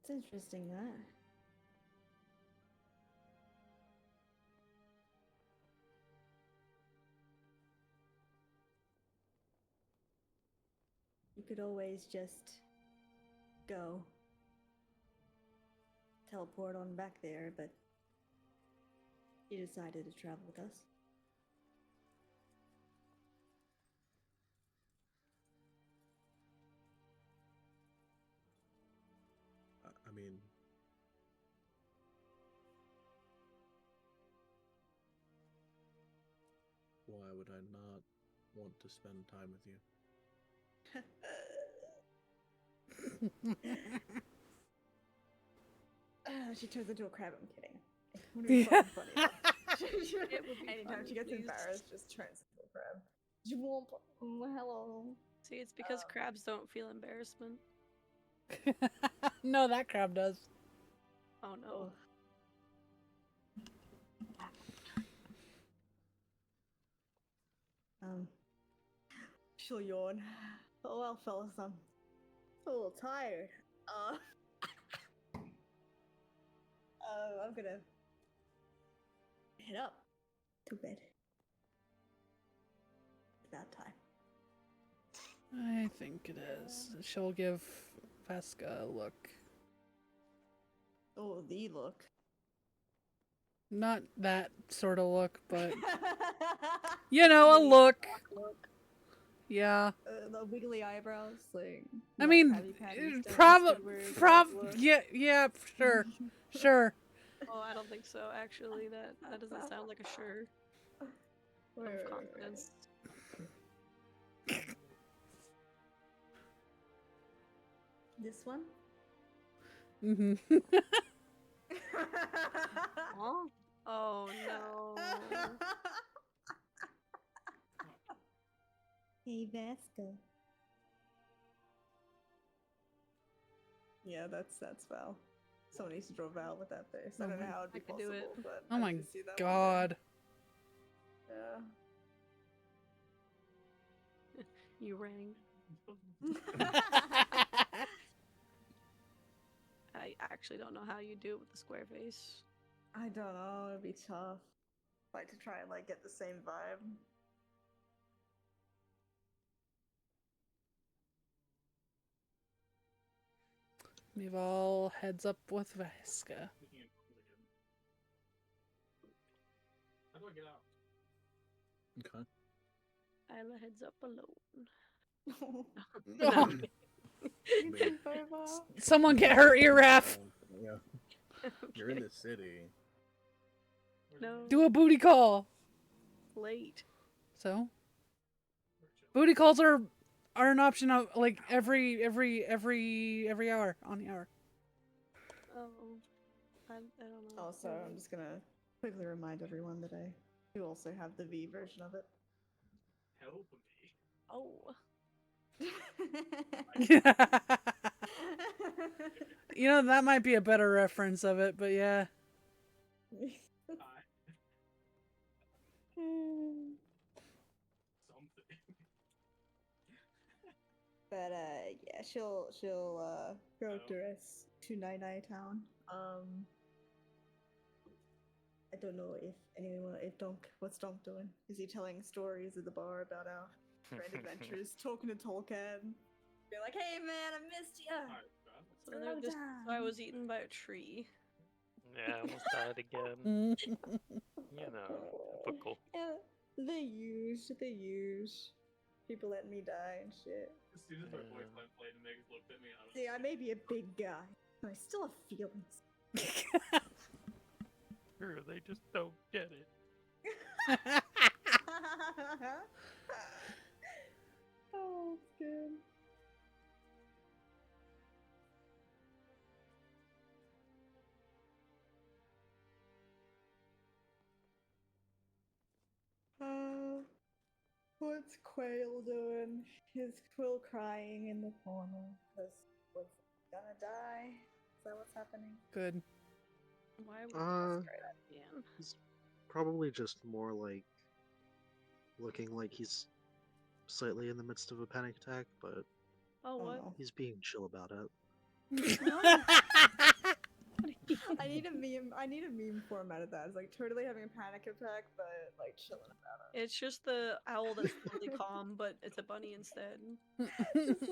It's interesting that. You could always just go. Teleport on back there, but you decided to travel with us. I mean, why would I not want to spend time with you? She turns into a crab. I'm kidding. It would be fucking funny. It would be Anytime funny, she gets please. embarrassed, just turns into a crab. Jwomp. Hello. See, it's because crabs don't feel embarrassment. No, that crab does. Oh no. She'll yawn. Oh well, fellas, I'm a little tired. I'm gonna head up to bed. It's about time. I think it is. She'll give Vesca a look. Oh, the look. Not that sort of look, but you know, a look. Yeah. The wiggly eyebrows, like. I mean, yeah, sure, sure. Oh, I don't think so. Actually, that doesn't sound like a sure. Of confidence. This one? Mm-hmm. Huh? Oh no. Hey, Vesca. Yeah, that's Val. Someone needs to draw Val with that face. I don't know how it'd be I could do possible, it. but Oh I my could see that god. Yeah. You rang. I actually don't know how you do it with the square face. I don't know, it'd be tough. Like to try and like get the same vibe. Meval heads up with Vesca. How do I get out? Okay. Isla heads up alone. Someone get her earref. Yeah. You're in the city. No. Do a booty call. Late. So? Booty calls are an option of like every hour on the hour. Oh. I don't know. Also, I'm just gonna quickly remind everyone that I do also have the V version of it. Help me. Oh. You know, that might be a better reference of it, but yeah. Something. But yeah, she'll go dress to Nai Town. I don't know what's Donk doing? Is he telling stories at the bar about our grand adventures, talking to Tolkien, be like, "Hey man, I missed ya." So I was eaten by a tree. Yeah, I almost died again. You know, typical. Yeah, The use. People let me die and shit. As soon as my voice line played, Megs looked at me. I was See, I may be a big guy, but I still have feelings. Sure, they just don't get it. Oh, it's good. What's Quail doing? Is Quill crying in the corner because was gonna die? Is that what's happening? Good. Why would Uh, that again? he's probably just more like looking like he's slightly in the midst of a panic attack, but Oh, what? no. he's being chill about it. No. I need a meme format of that. It's like totally having a panic attack, but like chilling about it. It's just the owl that's totally calm, but it's a bunny instead. just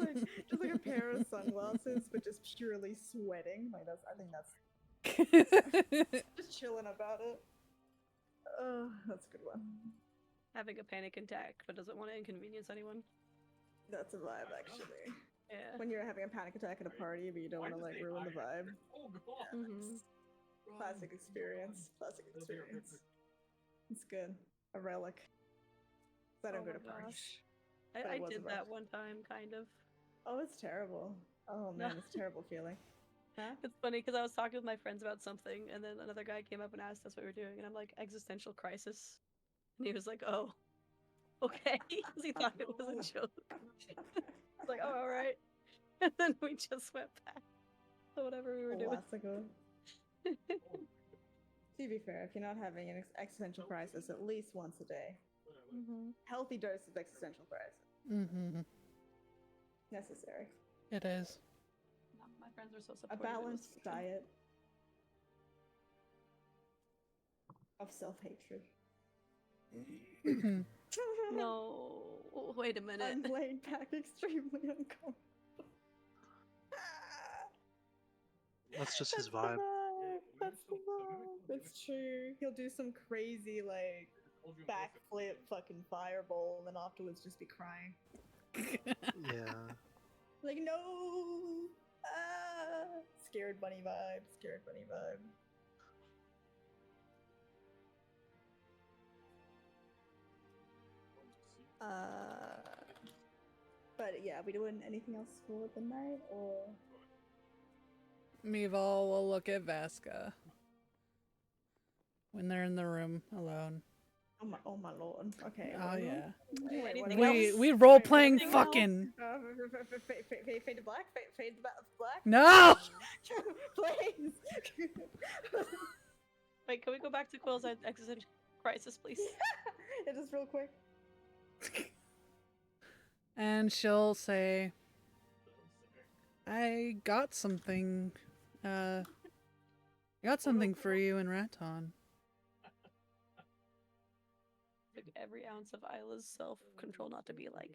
like a pair of sunglasses, but just purely sweating. Like I think that's just chilling about it. Oh, that's a good one. Having a panic attack, but doesn't want to inconvenience anyone. That's a vibe, actually. Yeah. When you're having a panic attack at a party, but you don't want to like ruin the vibe. Oh god. Classic experience. It's good. A relic. I don't go to parties. I did that one time, kind of. Oh, it's terrible. Oh man, it's a terrible feeling. Huh? It's funny because I was talking with my friends about something, and then another guy came up and asked us what we were doing, and I'm like, existential crisis. And he was like, oh, okay. Because he thought it was a joke. It's like, oh, alright. And then we just went back to whatever we were doing. Classical. To be fair, if you're not having an existential crisis at least once a day, healthy dose of existential crisis. Necessary. It is. No, my friends are so A supportive. balanced diet of self-hatred. No, wait a minute. I'm laid back, extremely uncomfortable. That's just his vibe. That's the vibe. It's true. He'll do some crazy like backflip fucking fireball and then afterwards just be crying. Yeah. Like no, scared bunny vibe. But yeah, we doing anything else for the night or? Meval will look at Vasca when they're in the room alone. Oh my lord. Okay. Oh yeah. Anything We role playing fucking. Fade to black. Fade to black. No. Please. Wait, can we go back to Quill's existential crisis, please? Yeah, just real quick. And she'll say, I got something. I got something for you in Raton. Took every ounce of Isla's self-control not to be like,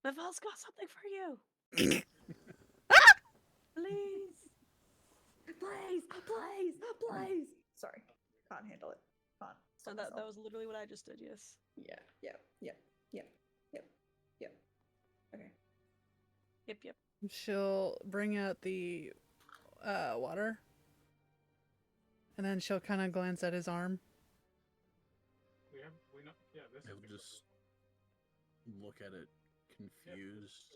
Meval's got something for you. Please. Sorry, can't handle it. Can't. So that was literally what I just did. Yes. Yeah. Okay. Yep. She'll bring out the water. And then she'll kind of glance at his arm. I would just look at it confused.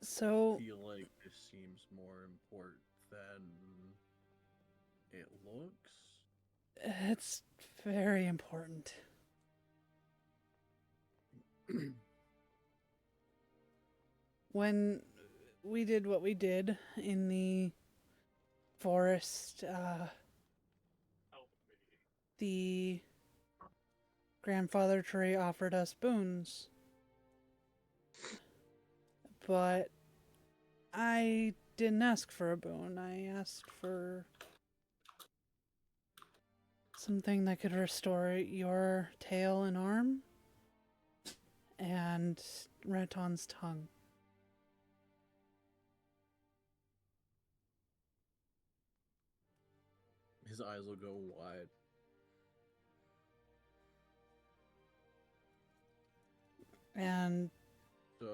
So I feel like this seems more important than it looks. it's very important. When we did what we did in the forest, the grandfather tree offered us boons. But I didn't ask for a boon. I asked for something that could restore your tail and arm and Raton's tongue. his eyes will go wide. And So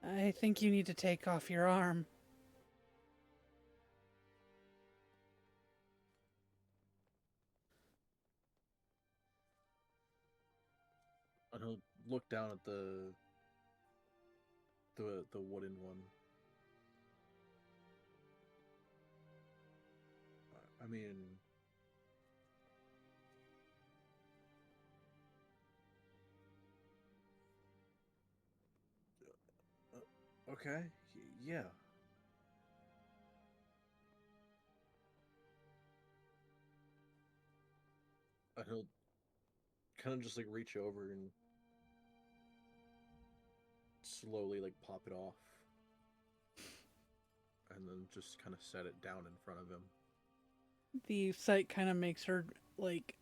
I think you need to take off your arm. and he'll look down at the wooden one. I mean, okay, yeah. And he'll kind of just like reach over and slowly like pop it off, and then just kind of set it down in front of him. The sight kind of makes her like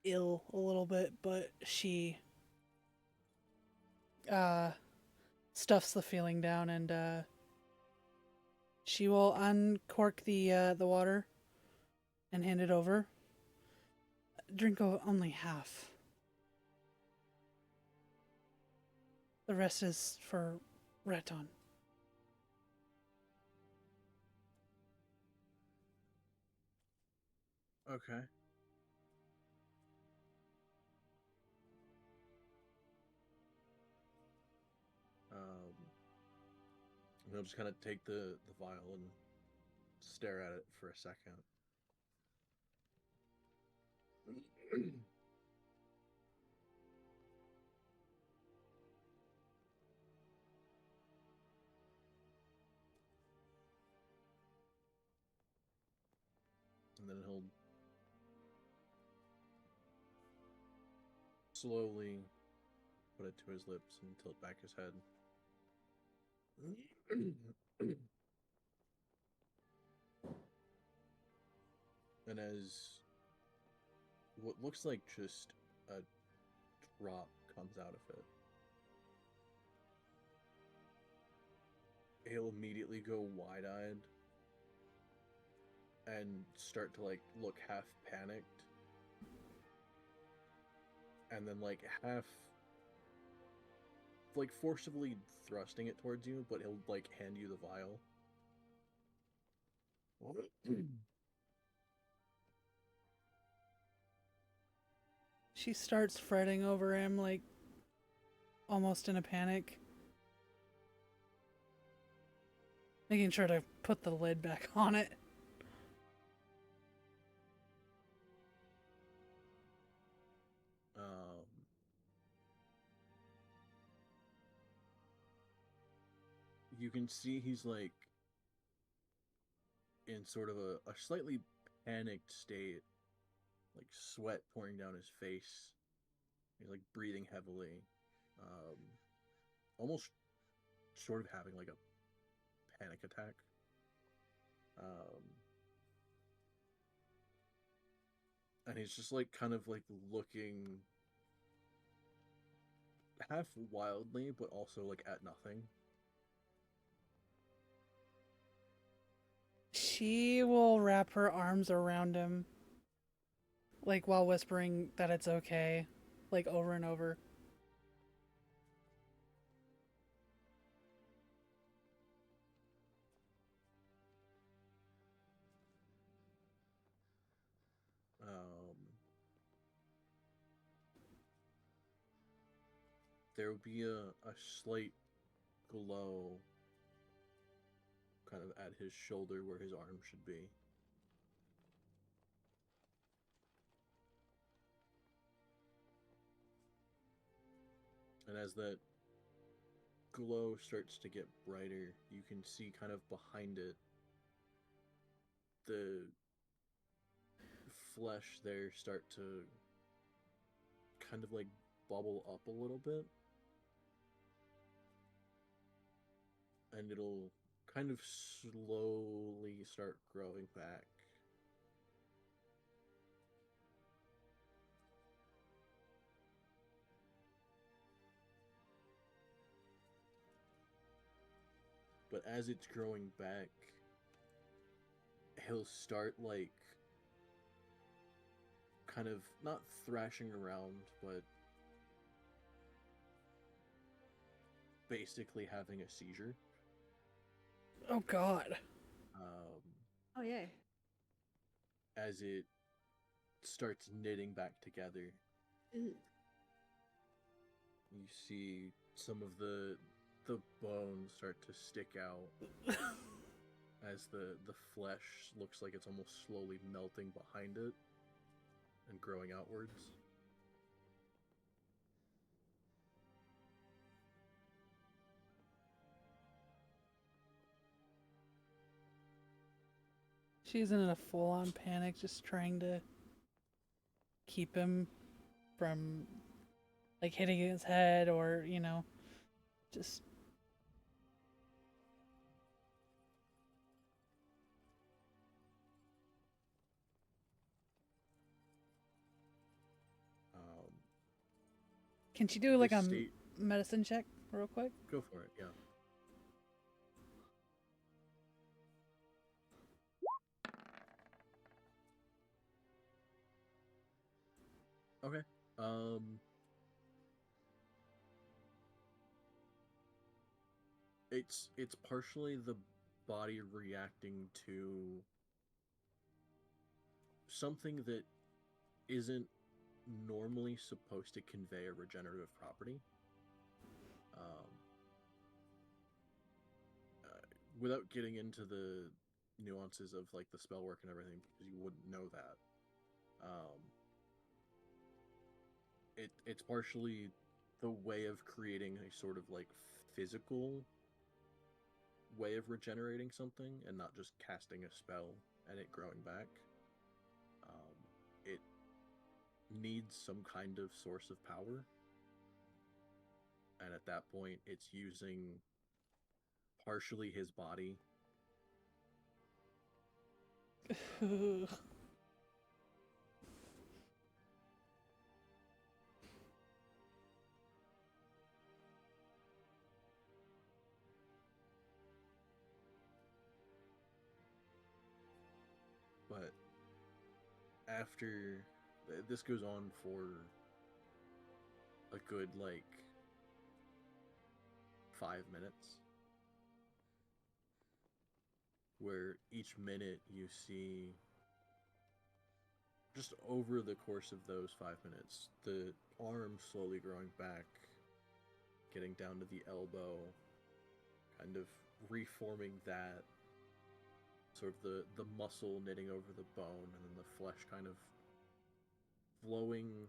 ill a little bit, but she stuffs the feeling down, and she will uncork the water and hand it over. Drink only half. The rest is for Raton. Okay. He'll just kind of take the vial and stare at it for a second. And then he'll slowly put it to his lips and tilt back his head. And as what looks like just a drop comes out of it, he'll immediately go wide-eyed and start to like look half panicked, and then like half like forcibly thrusting it towards you, but he'll like hand you the vial. She starts fretting over him, like almost in a panic, making sure to put the lid back on it. You can see he's like in sort of a slightly panicked state, like sweat pouring down his face. He's like breathing heavily, almost sort of having like a panic attack. And he's just like kind of like looking half wildly, but also like at nothing. She will wrap her arms around him, like while whispering that it's okay, like over and over. There will be a slight glow kind of at his shoulder where his arm should be. And as that glow starts to get brighter, you can see kind of behind it the flesh there start to kind of like bubble up a little bit. And it'll kind of slowly start growing back. but as it's growing back, he'll start like kind of not thrashing around, but basically having a seizure. Oh God. Oh yay. As it starts knitting back together. Ew. You see some of the bones start to stick out as the flesh looks like it's almost slowly melting behind it and growing outwards. She's in a full-on panic, just trying to keep him from like hitting his head or, you know, just Can she do like a medicine check real quick? Go for it, yeah. Okay. It's partially the body reacting to something that isn't normally supposed to convey a regenerative property. Without getting into the nuances of like the spell work and everything, because you wouldn't know that. It's partially the way of creating a sort of like physical way of regenerating something and not just casting a spell and it growing back. It needs some kind of source of power, and at that point it's using partially his body. But after this goes on for a good like 5 minutes, where each minute you see, just over the course of those 5 minutes, the arm slowly growing back, getting down to the elbow, kind of reforming that, sort of the muscle knitting over the bone, and then the flesh kind of flowing,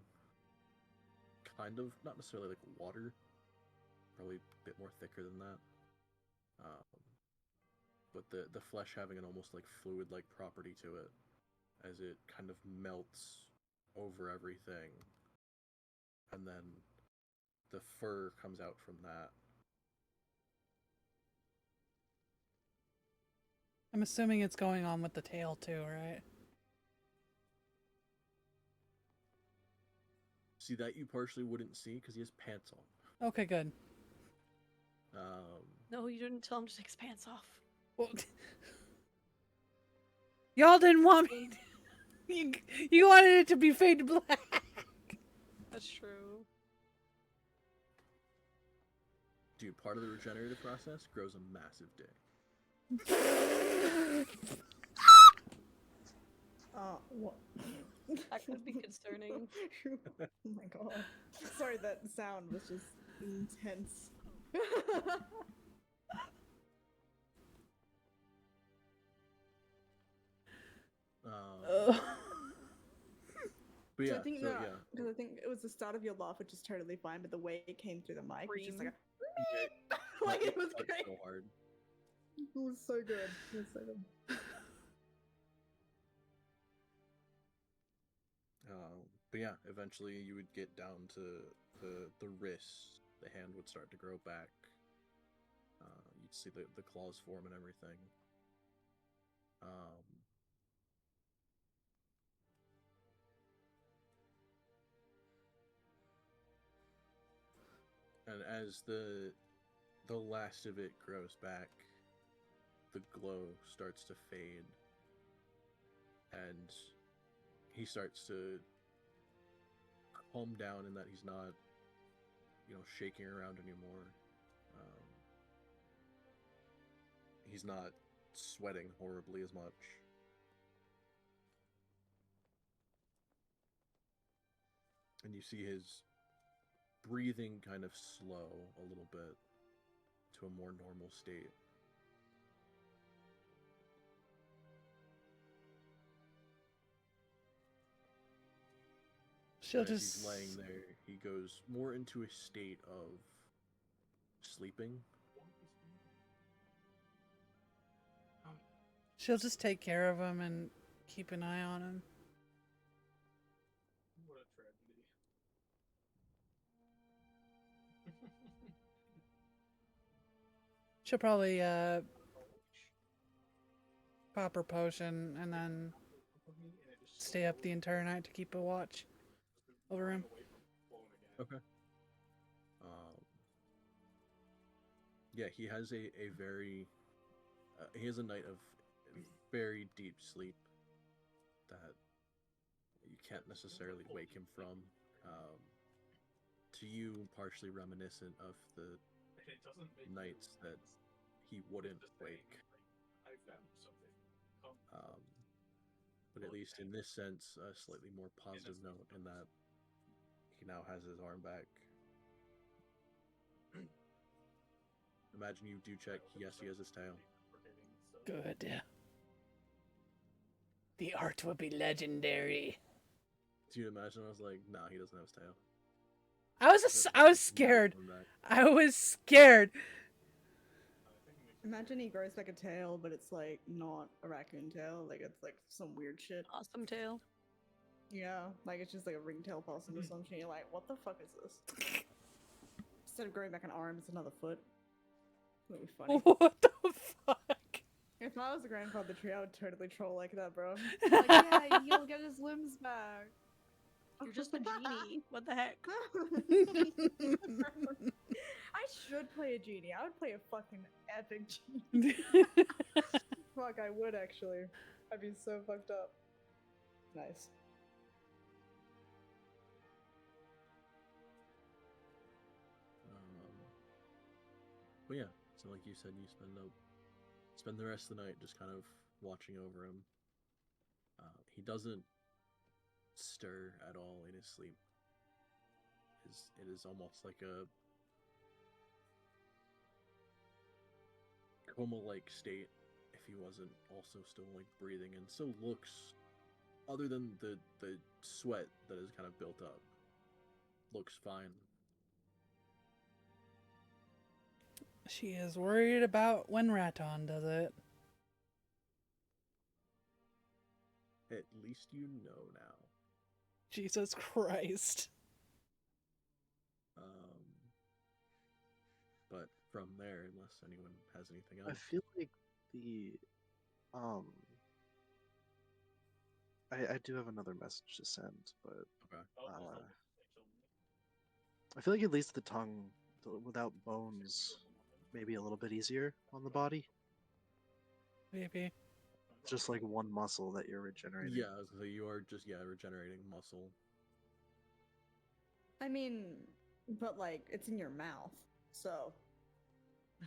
kind of, not necessarily like water, probably a bit more thicker than that. But the flesh having an almost like fluid-like property to it, as it kind of melts over everything, and then the fur comes out from that. I'm assuming it's going on with the tail too, right? See, that you partially wouldn't see because he has pants on. Okay, good. No, you didn't tell him to take his pants off. Well, y'all didn't want me to, you wanted it to be fade to black. That's true. Dude, part of the regenerative process grows a massive dick. What? That could be concerning. Oh my god. Sorry, that sound was just intense. But yeah, I think so that, yeah. because I think it was the start of your laugh, which is totally fine, but the way it came through the mic was just like like it was great. So hard. It was so good. It was so good. But yeah, eventually you would get down to the wrist. The hand would start to grow back. You'd see the claws form and everything. And as the last of it grows back, the glow starts to fade, and he starts to calm down in that he's not, shaking around anymore. He's not sweating horribly as much. And you see his breathing kind of slow a little bit to a more normal state. She'll As just he's laying there, he goes more into a state of sleeping. she'll just take care of him and keep an eye on him. What a tragedy. She'll probably pop her potion and then stay up the entire night to keep a watch over him. Okay. Yeah, he has a very he has a night of very deep sleep that you can't necessarily wake him from. To you, partially reminiscent of the nights that he wouldn't wake. But at least in this sense, a slightly more positive note in that he now has his arm back. Imagine you do check, yes, he has his tail. Good. The art will be legendary. Do you imagine? I was like, nah, he doesn't have his tail. I was scared. I was scared. Imagine he grows back a tail, but it's like not a raccoon tail. Like it's like some weird shit. Awesome tail. Yeah, like it's just like a ringtail possum or some shit. You're like, what the fuck is this? Instead of growing back an arm, it's another foot. That would be funny. What the fuck? If I was a grandfather tree, I would totally troll like that, bro. Like, yeah, he'll get his limbs back. You're just a genie. What the heck? I should play a genie. I would play a fucking epic genie. Fuck, I would actually. I'd be so fucked up. Nice. But yeah, so like you said, you spend the rest of the night just kind of watching over him. He doesn't stir at all in his sleep. It is almost like a coma-like state if he wasn't also still like breathing, and still looks, other than the sweat that is kind of built up, looks fine. She is worried about when Raton does it. At least you know now. Jesus Christ. But from there, unless anyone has anything else. I feel like I do have another message to send, but Okay. I feel like at least the tongue, without bones, maybe a little bit easier on the body. Maybe. Just like one muscle that you're regenerating. Yeah, so you are just regenerating muscle. I mean, but like it's in your mouth, so.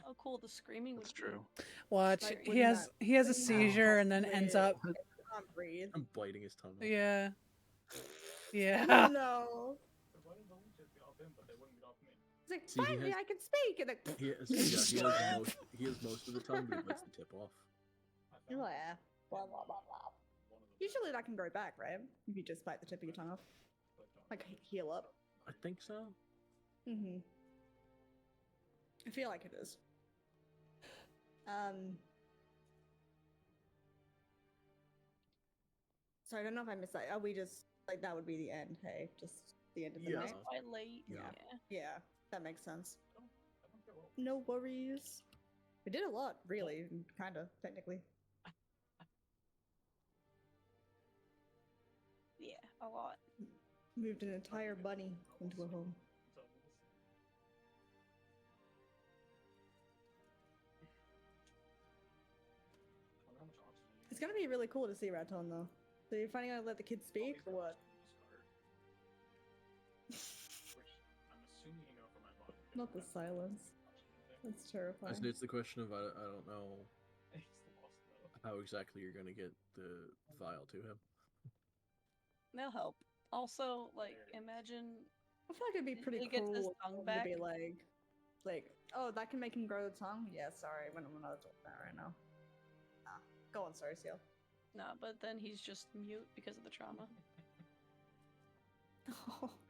How cool the screaming would That's true. Watch, Like, he wouldn't has a that- seizure and then ends up. Can't breathe. I'm biting his tongue. Yeah. Yeah. No. It's like, See, he finally, has- I can speak. And like, He has most of the tongue, but he lets the tip off. yeah. Blah, blah, blah, blah. Usually that can grow back, right? If you just bite the tip of your tongue off. Like, heal up. I think so. Mm-hmm. I feel like it is. So I don't know if I missed that. Are we just, like, that would be the end, hey? Just the end of the Yeah. night? quite late. Yeah. Yeah, that makes sense. No worries. We did a lot, really, kind of, technically. Yeah, a lot. Moved an entire bunny into a home. It's gonna be really cool to see Raton though. So you're finally gonna let the kids speak or what? Which I'm assuming you know from my mom. Not the silence. That's I terrifying. say it's the question of I don't know He's the boss though. how exactly you're gonna get the vial to him. They'll help. Also, like, imagine I feel like it'd be he pretty really gets his cool tongue to back. be like, oh, that can make him grow the tongue. Yeah, sorry, I'm not talking that right now. Nah. Go on, sorry, Seal. No, but then he's just mute because of the trauma. I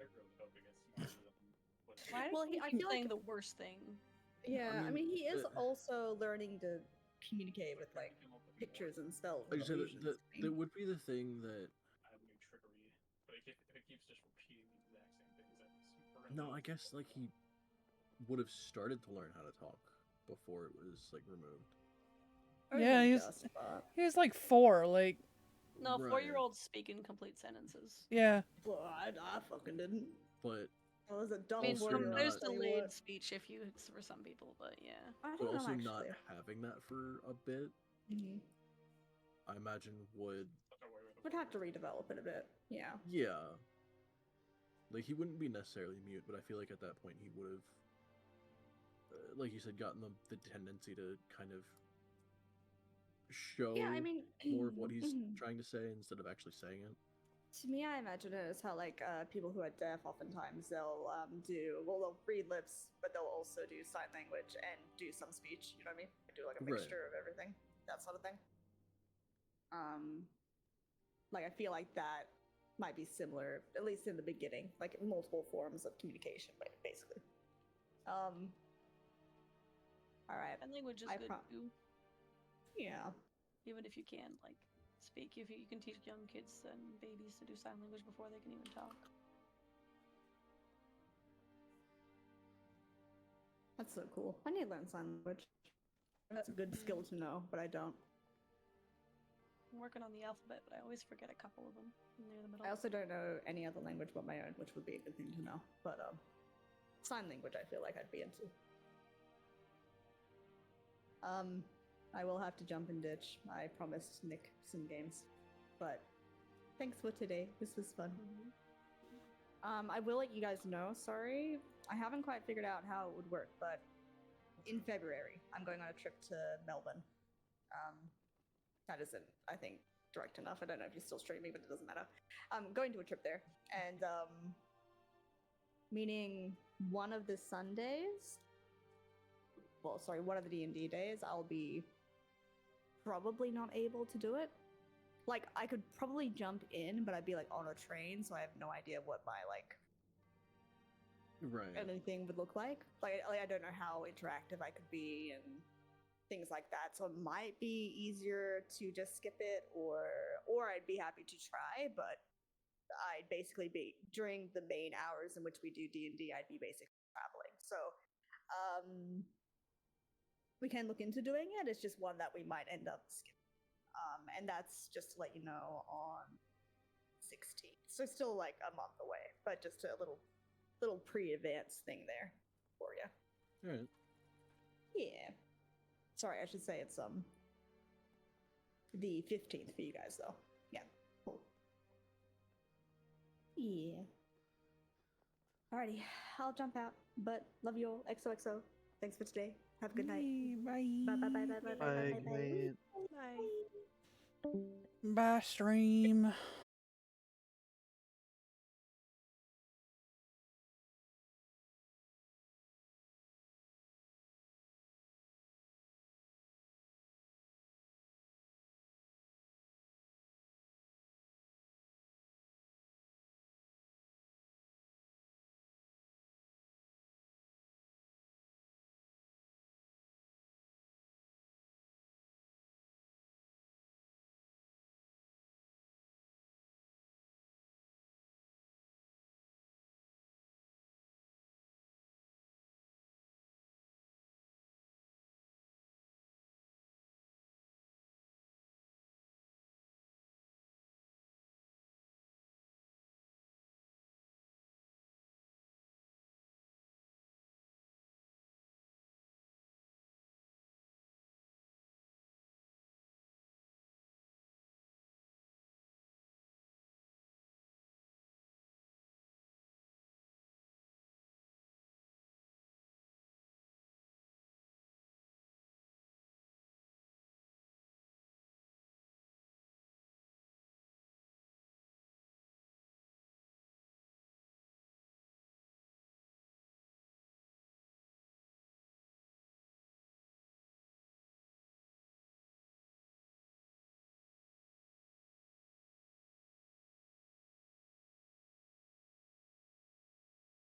really hope it gets smarter than what Why do Well, you I keep feel saying like- the worst thing? Yeah, I mean, mean, he is the- also learning to communicate with like came up with more. pictures and spells. Like and I said, illusions, I that mean. would be the thing that. I have new trickery, but if it keeps just repeating the exact same things, we're gonna No, lose I guess like he would have started to learn how to talk before it was like removed. Or Yeah, even he's just, but- he was like 4. Like, No, Right. 4-year-olds speak in complete sentences. yeah. Well, I fucking didn't. But I was a I dumb mean, Also four-year-old, there's not- tell you delayed what. speech if you for some people, but yeah. I but don't know also not actually. having that for a bit, Mhm. I imagine would Would have to redevelop it a bit. Yeah. yeah. Like he wouldn't be necessarily mute, but I feel like at that point he would have, like you said, gotten the tendency to kind of show Yeah, I mean, more of what he's mhm. trying to say instead of actually saying it. To me, I imagine it as how like people who are deaf oftentimes they'll they'll read lips, but they'll also do sign language and do some speech. You know what I mean? They do like a Right. mixture of everything, that sort of thing. Like I feel like that might be similar, at least in the beginning, like multiple forms of communication, basically. All right. And language is I good pro- too, Yeah. even if you can like speak. If you can teach young kids and babies to do sign language before they can even talk. That's so cool. I need to learn sign language. That's a good skill to know, but I don't. I'm working on the alphabet, but I always forget a couple of them near the middle. I also don't know any other language but my own, which would be a good thing to know. But sign language, I feel like I'd be into. I will have to jump and ditch. I promised Nick some games, but thanks for today. This was fun. I will let you guys know. Sorry, I haven't quite figured out how it would work, but in February, I'm going on a trip to Melbourne. That isn't, I think, direct enough. I don't know if you're still streaming, but it doesn't matter. I'm going to a trip there, and meaning one of the Sundays. Well, sorry, one of the D&D days, I'll be probably not able to do it. Like, I could probably jump in, but I'd be like on a train, so I have no idea what my like Right. anything would look like. Like I don't know how interactive I could be and things like that. So it might be easier to just skip it, or I'd be happy to try, but I'd basically be during the main hours in which we do D&D, I'd be basically traveling. So we can look into doing it. It's just one that we might end up skipping. And that's just to let you know on 16th. So still like a month away, but just a little pre-advance thing there for you. Alright. Yeah. Sorry, I should say it's the 15th for you guys though. Yeah. Cool. Yeah. Alrighty, I'll jump out. But love you all. XOXO. Thanks for today. Have a good night. Bye. Bye bye bye bye bye bye bye bye. Bye. Bye, stream.